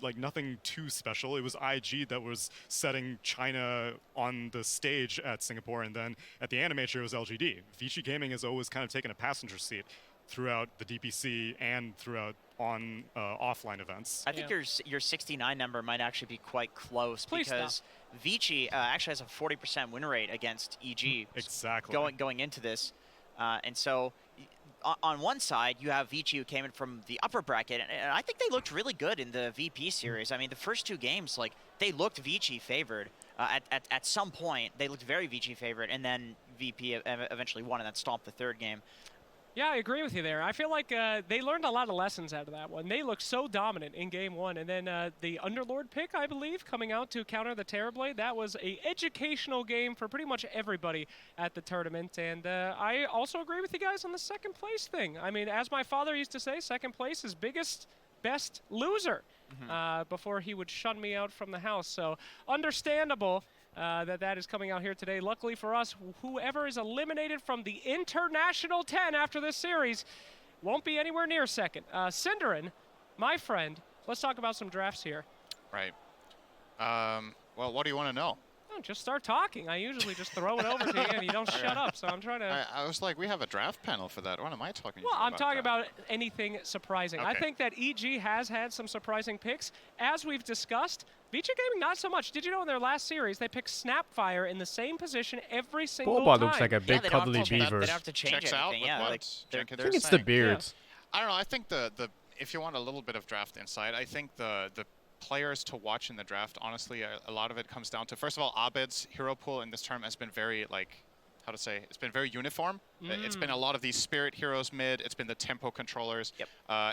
like nothing too special. It was IG that was setting China on the stage at Singapore, and then at the Animator it was LGD. Vici Gaming has always kind of taken a passenger seat throughout the DPC and throughout on offline events. I think your 69 number might actually be quite close because Vici actually has a 40% win rate against EG. Exactly. Going into this, and so on one side you have Vici who came in from the upper bracket, and I think they looked really good in the VP series. I mean, the first two games, like they looked Vici favored. At some point, they looked very Vici favored, and then VP eventually won and then stomped the third game. Yeah, I agree with you there. I feel like they learned a lot of lessons out of that one. They looked so dominant in game one. And then the Underlord pick, I believe, coming out to counter the Terrorblade, that was an educational game for pretty much everybody at the tournament. And I also agree with you guys on the second place thing. I mean, as my father used to say, second place is biggest, best loser before he would shun me out from the house. So understandable. That is coming out here today. Luckily for us, whoever is eliminated from the International 10 after this series won't be anywhere near second. Cinderin, my friend, let's talk about some drafts here. Right. Well, what do you want to know? Oh, just start talking. I usually just throw it over to you and you don't shut up, so I'm trying to... I was like, we have a draft panel for that. What am I talking about? Well, I'm talking that? about anything surprising. Okay. I think that EG has had some surprising picks. As we've discussed, Vici Gaming not so much. Did you know in their last series, they picked Snapfire in the same position every single Boba time? looks like a big cuddly beaver. They don't have to change Checks anything. out Yeah, what like I think it's the beard. I don't know. I think the if you want a little bit of draft insight, I think the players to watch in the draft, honestly, a lot of it comes down to, first of all, Abed's hero pool in this term has been very, like, how to say, it's been very uniform. It's been a lot of these spirit heroes mid, it's been the tempo controllers.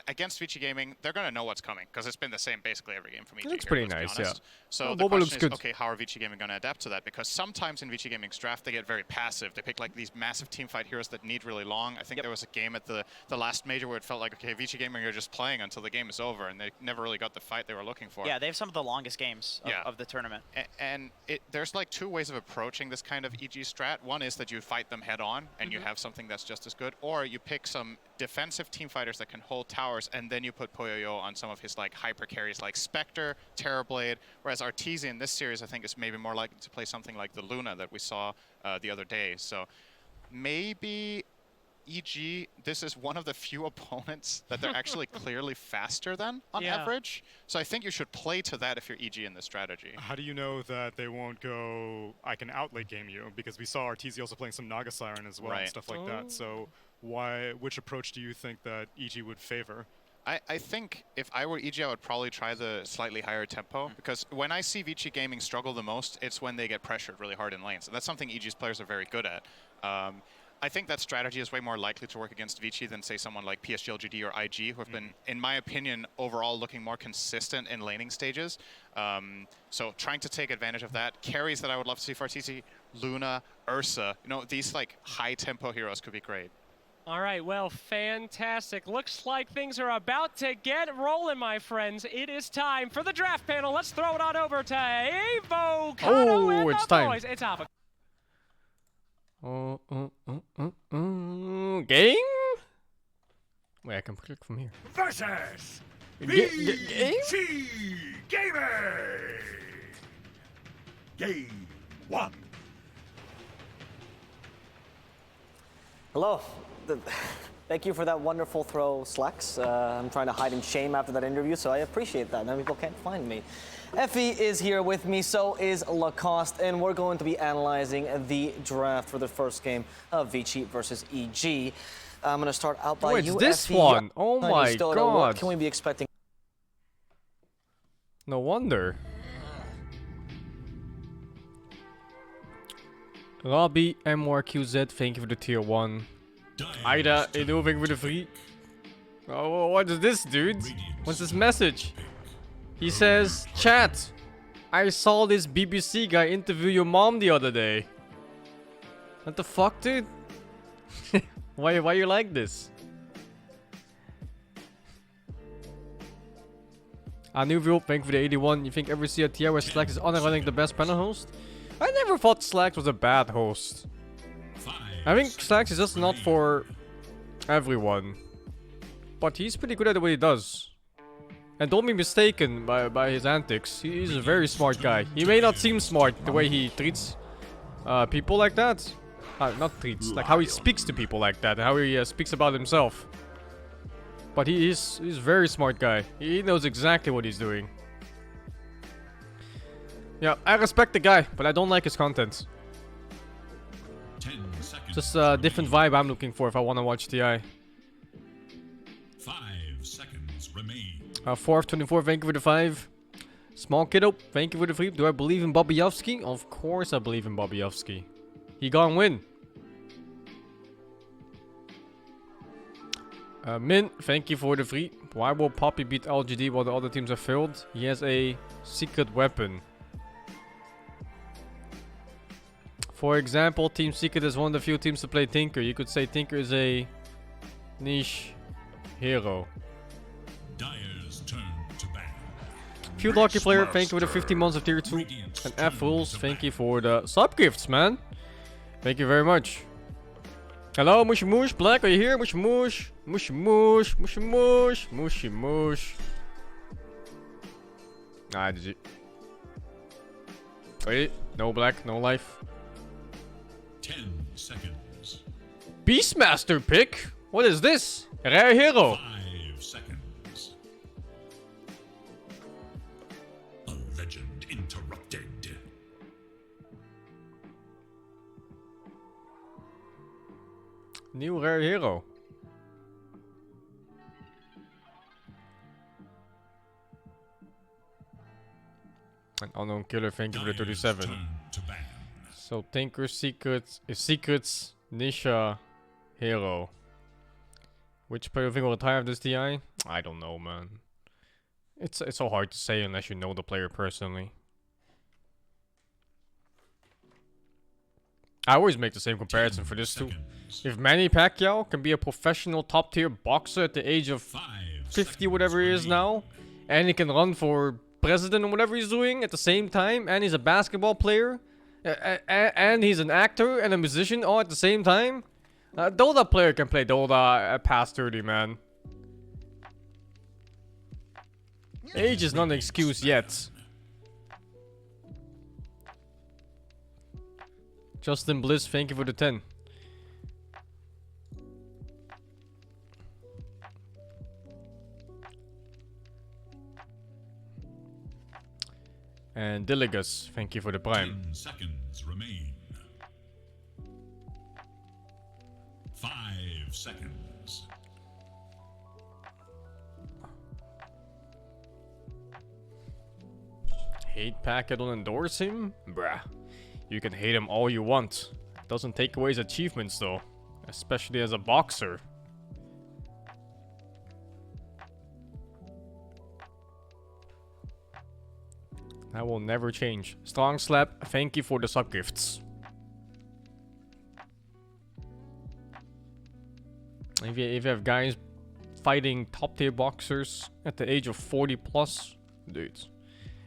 Against Vici Gaming, they're going to know what's coming, because it's been the same basically every game from EG. It looks pretty nice, yeah. So well, the Boba question looks is, good. okay, how are Vici Gaming going to adapt to that? Because sometimes in Vici Gaming's draft, they get very passive. They pick like these massive teamfight heroes that need really long. I think there was a game at the last major where it felt like, okay, Vici Gaming are just playing until the game is over, and they never really got the fight they were looking for. Yeah, they have some of the longest games of the tournament. And there's like two ways of approaching this kind of EG strat. One is that you fight them head on, and you have something that's just as good, or you pick some defensive team fighters that can hold towers, and then you put Poyoyo on some of his like hyper carries like Spectre, Terrorblade, whereas Arteezy in this series I think is maybe more likely to play something like the Luna that we saw the other day. So maybe EG, this is one of the few opponents that they're actually clearly faster than on average. So I think you should play to that if you're EG in this strategy. How do you know that they won't go, I can outlate game you? Because we saw Arteezy also playing some Naga Siren as well and stuff like that. So which approach do you think that EG would favor? I think if I were EG, I would probably try the slightly higher tempo, because when I see Vici Gaming struggle the most, it's when they get pressured really hard in lanes. And that's something EG's players are very good at. I think that strategy is way more likely to work against Vici than, say, someone like PSG, LGD, or IG, who have been, in my opinion, overall looking more consistent in laning stages. So trying to take advantage of that. Carries that I would love to see for Arteezy, Luna, Ursa, you know, these like high-tempo heroes could be great. All right, well, fantastic. Looks like things are about to get rolling, my friends. It is time for the draft panel. Let's throw it on over to Evo, Kano, and it's the time. boys. It's off. Game? Wait, I can click from here. Versus Game? Gaming. Game 1. Hello. Thank you for that wonderful throw, Slacks. I'm trying to hide in shame after that interview, so I appreciate that. Now people can't find me. Effie is here with me, so is Lacoste, and we're going to be analyzing the draft for the first game of Vici versus EG. I'm going to start out by you, it's this Effie. one. Oh my What god. can we be expecting? No wonder. Robbie MRQZ, thank you for the tier 1. Ida, thank you for the free. Oh, what is this, dude? What's this message? He says, chat, I saw this BBC guy interview your mom the other day. What the fuck, dude? Why you like this? Anuvio, thank you for the 81. You think every CRTR where Slacks is running the best panel host? I never thought Slacks was a bad host. I think Slacks is just not for everyone. But he's pretty good at what he does. And don't be mistaken by his antics. He's a very smart guy. He may not seem smart the way he treats people like that. Not treats, like how he speaks to people like that. How he speaks about himself. But he's a very smart guy. He knows exactly what he's doing. Yeah, I respect the guy, but I don't like his content. 10 seconds. Just a different vibe I'm looking for if I want to watch TI. 5 seconds remain. 4 of 24, thank you for the 5. Small kiddo, thank you for the 3. Do I believe in Bobbyovsky? Of course I believe in Bobbyovsky. He gonna win. Min, thank you for the 3. Why will Poppy beat LGD while the other teams have failed? He has a secret weapon. For example, Team Secret is one of the few teams to play Tinker. You could say Tinker is a niche hero. Dyer's turn to ban. Few lucky player, thank you for the 50 months of tier 2. And F Rules, thank you for the sub gifts, man. Thank you very much. Hello, Mushy Moosh. Black, are you here? Mushy Moosh. Mushy Moosh. Mushy Moosh. Mushy Moosh. Ah, GG. Wait, no Black, no life. 10 seconds. Beastmaster pick? What is this? Rare hero. 5 seconds. A legend interrupted. New rare hero. An unknown killer, thank you for the 37. So Tinker Secrets is Secrets Nisha hero. Which player think will retire this TI? I don't know, man. It's so hard to say unless you know the player personally. I always make the same comparison for this too. If Manny Pacquiao can be a professional top tier boxer at the age of 50, whatever he is now, and he can run for president or whatever he's doing at the same time, and he's a basketball player, and he's an actor and a musician all at the same time, Dota player can play Dota past 30, man. Age is not an excuse yet. Justin Bliss, thank you for the 10. And Diligus, thank you for the prime. 10 seconds remain. 5 seconds. Hate Packet will endorse him? Bruh. You can hate him all you want. Doesn't take away his achievements though. Especially as a boxer. That will never change. Strong Slap, thank you for the sub gifts. If you have guys fighting top tier boxers at the age of 40 plus, dudes.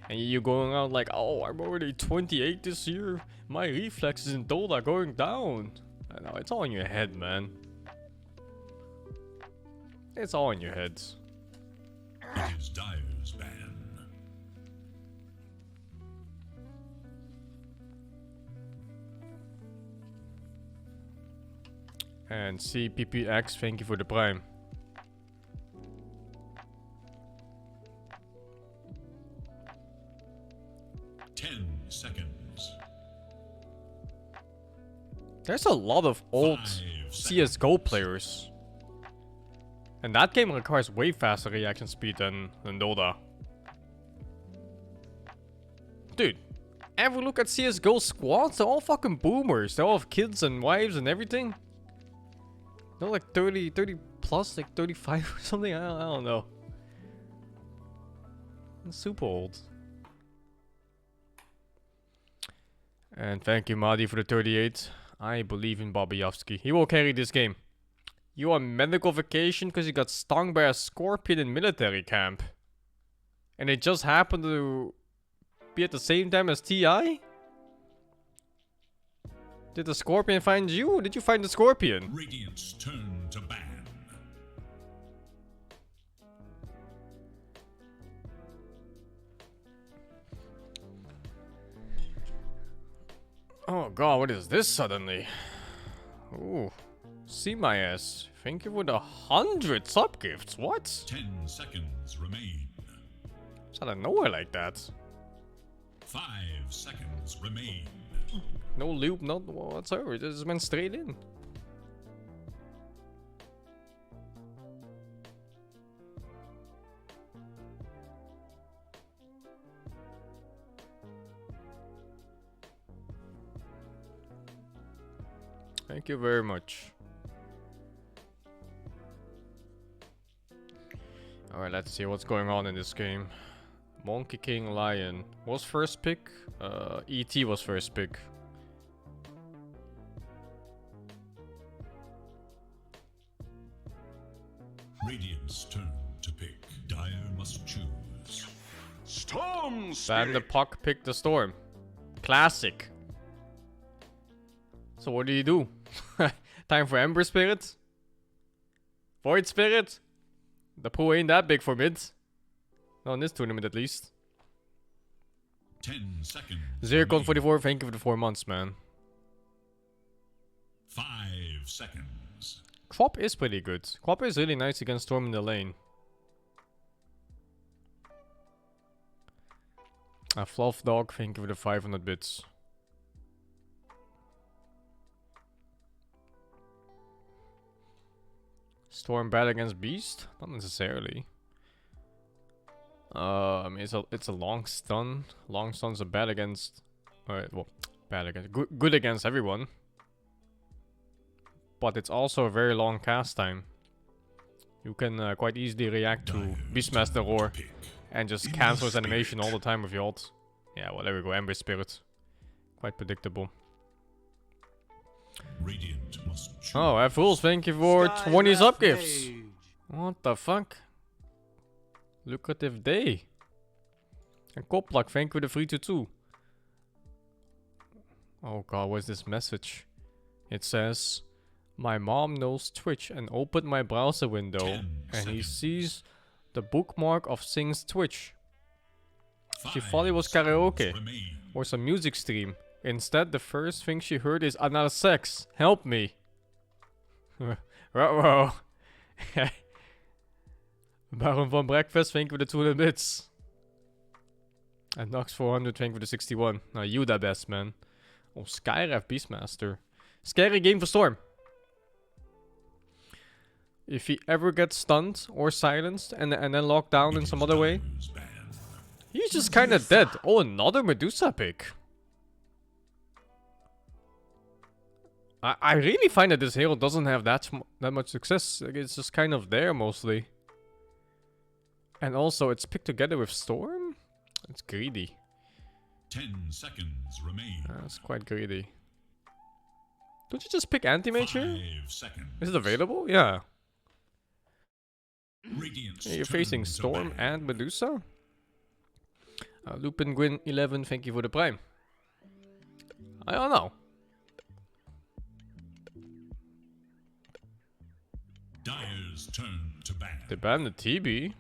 And you going out like, oh, I'm already 28 this year. My reflexes in Dota going down. I know, it's all in your head, man. It's all in your head. It is Dyer's ban. And CPPX, thank you for the prime. Seconds. There's a lot of old CSGO players. And that game requires way faster reaction speed than Dota. Dude, ever look at CSGO squads? They're all fucking boomers. They all have kids and wives and everything. They're like 30 plus, like 35 or something. I don't know. It's super old. And thank you, Madi, for the 38. I believe in Bobbyovsky. He will carry this game. You on medical vacation because you got stung by a scorpion in military camp. And it just happened to be at the same time as TI? Did the scorpion find you? Or did you find the scorpion? Radiant's turn to ban. Oh god, what is this suddenly? Ooh. See my ass. Thank you for the 100 sub gifts. What? 10 seconds remain. It's out of nowhere like that. 5 seconds remain. No loop, not whatsoever. It just went straight in. Thank you very much. Alright, let's see what's going on in this game. Monkey King Lion was first pick. ET was first pick. Radiant's turn to pick. Dire must choose. Storm Ban the Puck picked the Storm. Classic. So what do? Time for Ember Spirit? Void Spirit? The pool ain't that big for mid. Not in this tournament at least. 10 seconds. Zircon44, thank you for the 4 months, man. 5 seconds. Quap is pretty good. Quap is really nice against Storm in the lane. Fluff Dog, thank you for the 500 bits. Storm bad against Beast? Not necessarily. I mean, it's a long stun. Long stuns are bad against. Alright, well, bad against. Good against everyone. But it's also a very long cast time. You can quite easily react to Beastmaster Roar and just cancel his animation all the time with your ult. Yeah, well, there we go. Ember Spirit. Quite predictable. Radiant must choose. Oh, F-Fools, thank you for 20 sub gifts. What the fuck? Lucrative day. And Koplak, thank you for the 322. Oh god, what's this message? It says, my mom knows Twitch and opened my browser window and he sees the bookmark of Sing's Twitch. She thought it was karaoke or some music stream. Instead, the first thing she heard is anal sex. Help me. Ruh-roh. Baron von Breakfast, thank you for the 200 bits. And Nox 400, thank you for the 61. Now you the best, man. Oh, Skyref Beastmaster. Scary game for Storm. If he ever gets stunned or silenced and then locked down in some other way, he's just kind of dead. Oh, another Medusa pick. I really find that this hero doesn't have that much success. Like, it's just kind of there mostly. And also, it's picked together with Storm? It's greedy. 10 seconds remain. That's quite greedy. Don't you just pick Anti-Mage here? 5 seconds. Is it available? Yeah. Radiant's You're facing Storm and Medusa? Lupin Gwyn 11, thank you for the Prime. I don't know. Dire's turn to ban. They banned the TB.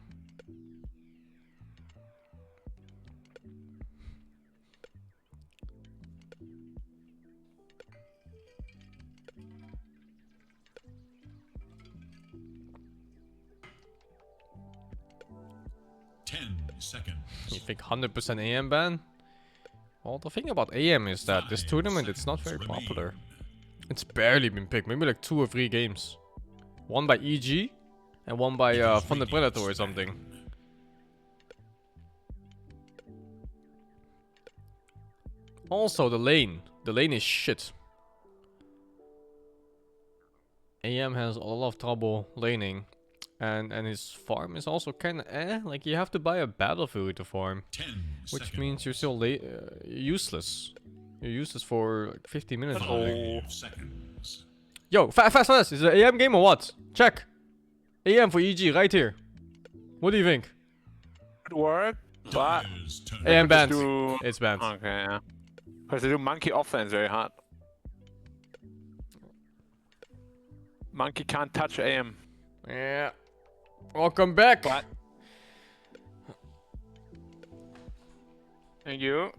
Seconds. You think 100% AM ban? Well, the thing about AM is that this tournament, it's not very popular. It's barely been picked, maybe like 2 or 3 games. One by EG, and one by Funded Predator or something. Also, the lane. The lane is shit. AM has a lot of trouble laning. And his farm is also kind of like you have to buy a battlefield to farm, which means you're still useless. You're useless for like 50 minutes. Oh. Yo, fast! Is it an AM game or what? Check. AM for EG right here. What do you think? Good work, but AM banned. It's banned. Okay, yeah. Because they do monkey offense very hard. Monkey can't touch AM. Yeah. Welcome back. What? Thank you.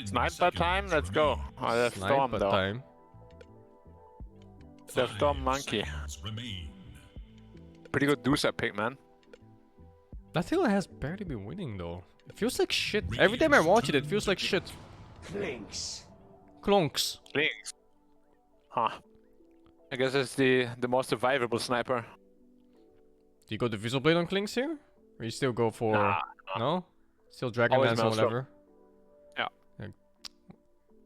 Sniper time, let's go. Oh, there's Storm Sniper though. time. There's Storm Monkey. Pretty good Dusa pick, man. That hero has barely been winning though. It feels like shit. Every time I watch it, it feels like shit. Clinks. Clonks. Clinks. Huh. I guess it's the most survivable sniper. Do you go the Visual Blade on Clinks here? Or you still go for... Nah. No? Still Dragon Always Dance or Maelstrom. whatever? Yeah. Like,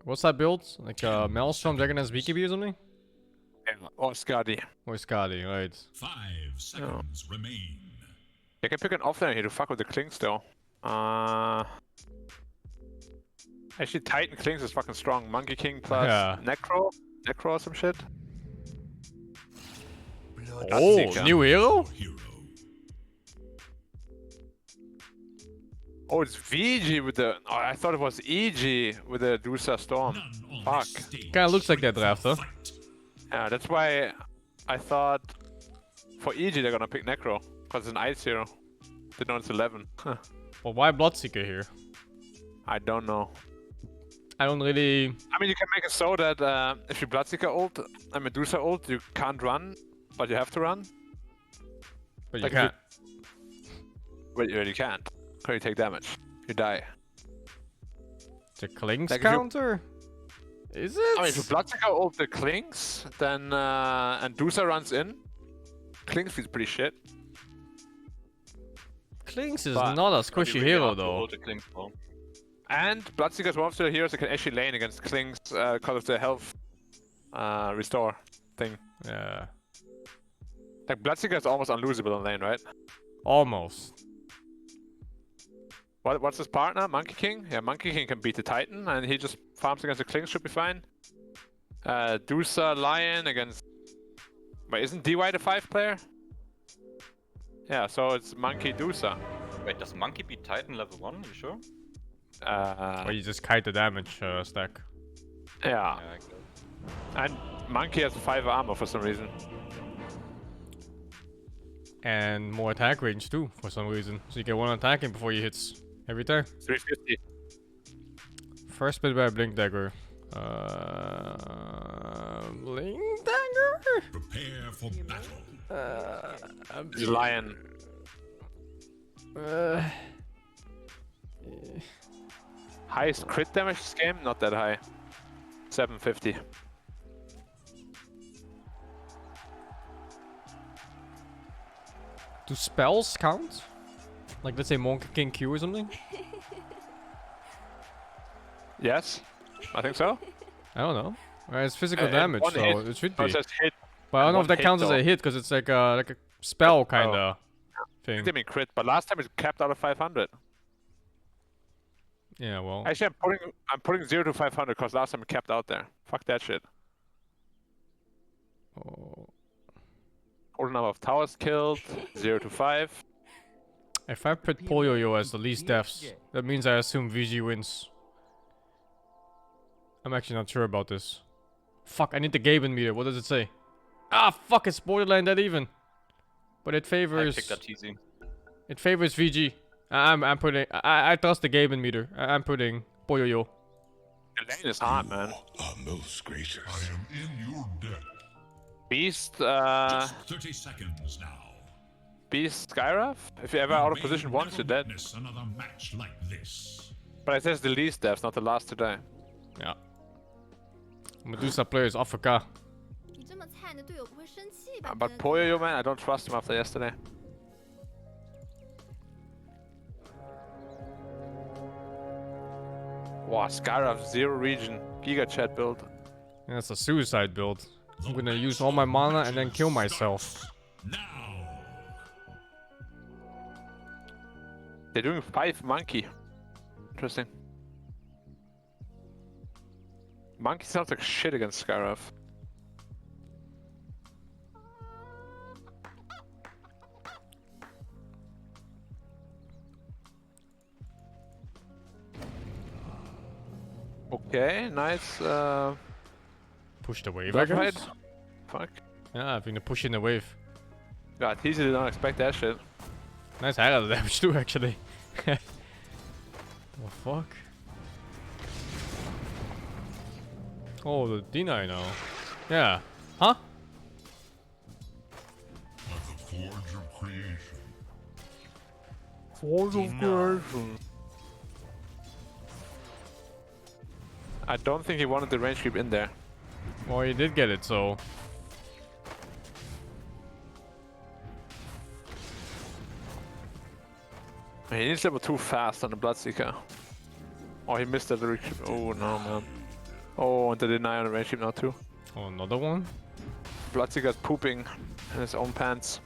what's that build? Like Maelstrom, Dragon Dance, BKB or something? Yeah. Or Skadi. Or Skadi, right. 5 seconds remain. You can pick an offlaner here to fuck with the Clinks though. Actually, Titan Clinks is fucking strong. Monkey King plus Necro? Necro or some shit? Oh, new hero? Oh, it's VG with the... Oh, I thought it was EG with the Dusa Storm. Fuck. Kinda looks like that draft, huh? Yeah, that's why I thought for EG they're gonna pick Necro. Because it's an Ice hero. They know it's 11. Huh. Well, why Bloodseeker here? I don't know. I don't really... I mean, you can make it so that if you Bloodseeker ult and Medusa ult, you can't run, but you have to run. But you Like can't. Well, you can't. Because you take damage. You die. The Clinks Like if you- counter? Is it? I mean, if you Bloodseeker ult the Clinks, then and Dusa runs in, Clinks feels pretty shit. Clinks is But- not a squishy hero though. And Bloodseeker is one of the heroes that can actually lane against Clinks because of the health restore thing. Yeah. Like Bloodseeker is almost unlosable in lane, right? Almost. What's his partner? Monkey King? Yeah, Monkey King can beat the Titan and he just farms against the Clinks, should be fine. Dusa Lion against... Wait, isn't DY the 5 player? Yeah, so it's Monkey Dusa. Wait, does Monkey beat Titan level 1? You sure? Or you just kite the damage stack. Yeah. And Monkey has 5 armor for some reason. And more attack range too, for some reason. So you get one attacking before he hits every turn. 350. First bit by Blink Dagger. Blink Dagger? Prepare for battle. He's a lion. Highest crit damage this game? Not that high. 750. Do spells count? Like let's say Monkey King Q or something? Yes, I think so. I don't know. It's physical And damage, one so hit. it should No, be. it says hit. But I don't know One if that hit, counts as a though. hit, because it's like a spell kinda I thing. think they mean crit, but last time it capped out of 500. Yeah, well. Actually, I'm putting 0 to 500 because last time it capped out there. Fuck that shit. Oh. Total number of towers killed, 0 to 5. If I put Poyo as the least deaths, that means I assume VG wins. I'm actually not sure about this. Fuck, I need the Gaben meter. What does it say? Ah, fuck, it's borderline dead even. But it favors... I picked that easy. It favors VG. I'm putting... I trust the Gaben meter. I'm putting Poyo. The lane is hard, man. Most gracious. I am in your debt. Beast, Just 30 seconds now. Beast Skyrath? If you're ever out of position once, you're dead. Witness another match like this. But it says the least deaths, not the last to die. Yeah. Medusa player is AFK. But Poyo, man, I don't trust him after yesterday. Wow, Skyrath, 0 region, Giga Chat build. Yeah, that's a suicide build. I'm gonna use all my mana and then kill myself. They're doing 5 monkey. Interesting. Monkey sounds like shit against Skyrath. Okay, nice. Push the wave, I Dogfight. guess? Fuck. Yeah, I think they're pushing the wave. God, easy did not expect that shit. Nice highlight damage too, actually. The fuck? Oh, the deny now. Yeah. Huh? At the Forge of Creation. Forge of Creation. I don't think he wanted the range creep in there. Well, he did get it, so. He needs level 2 fast on the Bloodseeker. Oh, he missed the range creep. Oh no, man. Oh, and the deny on the range creep now too. Oh, another one? Bloodseeker's pooping in his own pants.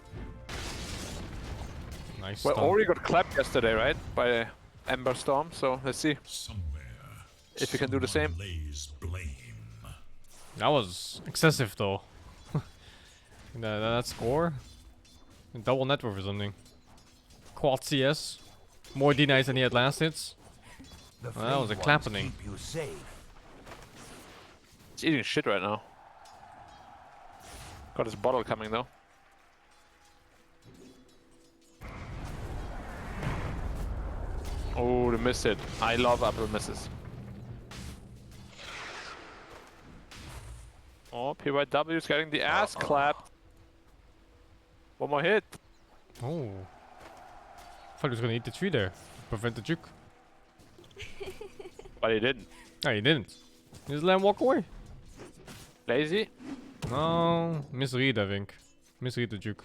Nice. Well, stun. Ori got clapped yesterday, right? By Ember Storm, so let's see if he can do the same. That was excessive, though. that score? Double net worth or something. Quad CS. More denies than he had last hits. Well, that was a clapping. He's eating shit right now. Got his bottle coming though. Oh, they missed it. I love upper misses. Oh, PYW is getting the ass clapped. One more hit. Oh. I thought he was gonna eat the tree there. Prevent the juke. But he didn't. No, he didn't. He just let him walk away. Lazy? No. Misread, I think. Misread the juke.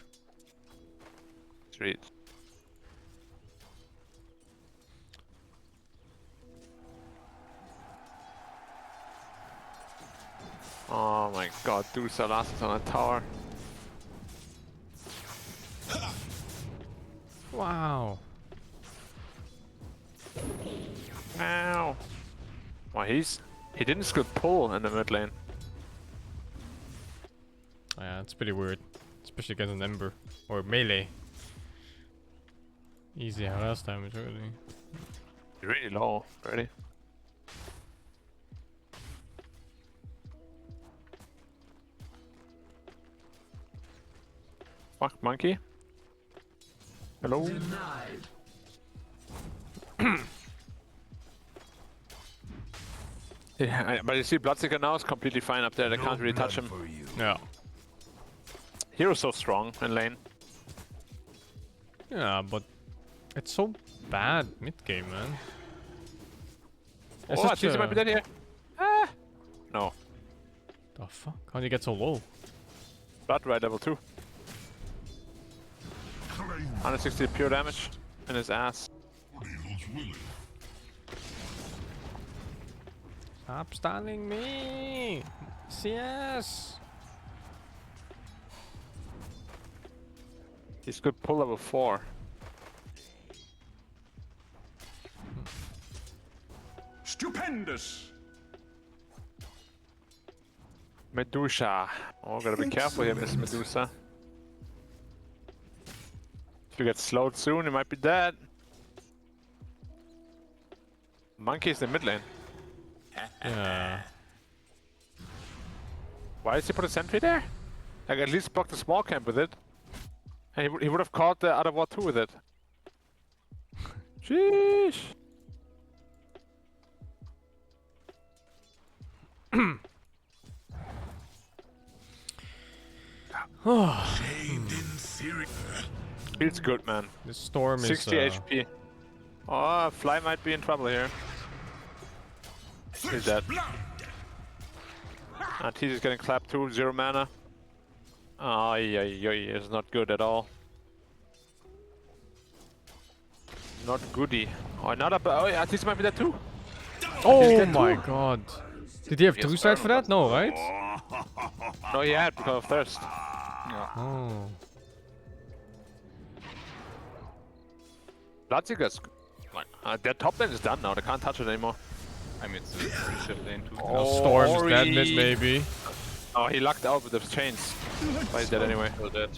Sweet. Oh my god, dude, Salas is on a tower. Wow. Ow. Well, he didn't skill pull in the mid lane. Yeah, it's pretty weird. Especially against an Ember. Or melee. Easy harass damage, really. Really low, already. Fuck, monkey. Hello? Yeah, but you see Bloodseeker now is completely fine up there, they can't really touch him. Yeah. Hero's so strong in lane. Yeah, but it's so bad mid-game, man. Oh, I think he might be dead here. Ah! No. The fuck? How'd you get so low? Blood right level 2. 160 pure damage in his ass. Stop stunning me! CS! He's good pull level 4. Stupendous! Medusa. Oh, gotta be careful here, Miss Medusa. If you get slowed soon, you might be dead. Monkey is in mid lane. Yeah. Why does he put a sentry there? Like, at least block the small camp with it. And he would have caught the other ward too with it. Sheesh. Feels good, man. The storm 60 is 60 HP. Oh, Fly might be in trouble here. He's dead. And he's just getting clapped too, 0 mana. Oh, yeah, it's not good at all. Not goody. Oh, another. Oh, yeah, this might be that too. Oh my god. Did he have 2 side for that? No, right? No, he had because of thirst. Oh. Bloodseeker's like their top lane is done now. They can't touch it anymore. I mean, it's a pretty safe lane too. Storm is dead mid, maybe. Oh, he lucked out with the chains. But he's dead anyway. So dead.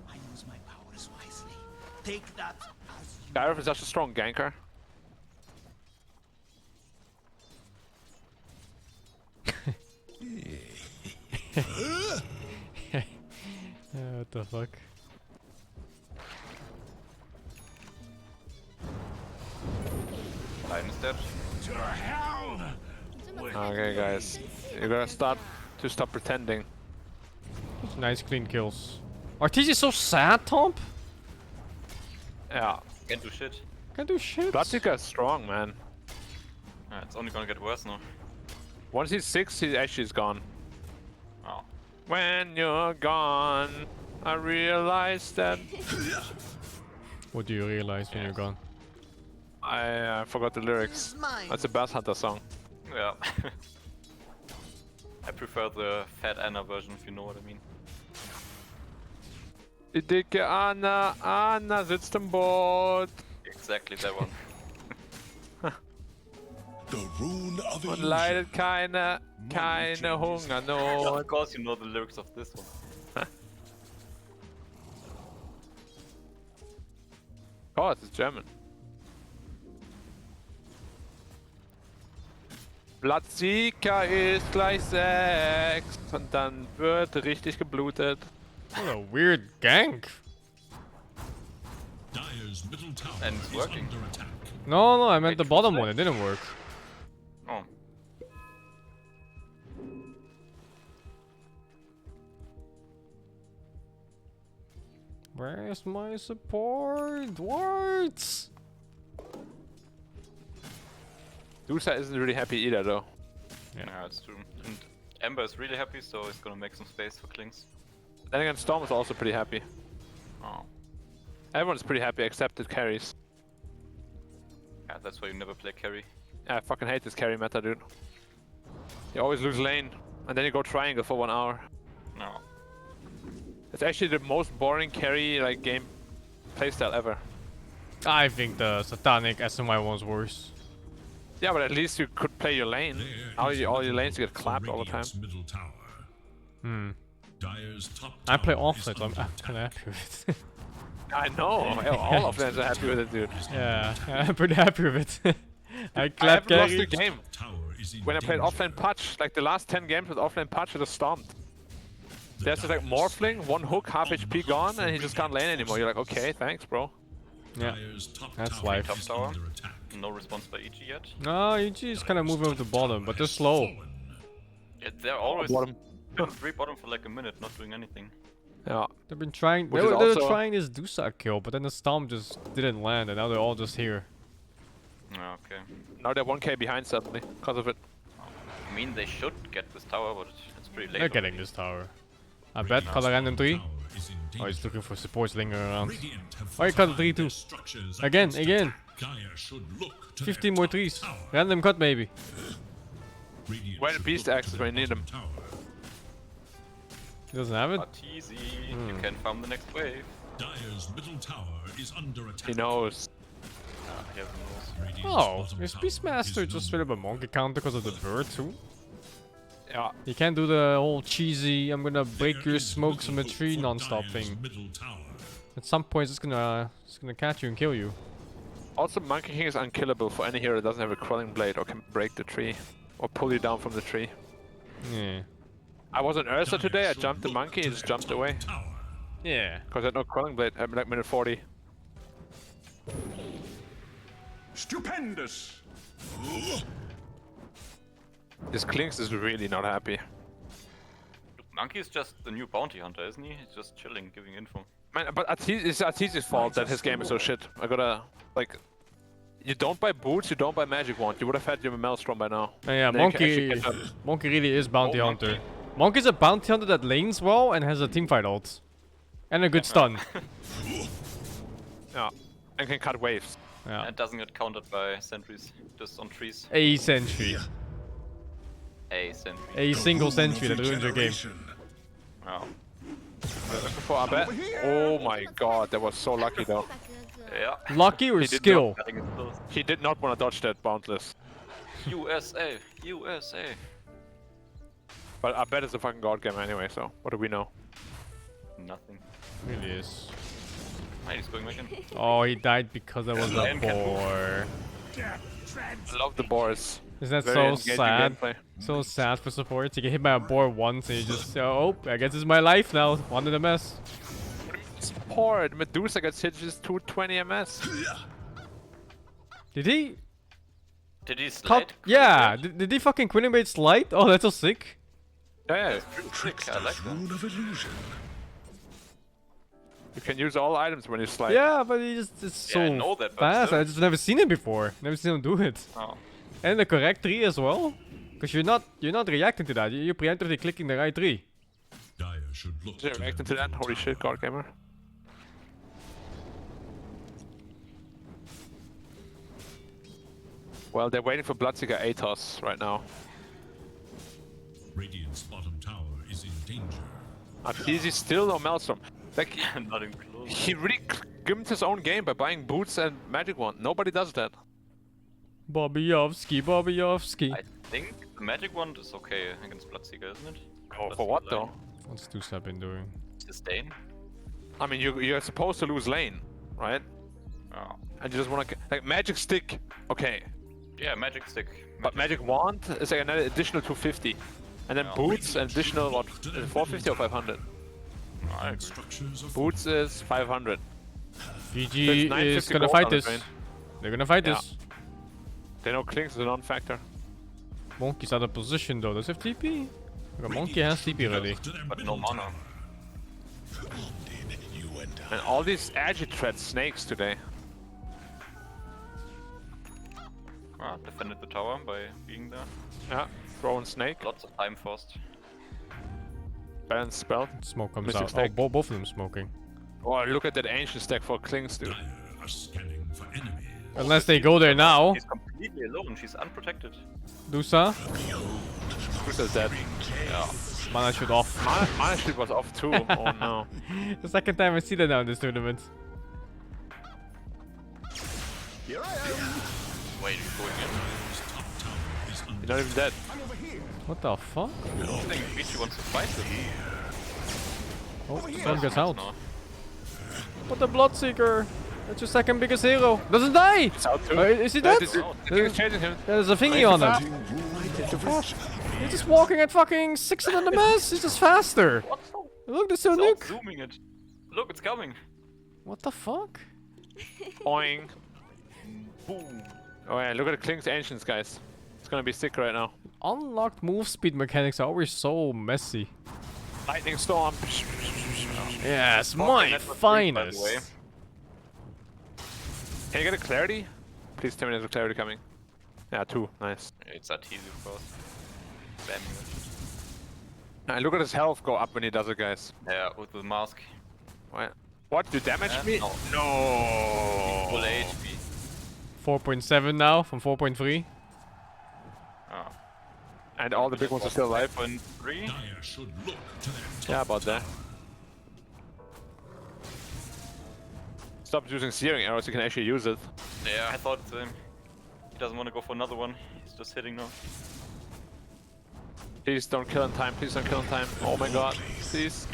I use my powers wisely. Take that. Gareth is such a strong ganker. What the fuck? Titan's dead. To hell with Okay, guys. You gotta stop pretending. Nice clean kills. Arteezy is so sad, Tom. Yeah. Can't do shit. Can't do shit. Bloodseeker is strong, man. Yeah, it's only gonna get worse now. Once he's 6, he actually is gone. Oh. When you're gone, I realize that... What do you realize when you're gone? I forgot the lyrics. That's a Bass Hunter song. Yeah. I prefer the Fat Anna version, if you know what I mean. Die dicke Anna, Anna sitzt im Boot. Exactly that one. The rune of Und leidet keine Hungernot. Of course you know the lyrics of this one. Of course, it's German. Bloodseeker ist gleich 6 und dann wird richtig geblutet. What a weird gank. Dire's middle tower And it's working. is under attack. No, I meant the bottom one. It didn't work. Oh. Where's my support? Words. Dusa isn't really happy either, though. Yeah, it's true. And Ember is really happy, so he's gonna make some space for Klings. Then again, Storm is also pretty happy. Oh. Everyone's pretty happy except the carries. Yeah, that's why you never play carry. Yeah, I fucking hate this carry meta, dude. You always lose lane, and then you go triangle for 1 hour. No. It's actually the most boring carry like game playstyle ever. I think the Satanic SMY one's worse. Yeah, but at least you could play your lane. All your lanes get clapped all the time. Middle tower. Hmm. Dire's top I play tower is offset, so I'm under kind of happy with it. I know. All of them are happy with it, dude. Yeah, I'm pretty happy with it. I I clap haven't lost carry. a game. When I played offlane patch, like the last 10 games with offlane patch, I just stomped. There's just like Morphling, 1 hook, half HP gone, and he just can't lane anymore. You're like, okay, thanks, bro. Yeah, that's life. Top tower. No response by EG yet. No, EG is kind of moving up the bottom, but they're slow. Yeah, they're always Bottom. 3 bottom for like a minute, not doing anything. Yeah. They've been trying. They Which is were also- trying this Dusa kill, but then the Stomp just didn't land, and now they're all just here. Oh, okay. Now they're 1k behind suddenly because of it. I mean, they should get this tower, but it's pretty late. They're getting this tower. I bet cut a random 3. Oh, he's looking for supports lingering around. Oh, he cut a 3 too. Again. Dire should look to 15 more 3s. Random cut maybe. Where the beast axes when you need them. He doesn't have it? Not easy. You can farm the next wave. Dire's middle tower is under attack. He knows. He hasn't knows. Oh, is Beastmaster just straight up a monkey counter because of the bird too? Yeah. You can't do the whole cheesy, I'm gonna break your smokes from a tree non-stop thing. At some point it's gonna catch you and kill you. Also, Monkey King is unkillable for any hero that doesn't have a crawling blade or can break the tree or pull you down from the tree. Yeah. I was on Ursa today, I jumped the monkey, he just jumped away. Yeah. Because I had no crawling blade, I'm like minute 40. Stupendous. This Klinks is really not happy. Monkey is just the new bounty hunter, isn't he? He's just chilling, giving info. Man, but it's Arteezy's fault that his game is so shit. I gotta, like... You don't buy boots, you don't buy magic wand. You would have had your Maelstrom by now. Yeah, Then you can actually Monkey, get up. Monkey really is bounty Oh, hunter. Monkey. Monkey's a bounty hunter that lanes well and has a teamfight ult. And a good stun. Yeah, and can cut waves. Yeah. And doesn't get countered by sentries, just on trees. A sentry. A sentry. A single sentry that ruins your game. Oh. For Abed. Oh my god, that was so lucky though. Yeah. Lucky or He did skill? He did not want to dodge that boundless. USA. USA. But Abed is a fucking god game anyway, so what do we know? Nothing. Really is. Ah, he's going back in. Oh, he died because I was a Lion can move. boar. I love the boars. Isn't that Very so engaging sad? gameplay. So sad for support. You get hit by a boar once and you just, oh, I guess it's my life now. One in a mess. Support! Medusa gets hit just 220 MS. Did he? Did he slide? Yeah, did he fucking Quinibate slide? Oh, that's so sick. Yeah, That's pretty sick. I like that. Of illusion. you can use all items when you slide. Yeah, but it's Yeah, I so know that, but fast. still. I just never seen it before. Never seen him do it. Oh. And the correct tree as well. Because you're not reacting to that. You're preemptively clicking the right tree. Dire should look Is it to reacting their to that? Holy shit, God Gamer. Well, they're waiting for Bloodseeker Atos right now. Radiant's bottom tower is in danger. Easy still no Maelstrom. Like, Not even close. he really gimped his own game by buying boots and magic wand. Nobody does that. Bobbyovsky. I think the magic wand is okay against Bloodseeker, isn't it? Oh, for what though? What's Two-Step been doing? Sustain? I mean, you're supposed to lose lane, right? Oh. And you just wanna like magic stick. Okay, Yeah, magic stick. but magic wand is like an additional 250, and then boots an additional what? 450 or 500? Structures of Boots is 500. GG That's is 950 gonna gold fight on the this. drain. They're gonna fight Yeah. this. They know Klings is a non-factor. Monkey's out of position though. Does he have TP? Okay, Monkey has TP ready. But no mana. And all these Agitret snakes today. Ah, defended the tower by being there. Yeah, throwing snake. Lots of time forced. Balance spell. Smoke comes Mystic out. stack. Oh, both of them smoking. Oh, look at that ancient stack for Klings, dude. Are scanning for enemies. Unless they go there now. She's completely alone. She's unprotected. Dusa. Dusa's dead. Yeah. Mana shoot off. Mana shield was off too. Oh no. The second time I see that now in this tournament. Here I am. Wait, he's going in. You're not even dead. What the fuck? I think Vici wants to fight him. Oh, Storm gets out. No. What the Bloodseeker? That's your second biggest hero. Doesn't die! It's out too. Is he dead? The king is chasing him. There's a thingy on him. He's just walking at fucking 600 ms. He's just faster. Look, there's still It's nuke. zooming it. Look, it's coming. What the fuck? Boing. Boom. Oh yeah, look at the Klings Ancients, guys. It's gonna be sick right now. Unlocked move speed mechanics are always so messy. Lightning storm. Yes, Fucking my network by the way. finest. Can you get a clarity? Please tell me there's a clarity coming. Yeah, 2. Nice. It's that easy, of course. Spamming it. Look at his health go up when he does it, guys. Yeah, with the mask. What? You damaged me? No. No. Full HP. 4.7 now from 4.3. Oh. And all the big ones are still alive. 5.3? Dire should look to their Yeah, about that. Stop using searing arrows, you can actually use it. Yeah, I thought it's him. He doesn't want to go for another one. He's just hitting now. Please don't kill in time, please don't kill in time. Oh my god, please.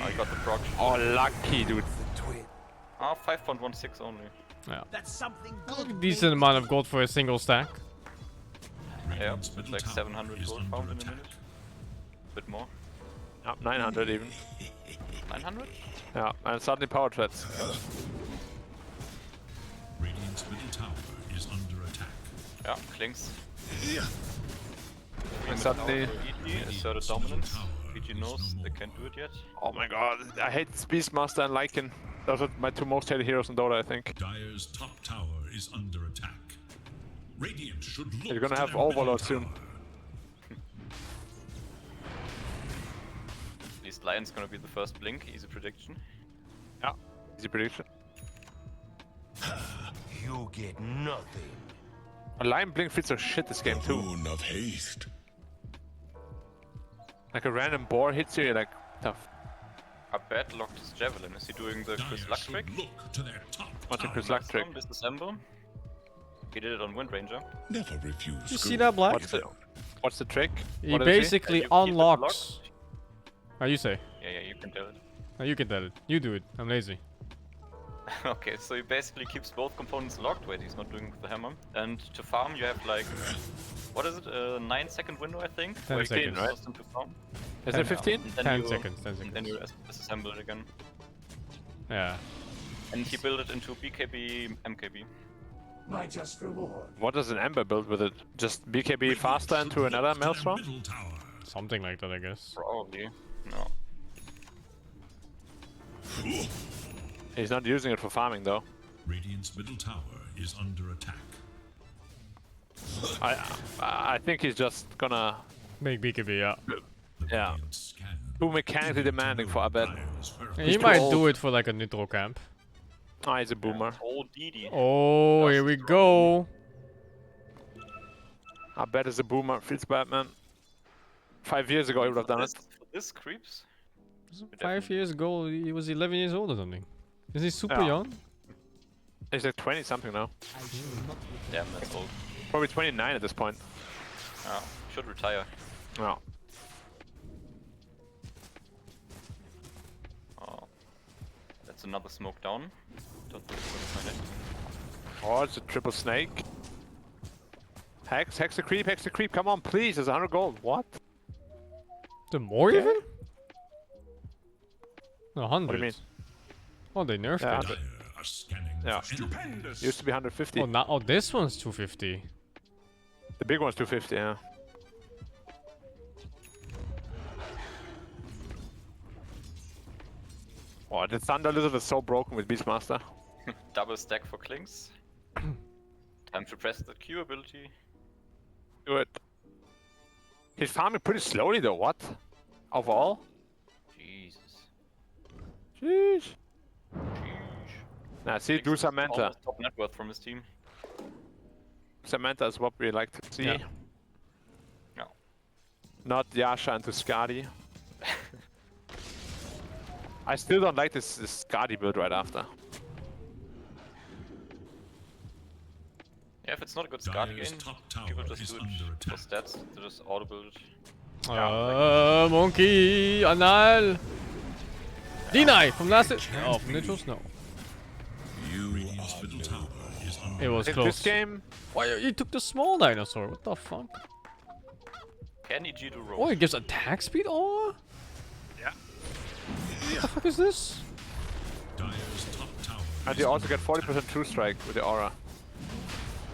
Oh, he got the proc. Oh, lucky, dude. Ah, 5.16 only. Yeah. That's something Decent amount of gold for a single stack. Yeah, it's like 700 gold found in a minute. Bit more. Yeah, 900 even. 900? Yeah, and suddenly power threats. Radiant's middle tower is under attack. Yeah, Klings. And suddenly... asserted dominance. PG knows they can't do it yet. Oh my god, I hate Beastmaster and Lycan. Those are my 2 most hated heroes in Dota, I think. Dire's top tower is under attack. Radiant should look You're gonna to have their middle Overlord tower. soon. At least Lion's gonna be the first blink, easy prediction. Yeah, easy prediction. You get nothing. A Lion Blink fits are shit this game too. Moon of haste. Like a random boar hits you, you're like, tough. A bad locked his javelin. Is he doing the Chris Luck trick? Look to their top What's a tower. Chris Luck trick? Disassemble. He did it on Wind Ranger. Never refuse. Did you see that, Black? What's the trick? He What does he? basically You keep it unlocks. locked. Oh, you say? Yeah, you can tell it. Oh, you can tell it. You do it. I'm lazy. Okay, so he basically keeps both components locked. Wait, he's not doing with the hammer. And to farm, you have like, what is it? A 9-second window, I think. 10 where you seconds. can force them to farm. Is it 15? And then 10 you- seconds, 10 And then you seconds. disassemble it again. Yeah. And he built it into BKB, MKB. my just reward. What does an Ember build with it? Just BKB faster into another Maelstrom? Something like that, I guess. Probably. No. He's not using it for farming though. Radiant's middle tower is under attack. I think he's just gonna make BKB, yeah. Yeah. Too mechanically demanding for Abed. He might do it for like a neutral camp. Ah, he's a boomer. Oh, here we go. Abed is a boomer. Feels bad, man. 5 years ago, he would have done it. This creeps. 5 years ago, he was 11 years old or something. Is he super Yeah. young? He's like 20 something now. Damn, that's old. Probably 29 at this point. Oh, should retire. No. Oh, that's another smoke down. Don't think it's gonna find it. Oh, it's a triple snake. Hex the creep, come on, please, there's 100 gold. What? The more Okay. even? 100. What do you mean? Oh, they nerfed Yeah, it. Yeah. Used to be 150. Oh, now, oh, this one's 250. The big one's 250, yeah. Oh, the Thunder Lizard is so broken with Beastmaster. Double stack for Klings. Time to press the Q ability. Do it. He's farming pretty slowly though, what? Overall? Jesus. Sheesh. Nah, see, do Klings is Samantha. almost top net worth from his team. Samantha is what we like to see. Yeah. No. Not Yasha and Tuscadi. I still don't like this Skadi build right after. Yeah, if it's not a good Skadi game, people just do it for stats. They just auto build it. Monkey, Anal. Deny from last. Oh, from Nitrals? No. Radiant's middle tower is under It was In close. this game, Why he took the small dinosaur? What the fuck? Can EG do roll? Oh, he gives attack speed? Oh. Yeah. What the fuck is this? Dire's top tower. and you also get 40% true strike with the aura.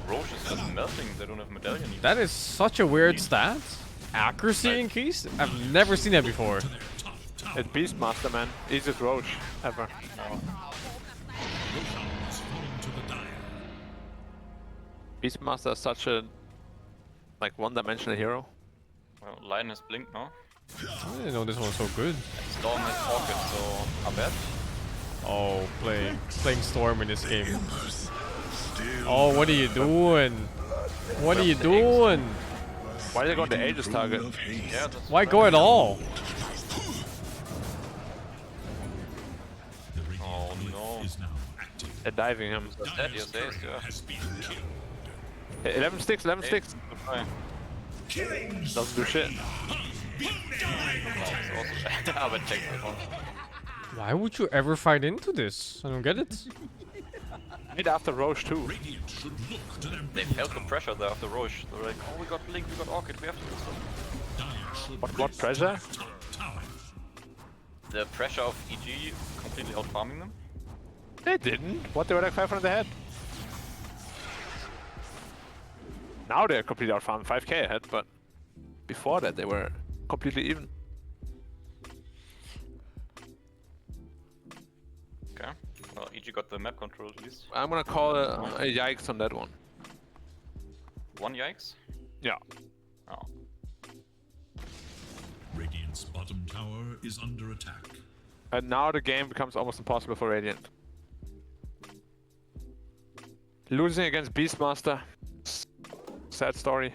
Roche is just melting, they don't have medallion even. That is such a weird stat. Accuracy increase? I've never seen that before. It's Beastmaster, man. Easiest Roche ever. Beastmaster is such a like one-dimensional hero. Well, Lion has Blink now. I didn't know this one was so good. Storm has Orchid, so Abed. Oh, playing Storm in this game. Oh, what are you doing? What are you doing? Why are they going to Aegis target? Yeah, that's Why go at all? Oh no. They're diving him. That's dead, yes, yeah. 11 sticks, 11 sticks. Goodbye. Doesn't do shit. Abed takes that one. Why would you ever fight into this? I don't get it. Mid after Roche too. They felt the pressure there after Roche. They're like, oh, we got Blink, we got Orchid, we have to do something. What pressure? The pressure of EG completely out-farming them. They didn't. What, they were like 500 ahead? Now they're completely out-farmed, 5k ahead, but before that they were completely even. Okay. Well, EG got the map control at least. I'm gonna call a yikes on that one. One yikes? Yeah. Oh. Radiant's bottom tower is under attack. And now the game becomes almost impossible for Radiant. Losing against Beastmaster. Sad story.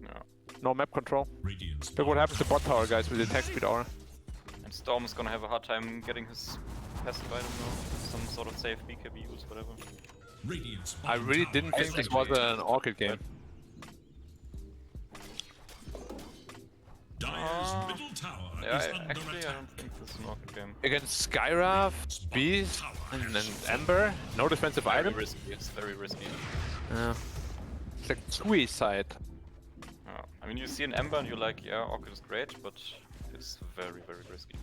No. No map control. Radiant's Look what happens to bot tower, guys, with the attack speed aura. And Storm is gonna have a hard time getting his passive, I don't know. Some sort of safe BKB use, whatever. Radiant's I really didn't think this was an Orchid game. Dire's middle tower Yeah, is under actually, I attack. don't think this is an Orchid game. Against Skyrav, Beast, and Ember, no defensive Very item. risky, it's very risky. Yeah. It's like suicide. Oh, I mean, you see an Ember and you're like, yeah, Orchid is great, but it's very, very risky.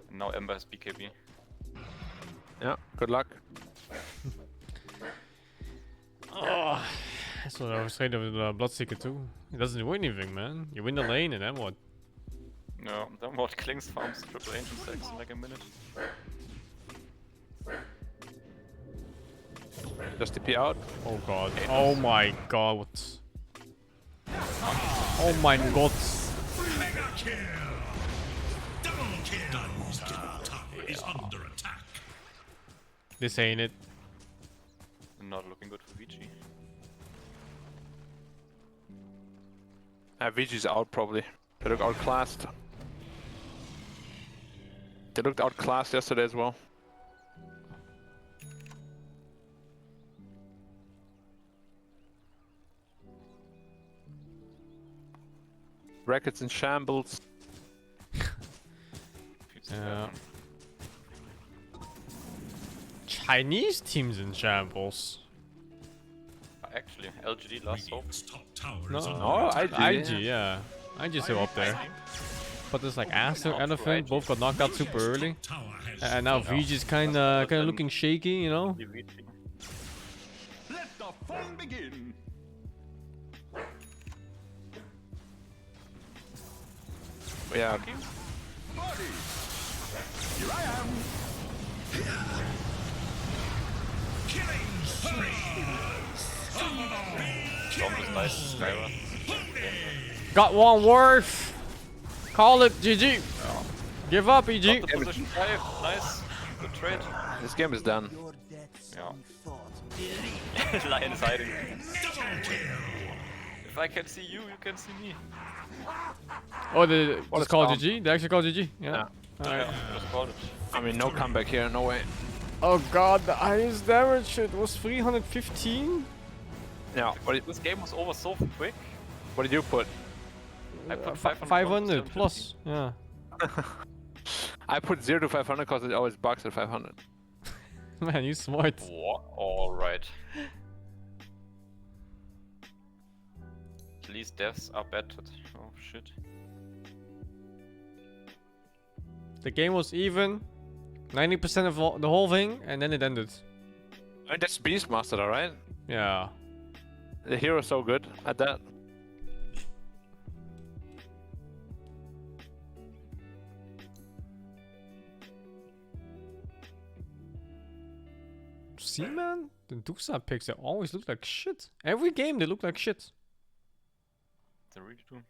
And now Ember has BKB. Yeah, good luck. That's what I was saying with Bloodseeker too. It doesn't do anything, man. You win the lane and then what? No, then what? Klings farms triple ancient stacks in like a minute. Just TP out. Oh god. Oh my god. What? Oh my god. Mega kill. Double kill. Tower is under attack. This ain't it. Not looking good for VG. VG's out probably. They look outclassed. They looked outclassed yesterday as well. Rackets in shambles. Yeah. Chinese teams in shambles. Actually, LGD last hope. No, IG, yeah. IG's still up there. But there's like Aster, Elephant, both got knocked out super early. And now VG's kinda looking shaky, you know? Let the fun begin. Yeah. Here I am. Killing spree. Nice. Got one worth. Call it GG. Give up, EG. Position 5. Nice. Good trade. This game is done. Yeah. Lion is hiding. If I can see you, you can see me. Oh, it's called GG? They actually called GG? Yeah. Alright. Just called it. I mean, no comeback here, no way. Oh god, the highest damage, it was 315? Yeah. This game was over so quick. What did you put? I put 500 plus, yeah. I put 0 to 500 because it always bugs at 500. Man, you smart. Alright. At least deaths are bettered. Oh shit. The game was even, 90% of the whole thing, and then it ended. I mean, that's Beastmaster, alright? Yeah. The hero's so good at that. See, man, the Dusa picks, they always look like shit. Every game, they look like shit. They really do.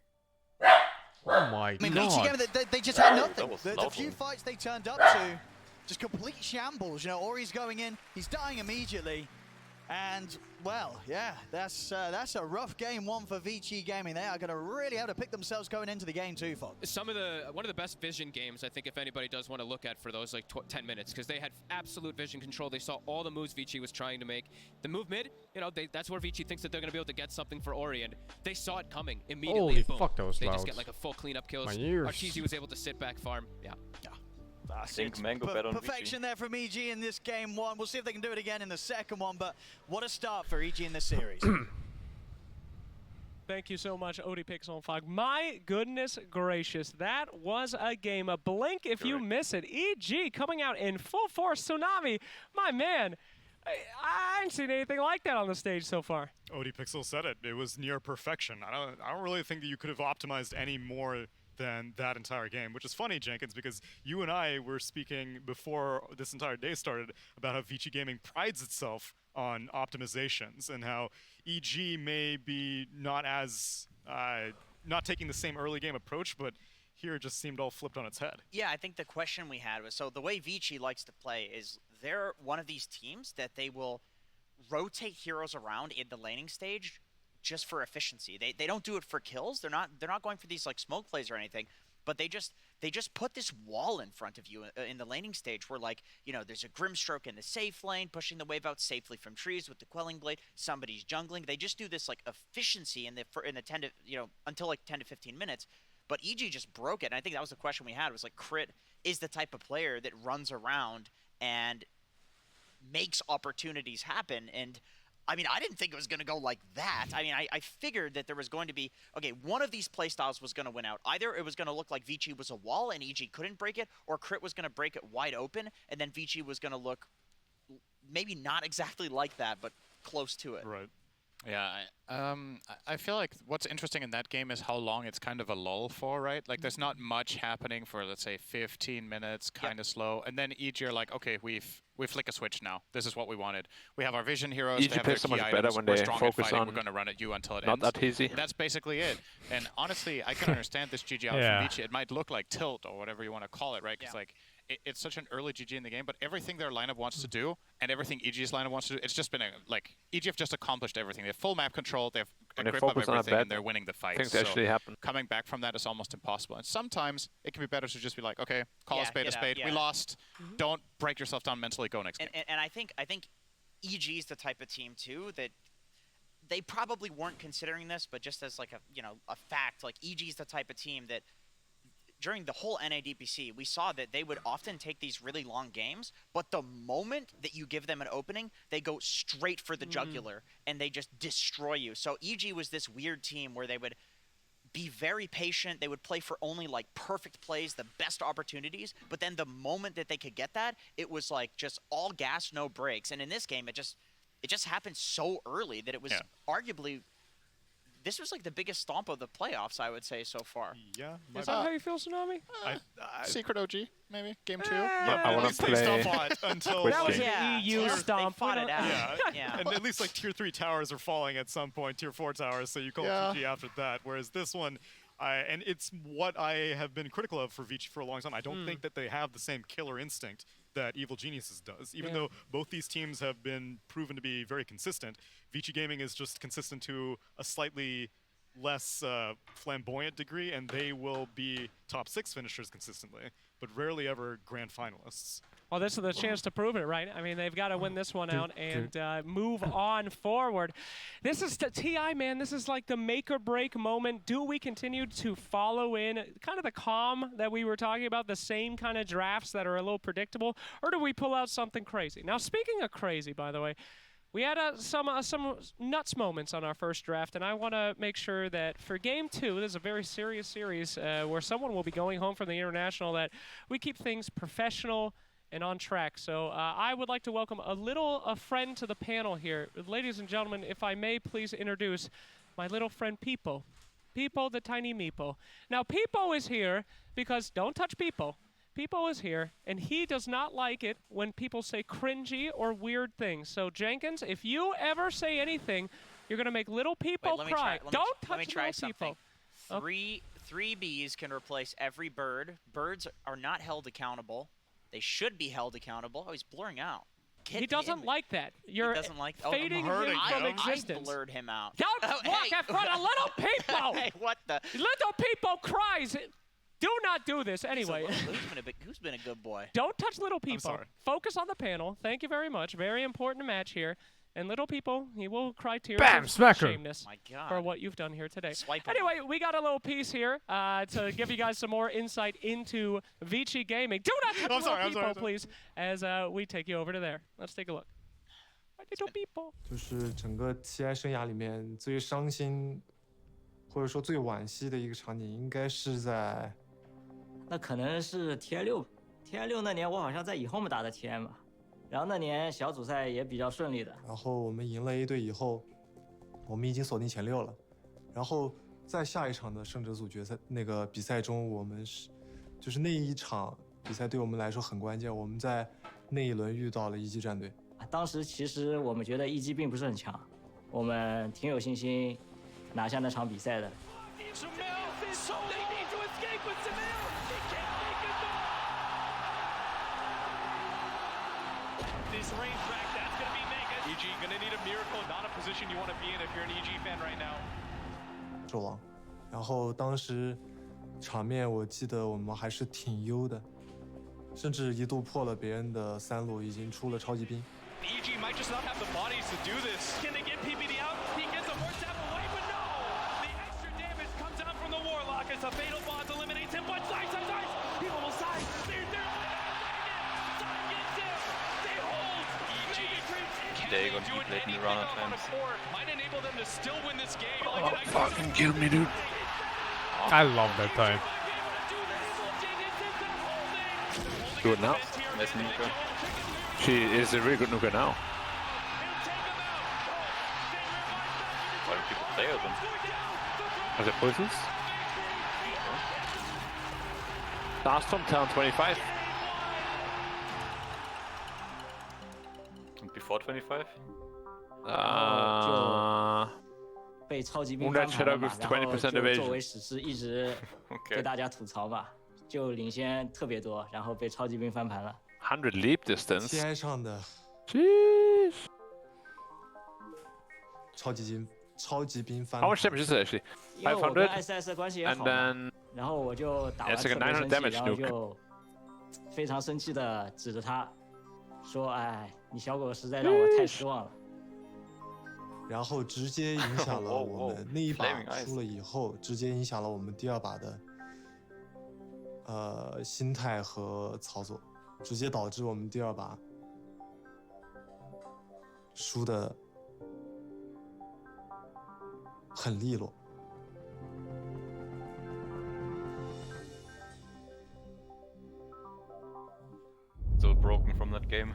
Oh my I mean, god. each game they just had nothing. was The loud few one. fights they turned up to, just complete shambles. You know, Ori's going in, he's dying immediately. And, well, yeah, that's a rough game one for VG Gaming. They are going to really have to pick themselves going into the game too, Fox. One of the best vision games, I think, if anybody does want to look at for those like 10 minutes, because they had absolute vision control. They saw all the moves VG was trying to make. The move mid, you know, that's where VG thinks that they're going to be able to get something for Ori, and they saw it coming immediately. Holy boom. fuck, that was They loud. just get like a full cleanup kills. My ears. Arteezy was able to sit back farm. Yeah. I think Mango bet on Perfection there from EG in this game one. We'll see if they can do it again in the second one, but what a start for EG in this series. Thank you so much, Odie Pixel Fog. My goodness gracious, that was a game. A blink if you miss it. EG coming out in full force. Tsunami, my man. I haven't seen anything like that on the stage so far. Odie Pixel said it. It was near perfection. I don't really think that you could have optimized any more than that entire game, which is funny, Jenkins, because you and I were speaking before this entire day started about how VG Gaming prides itself on optimizations and how EG may be not taking the same early game approach, but here it just seemed all flipped on its head. Yeah, I think the question we had was, so the way VG likes to play is they're one of these teams that they will rotate heroes around in the laning stage just for efficiency. They don't do it for kills. They're not going for these like smoke plays or anything, but they just put this wall in front of you in the laning stage where, like, you know, there's a Grimstroke in the safe lane pushing the wave out safely from trees with the Quelling Blade. Somebody's jungling. They just do this like efficiency in the 10 to, you know, until like 10 to 15 minutes. But EG just broke it. And I think that was the question we had, was like, Crit is the type of player that runs around and makes opportunities happen. And I mean, I didn't think it was going to go like that. I mean, I figured that there was going to be, okay, one of these playstyles was going to win out. Either it was going to look like VG was a wall and EG couldn't break it, or Crit was going to break it wide open, and then VG was going to look maybe not exactly like that, but close to it. Right. Yeah, I feel like what's interesting in that game is how long it's kind of a lull for, right? Like there's not much happening for, let's say, 15 minutes, kind of slow, and then each you're like, okay, we flick a switch now. This is what we wanted. We have our vision heroes. EG They have their plays so key much items. better when We're they strong at focus fighting. on We're going to run at you until it not ends. that easy. That's basically it. And honestly, I can understand this GG out Yeah. from Vici. It might look like tilt or whatever you want to call it, right? Because like it's such an early GG in the game, but everything their lineup wants to do and everything EG's lineup wants to do, it's just been like EG have just accomplished everything. They have full map control. They have a When they grip of focus on a everything, bad and they're winning the fight. things So actually happen. coming back from that is almost impossible. And sometimes it can be better to just be like, okay, call a Yeah, spade a get out, spade. We yeah. lost. Don't break yourself down mentally. Go next game. And I think EG is the type of team too that they probably weren't considering this, but just as like a fact, like EG is the type of team that during the whole NADPC, we saw that they would often take these really long games, but the moment that you give them an opening, they go straight for the jugular and they just destroy you. So EG was this weird team where they would be very patient. They would play for only like perfect plays, the best opportunities. But then the moment that they could get that, it was like just all gas, no brakes. And in this game, it just happened so early that it was arguably, this was like the biggest stomp of the playoffs, I would say, so far. Yeah. Is that how you feel, Tsunami? Secret OG, maybe game 2. I want to play. Until That was like, an EU stomp. They fought it out. Yeah. And at least like tier 3 towers are falling at some point, tier 4 towers, so you call GG after that. Whereas this one, and it's what I have been critical of for Vici for a long time. I don't think that they have the same killer instinct that Evil Geniuses does. Even though both these teams have been proven to be very consistent, Vici Gaming is just consistent to a slightly less flamboyant degree, and they will be top 6 finishers consistently, but rarely ever grand finalists. Well, this is the chance to prove it, right? I mean, they've got to win this one out and move on forward. This is TI, man. This is like the make or break moment. Do we continue to follow in kind of the calm that we were talking about, the same kind of drafts that are a little predictable, or do we pull out something crazy? Now, speaking of crazy, by the way, we had some nuts moments on our first draft, and I want to make sure that for Game 2, this is a very serious series where someone will be going home from the International, that we keep things professional and on track. So I would like to welcome a friend to the panel here. Ladies and gentlemen, if I may please introduce my little friend Peepo. Peepo the tiny meepo. Now Peepo is here because, don't touch Peepo. Peepo is here, and he does not like it when people say cringy or weird things. So Jenkins, if you ever say anything, you're going to make little Peepo cry. Don't touch little Peepo. Three bees can replace every bird. Birds are not held accountable. They should be held accountable. Oh, he's blurring out. He doesn't like that. You're fading him from existence. I blurred him out. Don't walk in front of little Peepo! Hey, what the? Little Peepo cries! Do not do this anyway. Who's been a good boy? Don't touch little Peepo. Focus on the panel. Thank you very much. Very important match here. And little Peepo, he will cry tears of shameness for what you've done here today. Anyway, we got a little piece here to give you guys some more insight into Vici Gaming. Do not touch little Peepo, please, as we take you over to there. Let's take a look. Little Peepo. 就是整个 TI 生涯里面最伤心，或者说最惋惜的一个场景，应该是在。那可能是 TI 6那年，我好像在以后面打的 TI 嘛。 然后那年小组赛也比较顺利的。然后我们赢了 A 队以后，我们已经锁定前6了。然后在下一场的胜者组决赛那个比赛中，我们就是那一场比赛对我们来说很关键。我们在那一轮遇到了一级战队。当时其实我们觉得一级并不是很强，我们挺有信心拿下那场比赛的。 This racetrack, that's going to be Vegas. EG going to need a miracle, not a position you want to be in if you're an EG fan right now. 纣王，然后当时场面我记得我们还是挺优的，甚至一度破了别人的3路，已经出了超级兵。 EG might just not have the bodies to do this. Can they get PPD out? He gets a more step away, but no! The extra damage comes out from the Warlock as the Fatal Bonds eliminates him. But nice! He almost died. They're going to keep letting the run times. Might enable them to still win this game. Oh, fucking kill me, dude. I love that time. Good now. Nice nuker. She is a really good nuker now. player then. Are there poses? Last from town 25. And before 25? 被超级兵 Moonlight 翻盘了 Shadow 嘛， with 然后 20% 就作 evasion. 为史诗一直被大家吐槽吧，就领先特别多，然后被超级兵翻盘了。 100 leap distance. TI 上的 Jeez. 超级兵翻 How much damage is it actually? 因为我跟 500. SS 的关系也好 And 嘛， then 然后我就打完 it's 特 like a 900别生气， damage 然后 nuke. 就非常生气的指着他说：“哎，你小狗实在让我太失望了。”然后直接影响了我们那一把输了以后，直接影响了我们第二把的心态和操作，直接导致我们第二把输的很利落。 Still broken from that game.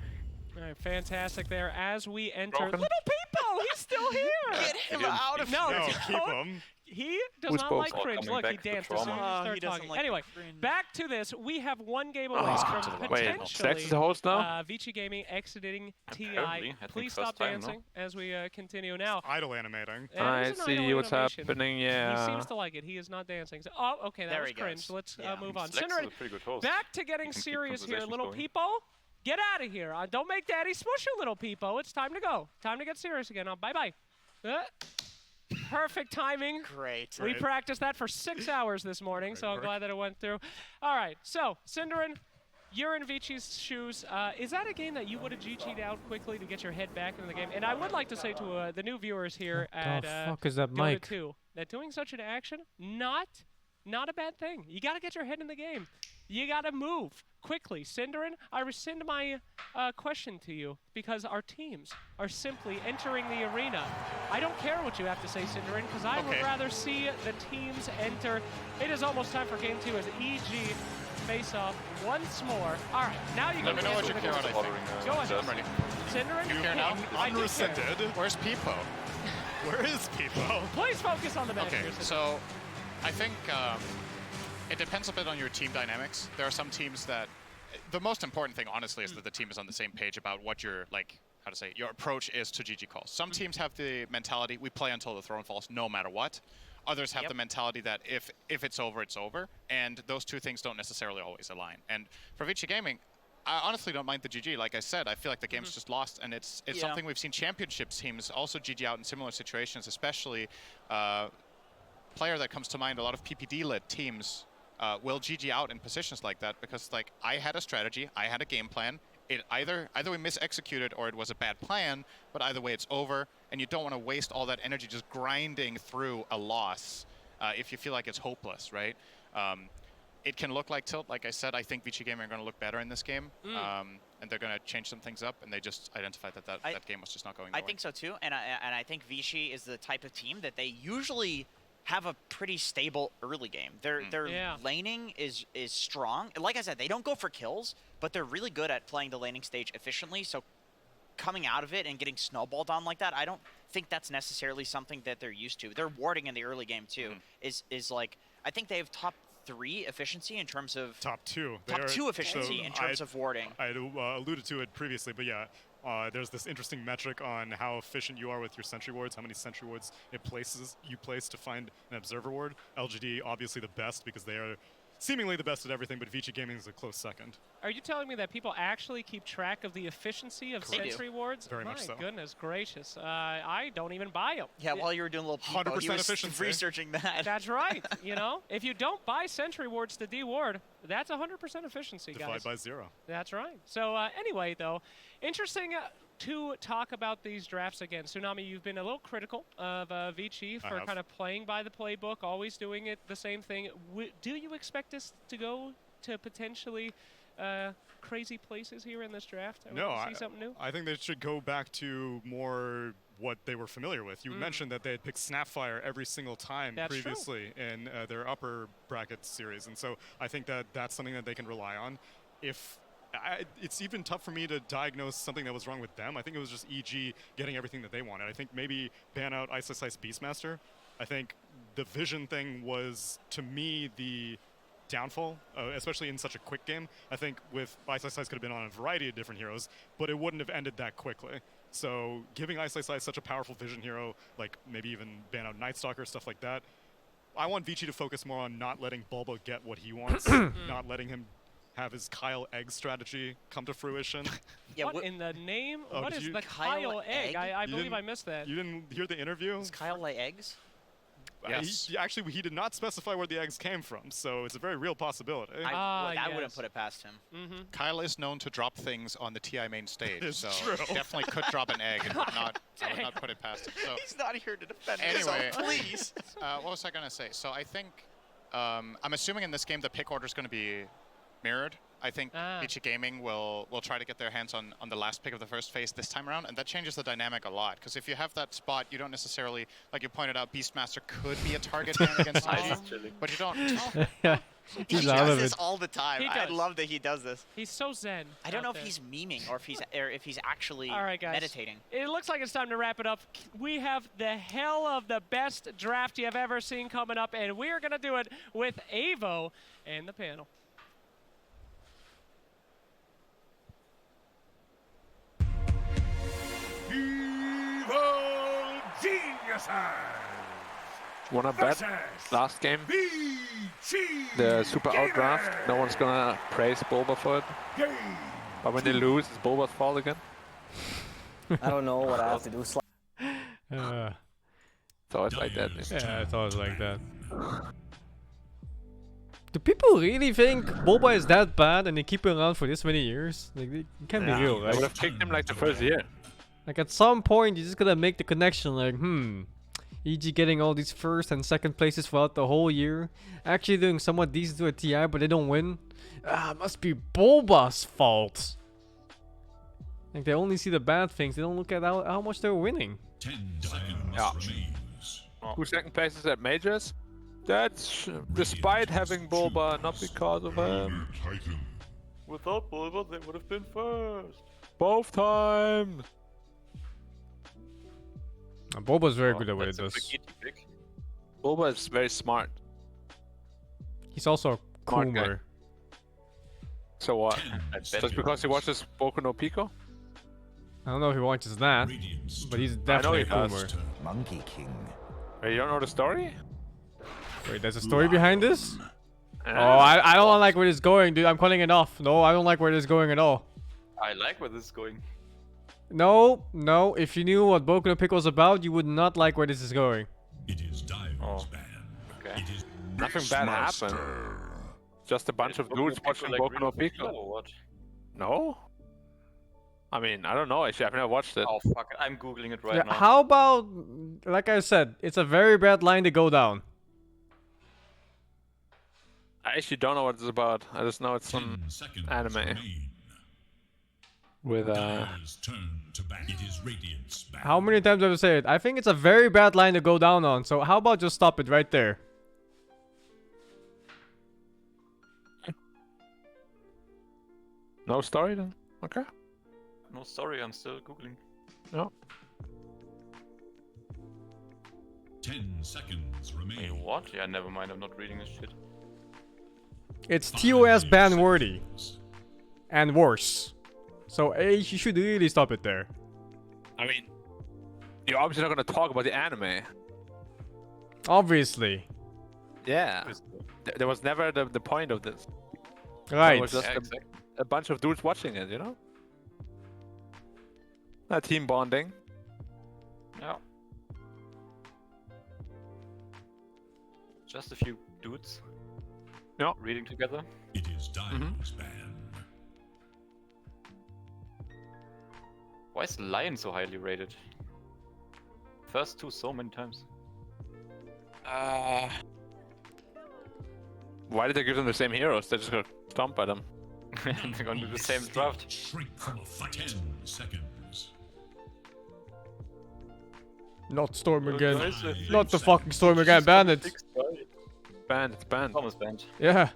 All right, fantastic there. As we enter, Broken. Little Peepo, he's still here. Get him out of no, here. no, keep him. He does Who's not both? like All cringe. coming Look, he back to the danced as soon as trauma. you Oh, start he doesn't talking. like Anyway, cringe. back to this. We have one game away Oh, from to the right. potentially Wait, Flex is the host now? Vici Gaming exiting Apparently, TI. I think Please first stop time, no? dancing as we continue now. Idle animating. That I is an see idle what's animation. happening, He yeah. seems to like it. He is not dancing. So, oh, okay, that There was he cringe. goes. Let's Yeah. move on. Flex is Cinderin, a pretty good host. back to getting He can keep serious here. conversations Little going. Peepo, get out of here. Don't make Daddy smush you, Little Peepo. It's time to go. Time to get serious again. Bye-bye. Perfect timing. Great. We practiced that for 6 hours this morning, so I'm glad that it went through. All right, so, Cinderin, you're in Vici's shoes. Is that a game that you would have GG'd out quickly to get your head back into the game? And I would like to say to the new viewers here at the fuck is that Dota mic? 2 that doing such an action, not a bad thing. You got to get your head in the game. You got to move quickly. Cinderin, I rescind my question to you because our teams are simply entering the arena. I don't care what you have to say, Cinderin, because I would rather see the teams enter. It is almost time for game 2 as EG face off once more. All right, now you Let can me know what you answer care the what I question. think. Go ahead. I'm ready. Cinderin, You care now? I do care. Unrescinded. Where's Peepo? Where is Peepo? Please focus on the match Okay, here, Cinderin. so I think it depends a bit on your team dynamics. There are some teams that the most important thing, honestly, is that the team is on the same page about what your your approach is to GG calls. Some teams have the mentality we play until the throne falls, no matter what. Others have the mentality that if it's over, it's over, and those two things don't necessarily always align. And for Vici Gaming, I honestly don't mind the GG. Like I said, I feel like the game's just lost, and it's something we've seen championship teams also GG out in similar situations, especially player that comes to mind, a lot of PPD-led teams will GG out in positions like that because, like, I had a strategy, I had a game plan. It either we mis-executed or it was a bad plan, but either way it's over, and you don't want to waste all that energy just grinding through a loss if you feel like it's hopeless, right? It can look like tilt. Like I said, I think Vici Gaming are going to look better in this game, and they're going to change some things up, and they just identified that game was just not going their I way. think so too, and I think Vici is the type of team that they usually have a pretty stable early game. Their laning is strong. Like I said, they don't go for kills, but they're really good at playing the laning stage efficiently. So coming out of it and getting snowballed on like that, I don't think that's necessarily something that they're used to. Their warding in the early game too is like, I think they have top 3 efficiency in terms of top 2 efficiency in terms of warding. I alluded to it previously, but yeah, there's this interesting metric on how efficient you are with your sentry wards, how many sentry wards you place to find an observer ward. LGD obviously the best because they are seemingly the best at everything, but Vici Gaming is a close second. Are you telling me that people actually keep track of the efficiency of sentry wards? Very much so. My goodness gracious. I don't even buy them. Yeah, while you were doing a little 100% he was efficiency. researching that. That's right. You know, if you don't buy sentry wards to de-ward, that's 100% efficiency, guys. Divide by 0. That's right. So anyway, though, interesting to talk about these drafts again. Tsunami, you've been a little critical of Vici for kind of playing by the playbook, always doing it the same thing. Do you expect us to go to potentially crazy places here in this draft? No, see something new? I think they should go back to more what they were familiar with. You mentioned that they had picked Snapfire every single time previously in their upper bracket series, and so I think that that's something that they can rely on. If it's even tough for me to diagnose something that was wrong with them. I think it was just EG getting everything that they wanted. I think maybe ban out Ice Beastmaster. I think the vision thing was, to me, the downfall, especially in such a quick game. I think with Ice could have been on a variety of different heroes, but it wouldn't have ended that quickly. So giving Ice such a powerful vision hero, like maybe even ban out Nightstalker, stuff like that, I want Vici to focus more on not letting Bulba get what he wants, not letting him have his Kyle Egg strategy come to fruition. Yeah, what in the name? Oh, what is the Kyle Egg? I believe I missed that. You didn't hear the interview? Does Kyle lay eggs? Yes. He did not specify where the eggs came from, so it's a very real possibility. I wouldn't put it past him. Kyle is known to drop things on the TI main stage, It's so true. definitely could drop an egg and I would not put it past him. So He's not here to defend anyway, himself, please. What was I going to say? So I think, I'm assuming in this game the pick order is going to be mirrored. I think Vici Gaming will try to get their hands on the last pick of the first phase this time around, and that changes the dynamic a lot. Because if you have that spot, you don't necessarily, like you pointed out, Beastmaster could be a target ban against EG, but you don't. Yeah. He He's out does of this it. all the time. He I does. love that he does this. He's so zen. I don't know out if there. he's memeing or if he's actually All right, guys. meditating. It looks like it's time to wrap it up. We have the hell of the best draft you have ever seen coming up, and we're going to do it with Avo and the panel. Evil Geniuses! Wanna bet? Last game, the super outdraft. No one's gonna praise Bulba for it. But when they lose, it's Bulba's fault again. I don't know what I have to do. It's always like that. Yeah, it's always like that. Do people really think Bulba is that bad and they keep him around for this many years? Like, it can't be real, I right? would have kicked him like the first year. Like, at some point, you just gotta make the connection, like, EG getting all these first and second places throughout the whole year, actually doing somewhat decent to a TI, but they don't win. Must be Bulba's fault. Like, they only see the bad things, they don't look at how much they're winning. 10 seconds remains. 2 second places at majors. That's despite having Bulba, not because of him. Without Bulba, they would have been first. Both times. Bulba's very good at what it does. Bulba is very smart. He's also Smart guy. cooler. So what? bet Just because he watches Boku no Pico? I don't know if he watches that, but he's definitely I know he cooler. does. Monkey King. Wait, you don't know the story? Wait, there's a story behind this? Uh, Oh, I don't like where this is going, dude. I'm calling it off. No, I don't like where this is going at all. I like where this is going. No, no. If you knew what Boku no Pico was about, you would not like where this is going. It is Diamond's ban. Okay. It is Nothing bad happened. Just a bunch of dudes watching Boku no Pico. Or what? No? I mean, I don't know. Actually, I've never watched it. Oh fuck it, I'm googling it right Yeah, now. how about, like I said, it's a very bad line to go down. I actually don't know what it's about. I just know it's some 10 seconds anime remain. with Dyer's turn to bat. It is Radiant's ban. How many times have I said it? I think it's a very bad line to go down on. So how about just stop it right there? no story then. Okay. No story, I'm still googling. No. 10 seconds remain. Wait, what? Yeah, never mind, I'm not reading this shit. It's TOS ban worthy. And worse. So you should really stop it there. I mean, you're obviously not gonna talk about the anime. Obviously. Yeah. There was never the point of this. Right. It was just a bunch of dudes watching it, you know? Team bonding. Yeah. Just a few dudes. No. Reading together. It is Diamond's ban. Why is Lion so highly rated? First two so many times. Why did they give them the same heroes? They're just gonna stomp at them. They're gonna do the same draft. Shrink from a fight. 10 seconds. Not Storm Look, again. guys, I Not the think fucking Storm again. Bandit. Banned. It's banned. Thomas banned. Yeah.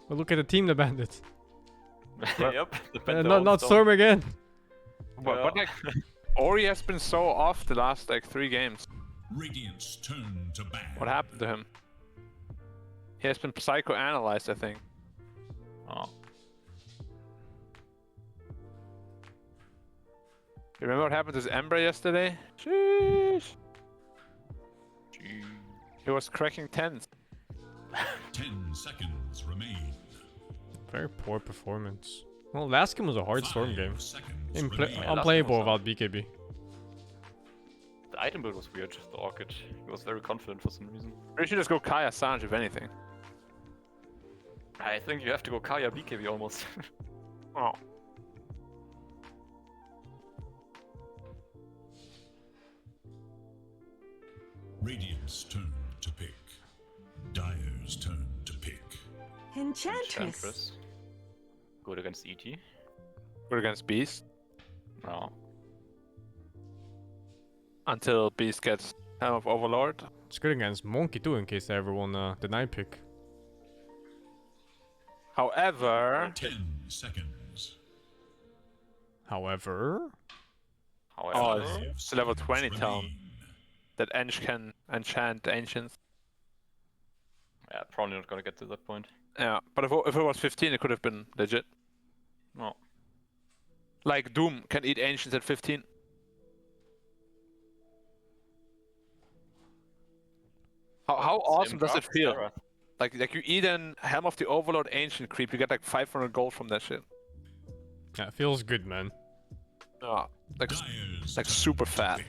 But look at the team that banned it. Yep. the not Storm again. But like, Ori has been so off the last like 3 games. Radiant's turn to ban. What happened to him? He has been psychoanalyzed, I think. Oh. You remember what happened to Ember yesterday? Sheesh. He was cracking 10s. 10 seconds remain. Very poor performance. Well, last game was a hard Storm game. remain. Unplayable without BKB. The item build was weird, the Orchid. He was very confident for some reason. We should just go Kaya Sanj if anything. I think you have to go Kaya BKB almost. Oh. Radiant's turn to pick. Dire's turn to pick. Enchantress. Good against ET. Good against Beast. No. Until Beast gets Helm of Overlord. It's good against Monkey too, in case they ever won the 9 pick. However... 10 seconds. However... Oh, it's level 20 town. That Ench can enchant Ancients. Yeah, probably not gonna get to that point. Yeah, but if it was 15, it could have been legit. No. Like Doom can eat Ancients at 15. How awesome does it feel? Like you eat an Helm of the Overlord Ancient creep, you get like 500 gold from that shit. Yeah, it feels good, man. Oh, like super fat.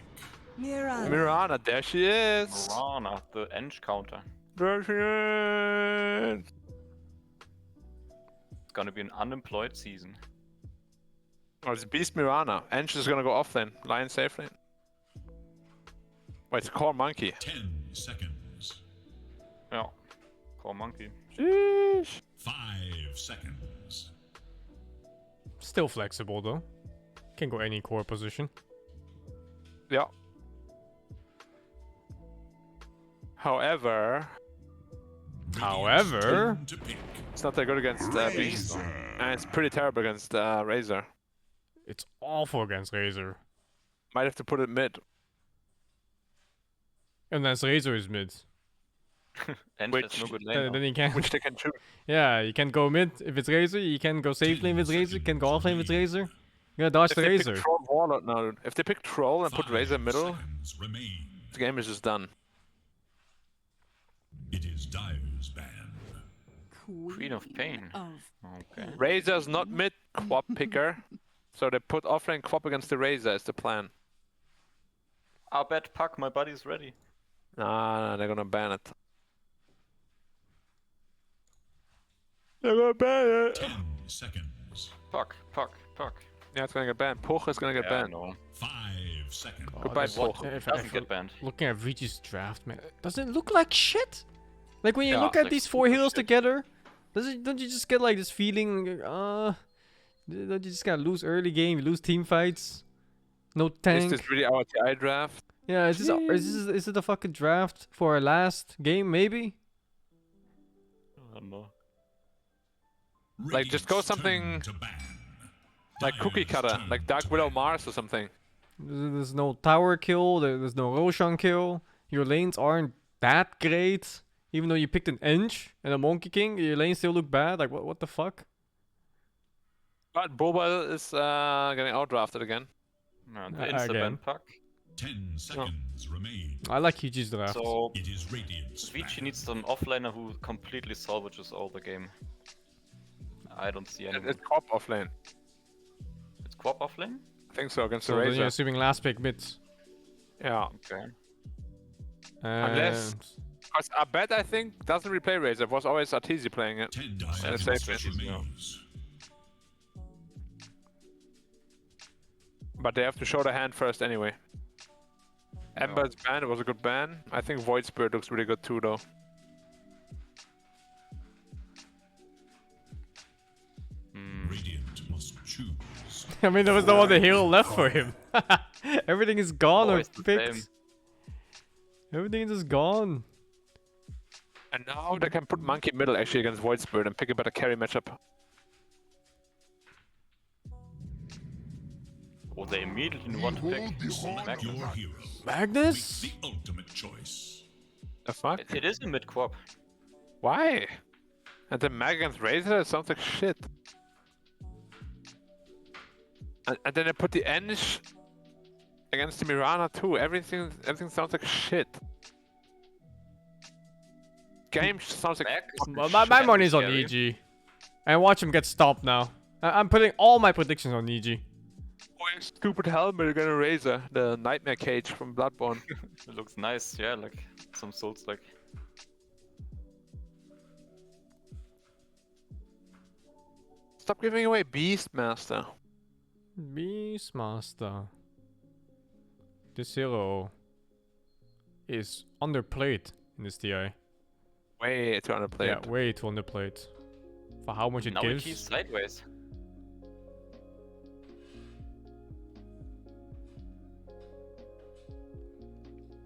Mirana. Mirana, there she is. Mirana, the Ench counter. There she is. It's gonna be an unemployed season. Oh, it's Beast Mirana. Ench is gonna go offlane. Lion safe lane. Wait, it's Core Monkey. 10 seconds. Yeah. Core Monkey. Sheesh. 5 seconds. Still flexible though. Can go any core position. Yeah. However, it's not that good against Beast. And it's pretty terrible against Razor. It's awful against Razor. Might have to put it mid. Unless Razor is mid. And which, no good lane then you can. Which they can choose. Yeah, you can go mid if it's Razor. You can go safe lane with Razor. You can go off lane with Razor. You gotta dodge If the they Razor. pick Troll Warlord, no, if they pick Troll and put Razor middle, the game is just done. It is Dire's ban. Queen of Pain. Okay. Razor's not mid Quap picker, so they put offlane Quap against the Razor is the plan. I'll bet Puck, my buddy's ready. Nah, they're gonna ban it. They're gonna ban it. 10 seconds. Puck. Yeah, it's gonna get banned. Poch is gonna get banned. No. 5 seconds. Goodbye, Poch. It doesn't get banned. Looking at Vigi's draft, man, doesn't it look like shit? Like when you Yeah, look at like these 4 super heroes shit. together, don't you just get like this feeling? Don't you just gotta lose early game, you lose team fights, no tank. Is this really our TI draft? Yeah, is it a fucking draft for our last game? Maybe. I don't know. Like just go something like Cookie Cutter, like Dark Widow Mars or something. There's no tower kill. There's no Roshan kill. Your lanes aren't that great. Even though you picked an Ench and a Monkey King, your lanes still look bad. Like what the fuck? But Boba is getting outdrafted again. No, the insta-ban Puck. 10 seconds remain. I like Yuji's draft. So It is Radiant's Vici needs some offlaner who completely salvages all the game. I don't see anyone. It's Quap offlane. It's Quap offlane? I think so, against So the then Razor. you're assuming last pick mids. Yeah. Okay. Unless... Because Abed, I think, doesn't replay Razor. It was always Arteezy playing it. 10 And it's seconds safe. remains. But they have to show the hand first anyway. Ember's ban, it was a good ban. I think Void Spirit looks really good too, though. Radiant must choose. I mean, there was no other hero left for him. Everything is gone or Always the picked. same. Everything is just gone. And now they can put Monkey middle actually against Void Spirit and pick a better carry matchup. Oh, they immediately want to pick Magnus. Magnus? The ultimate choice. The fuck? It is a mid-quap. Why? And the Mag against Razor sounds like shit. And then I put the Enge against the Mirana too. Everything sounds like shit. Game sounds like My money's on EG. And watch him get stopped now. I'm putting all my predictions on EG. Stupid helmet against Razor, the Nightmare Cage from Bloodborne. It looks nice, yeah, like some Souls like. Stop giving away Beastmaster. Beastmaster. This hero is underplayed in this TI. Way too underplayed. Yeah, way too underplayed. For how much it now gives. Now he's sideways.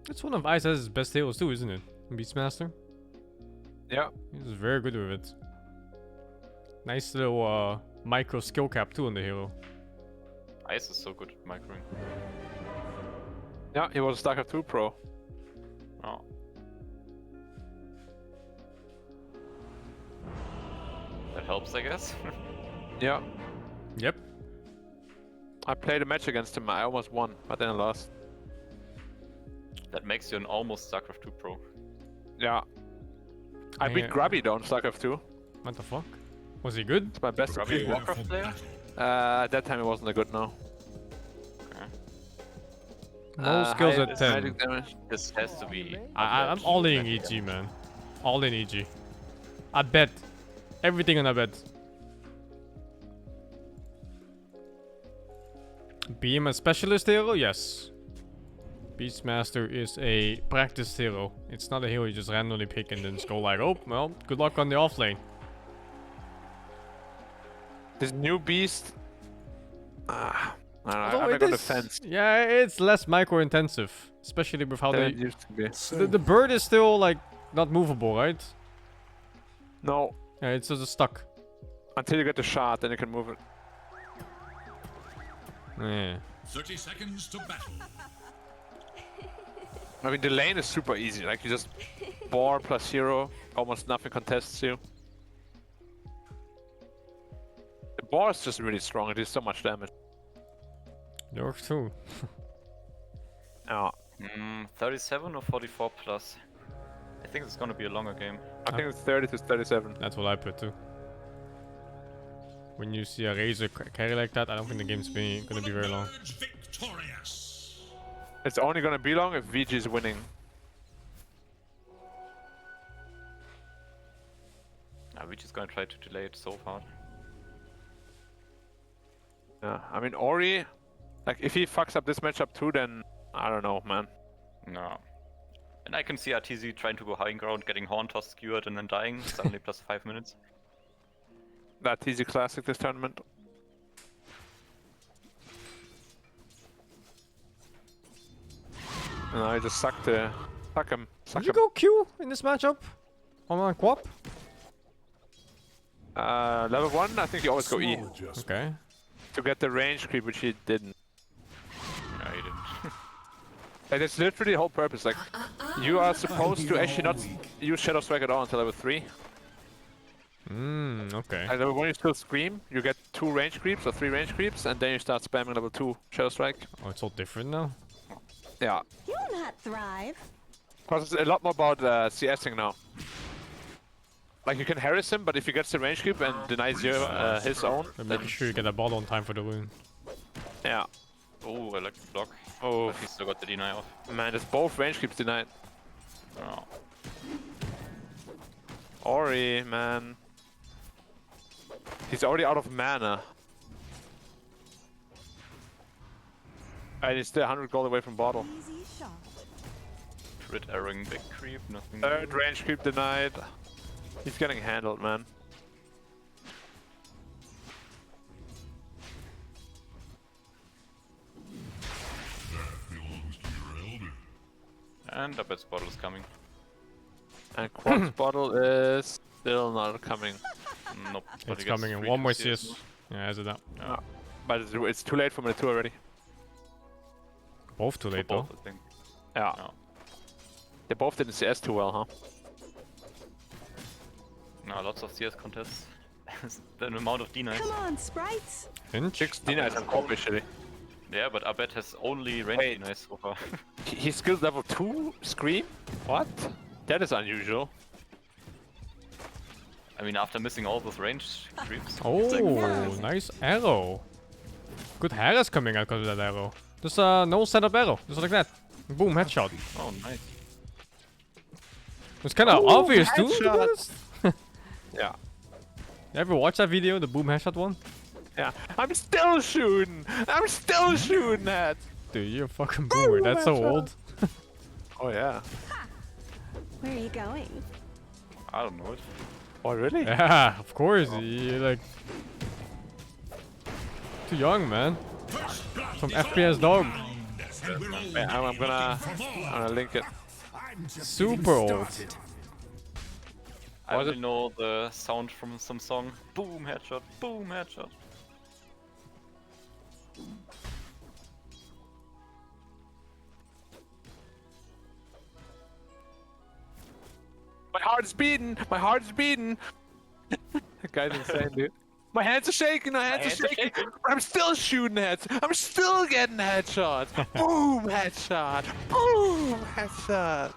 It's one of ISS's best heroes too, isn't it? Beastmaster. Yeah. He's very good with it. Nice little micro skill cap too on the hero. Ice is so good at microing. Yeah, he was a StarCraft 2 pro. Oh. That helps, I guess. Yeah. Yep. I played a match against him, I almost won, but then I lost. That makes you an almost StarCraft 2 pro. Yeah. I beat Grubby though on StarCraft 2. What the fuck? Was he good? It's my best Grubby Warcraft player? At that time it wasn't a good no. No skills at 10. This has to be. I'm all in EG, man. All in EG. I bet. Everything on a bet. Beam a specialist hero? Yes. Beastmaster is a practice hero. It's not a hero you just randomly pick and then just go like, oh, well, good luck on the offlane. This new beast... I don't know, I'm not on the fence. Yeah, it's less micro-intensive. Especially with how they... used to be. The bird is still, like, not movable, right? No. Yeah, it's just stuck. Until you get the shot, then you can move it. Yeah. 30 seconds to battle. I mean, the lane is super easy. Like, you just boar plus hero, almost nothing contests you. The boar is just really strong. It does so much damage. Yours too. Yeah. 37 or 44 plus? I think it's gonna be a longer game. I think it's 30 to 37. That's what I put too. When you see a Razor carry like that, I don't think the game's gonna be very long. It's only gonna be long if VG is winning. We're just gonna try to delay it so far. Yeah, I mean Ori, like if he fucks up this matchup too, then I don't know, man. No. And I can see RTZ trying to go high ground, getting horn toss skewered and then dying, suddenly plus 5 minutes. That easy classic this tournament. No, I just sucked him. Did you go Q in this matchup? On Quap? Level 1, I think you always go E. Okay. To get the range creep, which he didn't. No, he didn't. And it's literally the whole purpose. Like, you are supposed to actually not use Shadow Strike at all until level 3. Okay. And when you still Scream, you get 2 range creeps or 3 range creeps, and then you start spamming level 2 Shadow Strike. Oh, it's all different now? Yeah. You'll not thrive. Because it's a lot more about CSing now. Like, you can harass him, but if he gets the range creep and denies you his own, then then... making sure you get a ball on time for the win. Yeah. Oh, I like the block. Oh. But he still got the deny off. Man, there's both range creeps denied. Oh. Ori, man. He's already out of mana. And he's still 100 gold away from bottle. Crit arrowing big creep, nothing. Third range creep denied. He's getting handled, man. And a bet bottle is coming. And Quartz bottle is still not coming. Nope. It's coming in one more CS. Yeah, as of now. But it's too late for me to already. Both too late though. Both, I think. Yeah. They both didn't CS too well, huh? No, lots of CS contests. The amount of D-Knights. Come on, sprites. 6 D-Knights and comp actually. Yeah, but Abed has only range D-Knights so far. He's skilled level 2? Scream? What? That is unusual. I mean, after missing all those range creeps. Oh, nice arrow. Good Hera's coming out because of that arrow. Just no setup arrow, just like that. Boom, headshot. Oh, nice. It's kind of obvious too. Yeah. You ever watch that video, the boom headshot one? Yeah. I'm still shooting! I'm still shooting that! Dude, you're a fucking boomer. That's so old. Oh yeah. Where are you going? I don't know it. Oh really? Yeah, of course. You're like too young, man. From FPS dog. Yeah, I'm gonna link it. Super old. I only know the sound from some song. Boom, headshot, boom, headshot. My heart's beating! My heart's beating! That guy's insane, dude. My hands are shaking, my hands are shaking! I'm still shooting heads! I'm still getting headshots! Boom, headshot! Boom, headshot!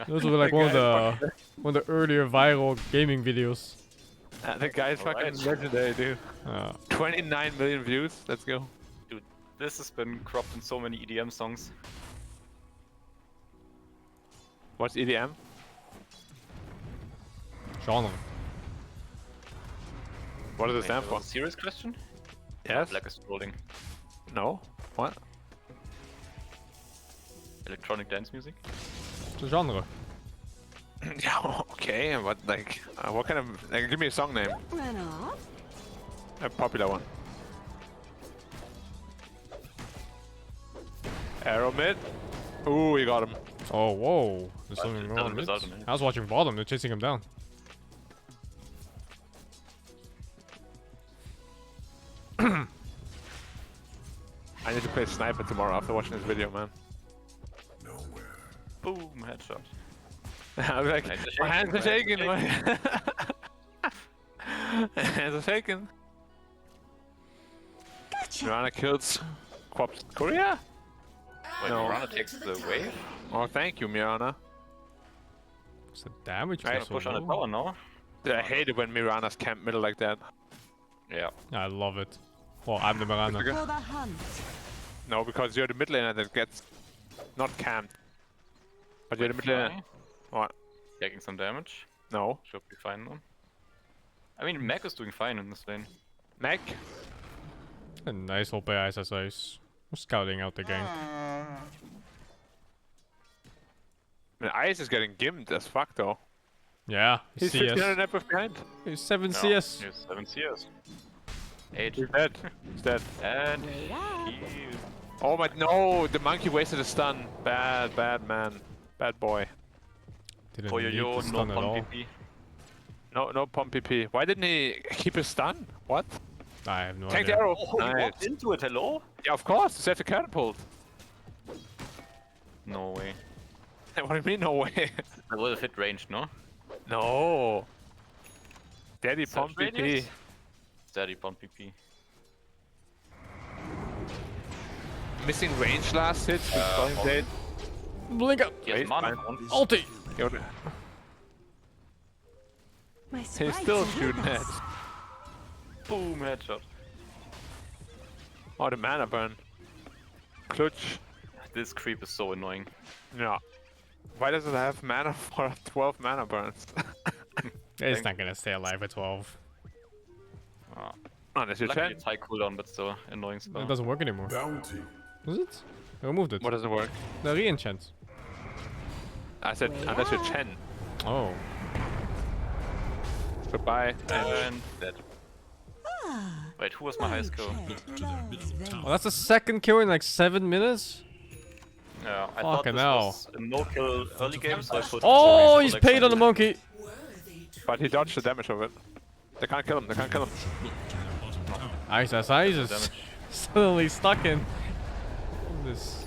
Those were like one of the earlier viral gaming videos. The guy's fucking legendary, dude. 29 million views. Let's go. Dude, this has been cropped in so many EDM songs. What's EDM? Genre. What does it stand for? Serious question? Yes. Black is trolling. No. What? Electronic dance music? It's a genre. Yeah, okay, but like, what kind of... Like, give me a song name. Run off. A popular one. Arrow mid. Ooh, you got him. Oh, whoa. There's something wrong with it. I was watching bottom, they're chasing him down. I need to play sniper tomorrow after watching this video, man. Boom, headshot. I'm like, my hands are shaking. My hands are shaking. Gotcha. Mirana kills Quops Korea? Wait, No. Mirana takes the wave? Oh, thank you, Mirana. What's the damage? Trying to push on the tower now. I hate it when Mirana's camp middle like that. Yeah. I love it. Well, I'm the Mirana. For the hunt. No, because you're the mid laner that gets not camped. But you're the mid laner. What? Taking some damage? No. Should be fine though. I mean, Mac is doing fine in this lane. Mac? A nice OP SSIs. Scouting out the gank. I mean, Ice is getting gimped as fuck though. Yeah, He's CS. 1500 FF behind. He's 7 No, CS. He's 7 CS. 8. He's dead. He's dead. And Oh my, no, the monkey wasted a stun. Bad, bad man. Bad boy. Didn't Yo, need yo, the no stun at all. pump PP. No pump PP. Why didn't he keep his stun? What? I have no Tank the idea. arrow. Oh, he Nice. walked into it, hello? Yeah, of course, to save the catapult. No way. What do you mean, no way? That would have hit range, no? No. Daddy Such pump PP. radius? Steady pump PP. Missing range last hit. Dead. Blink up. He has mana. Ulti. My He's sprites still and shooting heels. heads. Boom, headshot. Oh, the mana burn. Clutch. This creep is so annoying. Yeah. Why does it have mana for 12 mana burns? It's not gonna stay alive at 12. Oh. Unless you Luckily chat. it's high cooldown, but still annoying spell. It doesn't work anymore. Bounty. Is it? I removed it. What doesn't work? The re-enchant. I said unless you're Chen. Oh. Goodbye. And dead. Ah, Wait, who was my highest kill? Oh, that's the second kill in like 7 minutes? Yeah, I thought Fucking this hell. was a no-kill early game, so I put... Oh, he's paid on the monkey. But he dodged the damage of it. They can't kill him, they can't kill him. Ice is suddenly stuck in this.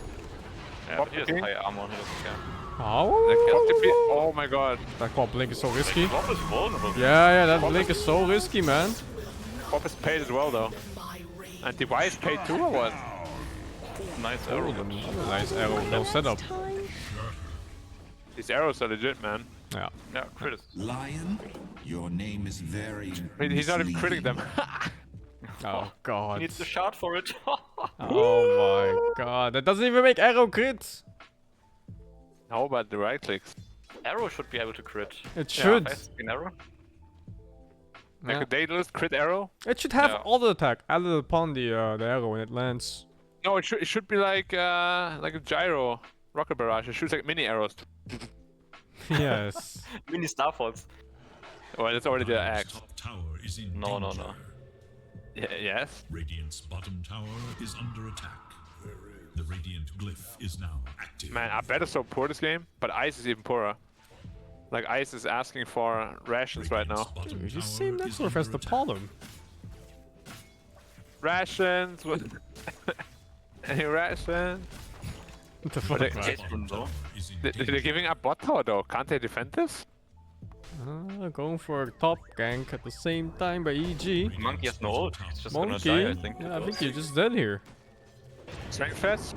Yeah, but he has high armor, he doesn't care. Oh my god. That quad blink is so risky. Bob is vulnerable. Yeah, that blink is so risky, man. Bob is paid as well, though. And Device is paid too, or what? Nice arrow. Nice arrow, no setup. These arrows are legit, man. Yeah. Yeah, crit. Lion, your name is very. He's not even critting them. Oh god. He needs a shard for it. Oh my god, that doesn't even make arrow crits. How about the right clicks? Arrow should be able to crit. It should. Fast spin arrow. Like a Daedalus crit arrow? It should have auto attack added upon the arrow when it lands. No, it should be like a gyro rocket barrage. It shoots like mini arrows. Yes. Mini starfalls. Well, that's already the axe. Tower is in No. Yes. Radiant's bottom tower is under attack. The radiant glyph is now active. Man, I bet it's so poor this game, but Ice is even poorer. Like Ice is asking for rations right now. Dude, you seem that sort of as the problem. Rations. What? Any rations? What the fuck, They're giving up bot tower though. Can't they defend this? Going for a top gank at the same time by EG. Monkey has no ult. He's just Monkey? gonna die, I think. Yeah, I think you're just dead here. Strength fest?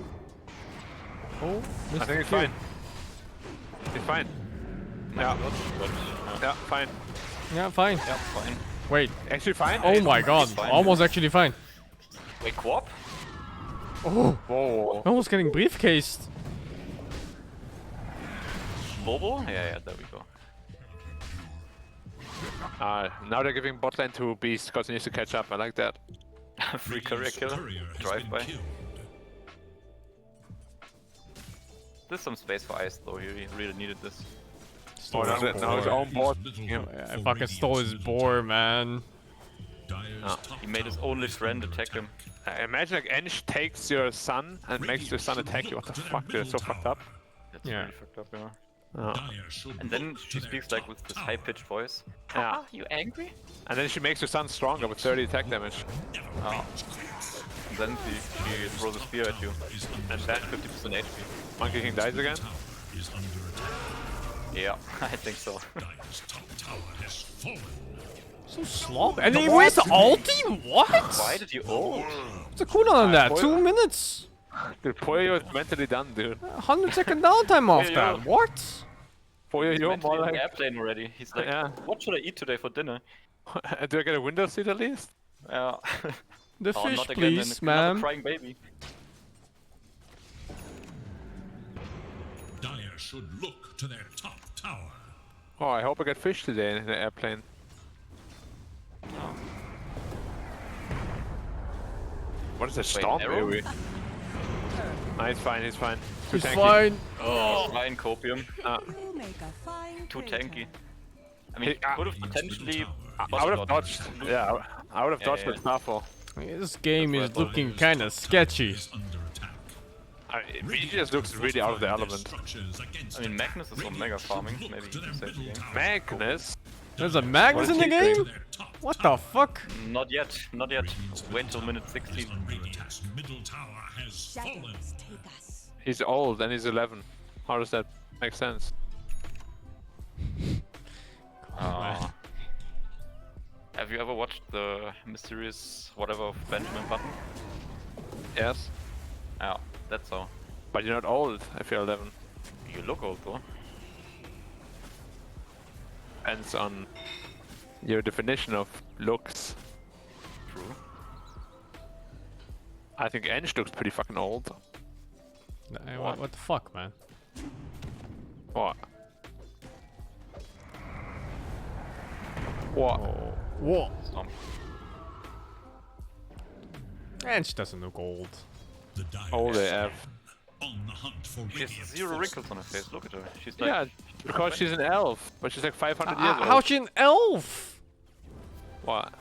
Oh, I think he's fine. He's fine. Yeah. Yeah, fine. Yeah, fine. Yeah, fine. Wait, actually fine? Oh my god, fine. almost actually fine. Wait, co-op? Oh, whoa. Almost getting briefcased. Bobo? Yeah, there we go. Now they're giving bot lane to Beast because he needs to catch up. I like that. Free career killer. Drive by. There's some space for Ice though, he really needed this. Oh, now his own board. Yeah, I fucking stole his board, man. He made his only friend attack him. Imagine like Ench takes your son and makes your son attack you. What the fuck, dude? It's so fucked up. That's really fucked up, And then she speaks like with this high-pitched voice. Yeah. You angry? And then she makes your son stronger with 30 attack damage. Oh. And then she throws a spear at you. And then 50% HP. Monkey King dies again? Yeah, I think so. So sloppy. And he wastes the ulti? What? Why did you ult? What's the cooldown on that? 2 minutes? Dude, Poyo is mentally done, dude. 100-second downtime off that. What? Poyo, you're more like... airplane already. He's like, what should I eat today for dinner? Do I get a window seat at least? Yeah. The Oh, fish, not again, please, another ma'am. crying baby. Dire should look to their top tower. Oh, I hope I get fish today in the airplane. What is a storm arrow? baby? Nah, he's fine, he's fine. Too He's tanky. fine. Oh, fine copium. Make a fine Too traitor. tanky. I mean, could have potentially. I would have dodged. Yeah, I would have dodged with Starfall. This game is looking kinda sketchy. I mean, he just looks really out of the element. I mean, Magnus is Omega farming. Maybe you can save the game. Magnus? There's a Magnus in the game? What the fuck? Not yet, not yet. Wait till minute 16. He's old and he's 11. How does that make sense? Have you ever watched the mysterious whatever of Benjamin Button? Yes. Yeah, that's all. But you're not old if you're 11. You look old though. Depends on your definition of looks. True. I think Ench looks pretty fucking old. What the fuck, man? What? What? What? Some. And she doesn't look old. Old AF. She has 0 wrinkles on her face, look at her. She's like... Yeah, because she's an elf, but she's like 500 years old. How's she an elf? What?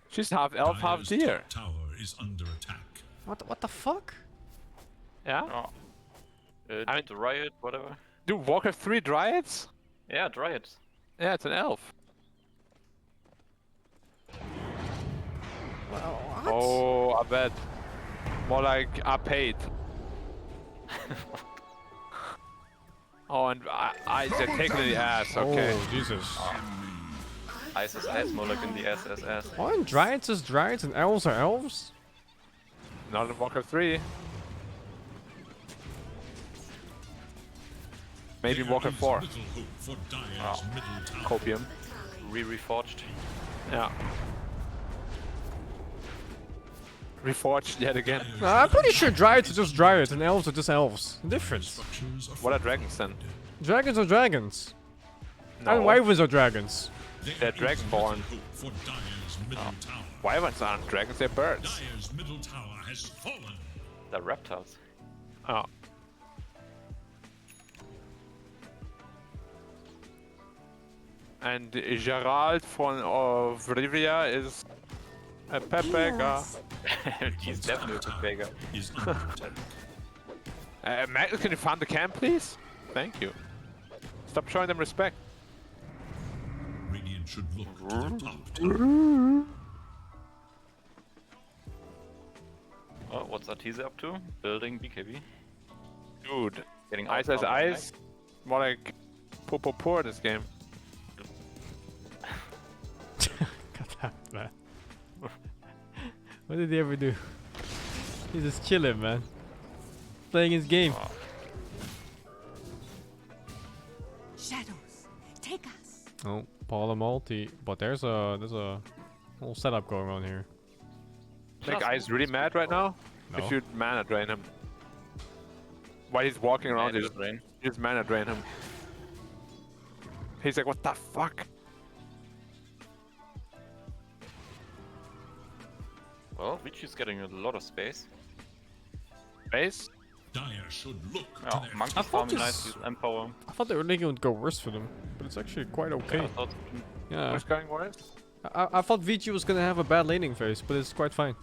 She's half elf, half deer. Tower is under attack. What the fuck? Yeah? Oh. I mean, the riot, whatever. Dude, Warcraft 3 Dryads? Yeah, Dryads. Yeah, it's an elf. What? Oh, I bet. More like are paid. Oh, and Ice are taking the ass. Okay. Oh, Jesus. Ice is ass, more like in the SSS. Why aren't Dryads is Dryads and Elves are Elves? Not in Warcraft 3. Maybe Warcraft 4. Oh. Copium. Reforged. Yeah. Reforged yet again. I'm pretty sure Dryads are just Dryads and Elves are just Elves. Difference. What are dragons then? Dragons are dragons. No. And Wyverns are dragons. They're dragonborn. Oh. Wyverns aren't dragons, they're birds. Dire's middle tower has fallen. They're reptiles. Oh. And Gerald from Rivia is a Pepega. He's definitely a Pepega. Magnus, can you farm the camp, please? Thank you. Stop showing them respect. Radiant should look to the top tower. Oh, what's Artesia up to? Building BKB. Dude, Getting Ice has eyes. More like poor this game. God damn, man. What did he ever do? He's just chilling, man. Playing his game. Shadows, take us. Oh, Paula multi, but there's a whole setup going on here. I think Ice really mad right now. No. If you mana drain him. While he's walking around, you drain. just mana drain him. He's like, what the fuck? Well, Vichi's getting a lot of space. Space? Dire should look Yeah, to their Monkey I thought farming this- nice with Empower. I thought they were thinking it would go worse for them, but it's actually quite okay. Yeah, I thought Yeah. What's going worse? I thought Vici was gonna have a bad laning phase, but it's quite fine.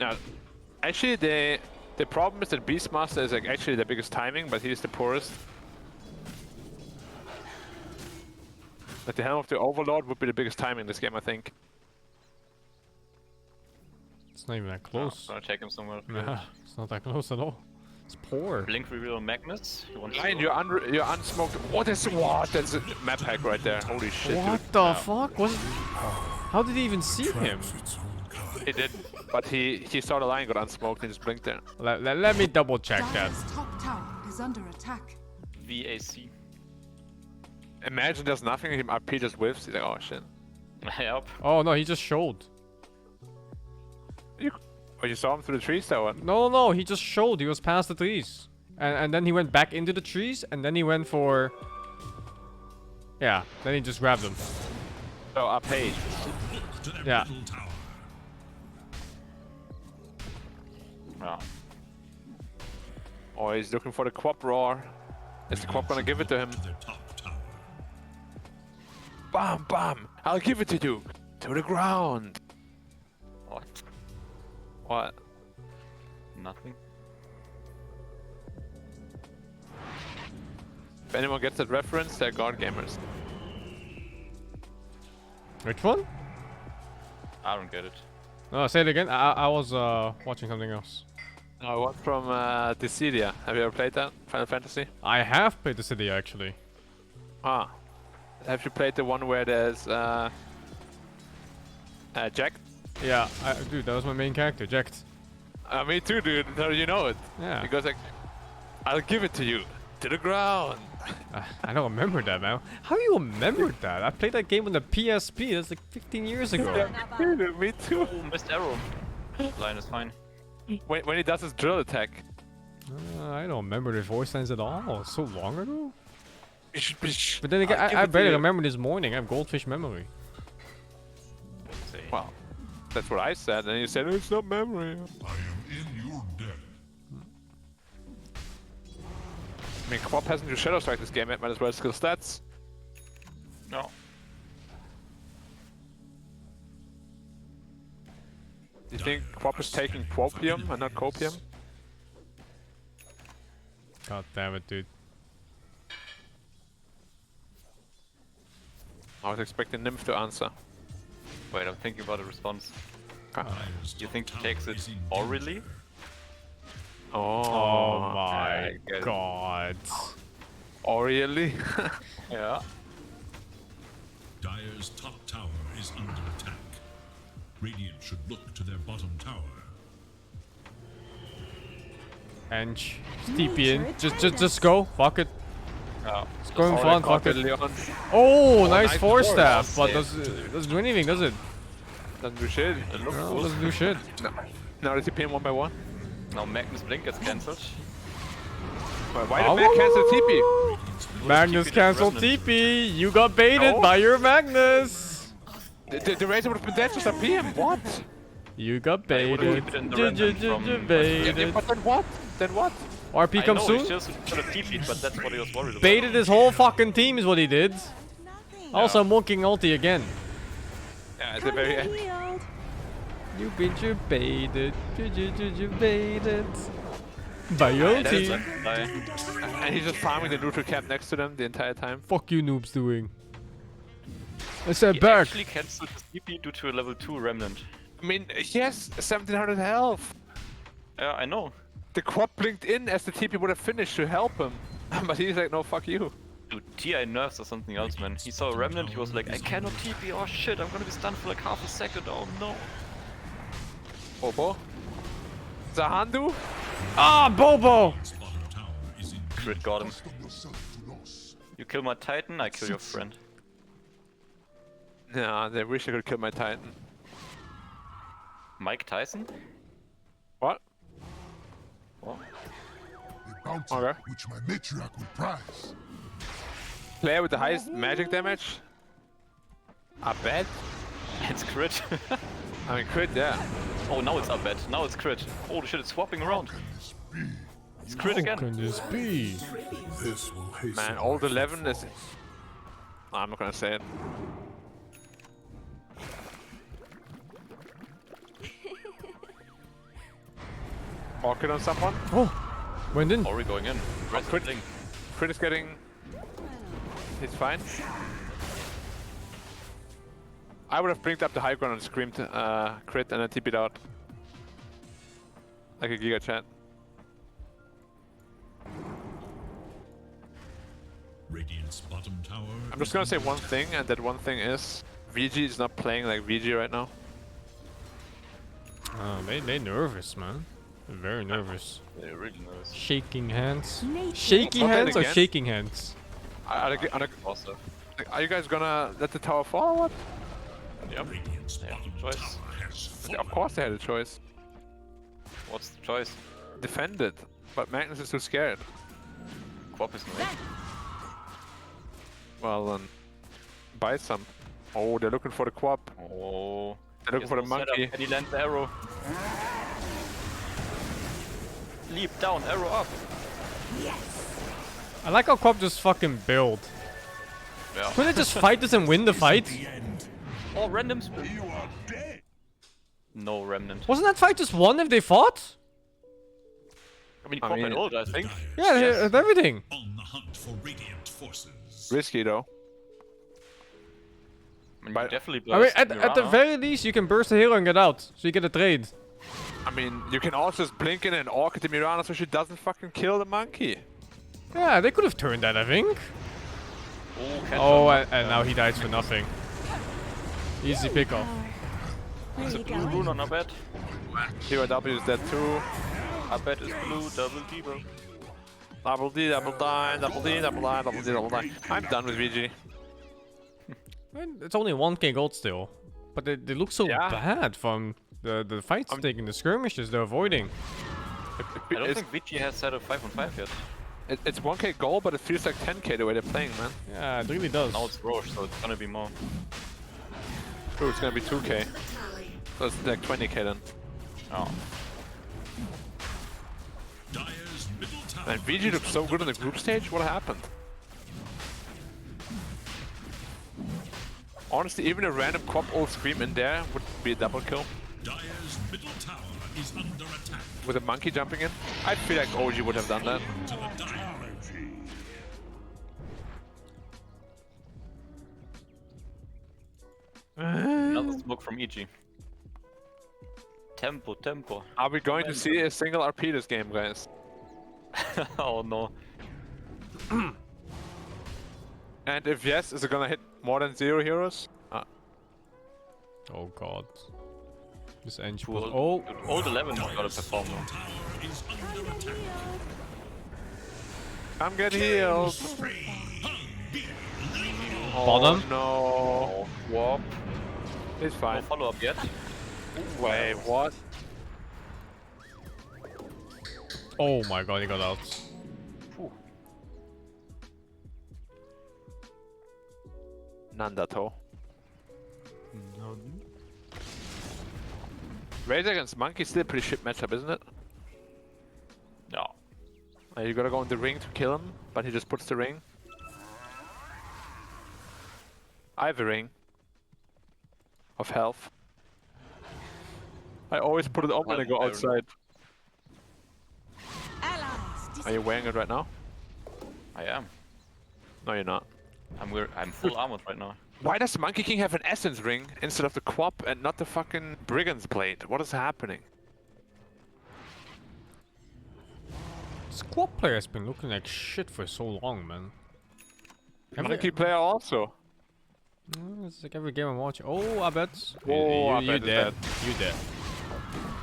Yeah. Actually, the problem is that Beastmaster is like actually the biggest timing, but he's the poorest. Like the Helm of the Overlord would be the biggest timing in this game, I think. It's not even that close. gonna take him somewhere. Nah, it's not that close at all. It's poor. Blink reveal on Magnus. He wants Lion, to- you're unsmoked. What is what? That's a map hack right there. Holy shit, What dude. the fuck? Was How did he even see him? He did, but he saw the lion got unsmoked and just blinked there. Let me double check that. Dire's top tower is under attack. VAC. Imagine there's nothing, him RP just whiffs. He's like, oh shit. Yep. Oh no, he just showed. Oh, you saw him through the trees, that one? No, he just showed. He was past the trees. And then he went back into the trees, and then he went for... Yeah, then he just grabbed him. So, up page. Yeah. Wow. Oh, he's looking for the Quap Roar. Is the Quap gonna give it to him? Bam, bam! I'll give it to you! To the ground! What? What? Nothing. If anyone gets that reference, they're God gamers. Which one? I don't get it. No, say it again. I was watching something else. No, one from Dissidia. Have you ever played that? Final Fantasy? I have played the city actually. Ah. Have you played the one where there's Jack? Yeah, dude, that was my main character, Jacked. Me too, dude. So you know it. Yeah. He goes like, I'll give it to you. To the ground. I don't remember that, man. How do you remember that? I played that game on the PSP. That's like 15 years ago. Me too. Oh, missed arrow. Line is fine. When he does his drill attack. I don't remember the voice lines at all. It's so long ago. But then I'll again, give I it to barely you. remember this morning. I have goldfish memory. Well, that's what I said, and you said it's not memory. I am in your debt. I mean, Quap hasn't used Shadow Strike this game yet, might as well skill stats. No. Do you think Quap is taking Quopium and not Copium? God damn it, dude. I was expecting Nymph to answer. Wait, I'm thinking about a response. You think he takes it orally? Oh my god. Orally? Yeah. Dire's top tower is under attack. Radiant should look to their bottom tower. And TP in. Just go. Fuck it. Oh. It's going fun. Fuck it. Oh, nice force staff. But doesn't do anything, does it? Doesn't do shit. No, doesn't do shit. No. Now they TP in 1 by 1. Now Magnus Blink gets cancelled. Why did Mag cancel TP? Magnus canceled TP. You got baited by your Magnus. The Razor would have been dead, just a PM. What? You got baited. Baited. But then what? Then what? RP comes soon. He just should have TP'd, but that's what he was worried about. Baited his whole fucking team is what he did. Also, monkey ulti again. Yeah, at the very end. You've been baited. Baited. By your team. And he's just farming the neutral camp next to them the entire time. Fuck you noobs doing. I said He back. actually cancelled his TP due to a level 2 remnant. I mean, he has 1700 health. Yeah, I know. The quad blinked in as the TP would have finished to help him. But he's like, no, fuck you. Dude, TI nerfs or something else, man. He saw a remnant, he was like, I cannot TP, oh shit, I'm gonna be stunned for like half a second, oh no. Bobo? Zahandu? Ah, Bobo! Crit got him. You kill my Titan, I kill your friend. Nah, they wish I could kill my Titan. Mike Tyson? What? What? Okay. Which my matriarch will prize. Player with the highest magic damage? I bet. It's crit. I mean, crit, yeah. Oh, now it's up bet. Now it's crit. Holy shit, it's swapping around. It's crit again. How can this be? This will hasten. Man, old 11 is... I'm not gonna say it. Orchid on someone? Oh! Went in. Ori going in. Oh, crit. Crit is getting... He's fine. I would have blinked up the high ground and screamed crit and then TP'd out. Like a Giga Chat. Radiant's bottom tower. I'm just gonna say one thing, and that one thing is VG is not playing like VG right now. They nervous, man. They're very nervous. They're really nervous. Shaking hands. Shaky hands or shaking hands? Are you guys gonna let the tower fall or what? Yep. They have a choice. Yeah, of course they had a choice. What's the choice? Defend it. But Magnus is too scared. Quap is not. Well then, buy some. Oh, they're looking for the quap. Oh. They're looking for the monkey. And he lands the arrow. Leap down, arrow up. I like how Quap just fucking build. Yeah. Couldn't they just fight this and win the fight? All randoms. You are dead. No remnant. Wasn't that fight just won if they fought? I mean, Quap and ult, I think. Yeah, they had everything. On the hunt for radiant forces. Risky though. I mean, definitely I mean, at the very least, you can burst the hero and get out, so you get a trade. I mean, you can also just blink in and orchid the Mirana so she doesn't fucking kill the monkey. Yeah, they could have turned that, I think. Oh, and now he dies for nothing. Easy pickoff. It's a blue rune on our bet. Hero W is dead too. Our bet is blue, double D, bro. Double D, double die, double D, double die, double D, double die. I'm done with VG. It's only 1k gold still. But they look so bad from the fights taking, the skirmishes they're avoiding. I don't think VG has set a 5-on-5 yet. It's 1k gold, but it feels like 10k the way they're playing, man. Yeah, it really does. Now it's Roche, so it's gonna be more. Ooh, it's gonna be 2k. So it's like 20k then. Oh. And VG looked so good in the group stage, what happened? Honestly, even a random Quap ult scream in there would be a double kill. Dire's middle tower is under attack. With a monkey jumping in, I feel like OG would have done that. Another smoke from EG. Tempo, tempo. Are we going to see a single RP this game, guys? Oh no. And if yes, is it gonna hit more than 0 heroes? Oh god. This engine Dude, was... old 11 has got a performer. I'm getting healed. Bottom? No. Warp. It's fine. No follow up yet. Wait, what? Oh my god, he got out. Nandato. Razor against Monkey still a pretty shit matchup, isn't it? No. You gotta go in the ring to kill him, but he just puts the ring. I have a ring of health. I always put it on when I go outside. Are you wearing it right now? I am. No, you're not. I'm full armored right now. Why does Monkey King have an Essence ring instead of the Quap and not the fucking Brigand's Blade? What is happening? This Quap player has been looking like shit for so long, man. Monkey player also. It's like every game I'm watching. Oh, I bet. Oh, you dead. You dead.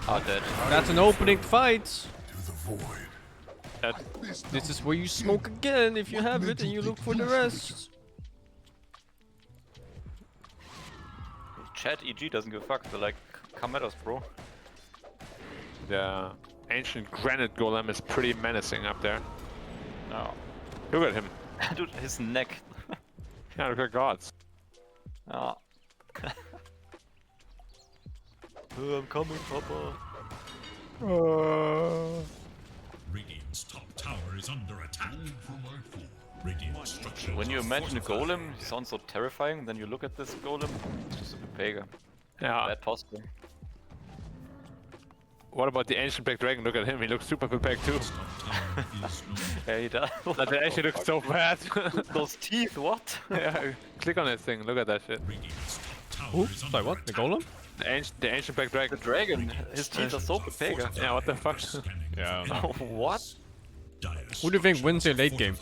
I'm dead. That's an opening fight. To the void. This is where you smoke again if you have it and you look for the rest. Chat EG doesn't give a fuck. They're like, come at us, bro. The ancient granite golem is pretty menacing up there. No. Look at him. Dude, his neck. Yeah, look at gods. Oh. I'm coming, Papa. Radiant's top tower is under attack. Radiant structures When you are imagine a fortified. golem, he sounds so terrifying. Then you look at this golem, it's just a Pega. Yeah. Bad posture. What about the ancient black dragon? Look at him, he looks super prepared too. Yeah, he does. That actually looks so bad. Those teeth, what? Yeah, click on this thing, look at that shit. Ooh, sorry, what? The golem? The ancient black dragon. The dragon, his teeth are so Pega. Yeah, what the fuck? Yeah. What? Who do you think wins your late game?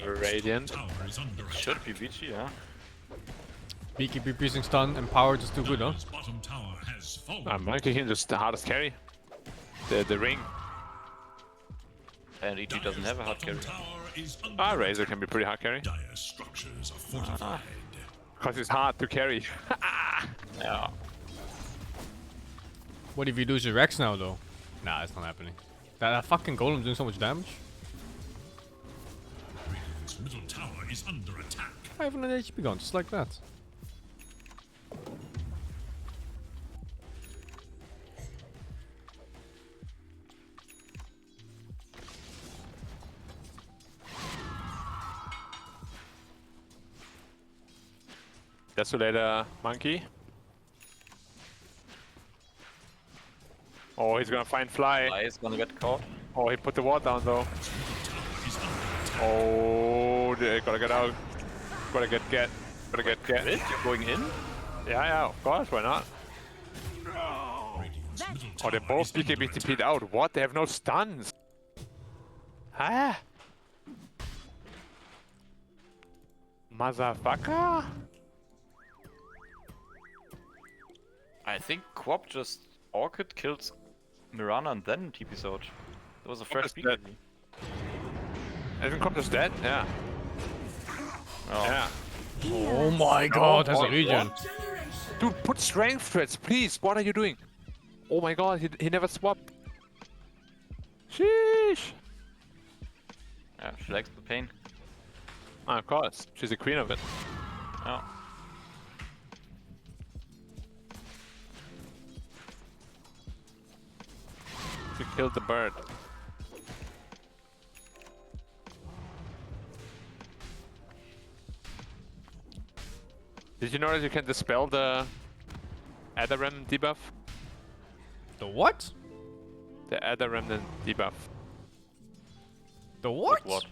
Radiant. Should be Vici, yeah. Beekeeper piercing stun and power just too good, huh? Bottom tower has fallen. Monkey King just the hardest carry. The ring. And EG doesn't have a hard carry. Razor can be pretty hard carry. Dire structures are fortified. Because it's hard to carry. Yeah. What if you lose your Rex now, though? Nah, it's not happening. That fucking golem doing so much damage. Radiant's middle tower is under attack. 500 HP gone, just like that. That's you later, Monkey. Oh, he's gonna find Fly. Fly is gonna get caught. Oh, he put the ward down though. Oh, they gotta get out. Gotta get. Gotta get. You're going in? Yeah, of course, why not? Oh, they're both BKB TP'd out. What? They have no stuns. Huh? Motherfucker? I think Quap just Orchid kills Mirana and then TP's out. That was a fresh BKB. Isn't Quap just dead? Yeah. Oh. Yeah. Oh my god, has a regen. Dude, put strength threats, please. What are you doing? Oh my god, he never swapped. Sheesh. Yeah, she likes the pain. Oh, of course. She's the queen of it. Oh. She killed the bird. Did you know that you can dispel the Adder Remnant debuff? The what? The Adder Remnant debuff. The what? What?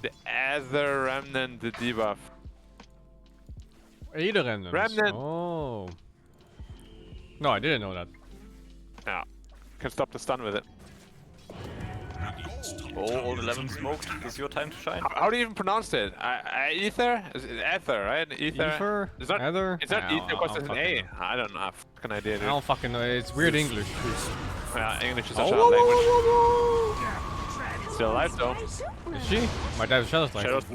The Adder Remnant debuff. Either remnants. Remnant. Oh. No, I didn't know that. Yeah. Can stop the stun with it. Oh, all 11 smoked. This is your time to shine. How do you even pronounce it? Ether? Is it Ether, right? Ether? It's not Ether? It's not I Ether don't because it's an A. fucking I don't know. I have fucking idea, dude. I don't fucking know. It's weird English. Yeah, English is such Oh, a whoa, hard whoa, language. Still alive though. Is she? My dad's Shadow's like. Shadows.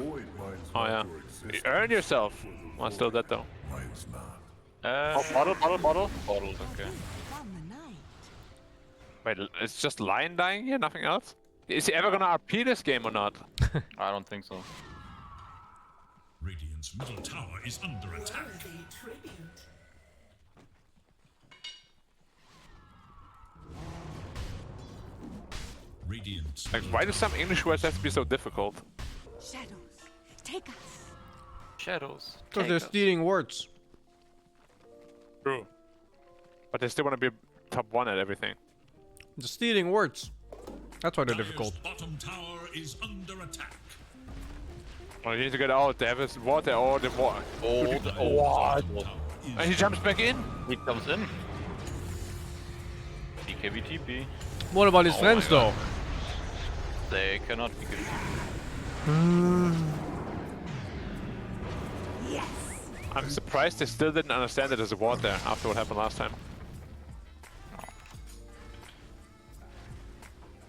Oh yeah. You earned yourself. Well, still dead though. Oh, bottle. Bottled, okay. Wait, it's just Lion dying here, nothing else? Is he ever gonna RP this game or not? I don't think so. Radiant's middle tower is under attack. Radiant's Like, why do some English words have to be so difficult? Shadows, take us. Shadows. Because they're stealing words. True. But they still want to be top 1 at everything. They're stealing words. That's why they're difficult. bottom tower is under attack. Well, you need to get out. They have his water or the water. What? And he jumps back in. He comes in. BKB TP. What about his friends though? They cannot be good. Yes. I'm surprised they still didn't understand that there's a ward there after what happened last time.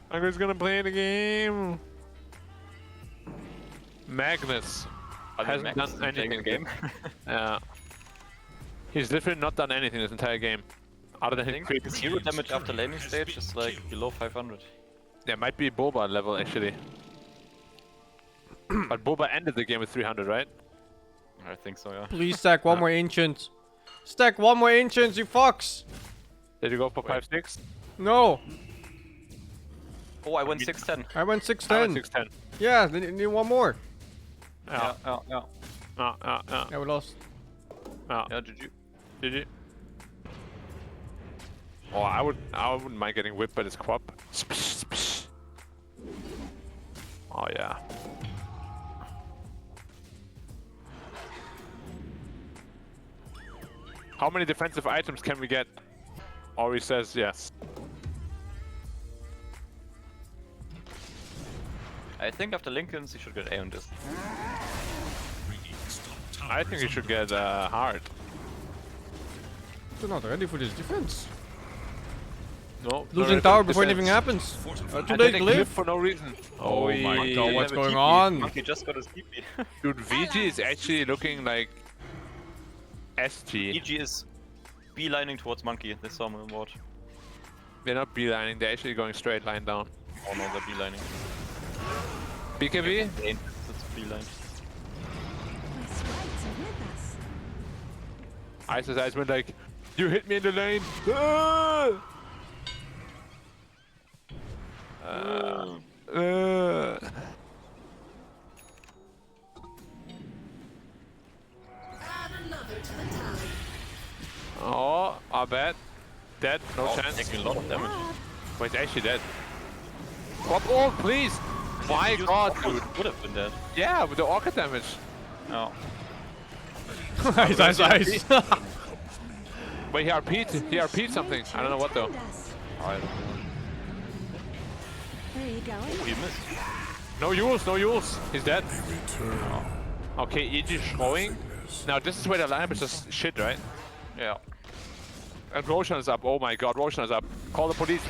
I'm just gonna play the game. Magnus hasn't done anything. Game. Yeah. He's literally not done anything this entire game. Other than I his think zero damage after laning stage is like below 500. Yeah, might be Boba level actually. But Boba ended the game with 300, right? I think so, yeah. Please stack one more ancient. Stack one more ancient, you fucks! Did you go for 5-6? No! Oh, I went 6-10. I went 6-10. I went 6-10. Yeah, then you need one more. Yeah. Yeah, we lost. Yeah, GG. GG. Oh, I wouldn't mind getting whipped by this quap. Oh yeah. How many defensive items can we get? Ori says yes. I think after Lincoln's he should get A on this. I think he should get hard. They're not ready for this defense. No. Losing tower before anything happens. Too late to live. For no reason. Oh my god, what's going TP. on? Monkey just got his TP. Dude, VG is actually looking like SG. EG is beelining towards Monkey. They saw him on the board. They're not beelining, they're actually going straight line down. Oh no, they're beelining. BKB? It's beeline. Ice's eyes went like, you hit me in the lane! Ah! Oh, I bet. Dead, no chance. Taking a lot of damage. Wait, it's actually dead. Swap orc, please! My god, dude. Would have been dead. Yeah, with the orca damage. Oh. Ice. Wait, he RP'd something. I don't know what though. I don't know. There you go. Oh, you missed. No Yules. He's dead. Oh. Okay, EG showing. Now this is where the lineup is just shit, right? Yeah. And Roshan is up. Oh my god, Roshan is up. Call the police.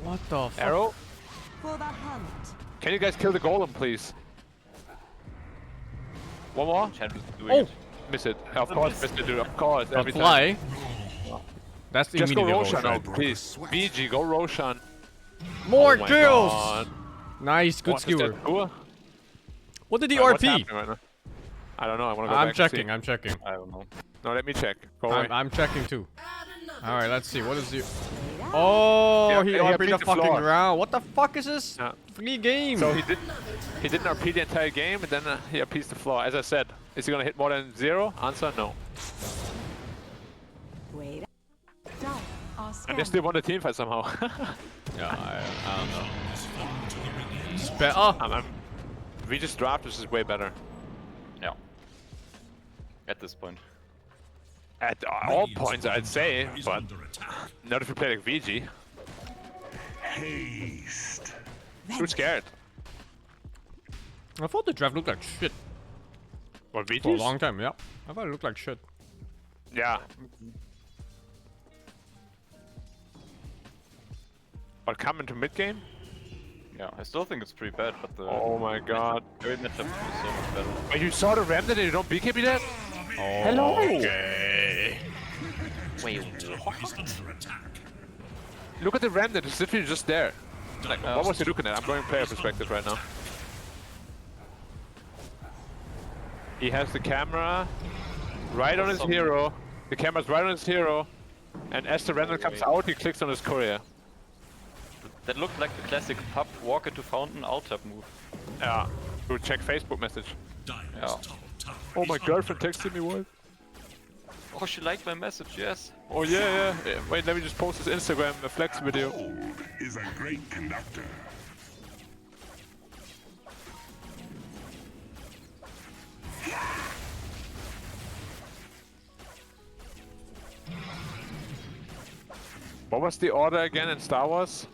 What the fuck? Arrow? For the hunt. Can you guys kill the golem, please? One more? Doing Miss it. Of course, missed it, dude. Of course. But Every fly. time. That's the Just go immediate Roshan, Roshan. oh, please. VG, go Roshan. More Oh my kills! God. Nice, good What, is that skewer. Tua? What did he What's RP? happening right now? I don't know. I want to go I'm back checking, and I'm checking. I don't know. No, let me check. Go away. I'm checking too. Alright, let's see. What is he? Oh, Yeah, he he RP'd RP'd the the fucking floor. ground. What the fuck is this? Yeah. Free game. So he didn't RP the entire game, and then he RP'd the floor. As I said, is he gonna hit more than 0? Answer, no. Wait. And they still won the team fight somehow. Yeah, I don't know. It's better. We just dropped, which is way better. Yeah. At this point. At all points, I'd say, but not if you play like VG. Haste. Too scared. I thought the draft looked like shit. What, VG's? For a long time, yeah. I thought it looked like shit. Yeah. But coming to mid game? Yeah, I still think it's pretty bad, but the... Oh my god. Every matchup is so much better. But you saw the Ram that you don't BKB that? Oh, hello! Okay. Wait, what? Look at the Ram that is literally just there. Like, what was he looking at? I'm going player perspective right now. He has the camera right on his hero. The camera's right on his hero. And as the random comes out, he clicks on his courier. That looked like the classic pub walk into fountain alt tab move. Yeah. To check Facebook message. Yeah. Oh, my girlfriend texted me what? Oh, she liked my message, yes. Oh yeah. Wait, let me just post this Instagram flex video. Gold is a great conductor. What was the order again in Star Wars?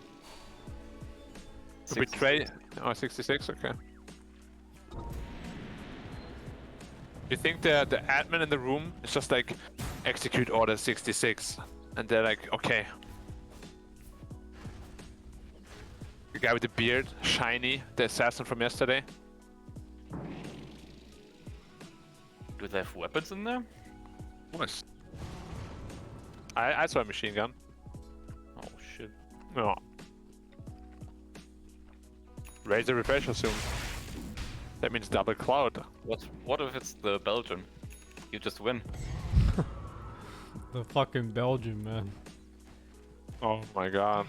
To betray? Oh, 66, okay. You think the admin in the room is just like, execute order 66, and they're like, okay. The guy with the beard, shiny, the assassin from yesterday. Do they have weapons in there? Nice. I saw a machine gun. Oh shit. No. Raise the refresher soon. That means double cloud. What if it's the Belgian? You just win. The fucking Belgian, man. Oh my god.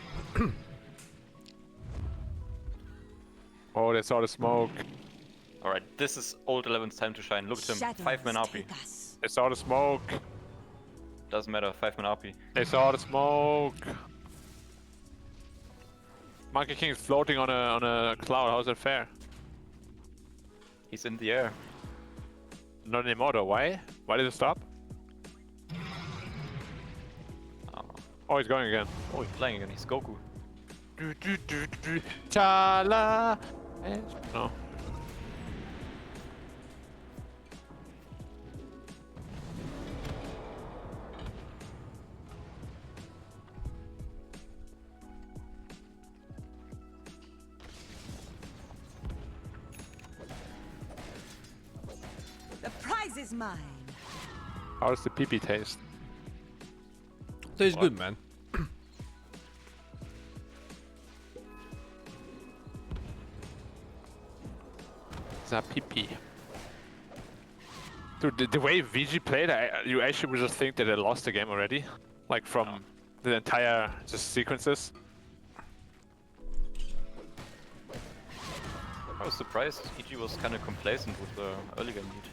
Oh, they saw the smoke. Alright, this is old 11's time to shine. Look at him. 5-man RP. They saw the smoke. Doesn't matter, 5-man RP. They saw the smoke. Monkey King is floating on a cloud. How's that fair? He's in the air. Not anymore though. Why? Why did it stop? Oh, he's going again. Oh, he's playing again. He's Goku. Chala. No. The prize is mine. How does the pee-pee taste? Tastes good, man. That pee-pee. Dude, the way VG played, you actually would just think that they lost the game already. Like from the entire just sequences. I was surprised EG was kind of complacent with the early game lead.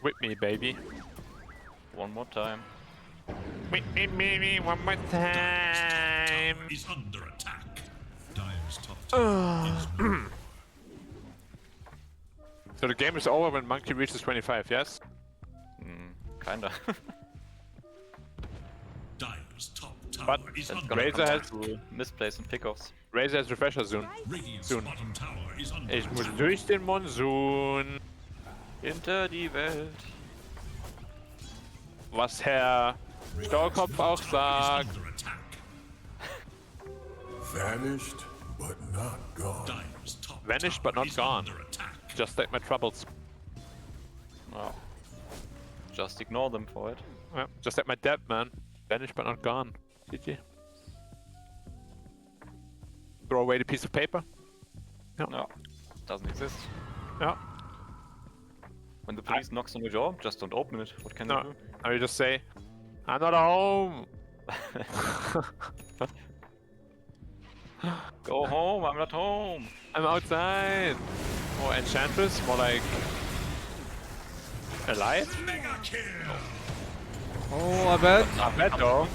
Whip me, baby. One more time. Whip me, baby, one more time. Is under attack. Dire's top tower is So the game is over when Monkey reaches 25, yes? Kinda. Dire's top tower But is That's under gonna Razor come has down to misplays and pickoffs. Razor has refresher soon. Radiant's bottom tower is under Ich muss attack. durch den Monsun. Hinter die Welt. Was Herr Stahlkopf auch sagt. Under attack. Vanished but not gone. Dire's top Vanished but tower not is gone. under attack. Just like my troubles. Wow. Just ignore them for it. Yeah, just like my debt, man. Vanished but not gone. GG. Throw away the piece of paper. No. Doesn't exist. Yeah. When the police knocks on your door, just don't open it. What can No. you do? I will just say, I'm not home. Go home, I'm not home. I'm outside. Oh, Enchantress, more like alive? Mega kill. Oh, I bet. I bet though.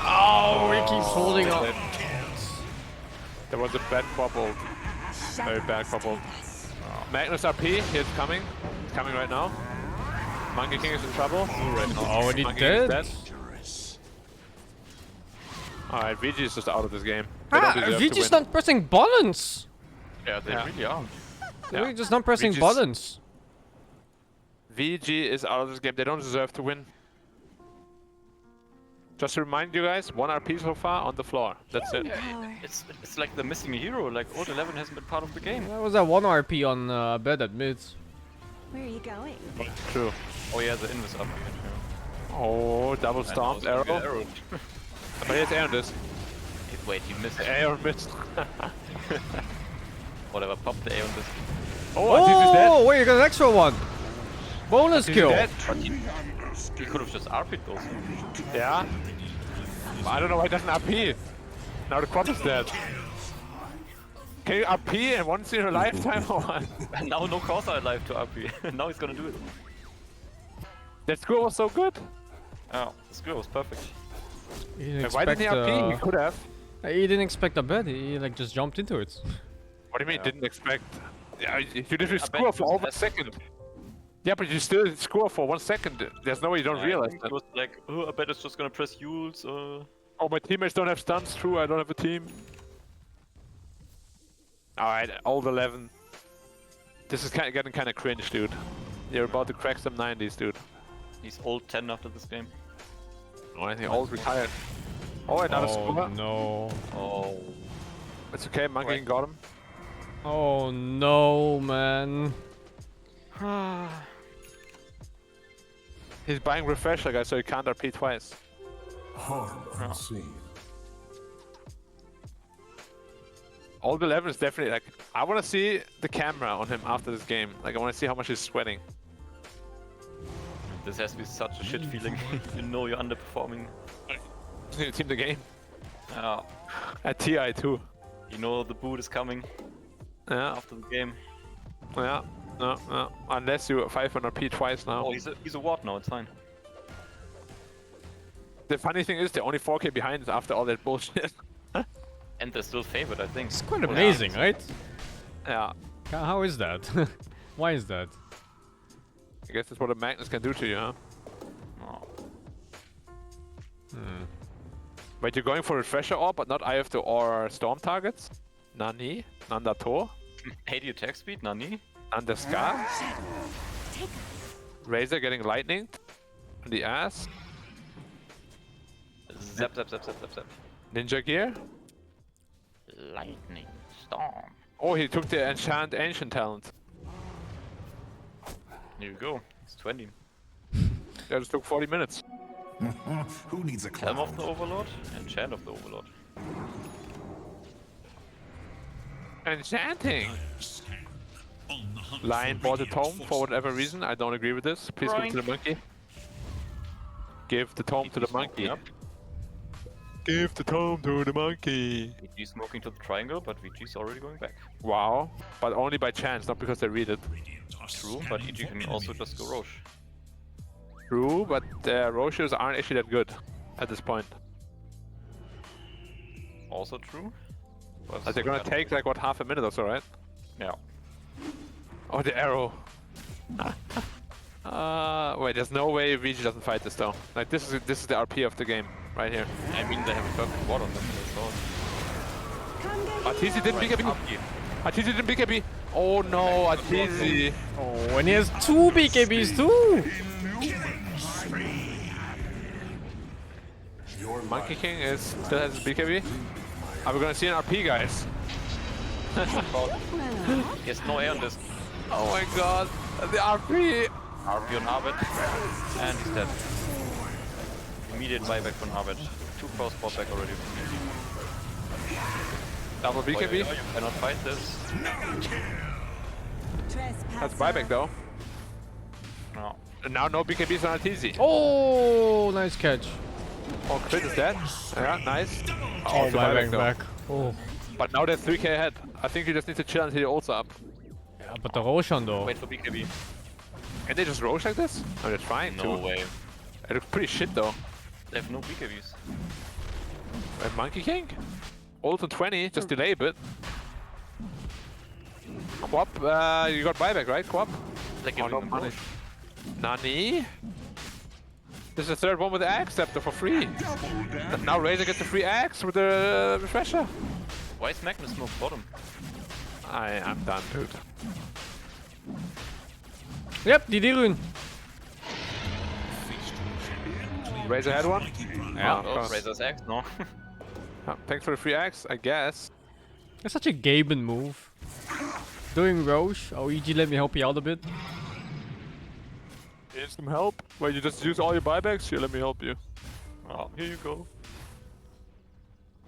Oh, he keeps holding up. There was a bad bubble. Very bad bubble. Magnus RP, he's coming. coming right now. Monkey King is in trouble. Already Monkey King is dead. Alright, VG is just out of this game. They don't deserve to VG's win. not pressing buttons. Yeah, they really are. They're just not pressing VG's buttons. VG is out of this game. They don't deserve to win. Just to remind you guys, 1 RP so far on the floor. That's it. It's like the missing hero. Like Old 11 hasn't been part of the game. That was that 1 RP on bed at mid. Where are you going? True. Oh yeah, the invis up. Oh, double stomped arrow. But here's Aaron this. Wait, he missed. Aaron missed. Whatever, pop the A on this. Oh, I think he's dead. Wait, you got an extra one. Bonus kill. He could have just RP'd those. Yeah. I don't know why he doesn't RP. Now the crop is dead. Can you RP and once in a lifetime or what? And now no cause are alive to RP. Now he's gonna do it. That score was so good. Oh, the score was perfect. Why didn't he RP? He could have. He didn't expect a bed. He like just jumped into it. What do you mean didn't expect? Yeah, you didn't score for over a second. Yeah, but you still score for 1 second. There's no way you don't realize that. It was like, oh, I bet it's just gonna press Yules. Oh, my teammates don't have stuns. True, I don't have a team. Alright, old 11. This is getting kind of cringe, dude. You're about to crack some 90s, dude. He's old 10 after this game. Oh, I think old retired. Oh, another score. No. Oh. It's okay, Monkey King got him. Oh no, man. He's buying refresher, guys, so he can't RP twice. Harm unseen. Old 11 is definitely like, I want to see the camera on him after this game. Like, I want to see how much he's sweating. This has to be such a shit feeling. You know you're underperforming. You team the game. Yeah. At TI too. You know the boot is coming. Yeah. After the game. Yeah. No, no. Unless you 500 RP twice now. Oh, he's a ward now, it's fine. The funny thing is, they're only 4k behind after all that bullshit. And they're still favored, I think. It's quite amazing, right? Yeah. How is that? Why is that? I guess that's what a Magnus can do to you, huh? Oh. Wait, you're going for Refresher Orb, but not IF2 or Storm targets? Nani? Nandato? 80 attack speed, Nani? Nandaska? Razor getting lightning on the ass. Zap, zap, zap, zap, zap, zap. Ninja gear? Lightning storm. Oh, he took the enchant ancient talent. Here you go. It's 20. That just took 40 minutes. Who needs a Helm clown? of the Overlord and Chant of the Overlord. Enchanting! Lion bought a tome for whatever reason. I don't agree with this. Please give it to the monkey. Give the tome to the monkey. Up. Give the tome to the monkey. VG smoking to the triangle, but VG's already going back. Wow. But only by chance, not because they read it. True, but VG can also just go Roche. True, but the Roches aren't actually that good at this point. Also true. But they're gonna take like what, half a minute or so, right? Yeah. Oh, the arrow. Wait, there's no way VG doesn't fight this though. Like this is the RP of the game right here. I mean, they have a perfect ward on them. Arteezy didn't BKB. Arteezy didn't BKB. Oh no, Arteezy. Oh, and he has 2 BKBs too. Monkey King still has his BKB. Are we gonna see an RP, guys? He has no air on this. Oh my god, the RP! RP on Arbet, and he's dead. Immediate buyback from Arbet. 2 cross bot back already from VG. Double BKB? You cannot fight this. That's buyback though. No. And now no BKBs on Arteezy. Oh, nice catch. Oh, Crit is dead. Yeah, nice. Oh, buyback though. back. Oh. But now they're 3k ahead. I think you just need to chill until your ult's up. Yeah, but the Roshan though. Wait for BKB. Can they just Roche like this? Oh, they're trying to. No way. It looks pretty shit though. They have no BKBs. Wait, Monkey King? Ult on 20, just delay a bit. Quap, you got buyback, right, Quap? They're Oh, giving no them money. both. Nani? This is the third one with the axe scepter for free. Now Razor gets a free axe with the refresher. Why is Magnus smoke bottom? I'm done, dude. Yep, die rune. Razor had one? Yeah. Oh, Razor's axe? No. Oh, thanks for the free axe, I guess. That's such a Gaben move. Doing Roche. Oh, EG, let me help you out a bit. Need some help? Well, you just use all your buybacks? Here, let me help you. Oh, here you go.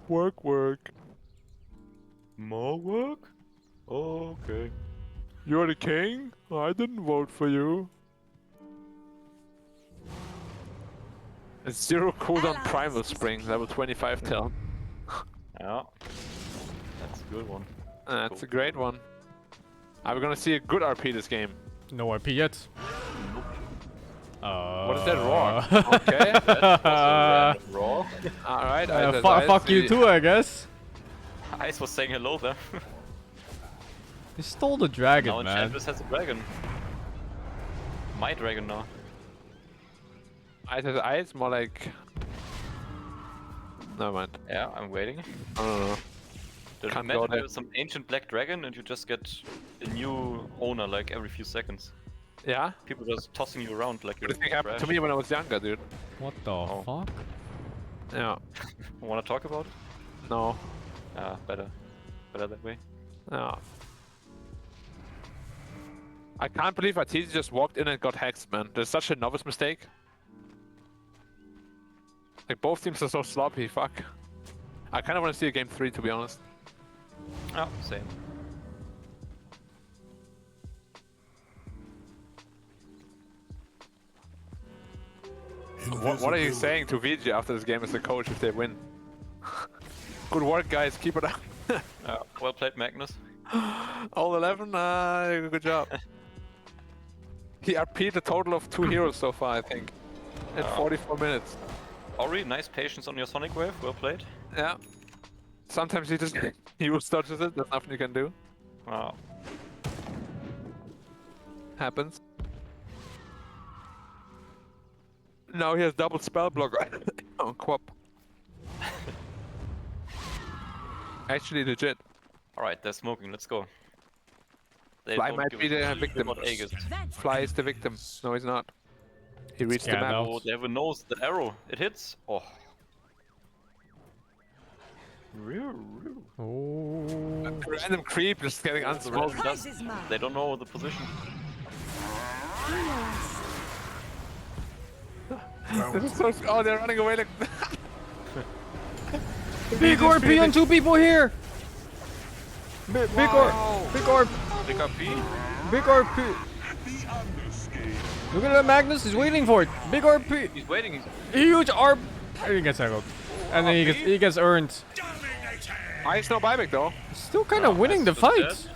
Work, work. More work? Okay. You're the king? I didn't vote for you. It's 0 cooldown Primal Spring, level 25 Talon. Yeah. That's a good one. That's a great one. Are we gonna see a good RP this game? No RP yet. What is that roar? Okay. That's also raw. Alright, fuck you too, I guess. Ice was saying hello there. They stole the dragon, now man. Enchantress has a dragon. My dragon now. Ice has ice, more like... Never mind. Yeah, I'm waiting. I don't know. There's Can't imagine go there. there's some ancient black dragon and you just get a new owner like every few seconds. Yeah? People just tossing you around like you're This thing happened to me when I was younger, dude. What the fuck? Yeah. Wanna talk about it? No. Better that way. No. I can't believe Arteezy just walked in and got hexed, man. There's such a novice mistake. Like, both teams are so sloppy, fuck. I kind of want to see a game 3, to be honest. Oh, same. What are you saying to VG after this game as a coach if they win? Good work, guys. Keep it up. Well played, Magnus. All 11? Good job. He RP'd a total of 2 heroes so far, I think. In 44 minutes. Ori, nice patience on your Sonic Wave. Well played. Yeah. Sometimes he just use dodges it. There's nothing you can do. Wow. Happens. Now he has double spell block on Quap. Actually legit. Alright, they're smoking. Let's go. They Fly don't might give be a the shit victim. about Aegis. Fly is the victim. No, he's not. He reached the Yeah, map. no. Oh, they have a nose. The arrow. It hits. Oh. Oh. Random creep just getting unsmoked. They don't know the position. This is so. Oh, they're running away like. Big RP on 2 people here! Big orb! Big orb! Big RP. Big RP! Look at that Magnus, he's waiting for it! Big RP! He's waiting. Huge ARP! And he gets echoed. And then he gets earned. Ice no buyback though. Still kind of winning the fight.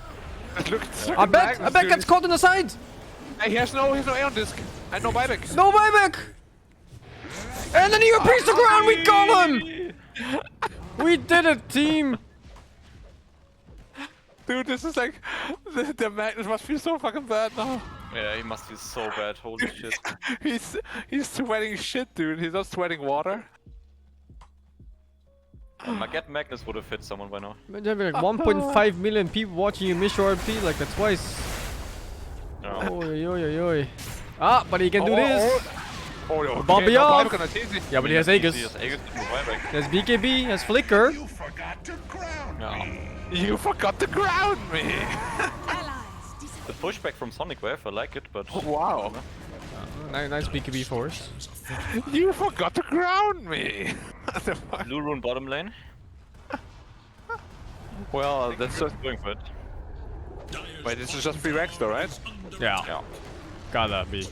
Look, I bet gets caught in the side! Hey, he has no Aeon disc. And no buyback. No buyback! And then he RPs the ground, we got him! We did it, team! Dude, this is like... The Magnus must feel so fucking bad now. Yeah, he must be so bad. Holy shit. He's sweating shit, dude. He's not sweating water. Maget Magnus would have hit someone by now. Imagine having like 1.5 million people watching you miss your RP like that twice. No. Oi. Ah, but he can do this! Oh, Bobby off! Easy. Yeah, but he has Aegis. He has Aegis with the buyback. He has BKB, he has Flicker. No. You forgot to ground me! The pushback from Sonic Wave, I like it, but... Wow. Nice BKB force. You forgot to ground me! What the fuck? Blue Rune bottom lane. Well, that's just... going for it. Wait, this is just 3 Rex though, right? Yeah. Gotta be.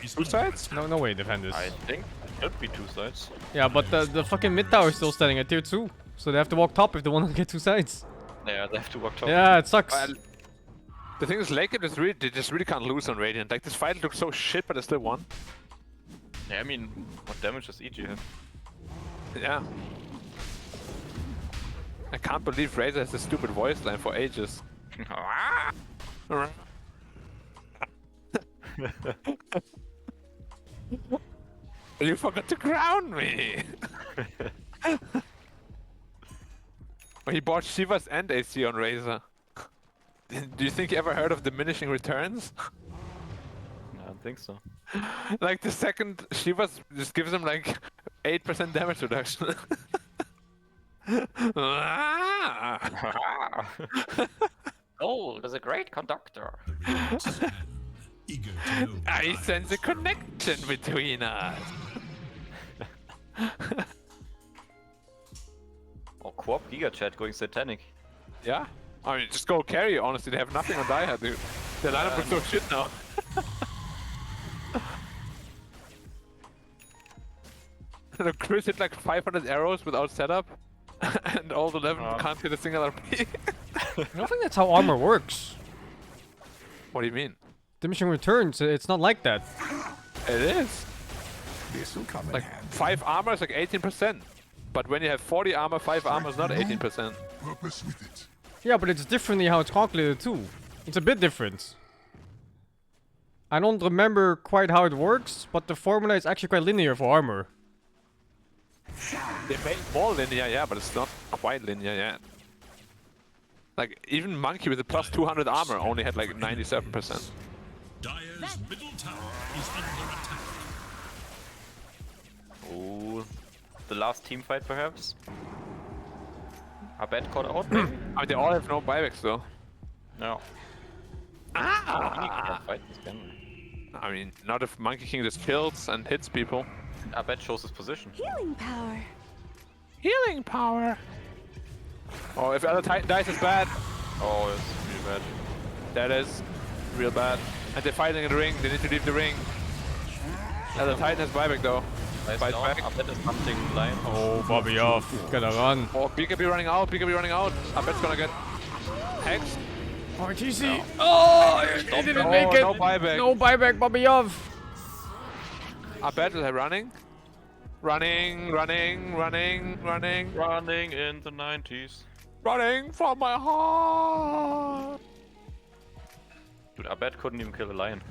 2 sides? No way, defenders. I think it should be 2 sides. Yeah, but the fucking mid tower is still standing at tier 2. So they have to walk top if they want to get 2 sides. Yeah, they have to walk top. Yeah, it sucks. The thing is, Lake is really, they just really can't lose on Radiant. Like, this fight looks so shit, but they still won. Yeah, I mean, what damage does EG have? Yeah. I can't believe Razor has a stupid voice line for ages. You forgot to ground me! He bought Shivas and AC on Razor. Do you think you ever heard of diminishing returns? I don't think so. Like the second Shivas just gives him like 8% damage reduction. Oh, there's a great conductor. I sense a connection between us. Oh, Co-op Giga Chat going satanic. Yeah? I mean, just go carry, honestly. They have nothing on Die Hard, dude. The lineup looks so shit now. Look, Chris hit like 500 arrows without setup, and all the 11 can't hit a single RP. I don't think that's how armor works. What do you mean? Diminishing returns, it's not like that. It is. Like 5 armor is like 18%. But when you have 40 armor, 5 armor is not 18%. Yeah, but it's differently how it's calculated too. It's a bit different. I don't remember quite how it works, but the formula is actually quite linear for armor. They made more linear, yeah, but it's not quite linear yet. Like, even Monkey with a plus 200 armor only had like 97%. Dire's middle tower is under attack. Oh, the last team fight perhaps? A bad caught out maybe? I mean, they all have no buybacks though. No. Ah! Fight this game. I mean, not if Monkey King just kills and hits people. I bet shows his position. Healing power. Healing power! Oh, if other Titan dies, it's bad. Oh, it's really bad. That is real bad. And they're fighting in the ring, they need to leave the ring. Other Titan has buyback though. Nice Fight down. back. I bet is hunting line. Oh, Bobby off. Gotta run. Oh, BKB running out, BKB running out. I bet's gonna get hexed. Oh, GC. Oh, he didn't make it. No buyback. No buyback, Bobby off. I bet is running. Running, running, running, running. Running in the 90s. Running from my heart. Dude, I bet couldn't even kill a lion.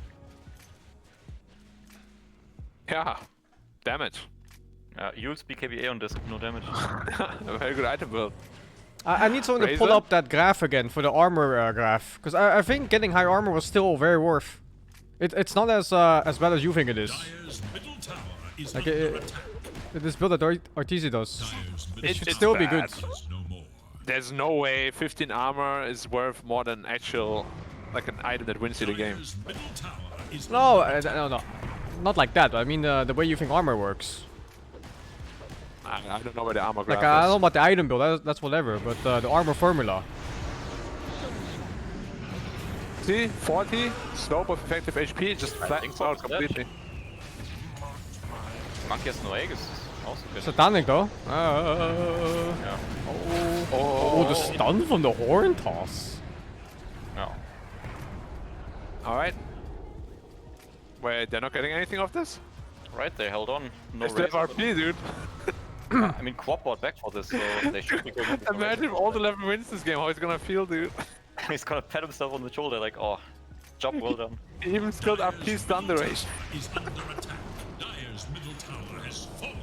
Yeah. Damage. Yule's BKBA on this, no damage. A very good item build. I need someone to pull up that graph again for the armor graph. Because I think getting high armor was still very worth. It's not as bad as you think it is. Like this build that Arteezy does. It should still be good. There's no way 15 armor is worth more than actual, like an item that wins you the game. No, no. Not like that. I mean the way you think armor works. I don't know where the armor graph Like I don't know about the item build. That's whatever. But the armor formula. See, 40 slope of effective HP just flattens out completely. Monkey has no egg, is also good. Satanic though. Yeah. Oh, the stun from the horn toss. No. Alright. Wait, they're not getting anything off this? Right, they held on. No they still have RP, dude. I mean, Quap bought back for this, so they should be going. Imagine if all 11 wins this game, how he's gonna feel, dude. He's gonna pat himself on the shoulder like, oh, job well done. He even skilled RP stun duration. Is under attack. Dire's middle tower has fallen.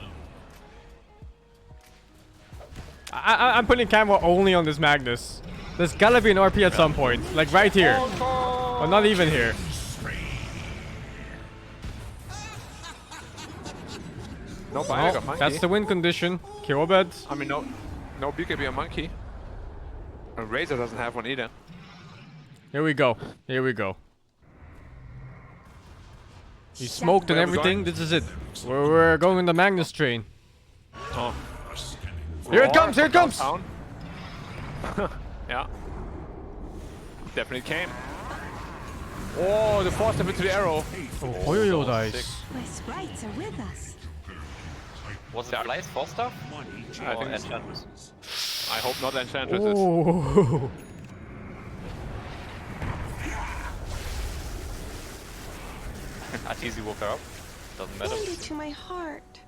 I'm putting camera only on this Magnus. There's gotta be an RP at some point, like right here, or not even here. No buyback on Monkey. That's the win condition. Kirobed. I mean, no BKB on Monkey. And Razor doesn't have one either. Here we go. Here we go. He smoked and everything. This is it. We're going in the Magnus train. Oh. Here it comes! Here it comes! Yeah. Definitely came. Oh, the force step into the arrow. Oh, yo dice. My sprites are with us. Was it Fly's for stuff? I think Enchantress. I hope not Enchantresses. Oh. Arteezy woke her up. Doesn't matter. Tender to my heart.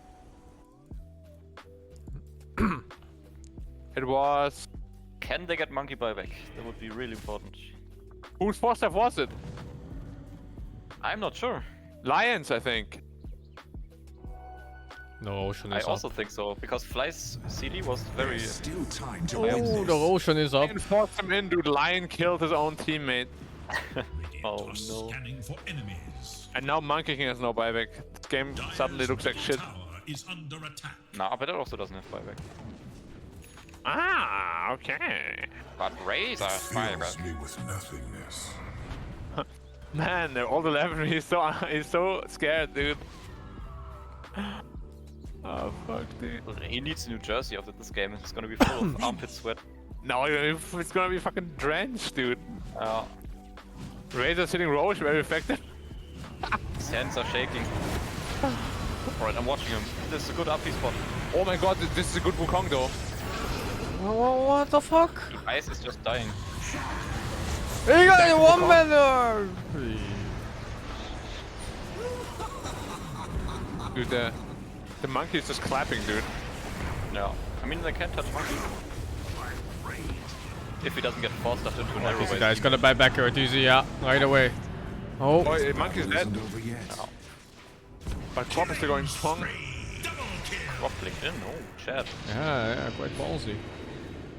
It was... Can they get Monkey buyback? That would be really important. Whose force step was it? I'm not sure. Lions, I think. No, Ocean I is also up. think so, because Fly's CD was very... Still time to Oh, the Ocean is up. And forced him in, dude. Lion killed his own teammate. Oh no. Scanning for enemies. And now Monkey King has no buyback. This game suddenly looks like shit. Tower is under attack. Nah, but it also doesn't have buyback. Ah, okay. But Razor has buyback. Fills me with nothingness. Man, all the level, he's so scared, dude. Oh fuck, dude. He needs a new jersey after this game. It's gonna be full of armpit sweat. No, it's gonna be fucking drenched, dude. Razor's hitting Roche, very effective. His hands are shaking. Alright, I'm watching him. This is a good up spot. Oh my god, this is a good Wukong though. What the fuck? Ice is just dying. He got a one man. Dude, the monkey is just clapping, dude. No. I mean, they can't touch monkey. If he doesn't get forced into a narrow This way. guy's gonna buy back here, easy, yeah, right away. Oh, monkey's dead. No. But Quap is still going strong. Quap clicked in? Oh, Chad. yeah, quite ballsy.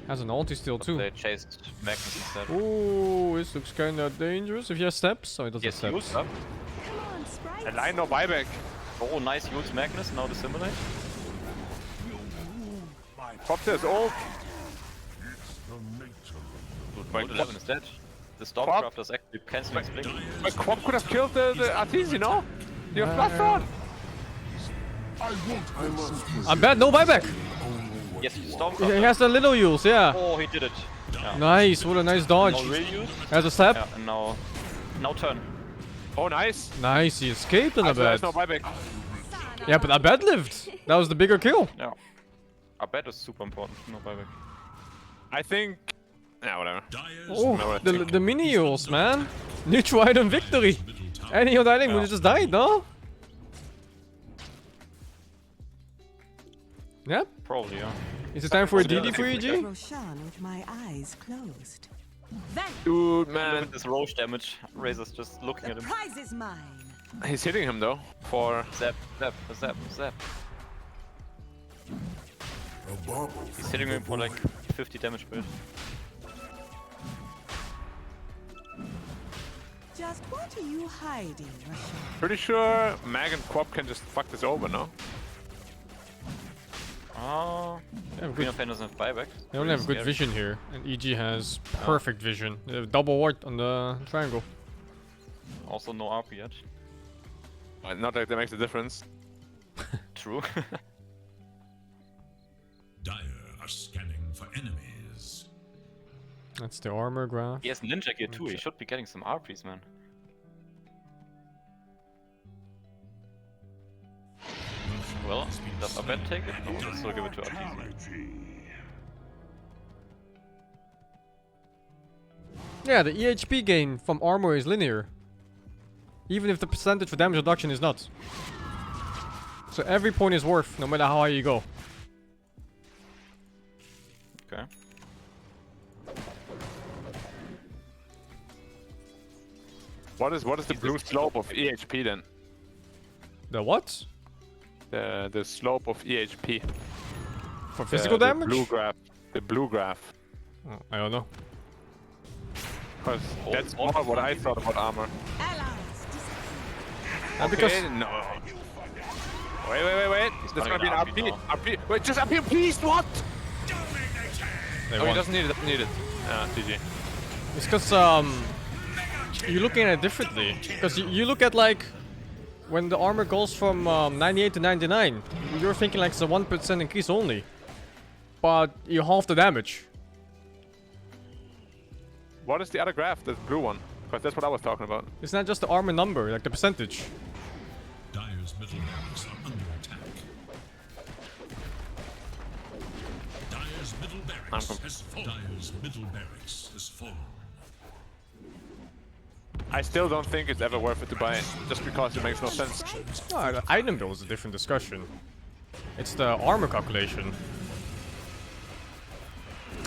Has an ulti still too. They chased Magnus instead. Ooh, this looks kinda dangerous. If he has steps, so he doesn't have Yes, steps. used up. And Lion no buyback. Oh, nice use Magnus, now the simulate. Quap says ult. Dude, 11 is dead. The Stormcraft is actually cancelling Blink. But Quap could have killed the Artis, you know? You have flash on. I'm bad, no buyback. Yes, Stormcraft. He has the little use, yeah. Oh, he did it. Yeah. Nice, what a nice dodge. No real use. Has a step. Yeah, and now turn. Oh, nice. Nice, he escaped in a bed. No buyback. Yeah, but Abed lived. That was the bigger kill. Yeah. I bet it's super important. No buyback. I think... Yeah, whatever. Oh, the mini use, man. Neutral item victory. Any other item would have just died, no? Yep. Probably, yeah. Is it time for a DD for EG? Roshan with my eyes closed. Dude, Look man. at this Roche damage. Razor's just looking at him. Prize is mine. He's hitting him though. For... Zap, zap, zap, zap. He's hitting him for like 50 damage per hit. Just what are you hiding, Roshan? Pretty sure Mag and Quap can just fuck this over, no? Oh, Queen of Pain doesn't have buyback. They only have good vision here, and EG has perfect vision. They have double ward on the triangle. Also no RP yet. Not that that makes a difference. True. Dire are scanning for enemies. That's the armor graph. He has ninja gear too. He should be getting some RPs, man. Well, does Abed take it? No, let's still give it to RT. Yeah, the EHP gain from armor is linear. Even if the percentage for damage reduction is not. So every point is worth, no matter how high you go. Okay. What is the blue slope of EHP then? The what? The slope of EHP. For physical damage? The blue graph. The blue graph. Oh, I don't know. Because that's more what I thought about armor. Because no. Wait. There's gonna be an RP. RP. Wait, just RP, please. What? Oh, he doesn't need it. Doesn't need it. GG. It's because you're looking at it differently. Because you look at like when the armor goes from 98 to 99, you're thinking like it's a 1% increase only, but you halve the damage. What is the other graph? The blue one. Because that's what I was talking about. It's not just the armor number, like the percentage. Dire's middle barracks are under attack. Dire's middle barracks has fallen. Dire's middle barracks has fallen. I still don't think it's ever worth it to buy it, just because it makes no sense. Oh, the item build is a different discussion. It's the armor calculation.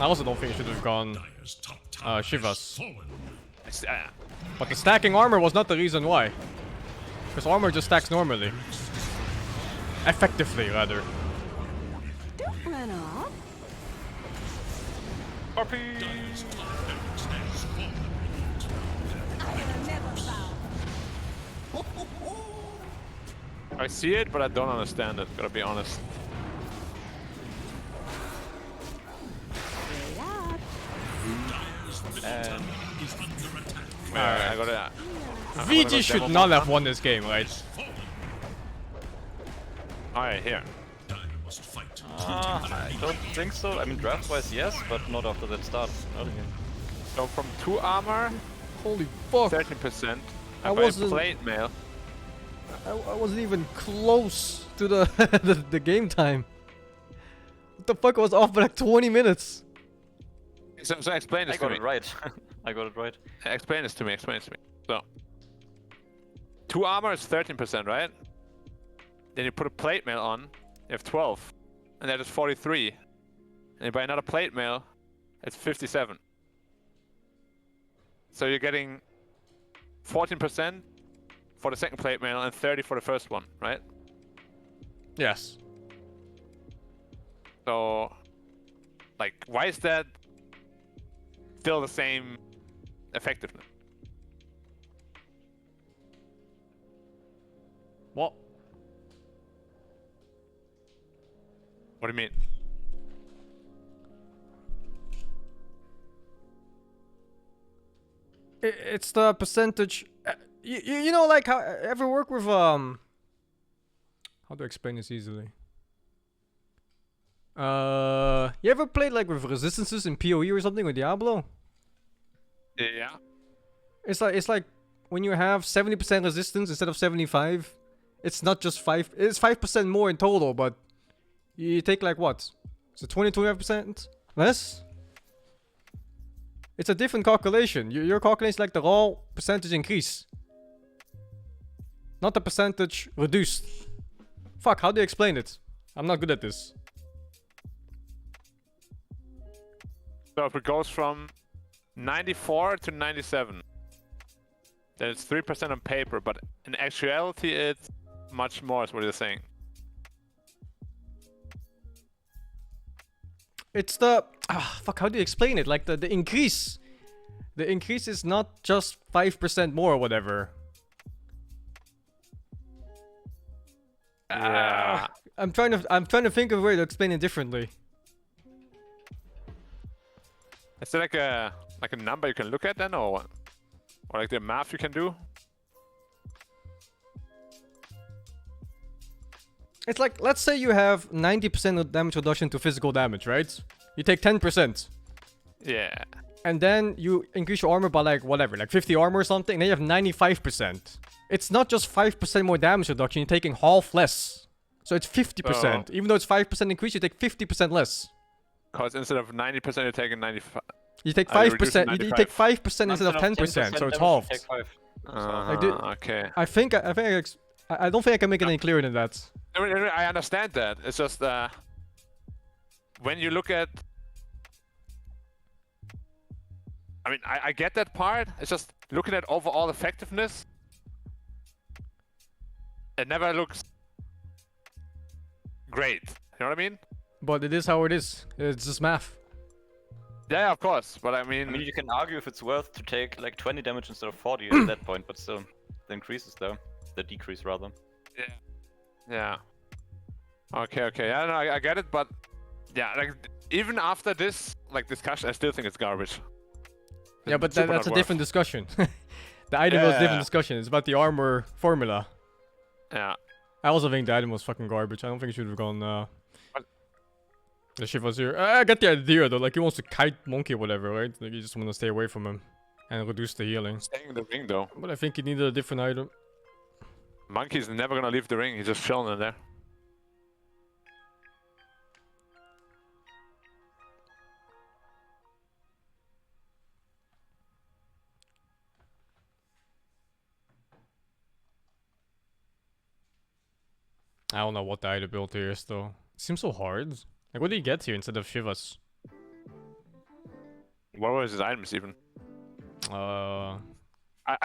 I also don't think it should have gone Shivas. But the stacking armor was not the reason why. Because armor just stacks normally. Effectively, rather. Don't run off. Puppy! I see it, but I don't understand it, gotta be honest. And I gotta... VG should not have won this game, right? Alright, here. I don't think so. I mean, draft-wise, yes, but not after that start. So from 2 armor, holy fuck, 13%. I wasn't plate mail. I wasn't even close to the the game time. What the fuck, I was off by like 20 minutes. So explain this to me. I got it right. I got it right. Explain this to me, So, 2 armor is 13%, right? Then you put a plate mail on, you have 12. And that is 43. And you buy another plate mail, it's 57. So you're getting 14% for the second plate mail and 30 for the first one, right? Yes. So, like, why is that still the same effectiveness? What? What do you mean? It's the percentage. You know, like, how ever work with how do I explain this easily? You ever played like with resistances in PoE or something with Diablo? Yeah. It's like when you have 70% resistance instead of 75, it's not just 5. It's 5% more in total, but you take like what? So 20-25% less. It's a different calculation. Your calculation is like the raw percentage increase, not the percentage reduced. Fuck, how do you explain it? I'm not good at this. So if it goes from 94 to 97, then it's 3% on paper, but in actuality it's much more, is what you're saying. It's the fuck, how do you explain it? Like the increase. The increase is not just 5% more or whatever. Yeah. I'm trying to think of a way to explain it differently. Is there like a number you can look at then, or what? Or like the math you can do? It's like, let's say you have 90% of damage reduction to physical damage, right? You take 10%. Yeah. And then you increase your armor by like whatever, like 50 armor or something, and then you have 95%. It's not just 5% more damage reduction, you're taking half less. So it's 50%. Even though it's 5% increase, you take 50% less. Because instead of 90%, you're taking 95. You take 5%. You take 5% instead of 10%, so it's halved. Okay. I don't think I can make it any clearer than that. I understand that. It's just when you look at. I mean, I get that part. It's just looking at overall effectiveness. It never looks great. You know what I mean? But it is how it is. It's just math. Yeah, of course. But I mean, you can argue if it's worth to take like 20 damage instead of 40 at that point, but still, the increase is there. The decrease, rather. Yeah. Yeah. Okay. Yeah, no, I get it, but yeah, like even after this like discussion, I still think it's garbage. Yeah, but that's a different discussion. The item was a different discussion. It's about the armor formula. Yeah. I also think the item was fucking garbage. I don't think it should have gone. The Shiva's here. I get the idea though. Like he wants to kite monkey or whatever, right? Like you just want to stay away from him and reduce the healing. Staying in the ring though. But I think he needed a different item. Monkey's never gonna leave the ring. He's just chilling in there. I don't know what the item build here is though. It seems so hard. Like what did he get here instead of Shivas? What was his items even? I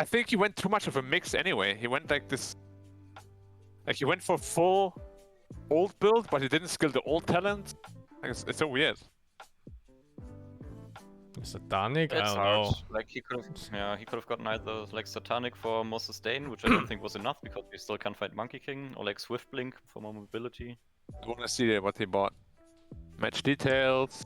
think he went too much of a mix anyway. He went like this Like he went for full old build, but he didn't skill the old talent. Like, it's so weird. Satanic? I It's don't hard. know. Like he could have gotten either like Satanic for more sustain, which I don't think was enough because we still can't fight Monkey King, or like Swift Blink for more mobility. I want to see what he bought. Match details.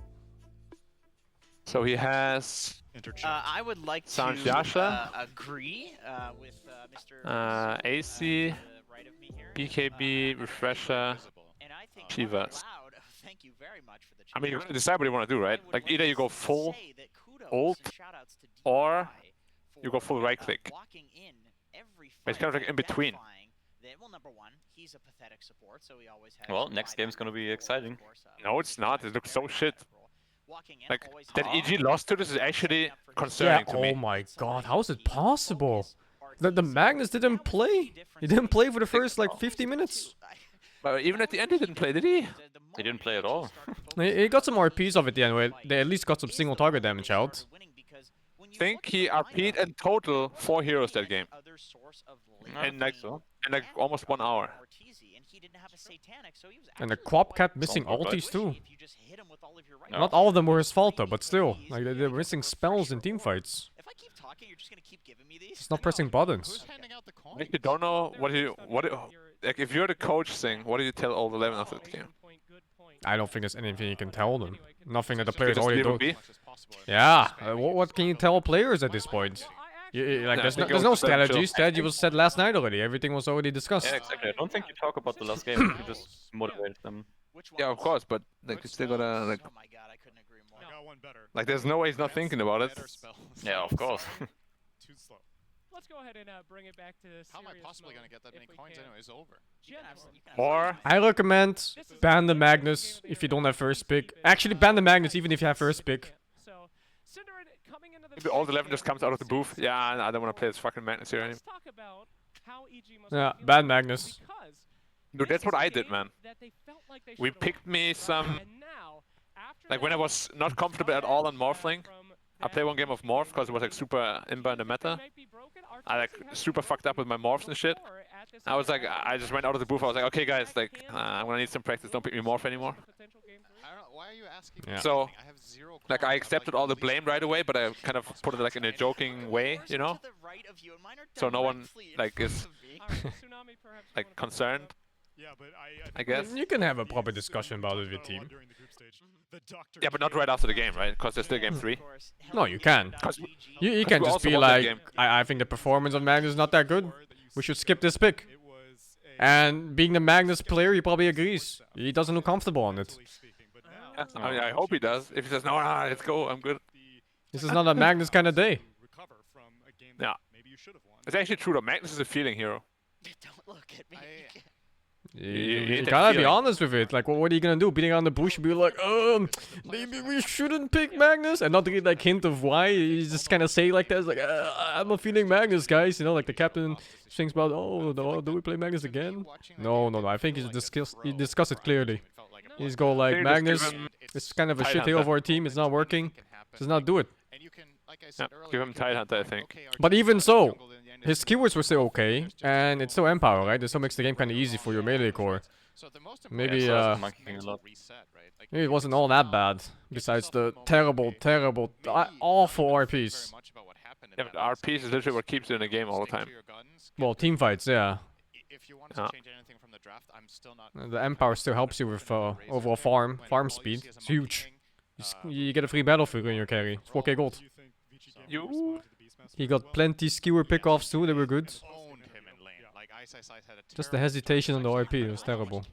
So he has. I would like Sound to Yasha. agree with Mr. AC, right of me here. BKB, Refresher, Chivas. Thank you very much for the I mean, you gotta decide what you want to do, right? Like either you go full ult or you go full right click. But it's kind of like in between. Well, number one, he's a pathetic support, so he always has. Well, next game's gonna be exciting. No, it's not. It looks so shit. Like that EG lost to this is actually concerning to me. Oh my god, how is it possible? The Magnus didn't play. He didn't play for the first like 50 minutes. But even at the end, he didn't play, did he? He didn't play at all. He got some RPs of it at the end, where they at least got some single target damage out. I think he RP'd in total 4 heroes that game. And like almost 1 hour. And the Quap kept missing ultis too. Not all of them were his fault though, but still. Like they were missing spells in teamfights. He's not pressing buttons. If you don't know like if you're the coach thing, what do you tell all 11 of the team? I don't think there's anything you can tell them. Nothing that the Just players already leave do. it be? Yeah, what can you tell players at this point? Like Yeah, there's I think no it was strategy. chill. Strategy was said last night already. Everything was already discussed. Yeah, exactly. I don't think you talk about the last game. You just motivate them. Yeah, of course, but like you still gotta like. Like there's no way he's not thinking about it. Yeah, of course. Let's go ahead and bring it back to How am I possibly gonna get that many coins anyways over? Or I recommend ban the Magnus if you don't have first pick. Actually, ban the Magnus even if you have first pick. maybe all 11 just comes out of the booth. Yeah, I don't want to play this fucking Magnus here anymore. Yeah, ban Magnus. Dude, that's what I did, man. We picked me some. Like when I was not comfortable at all on Morphling, I played one game of Morph because it was like super imba in the meta. I like super fucked up with my morphs and shit. I was like, I just went out of the booth. I was like, okay guys, like I'm gonna need some practice. Don't pick me Morph anymore. Why are you asking? Yeah. So, like I accepted all the blame right away, but I kind of put it like in a joking way, you know. So no one like is like concerned. I guess. You can have a proper discussion about it with team. Yeah, but not right after the game, right? Because there's still game 3. No, you can. You can we just also be won that like, game. I think the performance of Magnus is not that good. We should skip this pick. And being the Magnus player, he probably agrees. He doesn't look comfortable on it. Yeah, I mean, I hope he does. If he says, no, let's go, I'm good. This is not a Magnus kind of day. Yeah. It's actually true though, Magnus is a feeling hero. Don't look at me. You ain't that gotta be feeling. honest with it. Like, what are you gonna do? Beating around the bush, be like, maybe we shouldn't pick Magnus, and not really like hint of why. You just kind of say like that, it's like, I'm not feeling Magnus, guys. You know, like the captain thinks about, oh, no, do we play Magnus again? No. I think he discuss it clearly. He's go like, They just give Magnus, him it's kind of a Tide shit hero Hunter. of our team. It's not working. Does not do it. Yeah, give him Tide Hunter, I think. But even so, his keywords were still okay, and it's still Empower, right? It still makes the game kind of easy for your melee core. Maybe, Yeah, so Monkey King a lot. maybe it wasn't all that bad, besides the terrible, awful RPs. Yeah, but RPs is literally what keeps you in the game all the time. Well, team fights, yeah. If you want to change anything from the draft, I'm still not. The Empower still helps you with overall farm speed. It's huge. You get a free battlefield in your carry. It's 4k gold. He got plenty skewer pickoffs too, they were good. Just the hesitation on the RP was terrible.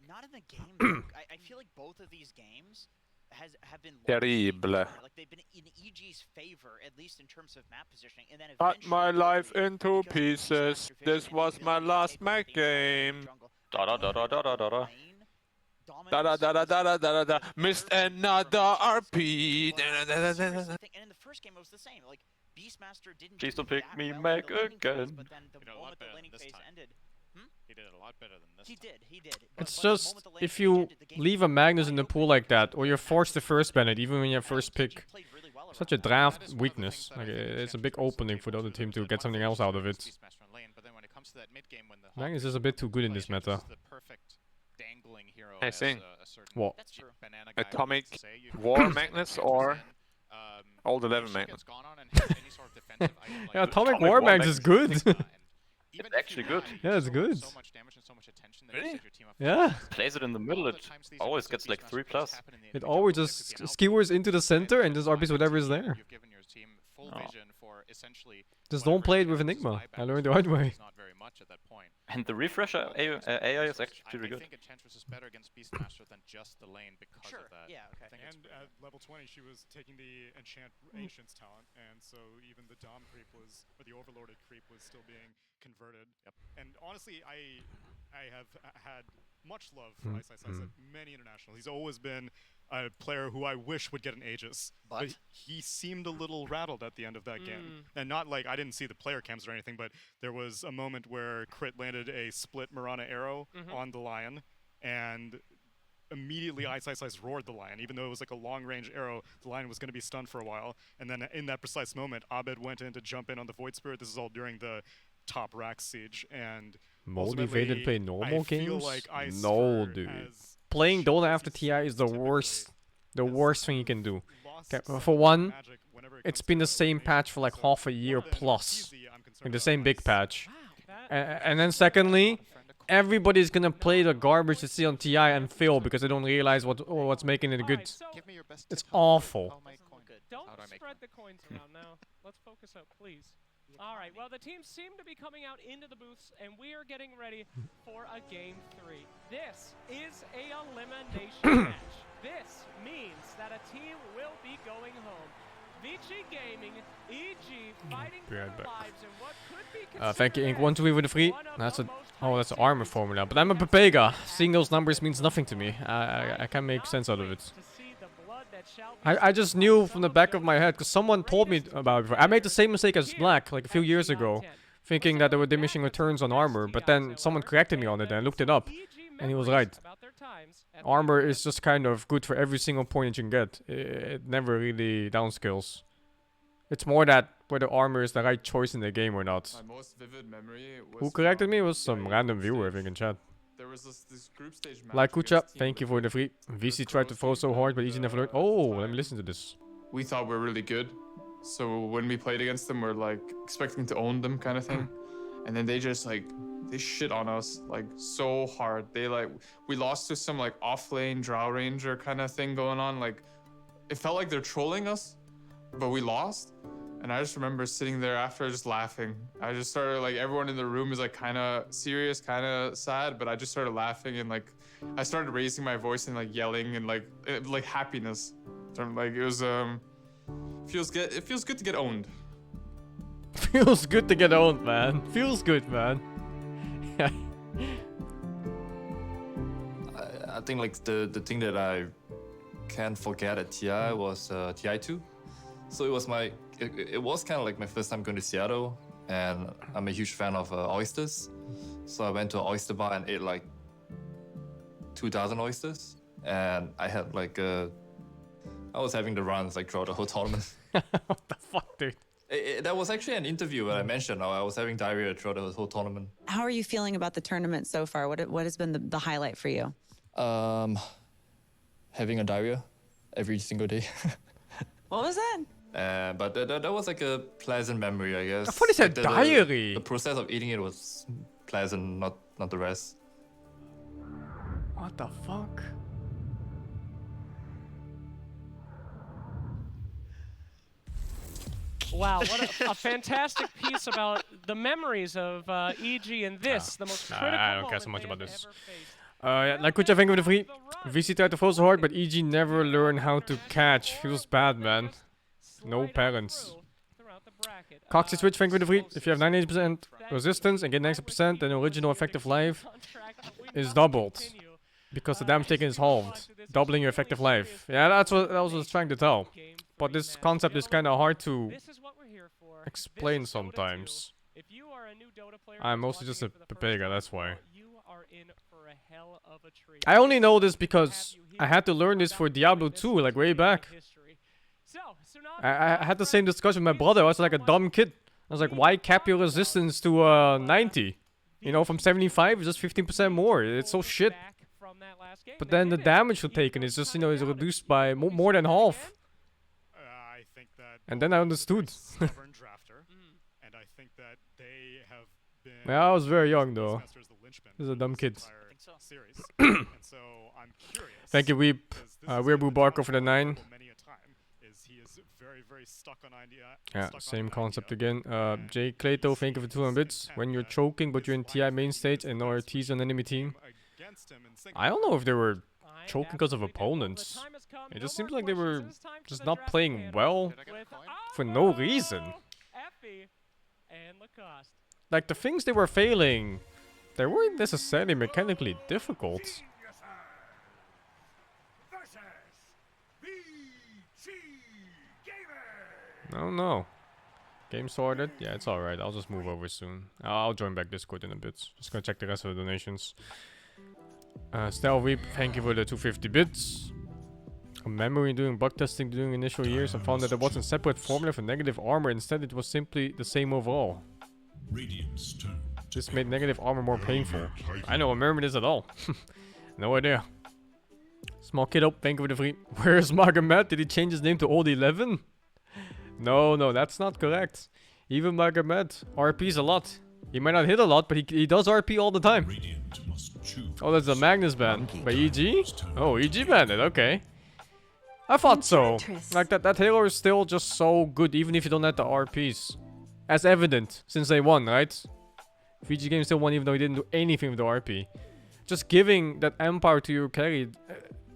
Not in the game. I feel like both of these games have been Terrible. like they've been in EG's favor, at least in terms of map positioning, and then Cut my life into pieces. This was my last Mac game. Da da da da da da da da. Da da da da da da da da. Missed another RP. Da, da, da, da, da, da. And in the first game it was the same. Like Beastmaster didn't Please do don't pick that me well Mac in the laning phase, again. but then the moment the laning phase ended, He did it a lot better than this. he did. It's just, if you leave a Magnus in the pool like that, or you're forced to first ban it, even when you have first pick, such a draft weakness. Like, it's a big opening for the other team to get something else out of it. comes to that mid game when the Magnus is a bit too good in this meta. the perfect dangling hero Hey, as Sing. a certain What? That's true. banana guy Atomic would say. You War can Magnets set or Magnus in, Old 11 if shit Magnets? gets gone on and has any sort of defensive item like Yeah, Atomic Atomic War War Mags is good. even It's actually good. Yeah, it's good. so much damage and so much attention that you Really? set your team up Yeah. Place it in the middle, it always gets like 3+. It always just skewers into the center and just RPs whatever is there. You've given your team full Oh. vision for essentially Just don't play it with Enigma. I learned the hard way. not very much at that point. And the refresher AI is actually pretty I good. think Enchantress is better against Beastmaster than just the lane because Sure. of that. Yeah. Okay. I think it's And pretty at level 20, she was taking the Ancients talent, and so even the Dom creep was, or the Overlorded creep was still being converted. Yep. And honestly, I have had much love for Ice Ice Ice at many internationals. He's always been a player who I wish would get an Aegis. But he seemed a little rattled at the end of that game. And not like, I didn't see the player cams or anything, but there was a moment where Crit landed a split Mirana arrow on the Lion, and immediately Ice Ice Ice roared the Lion. Even though it was like a long-range arrow, the Lion was going to be stunned for a while. And then in that precise moment, Abed went in to jump in on the Void Spirit. This is all during the top rack siege, and Motivated to play normal I feel games? like Ice No, for dude. as Playing Dota after TI is the worst thing you can do. Okay, for one, it's been the same patch for like half a year plus. Like the same big patch. And then secondly, everybody's gonna play the garbage they see on TI and fail because they don't realize what's making it good. It's awful. Don't spread the coins around now. Let's focus up, please. All right, well, the teams seem to be coming out into the booths, and we are getting ready for a Game 3. This is a elimination match. This means that a team will be going home. Vici Gaming, EG, fighting for their lives in what could be Thank you, Ink. 1 2 with the free. That's a that's an armor formula. But I'm a Pepega. Seeing those numbers means nothing to me. I can't make sense out of it. I just knew from the back of my head because someone told me about it before. I made the same mistake as Black like a few years ago, thinking that there were diminishing returns on armor. But then someone corrected me on it and I looked it up, and he was right. Armor is just kind of good for every single point that you can get. It never really downscales. It's more that whether armor is the right choice in the game or not. My most vivid memory was Who corrected me was some random viewer, I think, in chat. There was this group stage match. Like Kucha, thank you for the free. VC tried to throw so hard, but EG never learned. Oh, let me listen to this. We thought we were really good, so when we played against them, we're like expecting to own them, kind of thing. And then they just like they shit on us like so hard. We lost to some like off lane Drow Ranger kind of thing going on. Like it felt like they're trolling us, but we lost. And I just remember sitting there after just laughing. I just started like everyone in the room is like kind of serious, kind of sad, but I just started laughing and like I started raising my voice and like yelling and like happiness. Like it was feels good. It feels good to get owned. Feels good to get owned, man. Feels good, man. Yeah. I think like the thing that I can't forget at TI was TI2. So it was it was kind of like my first time going to Seattle, and I'm a huge fan of oysters. So I went to an oyster bar and ate like 2,000 oysters, and I had like I was having the runs like throughout the whole tournament. What the fuck, dude? That was actually an interview where I mentioned I was having diarrhea throughout the whole tournament. How are you feeling about the tournament so far? What has been the highlight for you? Having a diarrhea every single day. What was that? But that was like a pleasant memory, I guess. I thought he said diary. The process of eating it was pleasant, not the rest. What the fuck? Wow, what a fantastic piece about the memories of EG and this, the most critical I don't care so moment much they about have this. ever faced. Yeah, like Kucha, thank you for the free. VC tried to throw so hard, but EG never learned how to catch. Feels bad, man. No parents. Coxy Switch, thank you for the free. If you have 98% resistance and get an extra percent, then the original effective life is doubled. Because the damage taken is halved, doubling your effective life. Yeah, that's what I was trying to tell. But this concept is kind of hard to explain sometimes. I'm mostly just a Pepega, that's why. I only know this because I had to learn this for Diablo 2, like way back. I had the same discussion with my brother. I was like a dumb kid. I was like, why cap your resistance to 90? You know, from 75, it's just 15% more. It's so shit. But then the damage you're taking is just, you know, is reduced by more than half. I think that And then I understood. stubborn drafter, and I think that they have been. Yeah, I was very young though. This is a dumb kid. Series. And so I'm curious. Thank you, Weep. Weeaboo Barker for the 9. Many a time is he is very, very stuck on idea. Yeah, same concept again. Jay Clayto, thank you for 200 bits. When you're choking, but you're in TI main stage and no RT's on enemy team. I don't know if they were choking because of opponents. It just seems like they were just not playing well for no reason. Like the things they were failing, they weren't necessarily mechanically difficult. I don't know. Game sorted? Yeah, it's alright. I'll just move over soon. I'll join back Discord in a bit. Just gonna check the rest of the donations. Stel Weep, thank you for the 250 bits. From memory, doing bug testing during initial years, I found that there wasn't a separate formula for negative armor. Instead, it was simply the same overall. This made negative armor more painful. I don't remember this at all. No idea. Small kiddo, thank you for the free. Where's Magomed? Did he change his name to Old 11? No, that's not correct. Even Magomed RPs a lot. He might not hit a lot, but he does RP all the time. Oh, that's a Magnus ban by EG? Oh, EG banned it, okay. I thought so. Like that hero is still just so good, even if you don't have the RPs. As evident, since they won, right? VG Game still won even though he didn't do anything with the RP. Just giving that Empire to your carry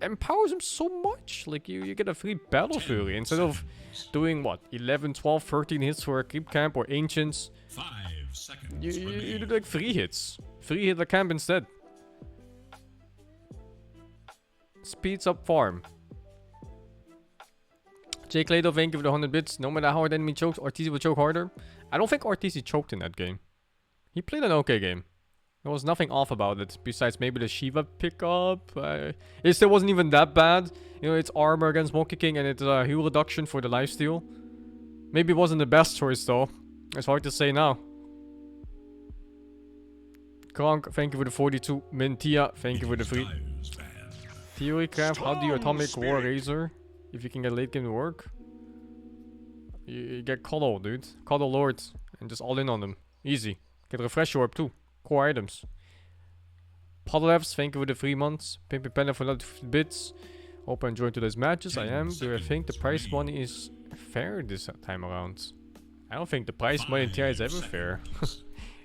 empowers him so much. Like, you get a free Battle Fury instead of doing, what, 11, 12, 13 hits for a Creep Camp or Ancients. 5 seconds. You do like 3 hits. 3 hit the camp instead. Speeds up farm. Jake Lato, thank you for the 100 bits. No matter how hard enemy chokes, RTC will choke harder. I don't think RTC choked in that game. He played an okay game. There was nothing off about it, besides maybe the Shiva pickup. It still wasn't even that bad. You know, it's armor against Monkey King and it's a heal reduction for the lifesteal. Maybe it wasn't the best choice though. It's hard to say now. Kronk, thank you for the 42. Mintia, thank you for the free. Theorycraft, how do you Atomic War Razor? If you can get late game to work. You get Cuddle, dude. Cuddle Lord. And just all in on them. Easy. Get Refresh Orb too. Core items. Podlevs, thank you for the 3 months. Pimpy Panda for another 50 bits. Hope I enjoyed today's matches. I am. Do I think the prize money is fair this time around? I don't think the prize money in TI is ever fair.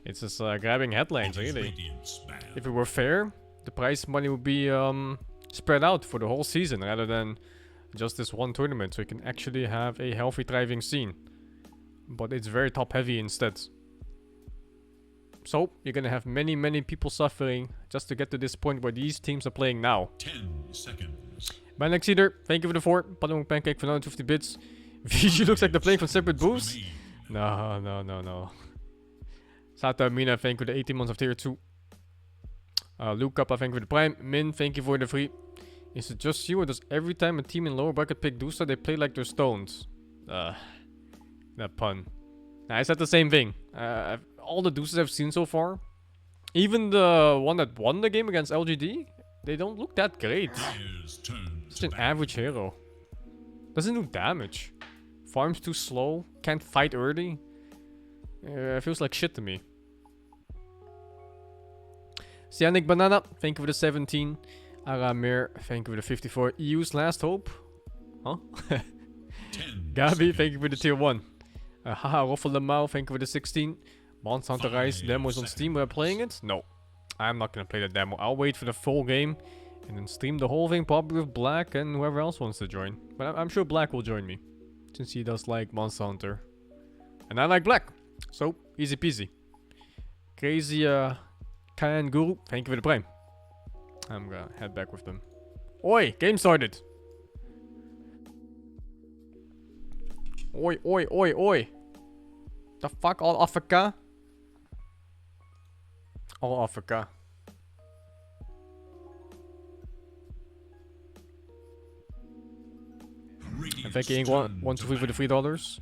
It's just grabbing headlines, really. If it were fair, the prize money would be spread out for the whole season rather than just this one tournament, so you can actually have a healthy, thriving scene. But it's very top heavy instead. So you're gonna have many people suffering just to get to this point where these teams are playing now. 10 seconds. Manex Eater, thank you for the 4. Paddling Pancake for 950 bits. VG looks like they're playing from separate booths. No. Sata Mina, thank you for the 18 months of tier 2. Luke Kappa, thank you for the prime. Min, thank you for the free. Is it just you or does every time a team in lower bracket pick Dusa, they play like they're stones? That pun. Nah, I said the same thing. All the Deuces I've seen so far, even the one that won the game against LGD, they don't look that great. Just an average hero. Doesn't do damage. Farms too slow. Can't fight early. Feels like shit to me. Cyanic Banana, thank you for the 17. Aramir, thank you for the 54. EU's Last Hope? Huh? Gabi, thank you for the tier 1. Haha, Roffelemau, thank you for the 16. Monster Hunter Rise demo is on Steam. We're playing it? No. I'm not gonna play the demo. I'll wait for the full game and then stream the whole thing, probably with Black and whoever else wants to join. But I'm sure Black will join me, since he does like Monster Hunter. And I like Black. So, easy peasy. Crazy Kayan Guru, thank you for the prime. I'm gonna head back with them. Oi, game started. Oi. The fuck, all Africa? All Africa. And thank you, 123 for the $3.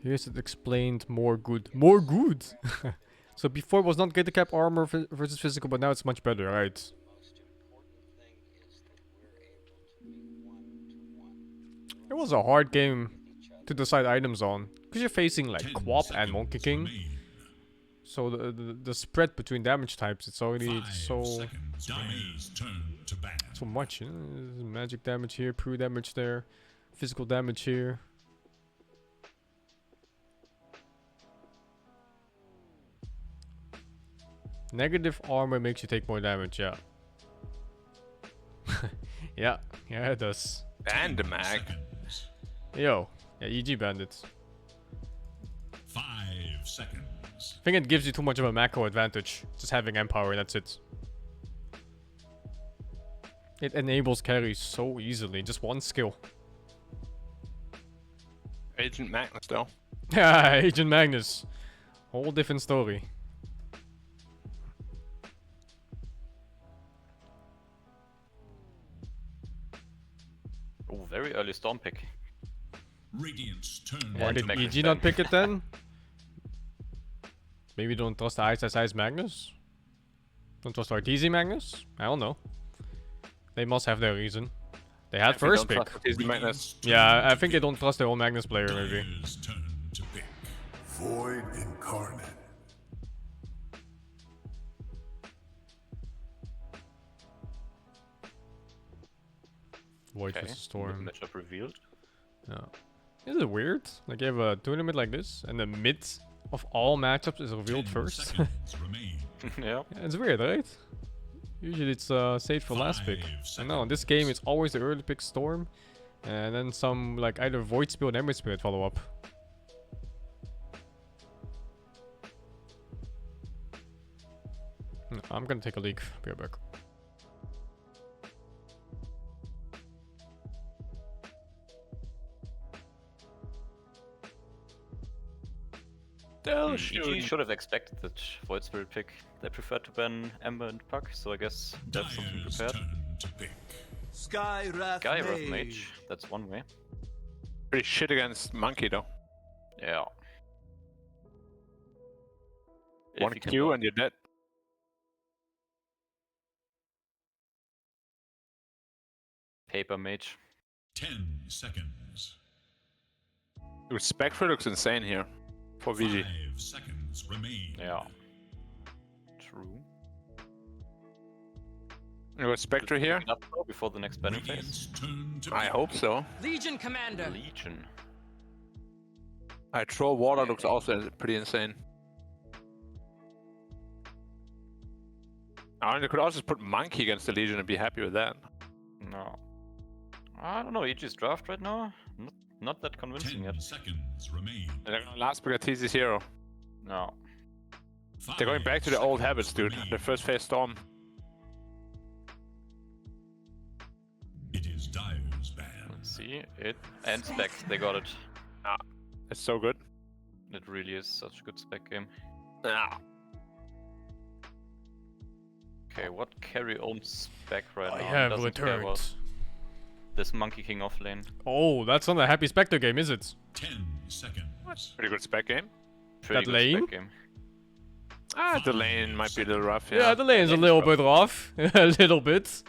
Here's it explained more good. More good? So before it was not get the cap armor versus physical, but now it's much better, right? It was a hard game to decide items on, because you're facing like Quap and Monkey King. So the spread between damage types, it's already so much. You know? Magic damage here, pure damage there, physical damage here. Negative armor makes you take more damage, yeah. yeah, it does. And the mag. Yo, yeah, EG bandits. 5 seconds. I think it gives you too much of a macro advantage, just having Empower, and that's it. It enables carries so easily, just one skill. Agent Magnus though. Yeah, Agent Magnus. Whole different story. Oh, very early storm pick. Radiant's turn. Why did EG not pick it then? Maybe don't trust the Ice Magnus? Don't trust RTZ Magnus? I don't know. They must have their reason. They had first pick. Yeah, I think they don't trust their own Magnus player, maybe. Turn to pick. Void incarnate. Void versus Storm. Matchup revealed. Yeah. Is it weird? Like you have a tournament like this, and the mid of all matchups is revealed first. Yeah. It's weird, right? Usually it's saved for last pick. I know, in this game it's always the early pick Storm, and then some like either Void Spirit or Emerald Spirit follow up. No, I'm gonna take a leak. Be right back. EG should have expected that Void Spirit pick. They prefer to ban Ember and Puck, so I guess that's something prepared. Skywrath Mage, that's one way. Pretty shit against Monkey though. Yeah. One Q and you're dead. Paper Mage. 10 seconds. Dude, Spectre looks insane here. For VG. 5 seconds remain. Yeah. True. You got Spectre here? Up before the next banning phase. I hope so. Legion Commander. Legion. Troll Water looks also pretty insane. I mean, you could also just put Monkey against the Legion and be happy with that. No. I don't know, EG's draft right now? Not that convincing 10 yet. seconds remain. And they're gonna last pick a TZ Hero. No. They're going back to their old habits, dude. The first phase Storm. It is Dire's ban. Let's see. It and spec. They got it. Ah, it's so good. It really is such a good spec game. Ah. Okay, what carry owns spec right now? I have Doesn't care about returned. this Monkey King off lane. Oh, that's not a happy Spectre game, is it? 10 seconds. Pretty good spec game. Pretty That good lane? spec game. Ah, the lane might be a little rough, yeah. Yeah, the lane's a little bit rough. A little bit.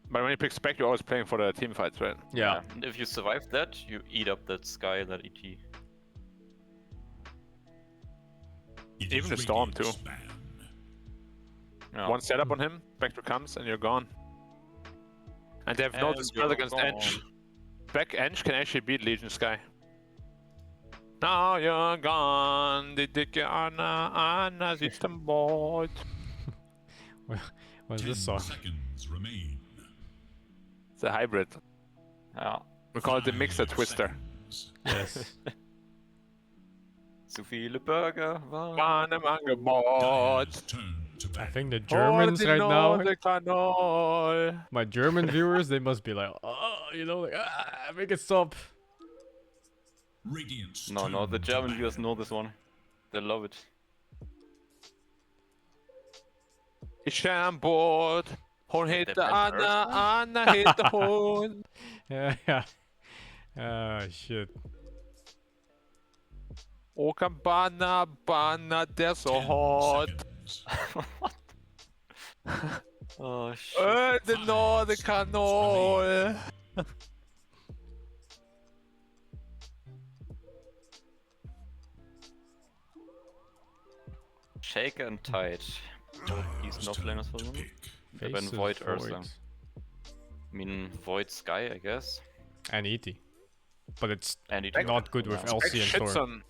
But when you pick spec, you're always playing for the team fights, right? Yeah. And if you survive that, you eat up that Sky, that ET. Even the Storm, too. Yeah. One setup on him, Spectre comes, and you're gone. And they have no And dispel you're against gone. Ench. Back Ench can actually beat Legion Sky. Now you're gone, die dicke Anna sitzt am Boot. What is this song? Seconds remain. It's a hybrid. Yeah. We call it the Mixer Twister. Yes. Zu viele Burger waren im Angebot. I think the Germans right now, Kanal. my German viewers, they must be like, oh, you know, like, make it stop. Radiant's No, the German viewers know this one. They love it. Ich am Boot. Hon heter band Anna, Anna heter hon. Yeah. Ah, shit. Okambana, Bana, der so hot. Oh shit. The Nordicanol. Shake and tight. He's no flamers for them. Face Then of Void Void. Ursa. I mean, Void Sky, I guess. And ET. But it's And ET. not good with No. LC and Shits Storm. on.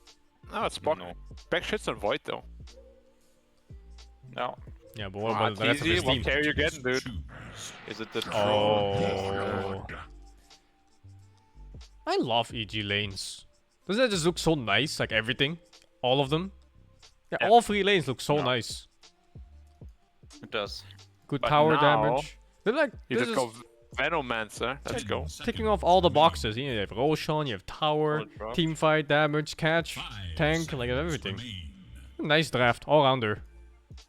No, it's Spock. Back shits on Void though. No. Yeah, but what about the rest of easy. his What team? care you getting, dude? Is it the Oh. I love EG lanes. Doesn't that just look so nice? Like everything? All of them? Yeah, all 3 lanes look so nice. It does. Good But tower now, damage. They're like, You this just is go Venomancer. Let's go. ticking off all the boxes. You have Roshan, you have tower, Solid draft. team fight, damage, catch, tank, like everything. Nice draft, all rounder.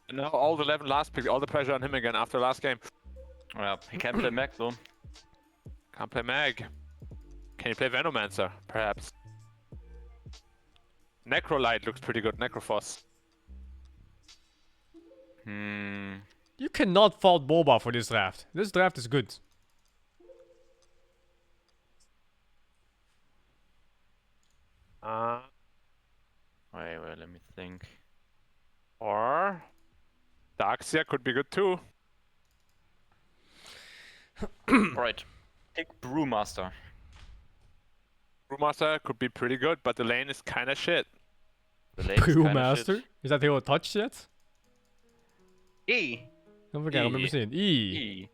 And now all the 11 last pick, all the pressure on him again after last game. Yeah, he can't play Mac though. Can't play Mag. Can you play Venomancer, perhaps? Necrolite looks pretty good, Necrophos. You cannot fault Boba for this draft. This draft is good. Wait, let me think. Or Darkseer could be good too. Right. Pick Brewmaster. Brewmaster could be pretty good, but the lane is kind of shit. The lane's kinda Brewmaster? shit. Is that hero touched yet? E. I don't think I remember seeing it. E.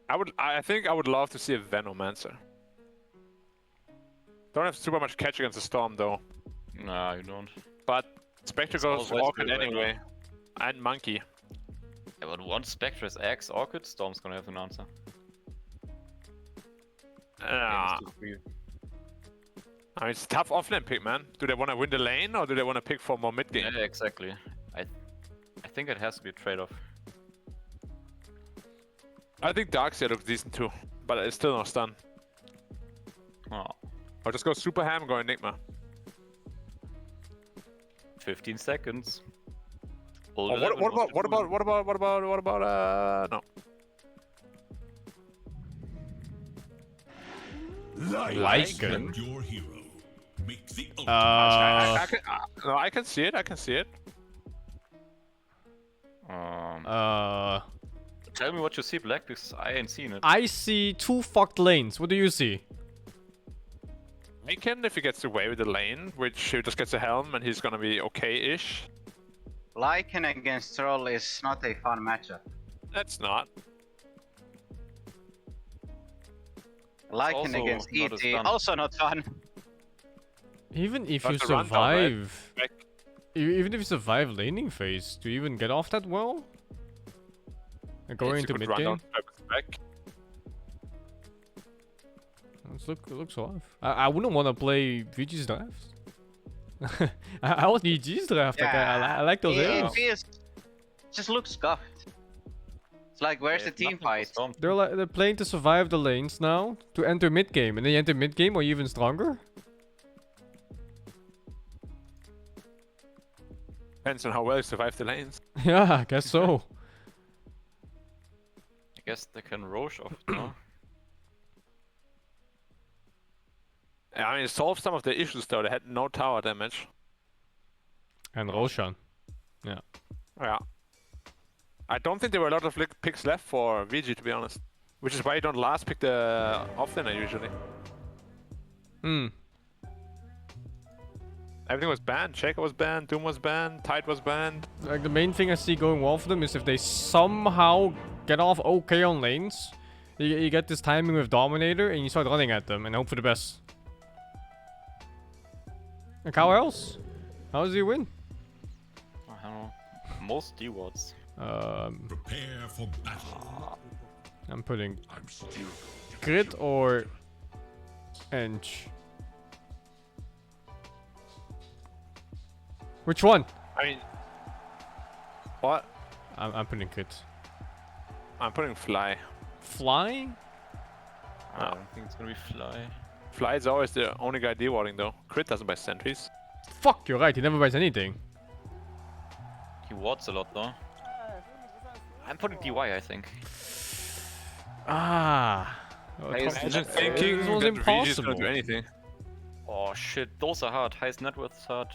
I think I would love to see a Venomancer. Don't have super much catch against the Storm though. Nah, you don't. But Spectre goes always Orchid good, right? anyway. And Monkey. Yeah, but once Spectre is Axe Orchid, Storm's gonna have an answer. I mean, it's a tough offlane pick, man. Do they want to win the lane or do they want to pick for more mid game? Yeah, exactly. I think it has to be a trade-off. I think Darkseer looks decent too, but it's still no stun. Oh. I'll just go super ham and go Enigma. 15 seconds. Oh, what about no. Lycan. Your hero. Make the I can see it. I can see it. Tell me what you see, Black, because I ain't seen it. I see 2 fucked lanes. What do you see? Lycan, if he gets away with the lane, which he just gets a helm and he's gonna be okay-ish. Lycan against Troll is not a fun matchup. That's not. Lycan against ET, also not fun. Even if you That's a rundown, right? survive... Even if you survive laning phase, do you even get off that well? And going into mid game? It looks rough. I wouldn't want to play VG's drafts. I want EG's draft. Like, I like those heroes. Just looks scuffed. It's like, where's the team fight? They're playing to survive the lanes now, to enter mid game, and then you enter mid game, are you even stronger? Depends on how well you survive the lanes. Yeah, I guess so. I guess they can Roche off, no? I mean, it solved some of the issues though. They had no tower damage. And Roshan. Yeah. Yeah. I don't think there were a lot of picks left for VG, to be honest. Which is why you don't last pick the offlaner usually. Everything was banned. Shaker was banned, Doom was banned, Tide was banned. Like, the main thing I see going well for them is if they somehow get off okay on lanes, you get this timing with Dominator and you start running at them and hope for the best. Like, how else? How does he win? I don't know. Most D-wards. Prepare for battle. I'm putting Crit or Eng. Which one? I mean, what? I'm putting Crit. I'm putting Fly. Fly? I don't think it's gonna be Fly. Fly is always the only guy de-warding though. Crit doesn't buy sentries. Fuck, you're right. He never buys anything. He wards a lot though. I'm putting DY, I think. Ah. Imagine thinking this was that VG is gonna impossible. do anything. Oh shit, those are hard. Highest net worth is hard.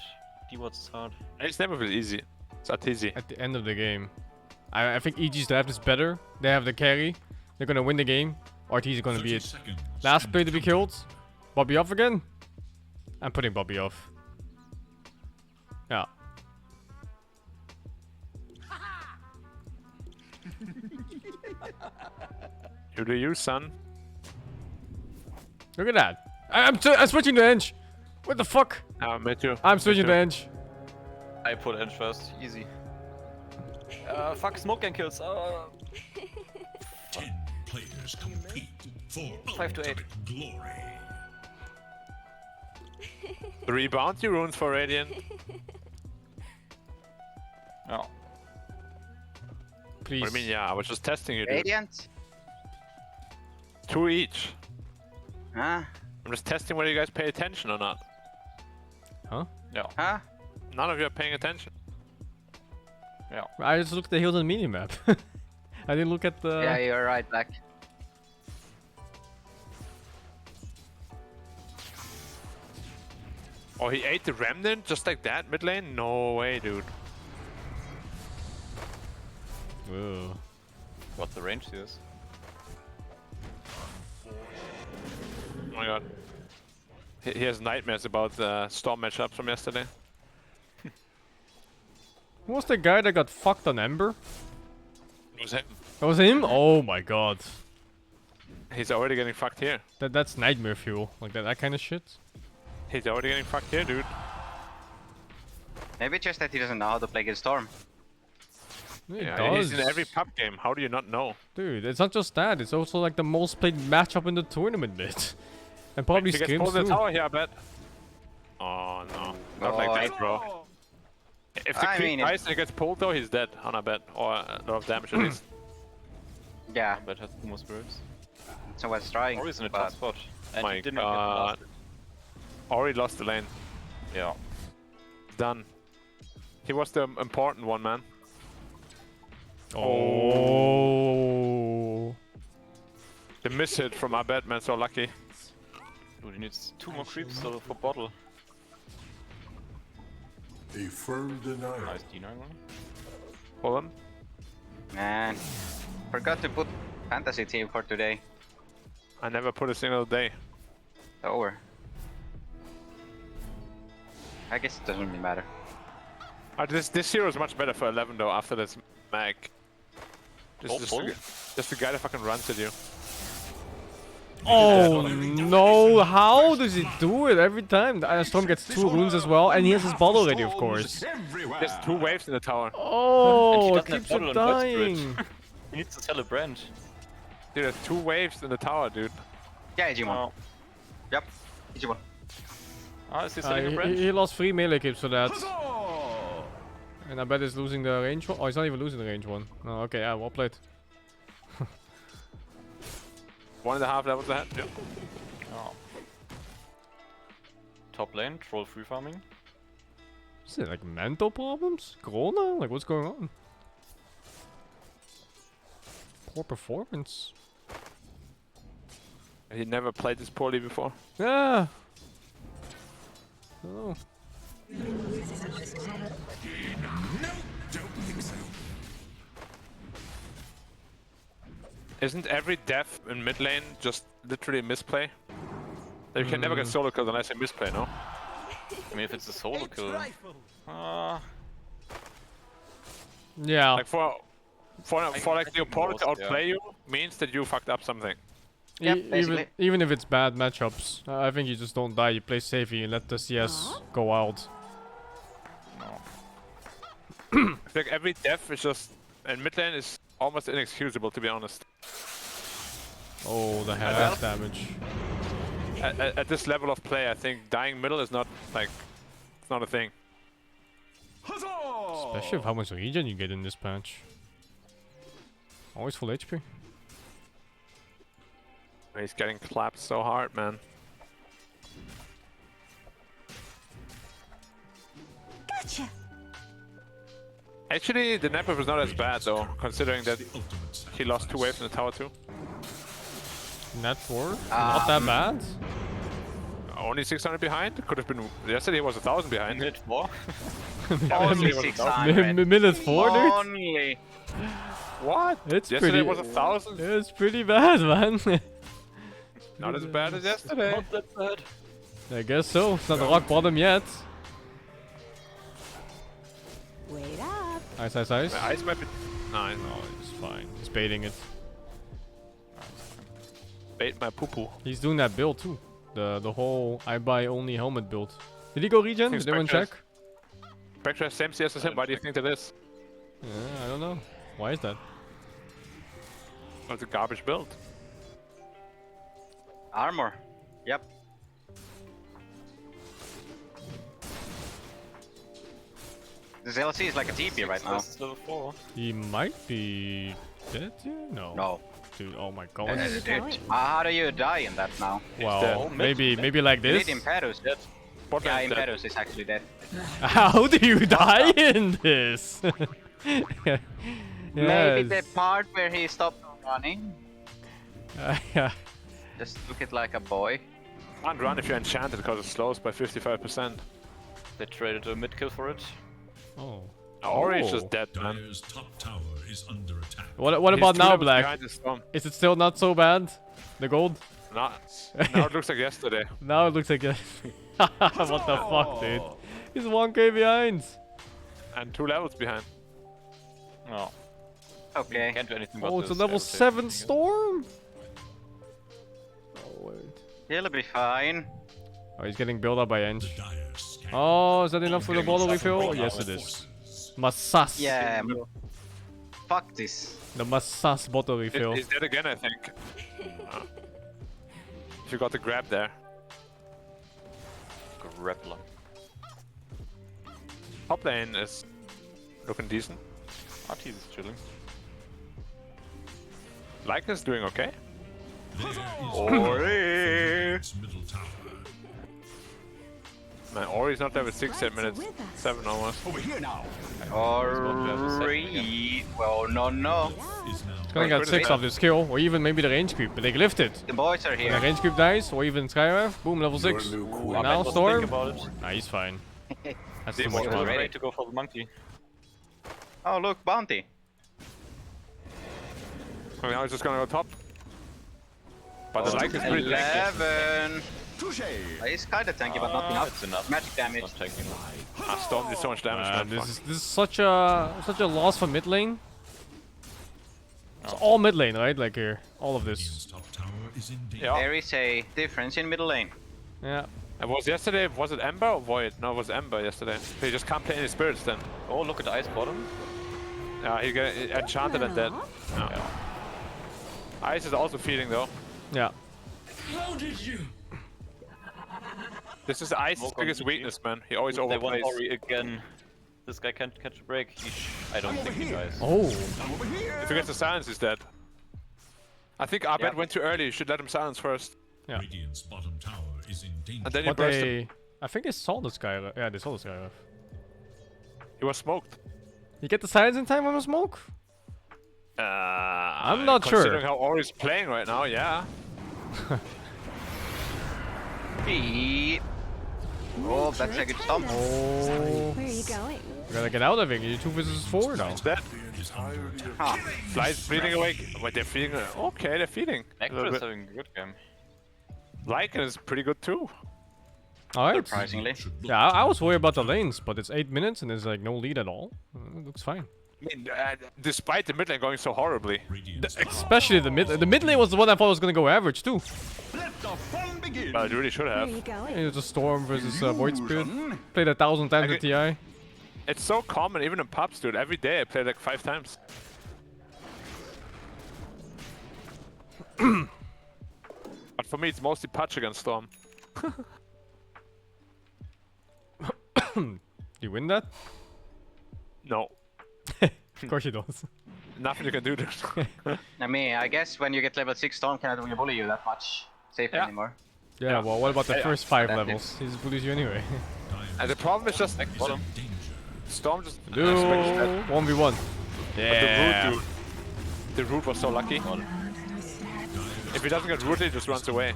D-wards is hard. It's never easy. It's not easy. At the end of the game, I think EG's draft is better. They have the carry. They're gonna win the game. RT's is gonna be it. Last play to be killed. Bobby off again. I'm putting Bobby off. Yeah. You do you, son. Look at that. I'm switching to Eng. What the fuck? Me too. I'm switching to Eng. I put Eng first. Easy. Fuck smoke gang kills. 10 players compete for 5 to 8. ultimate glory. 3 bounty runes for Radiant. Oh. Please. What do you mean, yeah? I was just testing you, dude. Radiant? 2 each. Huh? I'm just testing whether you guys pay attention or not. Huh? Yeah. Huh? None of you are paying attention. Yeah. I just looked at the heals on the minimap. I didn't look at the... Yeah, you're right, Black. Oh, he ate the remnant just like that mid lane? No way, dude. Whoa. What's the range to this? Oh my god. He has nightmares about the Storm matchups from yesterday. Who was the guy that got fucked on Ember? It was him. That was him? Oh my god. He's already getting fucked here. That's nightmare fuel. Like that kind of shit. He's already getting fucked here, dude. Maybe just that he doesn't know how to play against Storm. Yeah, he's in every pub game. How do you not know? Dude, it's not just that. It's also like the most played matchup in the tournament, bit. And probably He gets scrims pulled in too. the tower here, I bet. Oh no, not like that, bro. If the creep dies and he gets pulled though, he's dead on a bet, or a lot of damage at least. Yeah. I bet has 2 more spirits. So what's trying? Ori's in a tough spot. And My he didn't god. Ori lost the lane. Yeah. Done. He was the important one, man. Oh. The miss hit from Abed, man, so lucky. Dude, he needs 2 more creeps for bottle. A firm denial. Nice D9 one. Hold on. Man, forgot to put fantasy team for today. I never put a single day. Over. I guess it doesn't really matter. This hero is much better for 11 though after this mag. Just the guy that fucking runs at you. Oh no, how does he do it every time? The Storm gets 2 runes as well, and he has his bottle ready, of course. There's 2 waves in the tower. Oh, it keeps on dying. He needs to sell a brand. Dude, there's 2 waves in the tower, dude. Yeah, Digimon. Yep, Digimon. Ah, is he selling a brand? He lost 3 melee clips for that. And I bet he's losing the range one. Oh, he's not even losing the range one. Oh, okay, yeah, well played. 1.5 levels ahead. Yeah. Oh. Top lane, troll free farming. Is it like mental problems? Corona? Like what's going on? Poor performance. He never played this poorly before. Yeah. Oh. No, don't think so. Isn't every death in mid lane just literally a misplay? You can never get solo kills unless you misplay, no? I mean, if it's a solo kill. Yeah. Like for like the opponent to outplay you means that you fucked up something. Even if it's bad matchups, I think you just don't die. You play safe and you let the CS go wild. I feel like every death is just, and mid lane is almost inexcusable, to be honest. Oh, the head damage. At this level of play, I think dying middle is not like, it's not a thing. Especially with how much regen you get in this patch. Always full HP. He's getting clapped so hard, man. Gotcha. Actually, the Napper was not as bad though, considering that he lost 2 waves in the tower too. Net 4? Not that bad? Only 600 behind? Could have been. Yesterday he was 1,000 behind. Minute 4? Only 600. Minute 4, dude? Only. What? It's Yesterday pretty. was 1,000. It's pretty bad, man. Not as bad as yesterday. Not that bad. I guess so. It's not the rock bottom yet. Wait up. Ice, ice, ice. My ice might be. No, No, it's fine. He's baiting it. bait my poo poo. He's doing that build too. The whole I buy only helmet build. Did he go regen? Did anyone check? Spectre has same CS as him. Why do you think that is? Yeah, I don't know. Why is that? Oh, it's a garbage build. Armor. Yep. The ZLC is like a TP right now. Level 4. He might be dead here? No. No. Dude, oh my god. How do you die in that now? Wow. Maybe like You this? need Imperus. Yeah, Imperus is actually dead. How do you die in this? Maybe the part where he stopped running. Yeah. Just look it like a boy. Can't run if you're enchanted because it slows by 55%. They traded a mid kill for it. Oh. Ori is just dead, man. Dire's top tower is under attack. What He's about 2 now, levels Black? behind the storm. Is it still not so bad? The gold? Now it looks like yesterday. Now it looks like it. What the fuck, dude? He's 1k behind. And 2 levels behind. No. Okay. Can't do anything about Oh, it's a this level rotation, 7 I guess. storm? Oh, wait. He'll be fine. Oh, he's getting built up by Ench. Oh, is that enough for the bottle refill? Yes, it is. Massas. Yeah. Fuck this. The Massas bottle refill. He's dead again, I think. If you got the grab there. Grappler. Top lane is looking decent. Artis is chilling. Lycan is doing okay. Ori! Middle tower. Man, Ori's not there with 6 yet, minutes 7 almost. Over here now. Ori. Well, no. It's gonna get 6 off this kill, or even maybe the range creep, but they lift it. The boys are here. When the range creep dies, or even Skywave, boom, level 6. And now Storm. Nah, he's fine. That's too much He was fun. ready to go for the monkey. Oh, look, bounty. I mean, I was just gonna go top. But the Lycan is pretty tanky. 11. He's kinda tanky, but not enough. It's enough. Magic damage. Not taking enough. Ah, Storm did so much damage, man. This is such a loss for mid lane. It's all mid lane, right? Like here, all of this. Top tower is in danger. Yeah. There is a difference in middle lane. Yeah. And was yesterday, was it Ember or Void? No, it was Ember yesterday. He just can't play any spirits then. Oh, look at the ice bottom. Yeah, he got enchanted and dead. Yeah. Ice is also feeding though. Yeah. How did you? This is Ice's Smoke on biggest BG. weakness, man. He always They want overplays. Ori again. This guy can't catch a break. I don't think he dies. Oh. If he gets the silence, he's dead. I think Abed went too early. You should let him silence first. Yeah. Radiant's bottom tower is in danger. And then you But burst him. I think they saw the Skywave. Yeah, they saw the Skywave. He was smoked. You get the silence in time on the smoke? I'm not Considering sure. how Ori's playing right now, yeah. Oh, that's a good stomp. Oh. Where are you going? We gotta get out of it. You're 2 versus 4 now. He's dead. Huh. Fly's bleeding away. Wait, they're feeding. Okay, they're feeding. A little Nectar is bit. having a good game. Lycan is pretty good too. Alright. Surprisingly. Yeah, I was worried about the lanes, but it's 8 minutes and there's like no lead at all. It looks fine. I mean, despite the mid lane going so horribly. Especially the mid. The mid lane was the one I thought was gonna go average too. Well, it really should Where are have. you going? It was a Storm versus Void Spirit. Played 1,000 times at TI. It's so common, even in pubs, dude. Every day I play like 5 times. But for me, it's mostly patch against Storm. You win that? No. Of course you don't. Nothing you can do, dude. I mean, I guess when you get level 6, Storm cannot really bully you that much safe anymore. Yeah, well, what about the Yeah. first 5 That levels? He just bullies you anyway. And the problem is just Bottom. Storm just Do 1v1. Yeah. The root was so lucky. If he doesn't get rooted, he just runs away.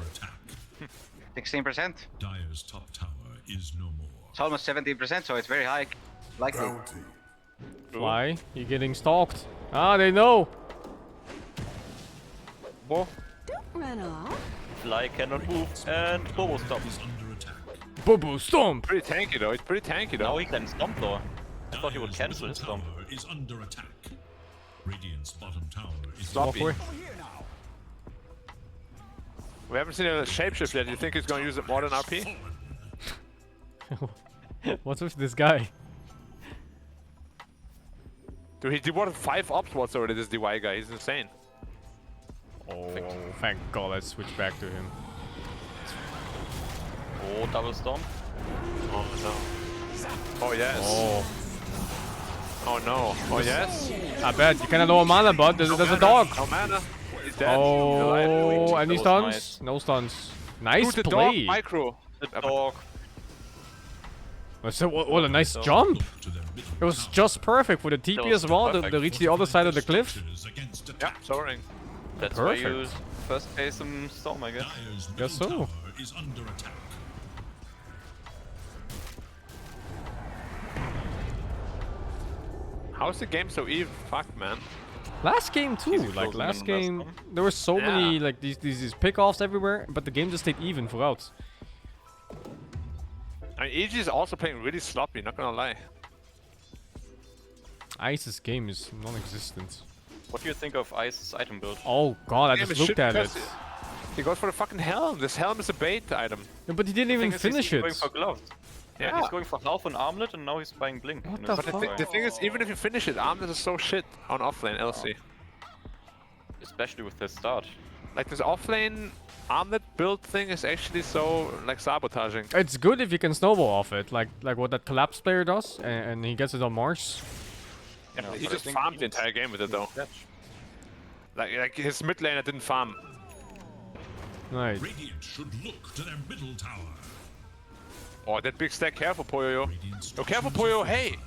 16%. Dire's top tower is no more. It's almost 17%, so it's very high. Likely. Why? You're getting stalked. Ah, they know. Whoa. Don't run off. Fly cannot move, and Bobo stops. Bobo stomp. Pretty tanky though. It's pretty tanky though. Now he can stomp though. I thought he would cancel his stomp. Is under attack. Radiant's bottom tower is Sloppy. We haven't seen a shapeshift yet. You think he's gonna use it more than RP? What's with this guy? Dude, he devoted 5 upwards already, this DY guy. He's insane. Oh, thank God, let's switch back to him. Oh, double stomp. Oh no. Oh yes. Oh. Oh no. Oh yes. I bet. You cannot know a mana, but there's a dog. No mana. He's dead. Oh, any stuns? Nice. No stuns. Nice Dude, the play. dog micro. The dog. So, what a nice jump. It was just perfect for the TP as well to reach the other side of the cliff. Yeah, soaring. That's Perfect. why you first pay some storm, I guess. Guess so. is under attack. How's the game so even? Fuck, man. Last game too, like last game, there were so many like these pickoffs everywhere, but the game just stayed even throughout. I mean, EG is also playing really sloppy, not gonna lie. Ice's game is non-existent. What do you think of Ice's item build? Oh God, I Game just is looked shit at it. because He goes for the fucking helm. This helm is a bait item. Yeah, but he didn't even finish He's it. going for gloves. Yeah, Yeah. he's going for half an armlet and now he's buying blink. What in the his fuck? inventory. The thing is, even if you finish it, Armlet is so shit on offlane LC. Especially with his start. Like this offlane Armlet build thing is actually so like sabotaging. It's good if you can snowball off it, like what that collapse player does, and he gets it on Mars. Yeah, No, he but I just think farmed the entire game with it though. Like his mid laner didn't farm. Right. Radiant should look to their middle tower. Oh, that big stack. Careful, Poyo. Oh, careful, Poyo. Hey.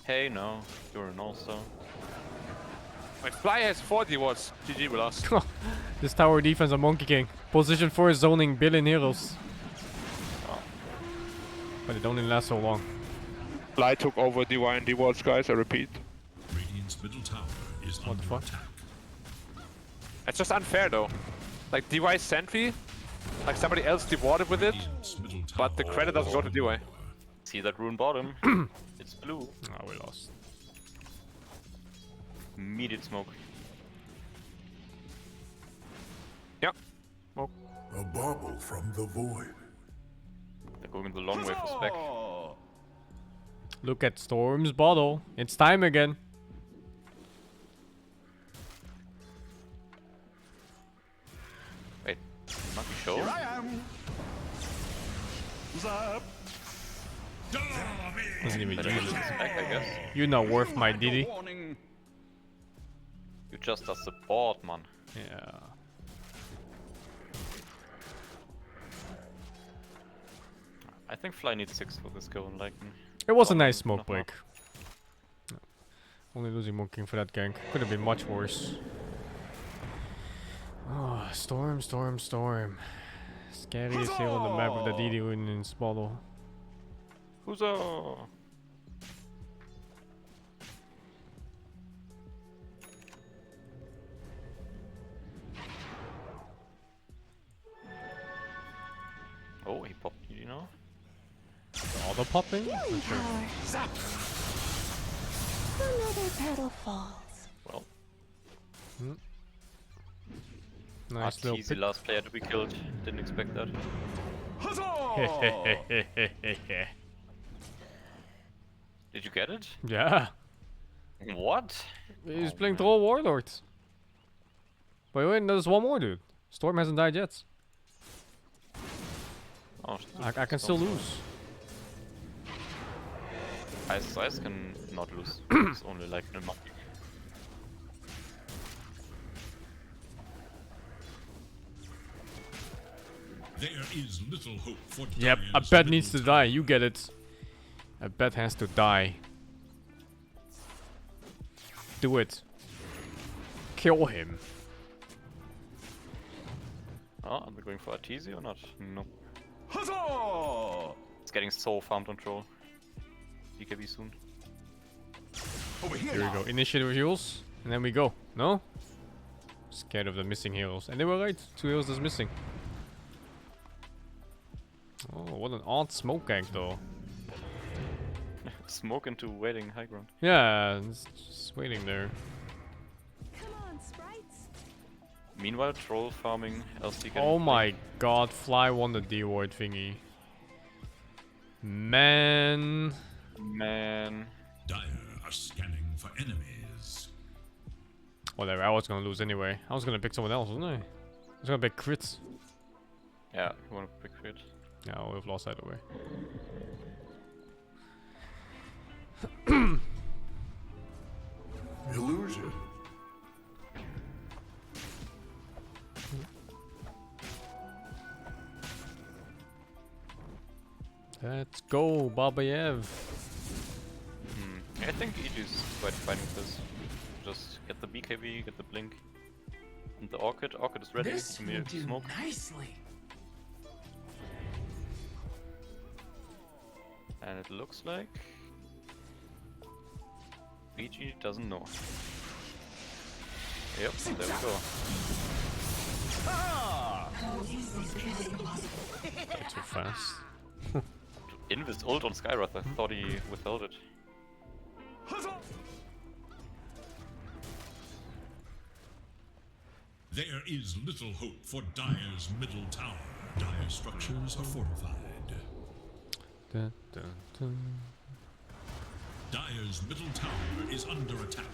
Hey, no. You're an also. My Fly has 40 watts. GG with us. This tower defense on Monkey King. Position for zoning billion heroes. But it only lasts so long. Fly took over DY and D-Watch, guys. I repeat. Radiant's middle tower is What the fuck? It's just unfair though. Like DY sentry, like somebody else dewatered with it, but the credit doesn't go to DY. See that rune bottom? It's blue. Oh, we lost. Immediate smoke. Yep. Smoke. A bauble from the void. They're going the long way for spec. Look at Storm's bottle. It's time again. Wait, monkey show? Here I am. Zap. Doesn't even Better use use it. spec, I guess. You're not worth my Diddy. You just are support, man. Yeah. I think Fly needs 6 for this go and like. It was a nice smoke break. Only losing Monkey for that gank. Could have been much worse. Oh, Storm, Storm, Storm. Scariest hero on the map with the DD rune in his bottle. Huzzah! Oh, he popped, you know? Auto popping? Not sure. Zap. Another petal falls. Well. Nice little Easy last player to be killed. Didn't expect that. Did you get it? Yeah. What? He's playing Troll Warlord. By the way, there's one more dude. Storm hasn't died yet. Oh, I can still lose. Ice can not lose. It's only like a monkey. There is little hope for Yep, a Dire's bet needs to die. You get it. A bet has to die. Do it. Kill him. Oh, are we going for Artesia or not? No. It's getting so farm control. BKB soon. Here we go. Initiative heals, and then we go. No? Scared of the missing heroes. And they were right. 2 heroes is missing. Oh, what an odd smoke gank though. Smoke into waiting high ground. Yeah, it's just waiting there. Come on, sprites. Meanwhile, troll farming, LC getting Oh my god, Fly won the D-Ward thingy. Man. Dire are scanning for enemies. Whatever, I was gonna lose anyway. I was gonna pick someone else, wasn't I? I was gonna pick crits. Yeah, you wanna pick crit? Yeah, I would have lost either way. Illusion. Let's go, Babayev. I think EG's quite fine with this. Just get the BKB, get the blink. And the Orchid. Orchid is ready. This Give me will a do smoke. nicely. And it looks like BG doesn't know. Yep, there we go. Too fast. Invis ult on Skywrath, I thought he withheld it. There is little hope for Dire's middle tower. Dire structures are fortified. Dun, dun, dun. Dire's middle tower is under attack.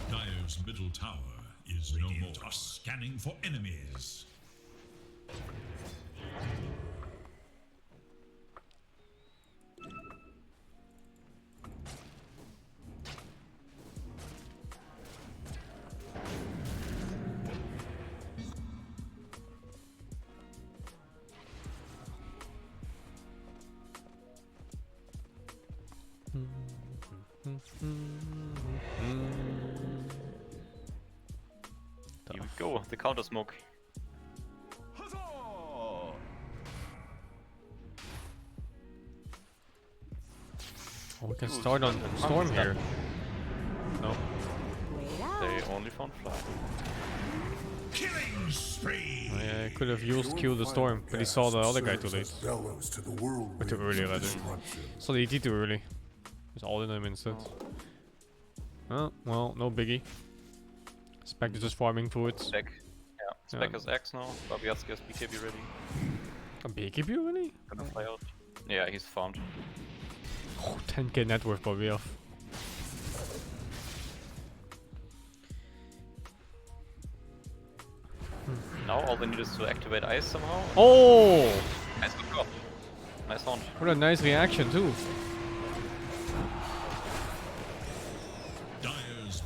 Dire's middle tower is no more. Are scanning for enemies. Here we go, the counter smoke. Oh, we can start on Storm here. No. They only found Fly. Killing spree. Oh, yeah, I could have used Kill the Storm, but he saw the other guy too late. Or too early, rather. Saw the ET too early. Just all in him instead. Oh, well, no biggie. Spec is just farming for it. Spec. Yeah, Spec has X now. Babiatski has BKB ready. A BKB really? Gonna fly out. Yeah, he's farmed. Oh, 10k net worth probably off. Now all they need is to activate ice somehow. Oh! Nice good job. Nice haunt. What a nice reaction too.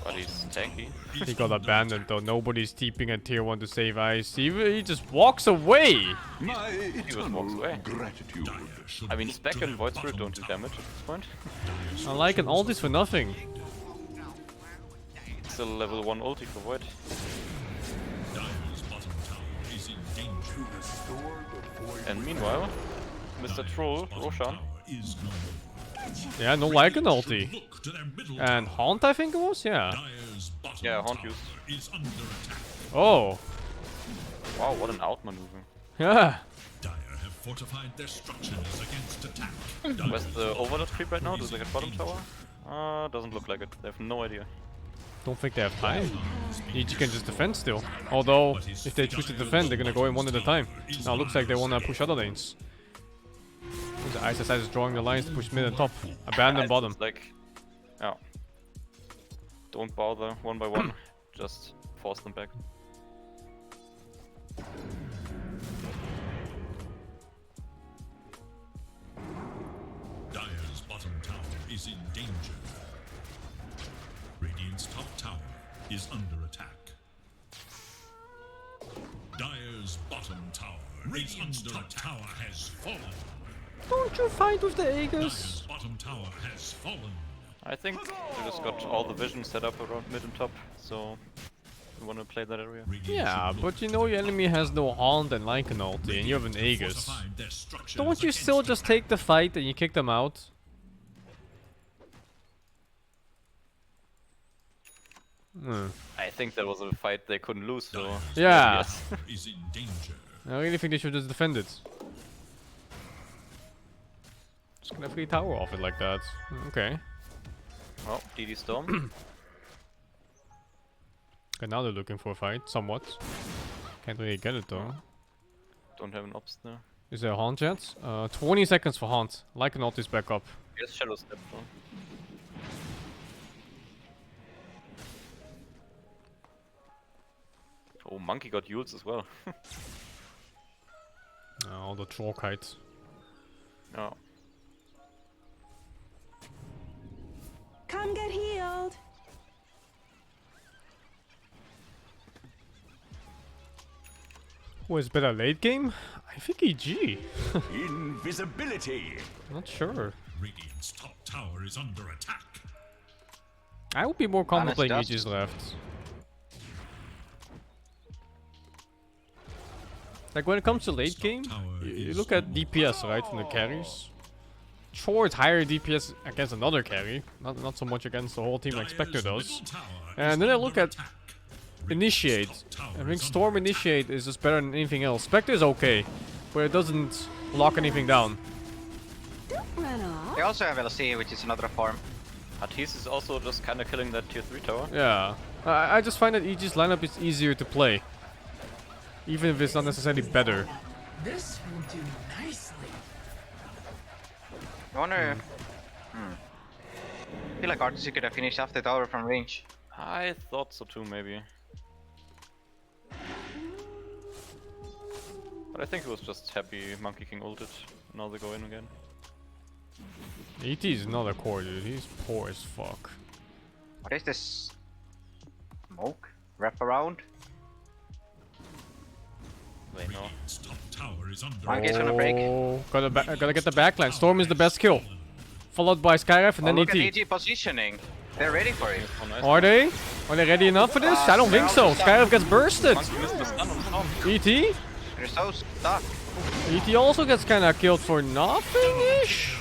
But he's tanky. He got abandoned though. Nobody's TPing at tier 1 to save ice. He just walks away. He just walks away. I mean, Spec and Void Spirit don't do damage at this point. I like an ultis for nothing. Still level 1 ulti for Void. And meanwhile, Mr. Troll, Roshan. Yeah, no like an ulti. And Haunt I think it was? Yeah. Yeah, Haunt used. Oh. Wow, what an outmaneuver. Yeah. Dire have fortified their structures against attack. Where's the Overlord creep right now? Do they get bottom tower? Doesn't look like it. They have no idea. Don't think they have time. EG can just defend still. Although, if they choose to defend, they're gonna go in one at a time. Now looks like they wanna push other lanes. The ISS is drawing the lines to push mid and top. Abandon bottom. Like, yeah. Don't bother one by one. Just force them back. Dire's bottom tower is in danger. Radiant's top tower is under attack. Dire's bottom tower is under attack. Tower has fallen. Don't you fight with the Aegis? Bottom tower has fallen. I think they just got all the vision set up around mid and top, so we want to play that area. Yeah, but you know your enemy has no Haunt and Lycan ulti, and you have an Aegis. Don't you still just take the fight and you kick them out? I think that was a fight they couldn't lose, so... Yeah. Is in danger. I really think they should just defend it. Just gonna free tower off it like that. Okay. Well, DD Storm. Okay, now they're looking for a fight, somewhat. Can't really get it though. Don't have an ops there. Is there a Haunt yet? 20 seconds for Haunt. Lycan ult is back up. Yes, Shadow Step. Though. Oh, Monkey got Yules as well. All the troll kites. Oh. Come get healed. Who is better late game? I think EG. Invisibility. Not sure. Radiant's top tower is under attack. I would be more comfortable playing Honest EG's left. Like when it comes to late game, you look at DPS, right, from the carries. Sure, it's higher DPS against another carry, not so much against the whole team like Spectre does. And then I look at Initiate. I think Storm Initiate is just better than anything else. Spectre is okay, but it doesn't lock anything down. Don't run off. They also have LC, which is another form. Artis is also just kind of killing that tier 3 tower. Yeah, I just find that EG's lineup is easier to play, even if it's not necessarily better. This will do nicely. I wonder... I feel like Artis could have finished off the tower from range. I thought so too, maybe. But I think he was just happy Monkey King ulted. Now they go in again. ET is not a core, dude. He's poor as fuck. What is this? Smoke? Wrap around? They know. Top tower is under Monkey's gonna break. Gotta get the backline. Storm is the best kill. Followed by Skyref and then look ET. at EG positioning. They're ready for it. Oh, nice. Are they? Are they ready enough for this? I don't think so. Skyref gets bursted. Monkey missed the stun on Storm. ET? They're so stuck. ET also gets kinda killed for nothing-ish.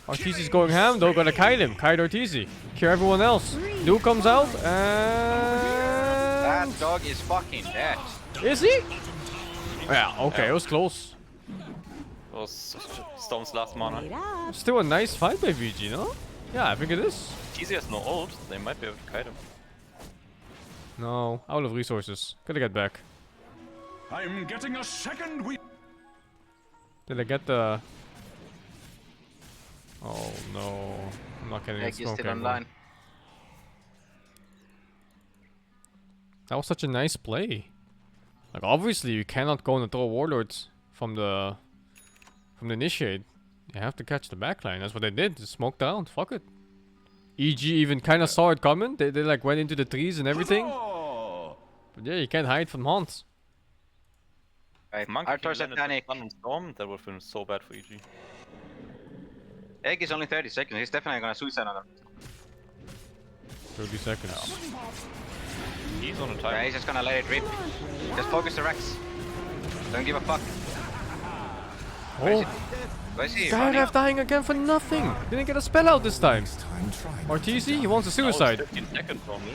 Arteezy is going ham though, gotta kite him. Kite Arteezy. Cure everyone else. Duke comes out and... That dog is fucking dead. Is he? Yeah, okay, it was close. That was Storm's last mana. Still a nice fight by VG, no? Yeah, I think it is. Easy has no ult, they might be able to kite him. No, out of resources. Gotta get back. I'm getting a second week. Did I get the... Oh no, I'm not getting Egg it is smoke still anymore. online. That was such a nice play. Like obviously you cannot go and throw warlords from the initiate. You have to catch the backline. That's what they did. Just smoke down. Fuck it. EG even kind of saw it coming. They like went into the trees and everything. But yeah, you can't hide from Hans. Right, Monkey Arthur's landed at panic. the stun on Storm, that would have been so bad for EG. Egg is only 30 seconds. He's definitely gonna suicide on them. 30 seconds. He's on a Yeah, time. he's just gonna let it rip. Just focus the Rex. Don't give a fuck. Oh, Where is he? Skyref dying again for nothing. Didn't get a spell out this time. Arteezy, he wants a suicide. 15 seconds only.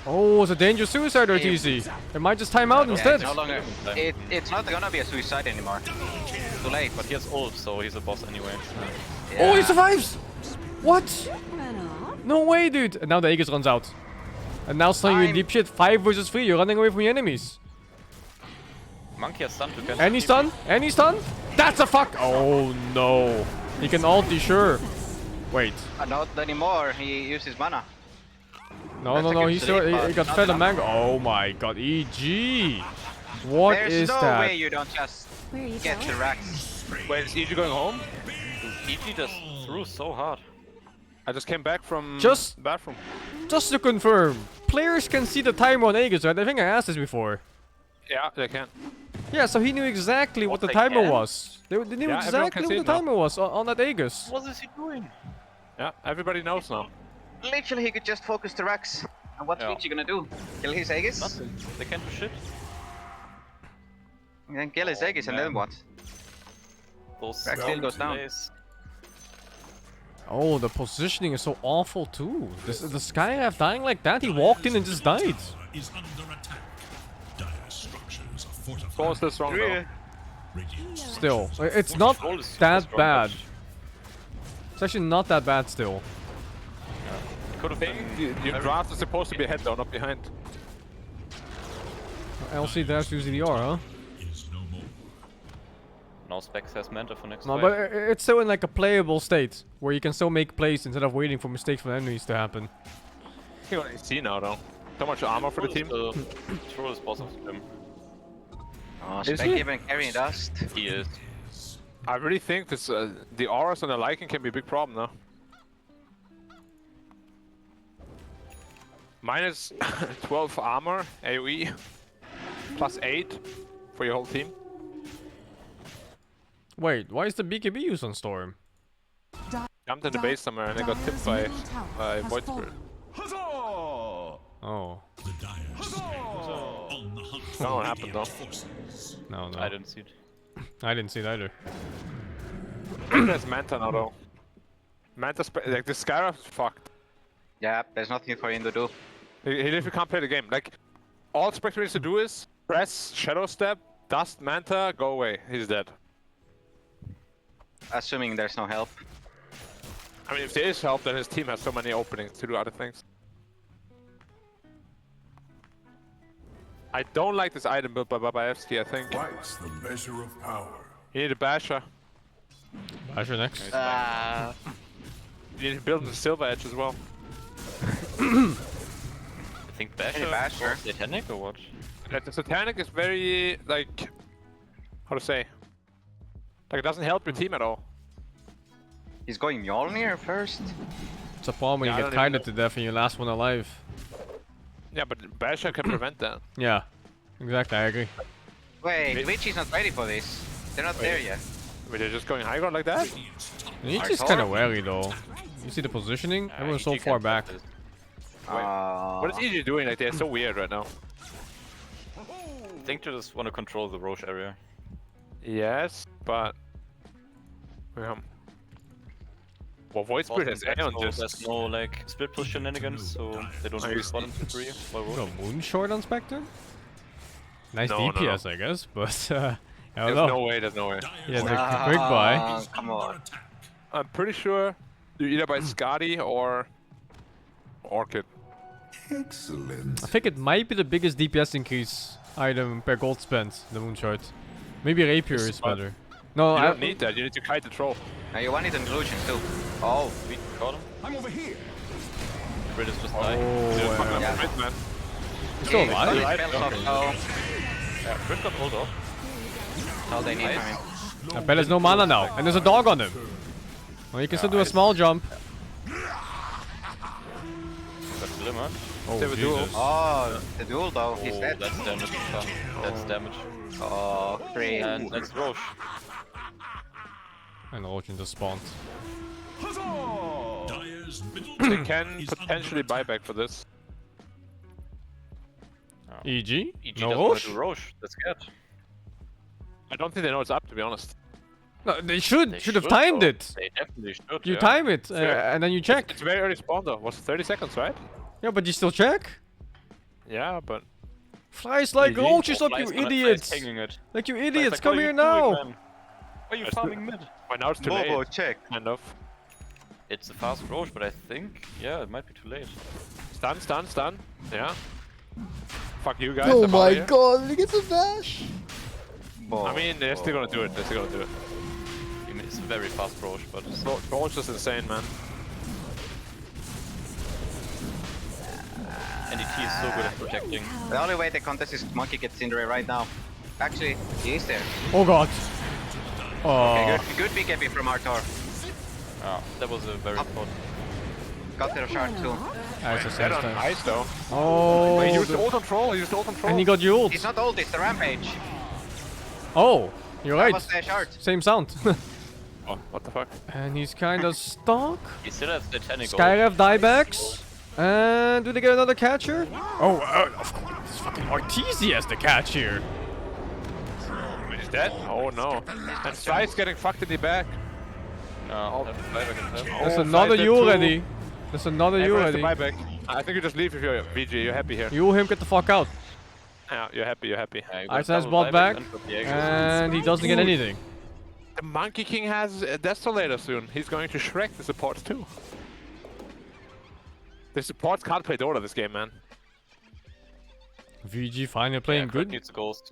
Oh, it's a dangerous suicide, Arteezy. It might just time out Yeah, instead. it's no longer. It's not gonna be a suicide anymore. Too late. But he has ult, so he's a boss anyway. Oh, he survives! What? No way, dude! And now the Aegis runs out. And now suddenly you're in deep shit. 5 versus 3, you're running away from your enemies. Monkey has stun to cancel. Any stun? Any stun? That's a fuck! Oh no. He can ulti, sure. Wait. Not anymore. He uses mana. No, he got fed a mango. Oh my god, EG! What is There's no that? way you don't just get the racks. Wait, is EG going home? EG just threw so hard. I just came back from Just- bathroom. Just to confirm, players can see the timer on Aegis, right? I think I asked this before. Yeah, they can. Yeah, so he knew exactly what the they timer can? was. They knew Yeah, everyone can exactly see what it the now. timer was on that Aegis. What is he doing? Yeah, everybody knows now. Literally, he could just focus the Rax. And what's Yeah. Vici gonna do? Kill his Aegis? Nothing. They can't do shit. And then kill his Aegis, and then what? Those Rax still goes down. delays. Oh, the positioning is so awful too. The Skyraft dying like that, he walked in and just died. Is under attack. Dire structures are fortified. What was this wrong though? Still, it's not that bad. It's actually not that bad still. Could have been. Your draft is supposed to be ahead though, not behind. LC dash use the R, huh? Now Specs has Manta for next No, fight. but it's still in like a playable state where you can still make plays instead of waiting for mistakes from enemies to happen. You're on AC now though. So much armor for the team. Troll is boss of him. Oh, Is Spec he? even carrying dust. He is. I really think this the auras and the liking can be a big problem now. Minus 12 armor, AoE, plus 8 for your whole team. Wait, why is the BKB used on Storm? Jumped in the base somewhere and I got tipped by Void Spirit. Oh. Don't know what happened though. No, no. I didn't see it. I didn't see it either. There's Manta now though. Manta, like the Skyraft is fucked. Yeah, there's nothing for him to do. He literally can't play the game. Like, all Spectre needs to do is press Shadow Step, Dust Manta, go away. He's dead. Assuming there's no help. I mean, if there is help, then his team has so many openings to do other things. I don't like this item built by Babaevsky, I think. Twice the measure of power. You need a Basher. Basher next. You need to build the Silver Edge as well. I think Basher. Any Basher? Satanic or what? The Satanic is very, like, how to say? Like, it doesn't help your team at all. He's going Mjolnir first? It's a problem when Yeah, you I get don't even kited to death and you're last one alive. Yeah, but Basher can prevent that. Yeah, exactly, I agree. Wait, Witchy's not ready for this. They're not there yet. Wait, they're just going high ground like that? He's just kind of wary though. You see the positioning? Everyone's so far back. What is EG doing? Like, they're so weird right now. I think they just want to control the Roche area. Yes, but... Well, Void Spirit has Aeon just... There's no, like, split push shenanigans, so they don't really spot him to 3 by Roche. Got Moonshort on Spectre? Nice No, DPS, no. I guess, but I don't There's know. no way, there's no way. Yeah, they're quick buy. Come on. I'm pretty sure you either buy Skadi or Orchid. Excellent. I think it might be the biggest DPS increase item per gold spent, the Moonshort. Maybe Rapier is better. No, You I don't need that, you need to kite the troll. Now you wanted an illusion too. Oh, We caught him. I'm over here. Grid is just Oh, dying. yeah. Right, man. He's still Hey, alive? Grid spells off, so Yeah, Grid got hold off. all they need Nice. from him. I bet there's no mana now, and there's a dog on him. Well, you can still do a small jump. Got Glimmer. Oh, They were dual. Jesus. Oh, the duel though, he's Oh, dead. that's damage. That's damage. Oh, great. And that's Roche. And Roach just spawned. Dire's middle They tower can is potentially under buy attack. back for this. EG? EG No doesn't want Roach? to do Roche. That's scared. I don't think they know it's up, to be honest. No, they should They have timed though. it. They definitely should. You yeah. time it, Fair. and then you check. It's very early spawn though. Was it 30 seconds, right? Yeah, but you still check. Yeah, but... Flies like GG. roaches up, Flies you gonna- idiots! Flies hanging it. Like you Flies idiots, like, come what are here you doing, now! man? Why are you That's farming mid? By now it's too Bobo, late. check. Kind of. It's a fast Roche, but I think, yeah, it might be too late. Stun, stun, stun. Yeah. Fuck you guys. Oh I'm outta my here. god, he gets a dash! I mean, they're still gonna do it. They're still gonna do it. I mean, it's a very fast Roche, but it's Roach is insane, man. NDT is so good at protecting. The only way they contest is Monkey gets Cinderay right now. Actually, he is there. Oh god. Oh. Okay, good BKB from Artor. Oh, that was a very important. Got their shard too. That's a Dead on sad ice though. Oh. He used ult on troll. He used ult on troll. And he got ulted. He's not old, it's the Rampage. Oh, you're right. was the shard. Same sound. Oh, what the fuck? And he's kind of stuck. He still has Titanic. Skyrev diebacks. And do they get another catcher? Oh, of course. This fucking Arteezy has the catch here. He's dead? Oh no. And Sly's getting fucked in the back. There's another you already. There's another you already. I think you just leave if you're VG. You're happy here. You him get the fuck out. Yeah, you're happy. You're happy. Ice has bought back. And he doesn't get anything. The Monkey King has a Desolator soon. He's going to Shrek the supports too. The supports can't play Dota this game, man. VG finally playing good. Needs a ghost.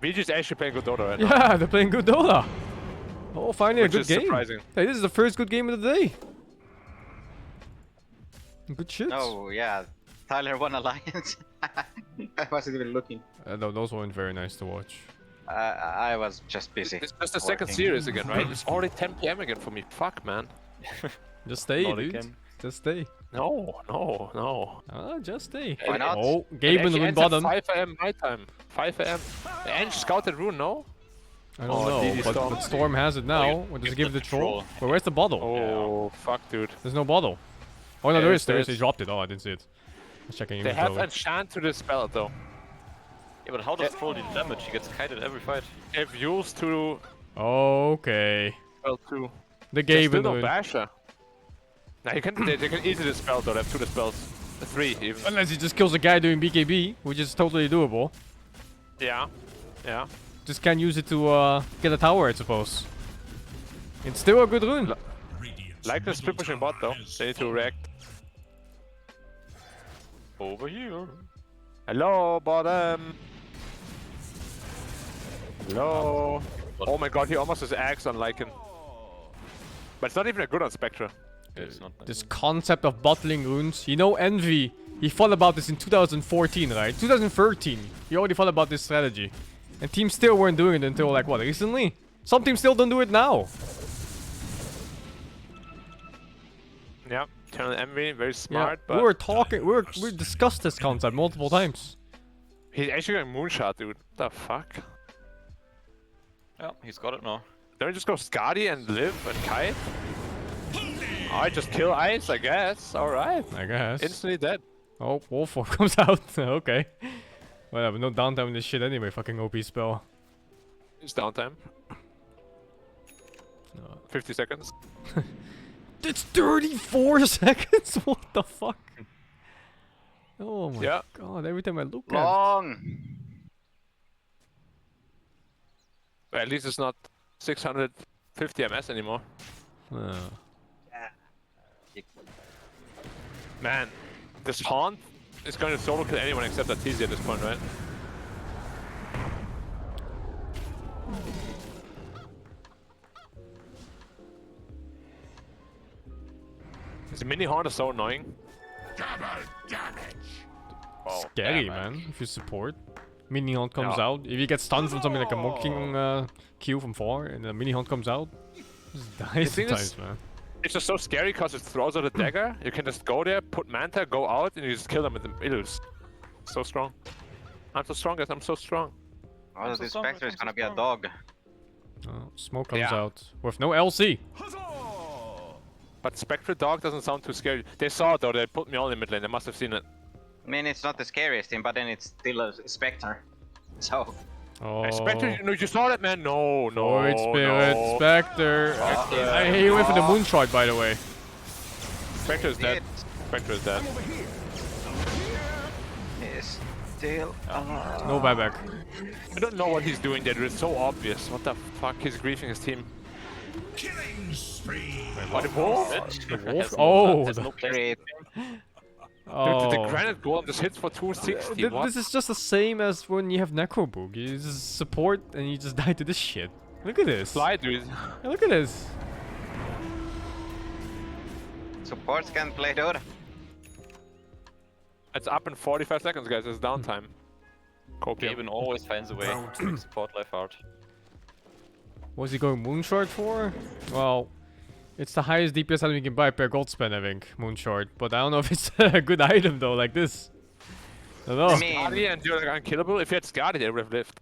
VG's actually playing good Dota right now. Yeah, they're playing good Dota. Oh, finally Which a good is game. surprising. Hey, this is the first good game of the day. Good shit. Oh yeah, Tyler won Alliance. I wasn't even looking. No, those weren't very nice to watch. I was just busy. It's just the second series again, right? It's already 10 PM again for me. Fuck, man. Just stay, Not dude. again. Just stay. No. Just stay. Why not? Oh, Gabe in the rune bottom. 5 AM my time. 5 AM. And scouted rune, no? I don't know, but Storm has it now. What does it give the troll? But where's the bottle? Oh, fuck, dude. There's no bottle. Oh, no, Yeah, there is. there is. He dropped it. Oh, I didn't see it. I was checking They have inventory. enchant to the spell, though. Yeah, but how does Troll do damage? He gets kited every fight. If used to Okay. spell 2. The There's Gabe still in the no rune. basher. Nah, they can easily dispel though. They have 2 dispels. 3 even. Unless he just kills a guy doing BKB, which is totally doable. Yeah. Just can't use it to get a tower, I suppose. It's still a good rune. Like the split pushing bot though. They need to react. Over here. Hello, bottom. Hello. Oh my god, he almost has axe on Lycan. But it's not even a good on Spectre. This concept of bottling runes. You know Envy, he thought about this in 2014, right? 2013, he already thought about this strategy. And teams still weren't doing it until like, what, recently? Some teams still don't do it now. Yeah, Eternal Envy, very smart, Yeah, but... we were talking, we discussed this concept multiple times. He's actually going Moonshot, dude. What the fuck? Yeah, he's got it now. Don't we just go Skadi and live and kite? I just kill Ice, I guess. Alright. I guess. Instantly dead. Oh, Wolf comes out. Okay. Whatever, no downtime in this shit anyway, fucking OP spell. It's downtime. 50 seconds. It's 34 seconds? What the fuck? Oh my god, every time I look at Long. Well, at least it's not 650 MS anymore. Man, this Haunt is going to solo kill anyone except Arteezy at this point, right? This mini Haunt is so annoying. Scary, man, if you support. Mini Hunt comes out. If you get stunned from something like a Monkey King Q from 4 and the Mini Hunt comes out, just dies sometimes, man. It's just so scary because it throws out a dagger. You can just go there, put Manta, go out, and you just kill them with the Illus. So strong. I'm so strong, guys. I'm so strong. Oh, this Spectre is gonna be a dog. Oh, smoke comes out with no LC. But Spectre Dog doesn't sound too scary. They saw it though, they put me all in mid lane, they must have seen it. I mean, it's not the scariest thing, but then it's still a Spectre. So. Oh. Spectre, no, you saw that, man? No. Void Spirit, Spectre. He went for the Moonshot, by the way. Spectre is dead. Spectre is dead. Is still alive. No buyback. I don't know what he's doing there, it's so obvious. What the fuck? He's griefing his team. Killing spree. What, the wolf? The wolf? Oh! There's no place. Oh. Dude, the Granite Golem just hits for 260. What? This is just the same as when you have Necrobook. You just support and you just die to this shit. Look at this. Fly, dude. Hey, look at this. Supports can play Dota. It's up in 45 seconds, guys. It's downtime. Gaben always finds a way to make support life hard. Was he going Moonshard for? Well, it's the highest DPS item you can buy per gold spend, I think, Moonshard. But I don't know if it's a good item though, like this. I don't know. Skadi and you're like unkillable. If you had Skadi, they would have lived.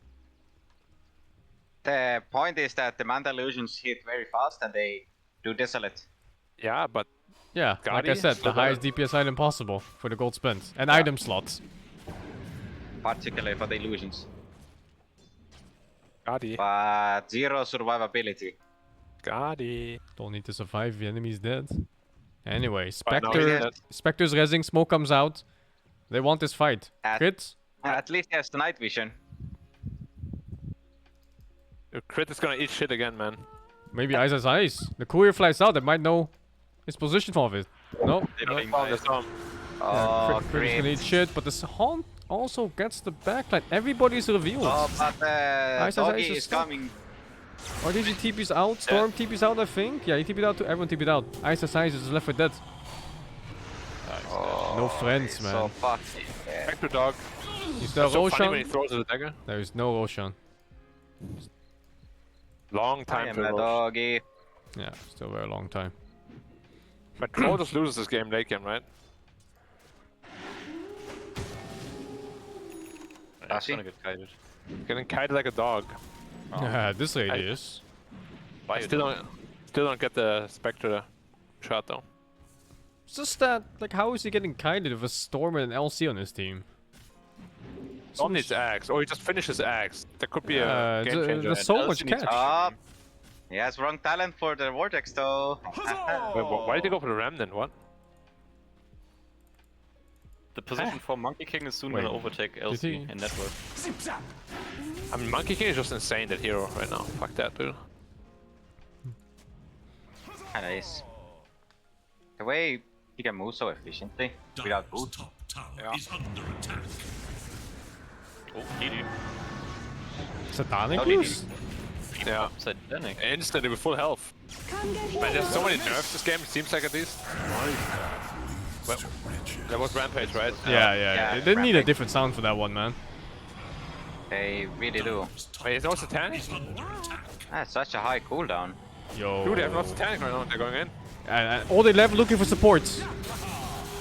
The point is that the Manta illusions hit very fast and they do desolate. Yeah, but Yeah, like I Gotti, said, still the highest better. DPS item possible for the gold spent. And item slots. Particularly for the illusions. Gotti. But 0 survivability. Gotti. Don't need to survive, the enemy's dead. Anyway, Right now Spectre, he's dead. Spectre's rezzing, smoke comes out. They want this fight. Crit? At least he has the night vision. Your crit is gonna eat shit again, man. Maybe Ice has Ice. The courier flies out, they might know his position of it. No? They found the storm. Oh, Crit is gonna eat shit, but the Haunt also gets the backline. Everybody's revealed. Oh, but Ice has Doggy Ice is stuck. coming. Or did he TP's out? Storm TP's out, I think? Yeah, he TP'd out to everyone TP'd out. Ice has Ice is left for dead. Oh, No friends, he's man. So fucking dead. Back to dog. Is there So funny when he Roshan? throws the dagger. There is no Roshan. Long I time am for a Roche. doggy. Yeah, still a very long time. But Crow just loses this game late game, right? Does He's he? gonna get kited. Getting kited like a dog. Yeah, this lady is. I still don't get the Spectre shot though. It's just that, like, how is he getting kited with a Storm and an LC on his team? Storm needs Axe, or he just finishes Axe. That could be a game changer. There's so much catch. Up. He has wrong talent for the Vortex though. Wait, why did he go for the Remnant? What? The position for Monkey King is soon Wait, gonna overtake did LC he? in network. I mean, Monkey King is just insane, that hero right now. Fuck that, dude. Nice. The way he can move so efficiently without Dire's boost. top tower is under attack. Oh, GG. Satanic Oh, use? Yeah. Satanic. Instantly with full health. Man, there's so many nerfs this game, it seems like at least. Well, that was Rampage, right? Yeah. They need a different sound for that one, man. They really do. Wait, is no Satanic? That's such a high cooldown. Yo. Dude, they have no Satanic right now, they're going in. And all they left looking for supports.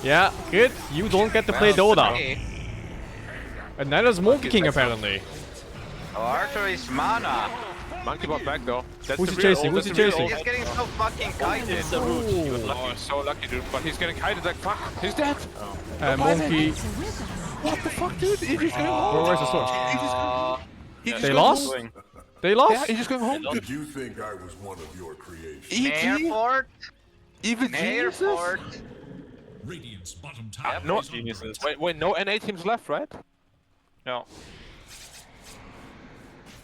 Yeah, good. You don't get to play Well, Dota. okay. And neither does Monkey King, apparently. Oh, Arthur is mana. Monkey bought back though. That's Who's the he real chasing? old- Who's he that's the real chasing? old- He's getting so fucking kited. Oh, he's so lucky, dude. But he's getting kited like fuck. He's dead. Monkey. What the fuck, dude? He's just going home. Where's the sword? They going lost? home. They lost? Yeah, he's just going home. Did you think I was one of your creations? Airport. Even geniuses? Airport. Radiant's bottom tower No is under geniuses. attack. Wait, no NA teams left, right? No.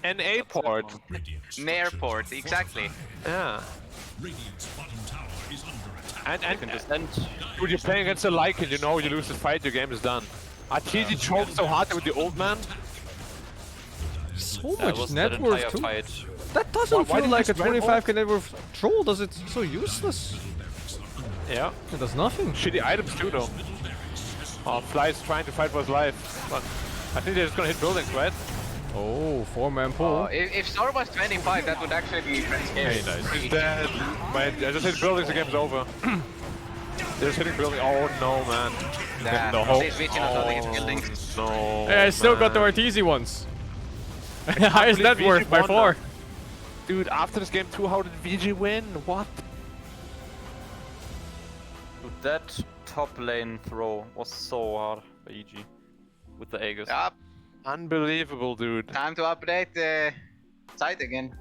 NA port. Radiant's Airport, structures are exactly. fortified. Yeah. Radiant's bottom tower is under attack. And You can just end. dude, you're playing against a Lycan, you know you lose this fight, your game is done. Arteezy choked so hard with the old man. So That much was net that worth, entire too. fight. That doesn't Why feel did like a you just ran 25k net worth troll, does it? So useless. Yeah. It does nothing. Shitty items too, though. Oh, Fly's trying to fight for his life. But I think they're just gonna hit buildings, right? Oh, 4-man pull. Oh, if Sor was 25, that would actually be pretty scary. Hey, nice. He's dead. Man, I just hit buildings, the game's over. They're just hitting buildings. Oh no, man. Nah, No hope. he's reaching out all these buildings. No. Hey, I still got the man. Arteezy ones. Highest net believe worth VG by won far. Dude, after this game too, how did VG win? What? Dude, that top lane throw was so hard by EG with the Aegis. Yup, Unbelievable, dude. time to update the site again.